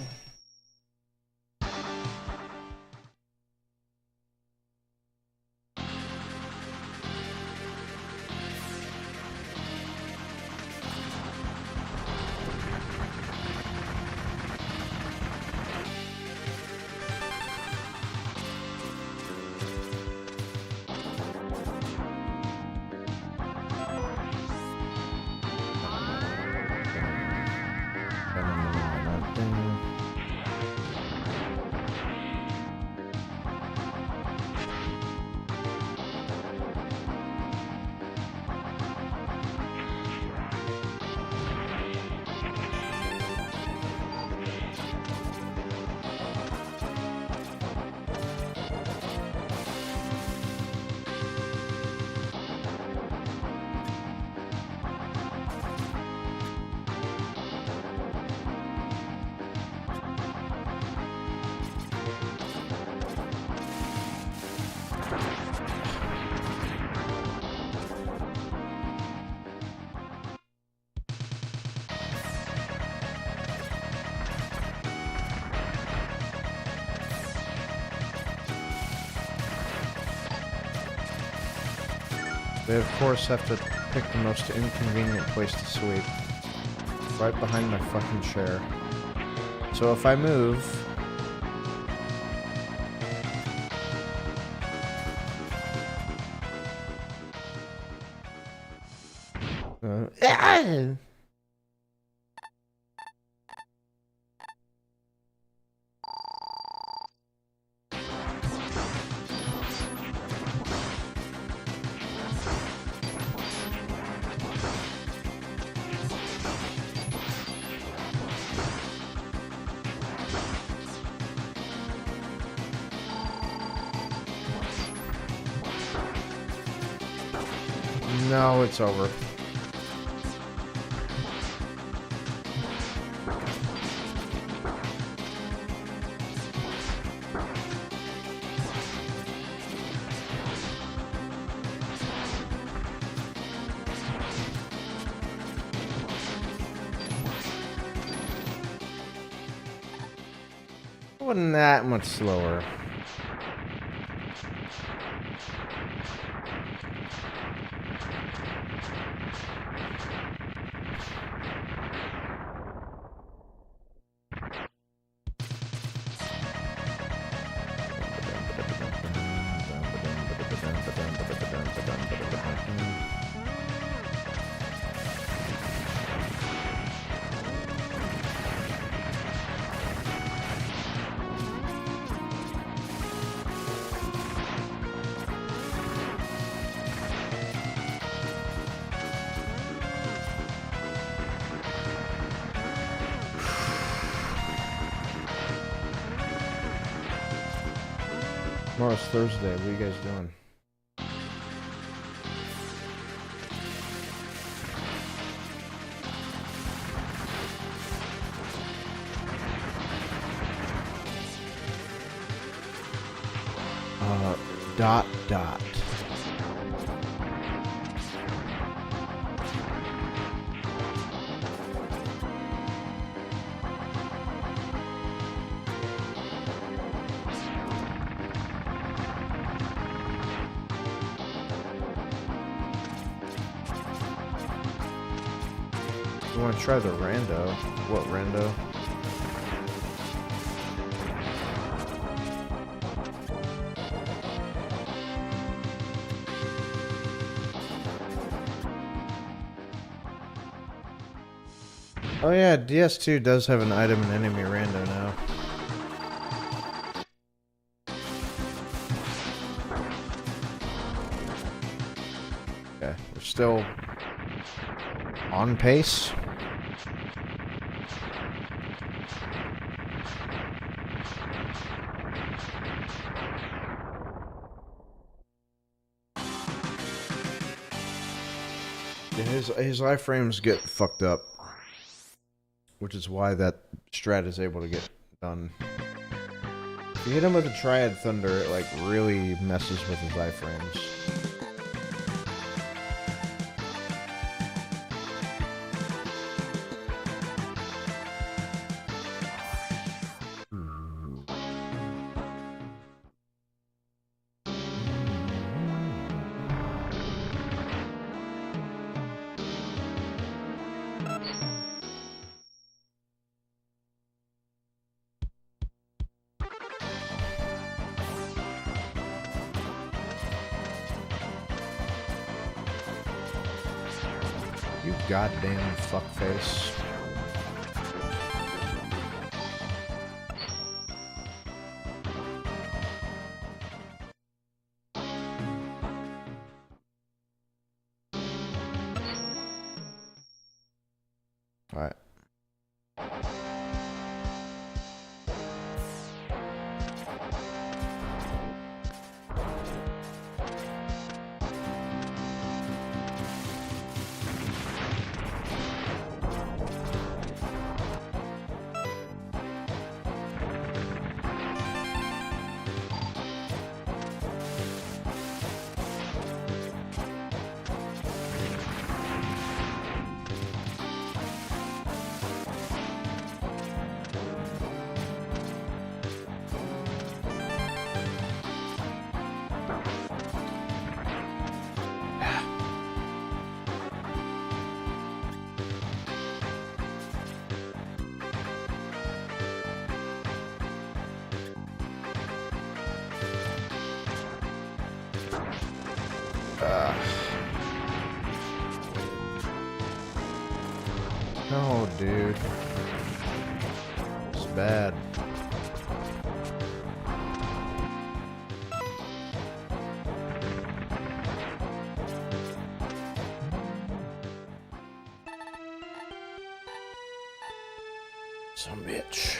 They of course have to pick the most inconvenient place to sweep. Right behind my fucking chair. So if I move... No, it's over. It wasn't that much slower. Tomorrow's Thursday. What are you guys doing? Dot. You want to try the rando? What rando? Oh yeah, DS2 does have an item and enemy rando now. Okay, we're still on pace. His iframes get fucked up, which is why that strat is able to get done. If you hit him with a Triad Thunder, it like really messes with his iframes. You goddamn fuckface. All right. No, dude. It's bad. Some bitch.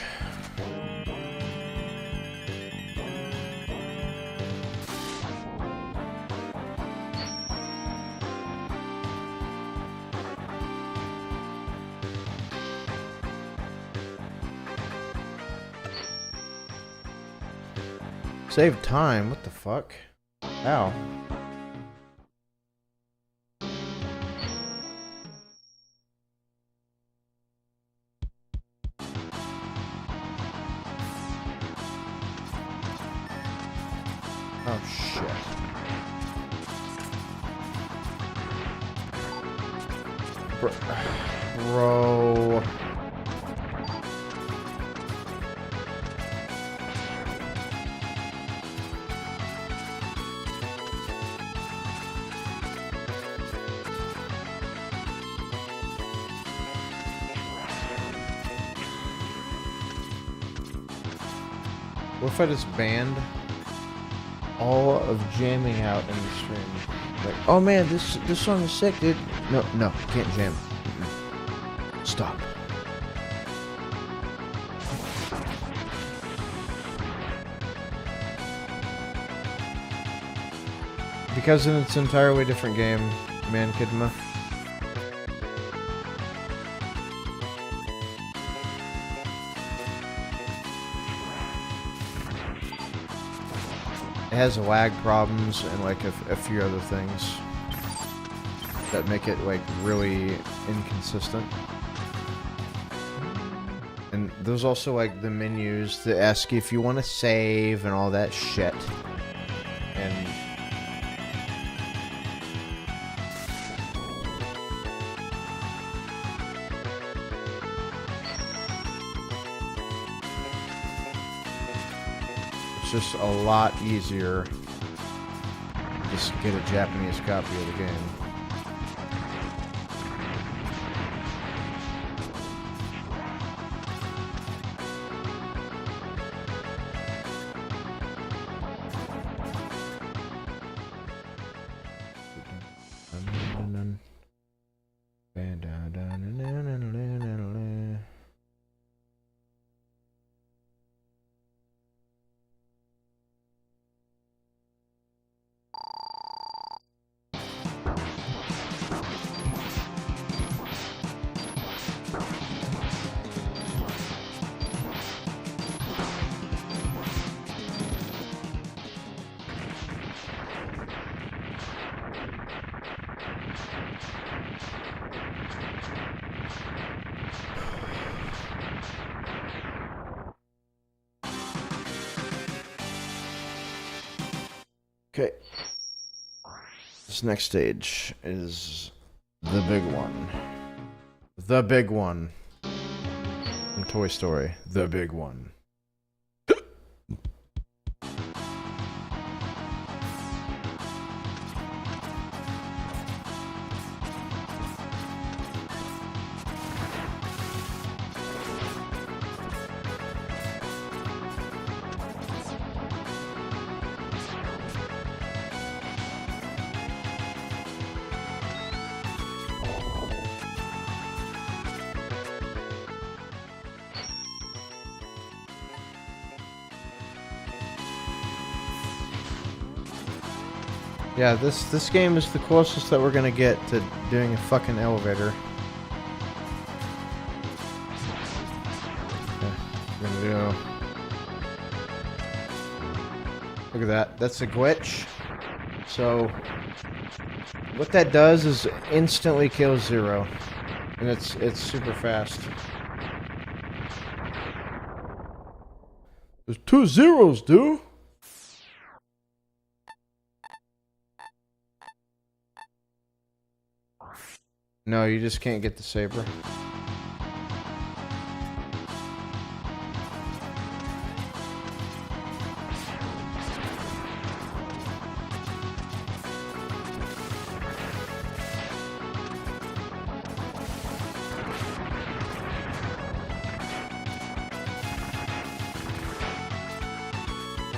Save time? What the fuck? Ow. Oh shit. Bro. What if I just banned all of jamming out in the stream? Like, oh man, this song is sick, dude. No, can't jam. Stop. Because it's an entirely different game, man, Kidma. It has lag problems and like a few other things that make it like really inconsistent. And there's also like the menus that ask you if you want to save and all that shit. And it's just a lot easier to just get a Japanese copy of the game. Okay. This next stage is the big one. The big one. From Toy Story. The big one. Yeah, this game is the closest that we're gonna get to doing a fucking elevator. Okay, we're gonna do... Look at that. That's a glitch. So, what that does is instantly kills Zero. And it's super fast. There's 2 zeros, dude! No, you just can't get the saber.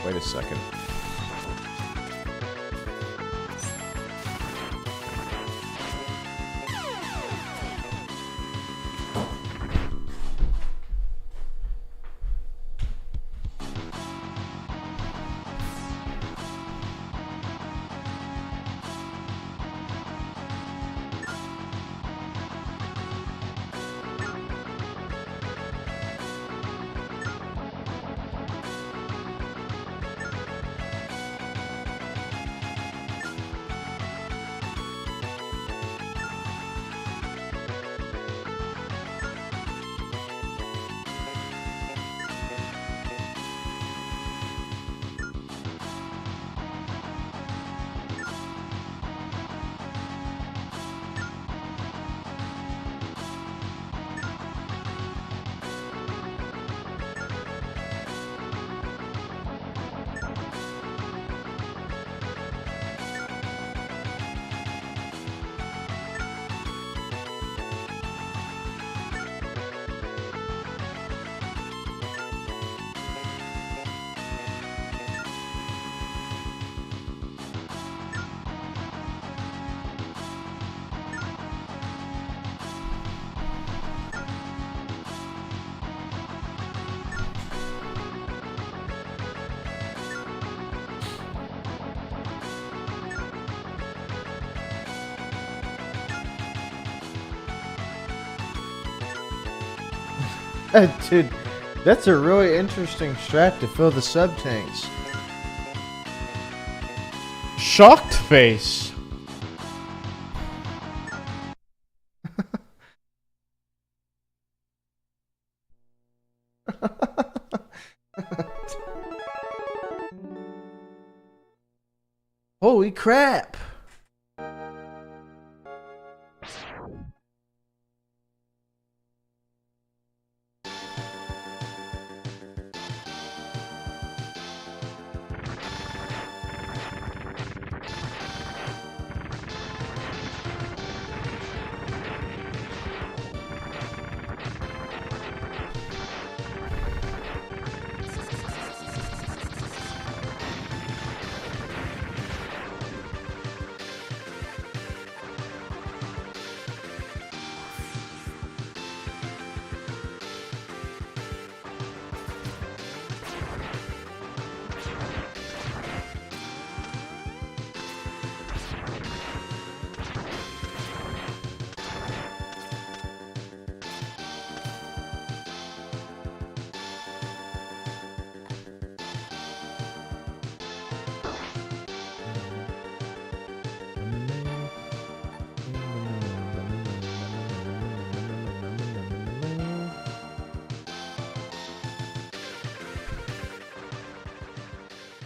Wait a second. Dude, that's a really interesting strat to fill the sub-tanks. Shocked face. Holy crap.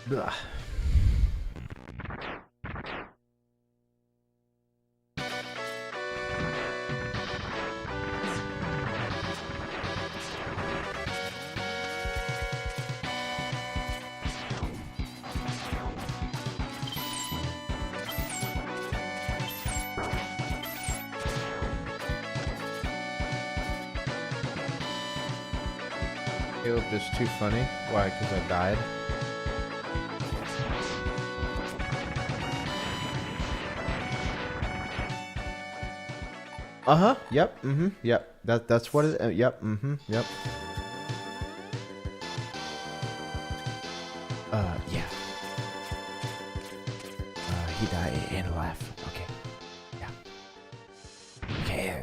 Blah. Caleb is too funny. Why? Because I died? Uh-huh. Yep. Mm-hmm. Yep. That's what it... yep. Mm-hmm. Yep. Yeah. He died in a laugh. Okay. Yeah. Okay.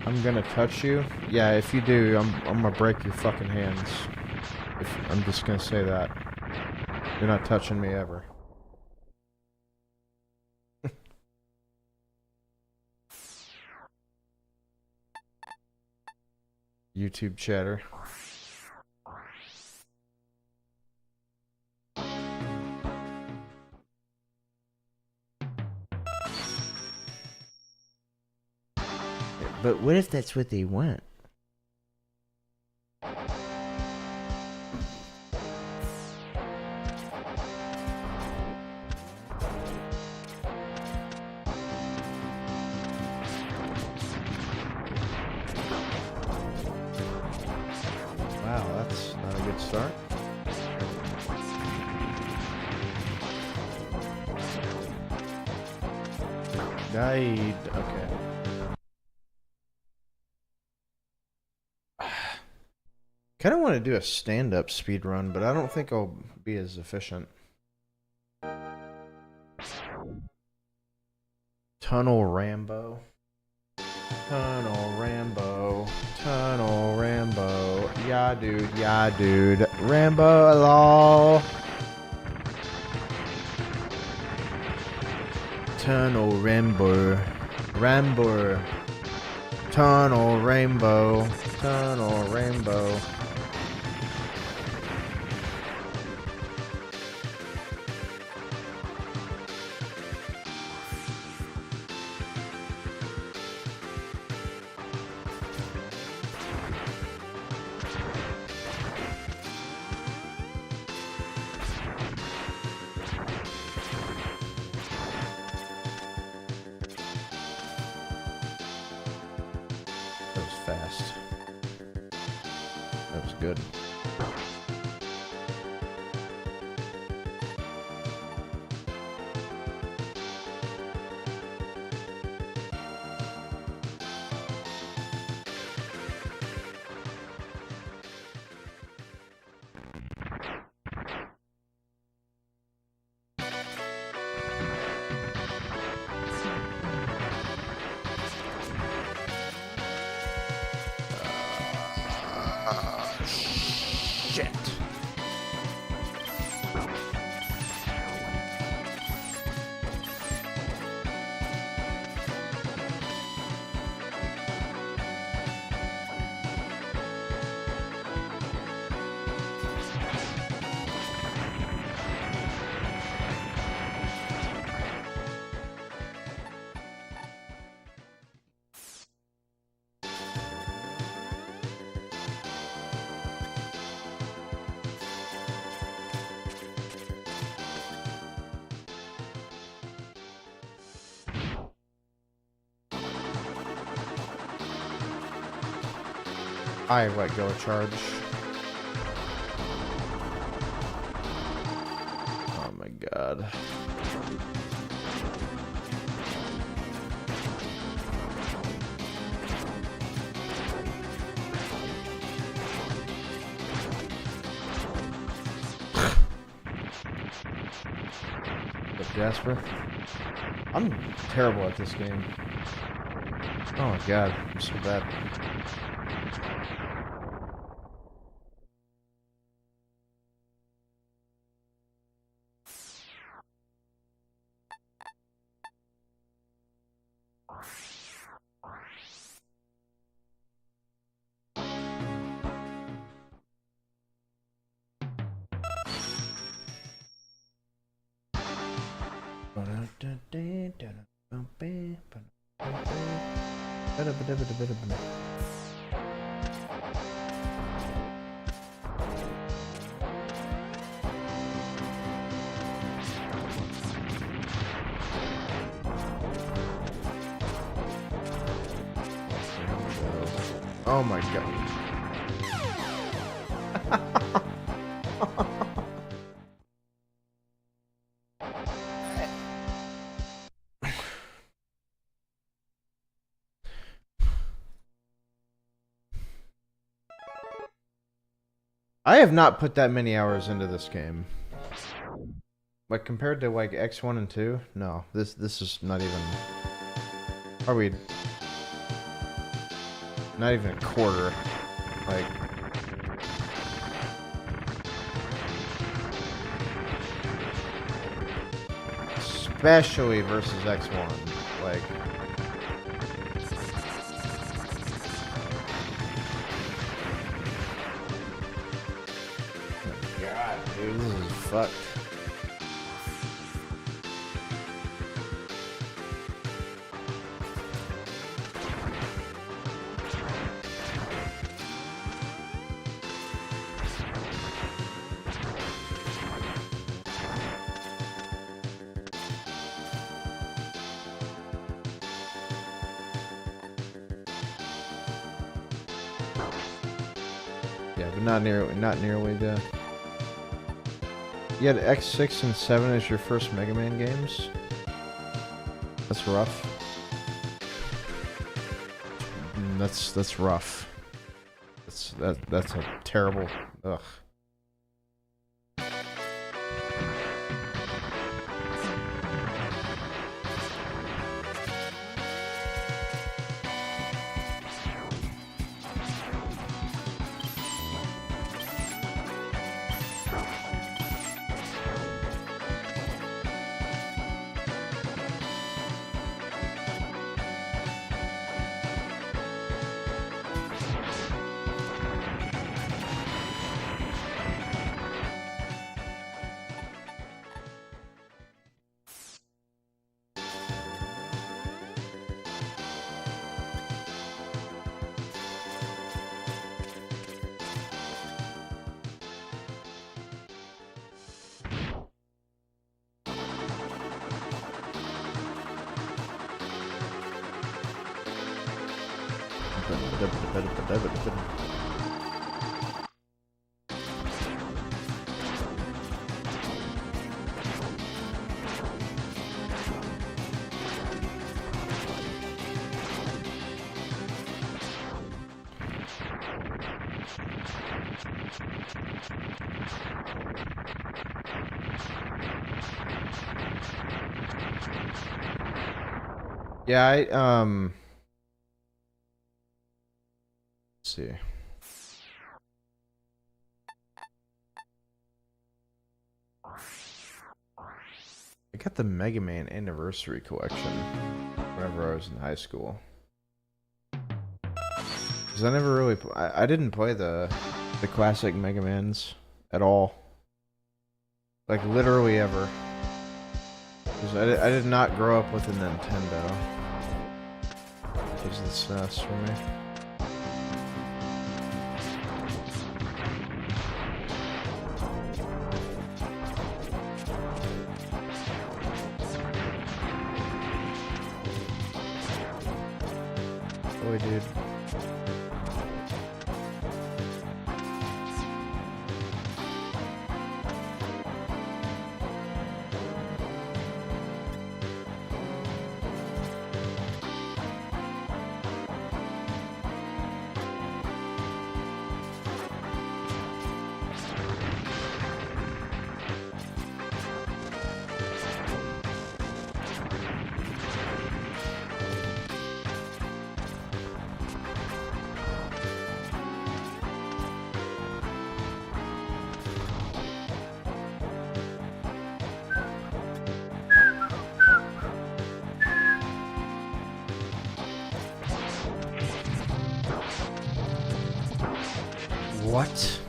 I'm gonna touch you. Yeah, if you do, I'm gonna break your fucking hands. I'm just gonna say that. You're not touching me ever. YouTube chatter. But what if that's what they want? Wow, that's not a good start. Died. Okay. Kind of want to do a stand-up speed run, but I don't think I'll be as efficient. Tunnel Rambo. Tunnel Rambo. Tunnel Rambo. Yeah, dude. Yeah, dude. Rambo, lol. Tunnel Rambo. Rambo. Tunnel Rainbow. Tunnel Rainbow. Fast. That was good. Shit. I let go of charge. Oh my god. But Jasper? I'm terrible at this game. Oh my god, I'm so bad. Oh my god. I have not put that many hours into this game. Like compared to like X1 and 2? No, this is not even. Are we? Not even a quarter. Like. Especially versus X1. Like. God, dude, this is fucked. Yeah, but not nearly the. You had X6 and 7 as your first Mega Man games? That's rough. That's rough. That's a terrible. Ugh. Yeah, let's see. I got the Mega Man Anniversary Collection whenever I was in high school. Because I never really, I didn't play the classic Mega Mans at all. Like literally ever. Because I did not grow up with a Nintendo. It was the SNES for me. Boy, dude. What?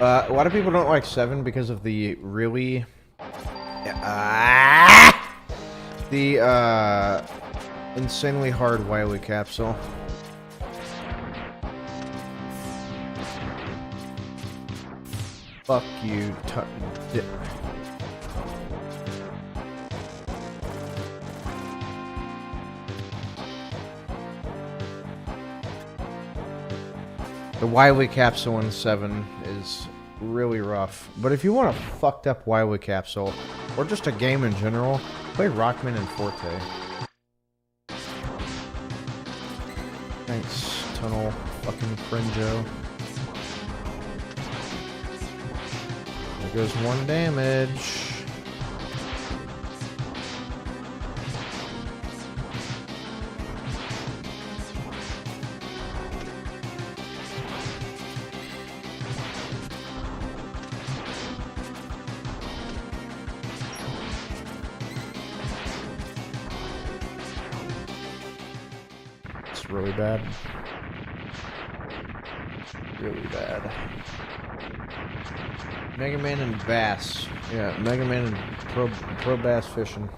A lot of people don't like 7 because of the really... the insanely hard Wily capsule. Fuck you, the Wily capsule in 7 is really rough. But if you want a fucked up Wily capsule, or just a game in general, play Rockman and Forte. Thanks, Tunnel fucking Fringo. There goes 1 damage. Really bad. Really bad. Mega Man and Bass. Yeah, Mega Man and Pro Bass Fishing.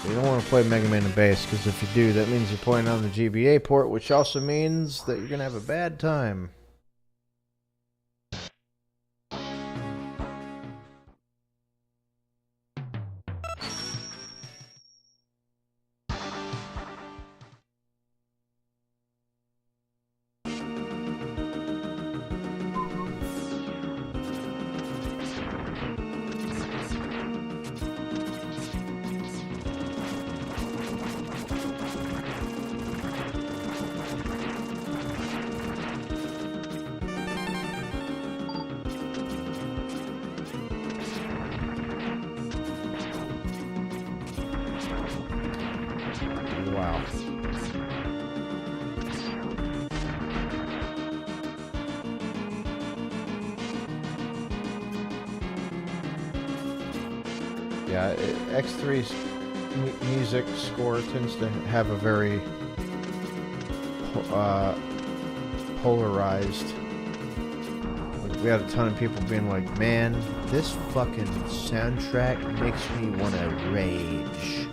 You don't want to play Mega Man and Bass, because if you do, that means you're playing on the GBA port, which also means that you're going to have a bad time. Wow. Yeah, X3's music score tends to have a very polarized. Like, we had a ton of people being like, man, this fucking soundtrack makes me want to rage.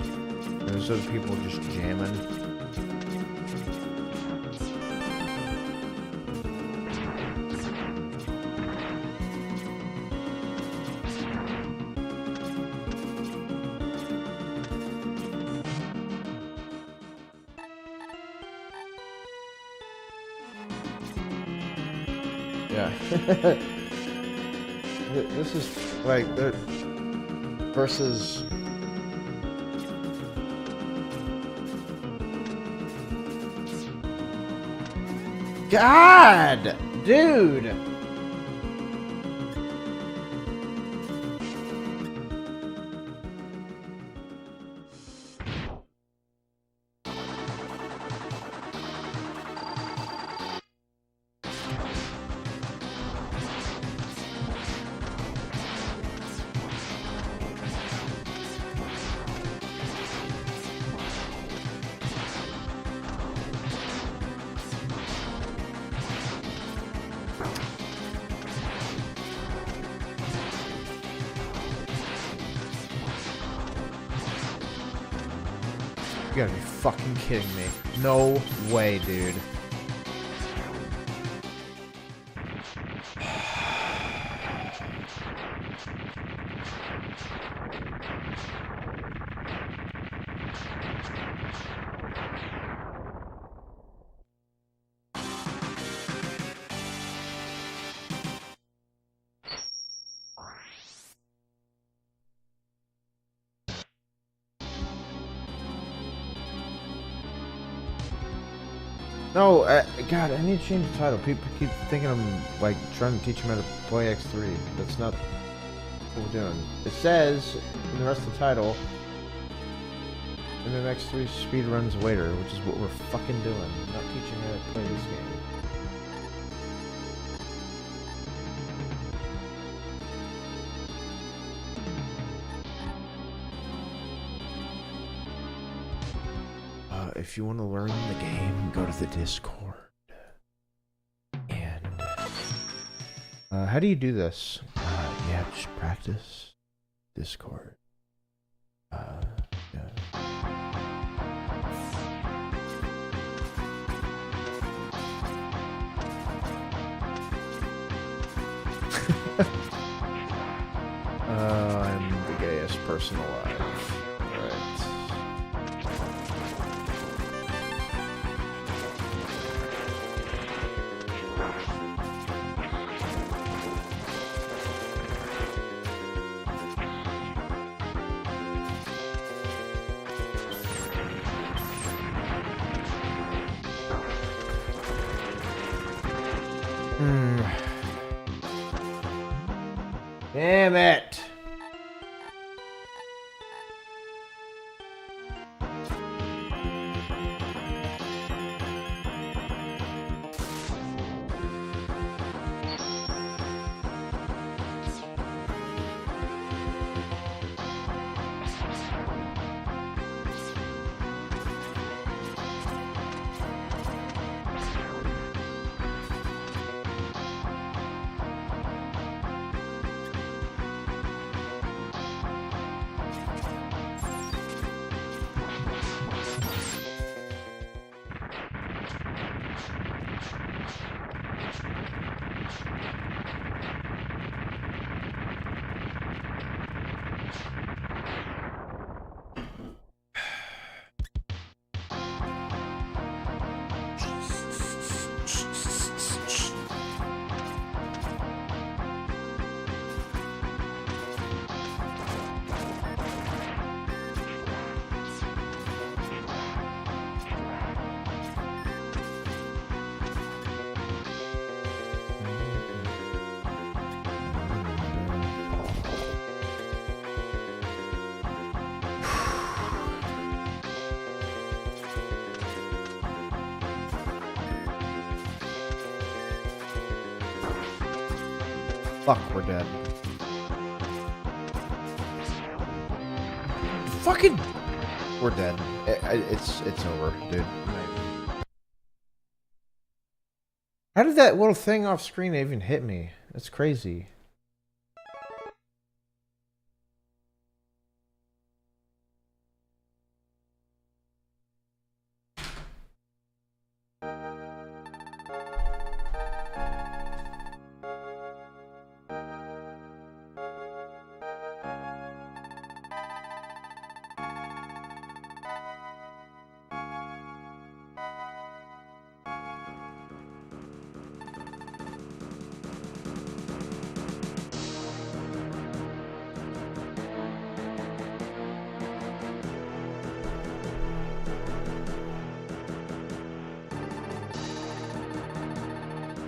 And there's other people just jamming. Yeah. This is like the versus God, dude. You gotta be fucking kidding me. No way, dude. No, God, I need to change the title. People keep thinking I'm, like, trying to teach them how to play X3. That's not what we're doing. It says, in the rest of the title, MMX3 Speedruns later, which is what we're fucking doing. I'm not teaching how to play this game. if you want to learn the game, go to the Discord. And how do you do this? Yeah, just practice Discord. Yeah. I'm the gayest person alive. Alright. Damn it! Fuck, we're dead. Fucking... We're dead. It's over, dude. How did that little thing off screen even hit me? That's crazy.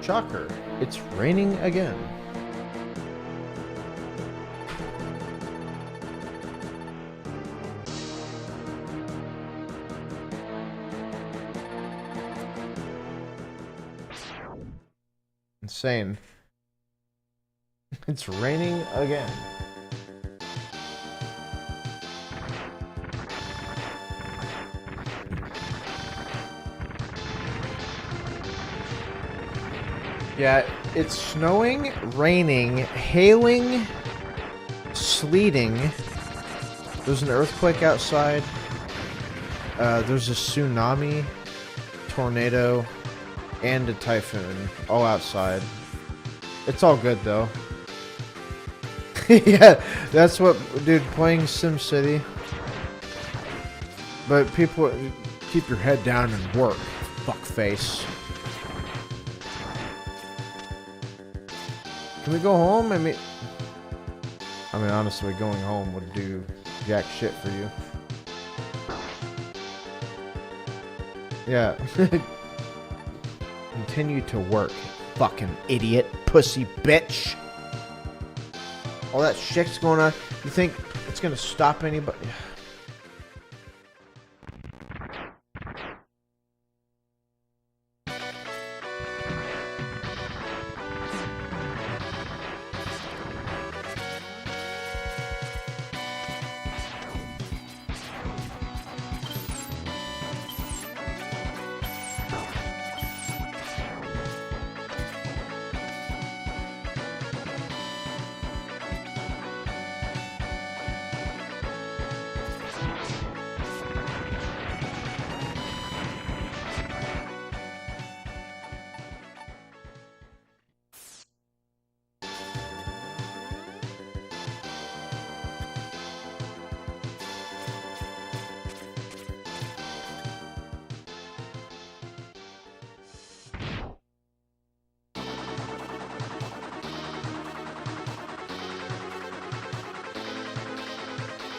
Shocker, it's raining again. Insane. It's raining again. Yeah, it's snowing, raining, hailing, sleeting. There's an earthquake outside. There's a tsunami, tornado, and a typhoon all outside. It's all good though. Yeah, that's what, dude, playing SimCity. But people, keep your head down and work, fuckface. Can we go home? I mean, honestly, going home would do jack shit for you. Yeah. Continue to work, fucking idiot, pussy bitch. All that shit's going on. You think it's gonna stop anybody?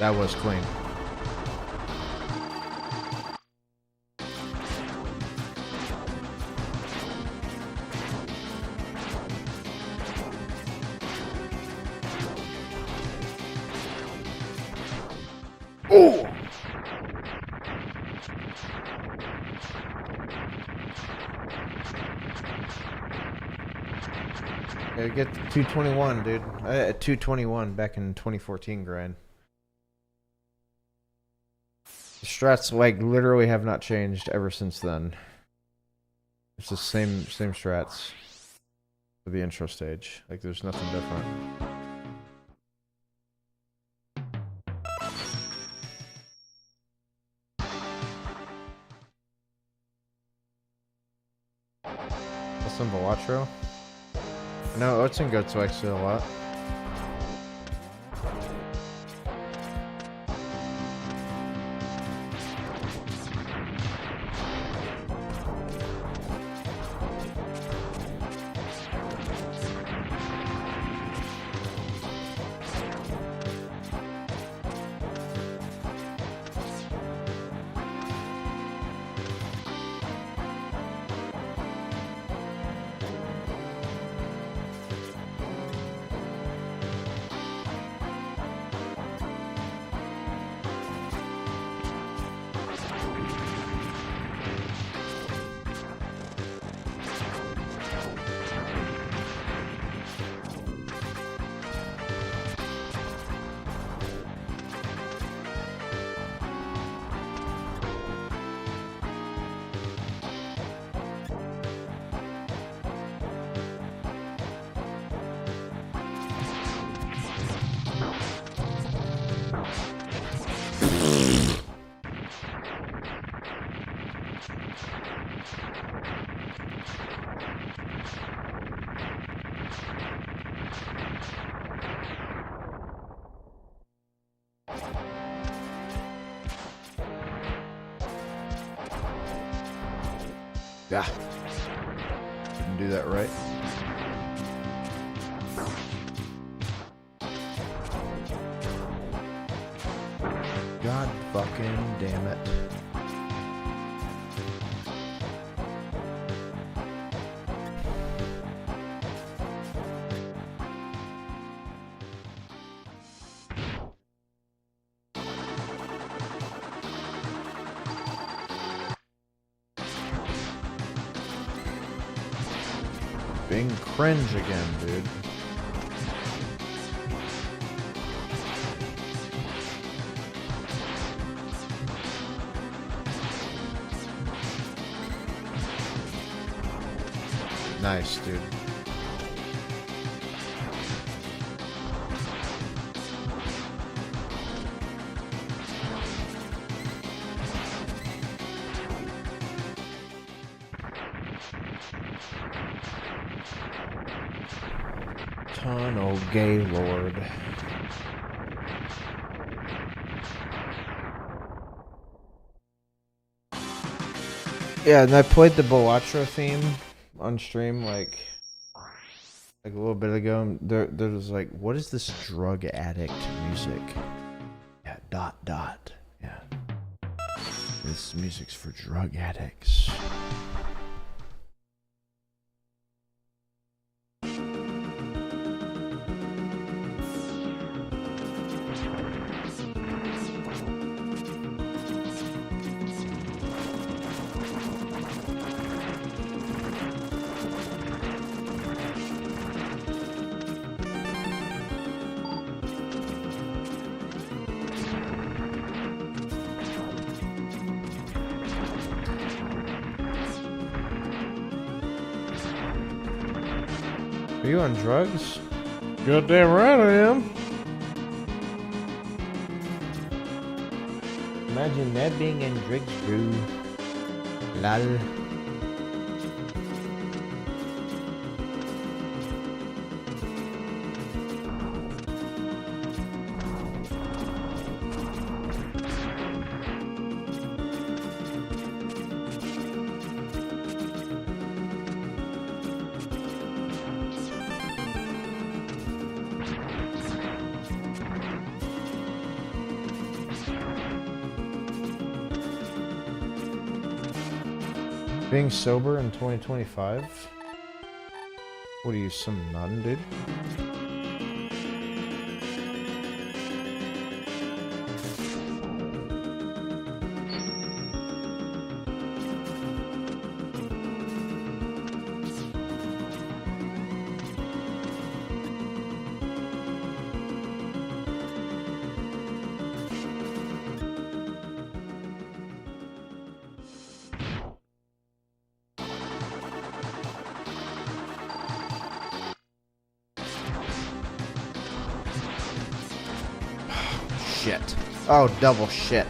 That was clean. Oh! Gotta get to 221, dude. At 221 back in 2014 grind. The strats like literally have not changed ever since then. It's the same strats for the intro stage. Like there's nothing different. That's some Velatro. No, Oats and Goats actually a lot. Yeah. Didn't do that right. God fucking damn it. Being cringe again, dude. Nice, dude. Tunnel Gaylord. Yeah, and I played the Velatro theme on stream like a little bit ago. And there was like, what is this drug addict music? Yeah, ... Yeah. This music's for drug addicts. Are you on drugs? Goddamn right I am. Imagine that being in drugs, bro. Lol. Being sober in 2025? What are you, some nun, dude? Shit. Oh, double shit.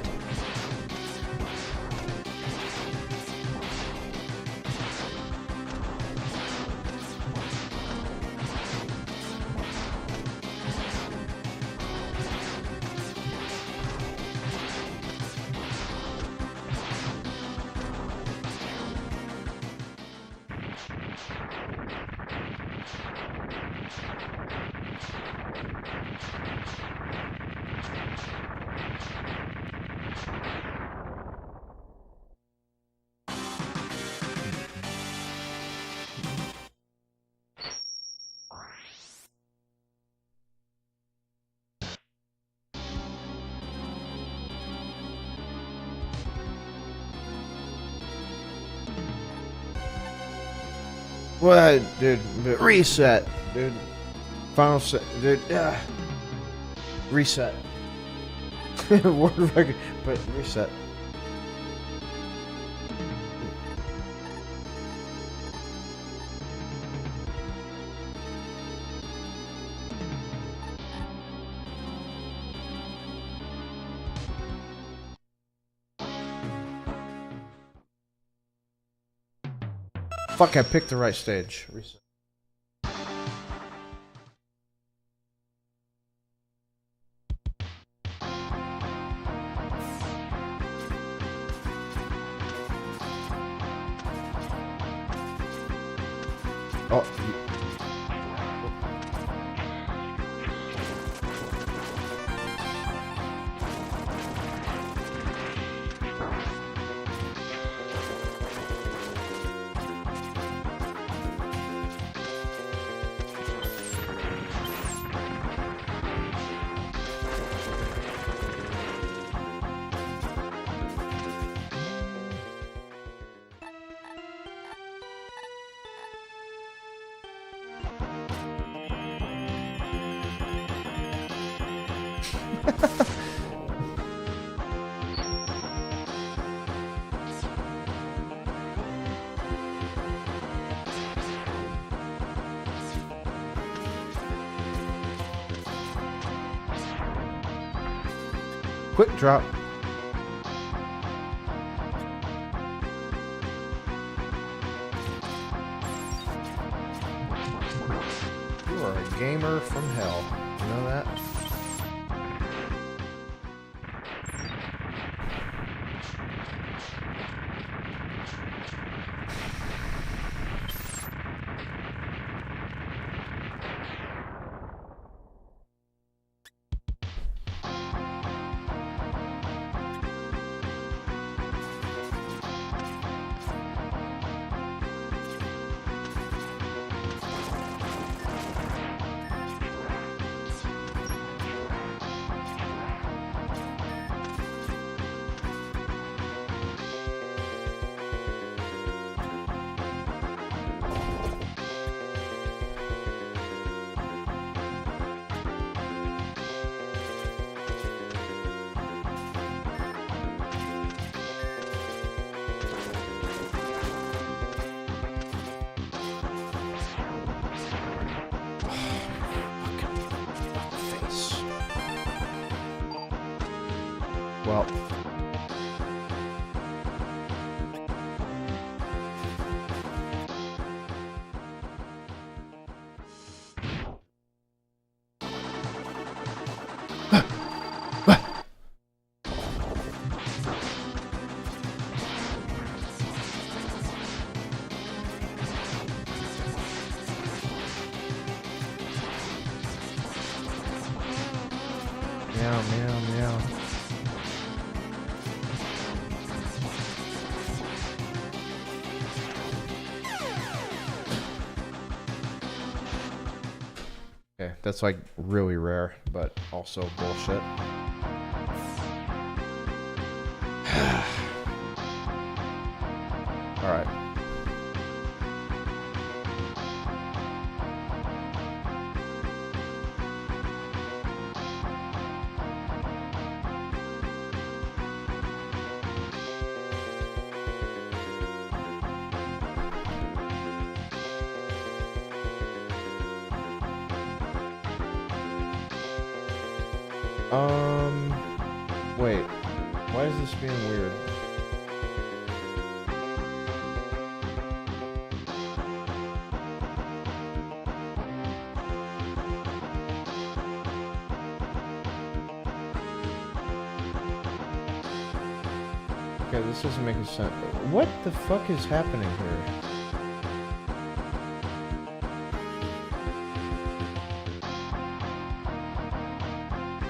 What, dude? Reset, dude. Final set, dude. Reset. Word record, but reset. Fuck, I picked the right stage. Reset. Oh. Quick drop. You are a gamer from hell. You know that? Well. Meow, meow, meow. that's like really rare, but also bullshit. Alright. Wait. Why is this being weird? Okay, this doesn't make sense. What the fuck is happening here?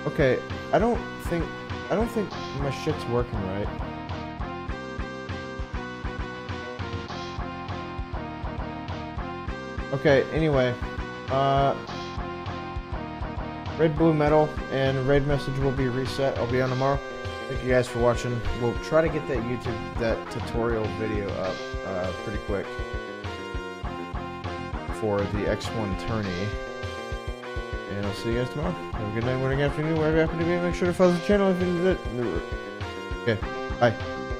Okay, I don't think my shit's working right. Okay, anyway, red, blue, metal, and red message will be reset. I'll be on tomorrow. Thank you guys for watching. We'll try to get that tutorial video up pretty quick for the X1 tourney. And I'll see you guys tomorrow. Have a good night, morning, afternoon, wherever you happen to be. Make sure to follow the channel if you did it. Okay, bye.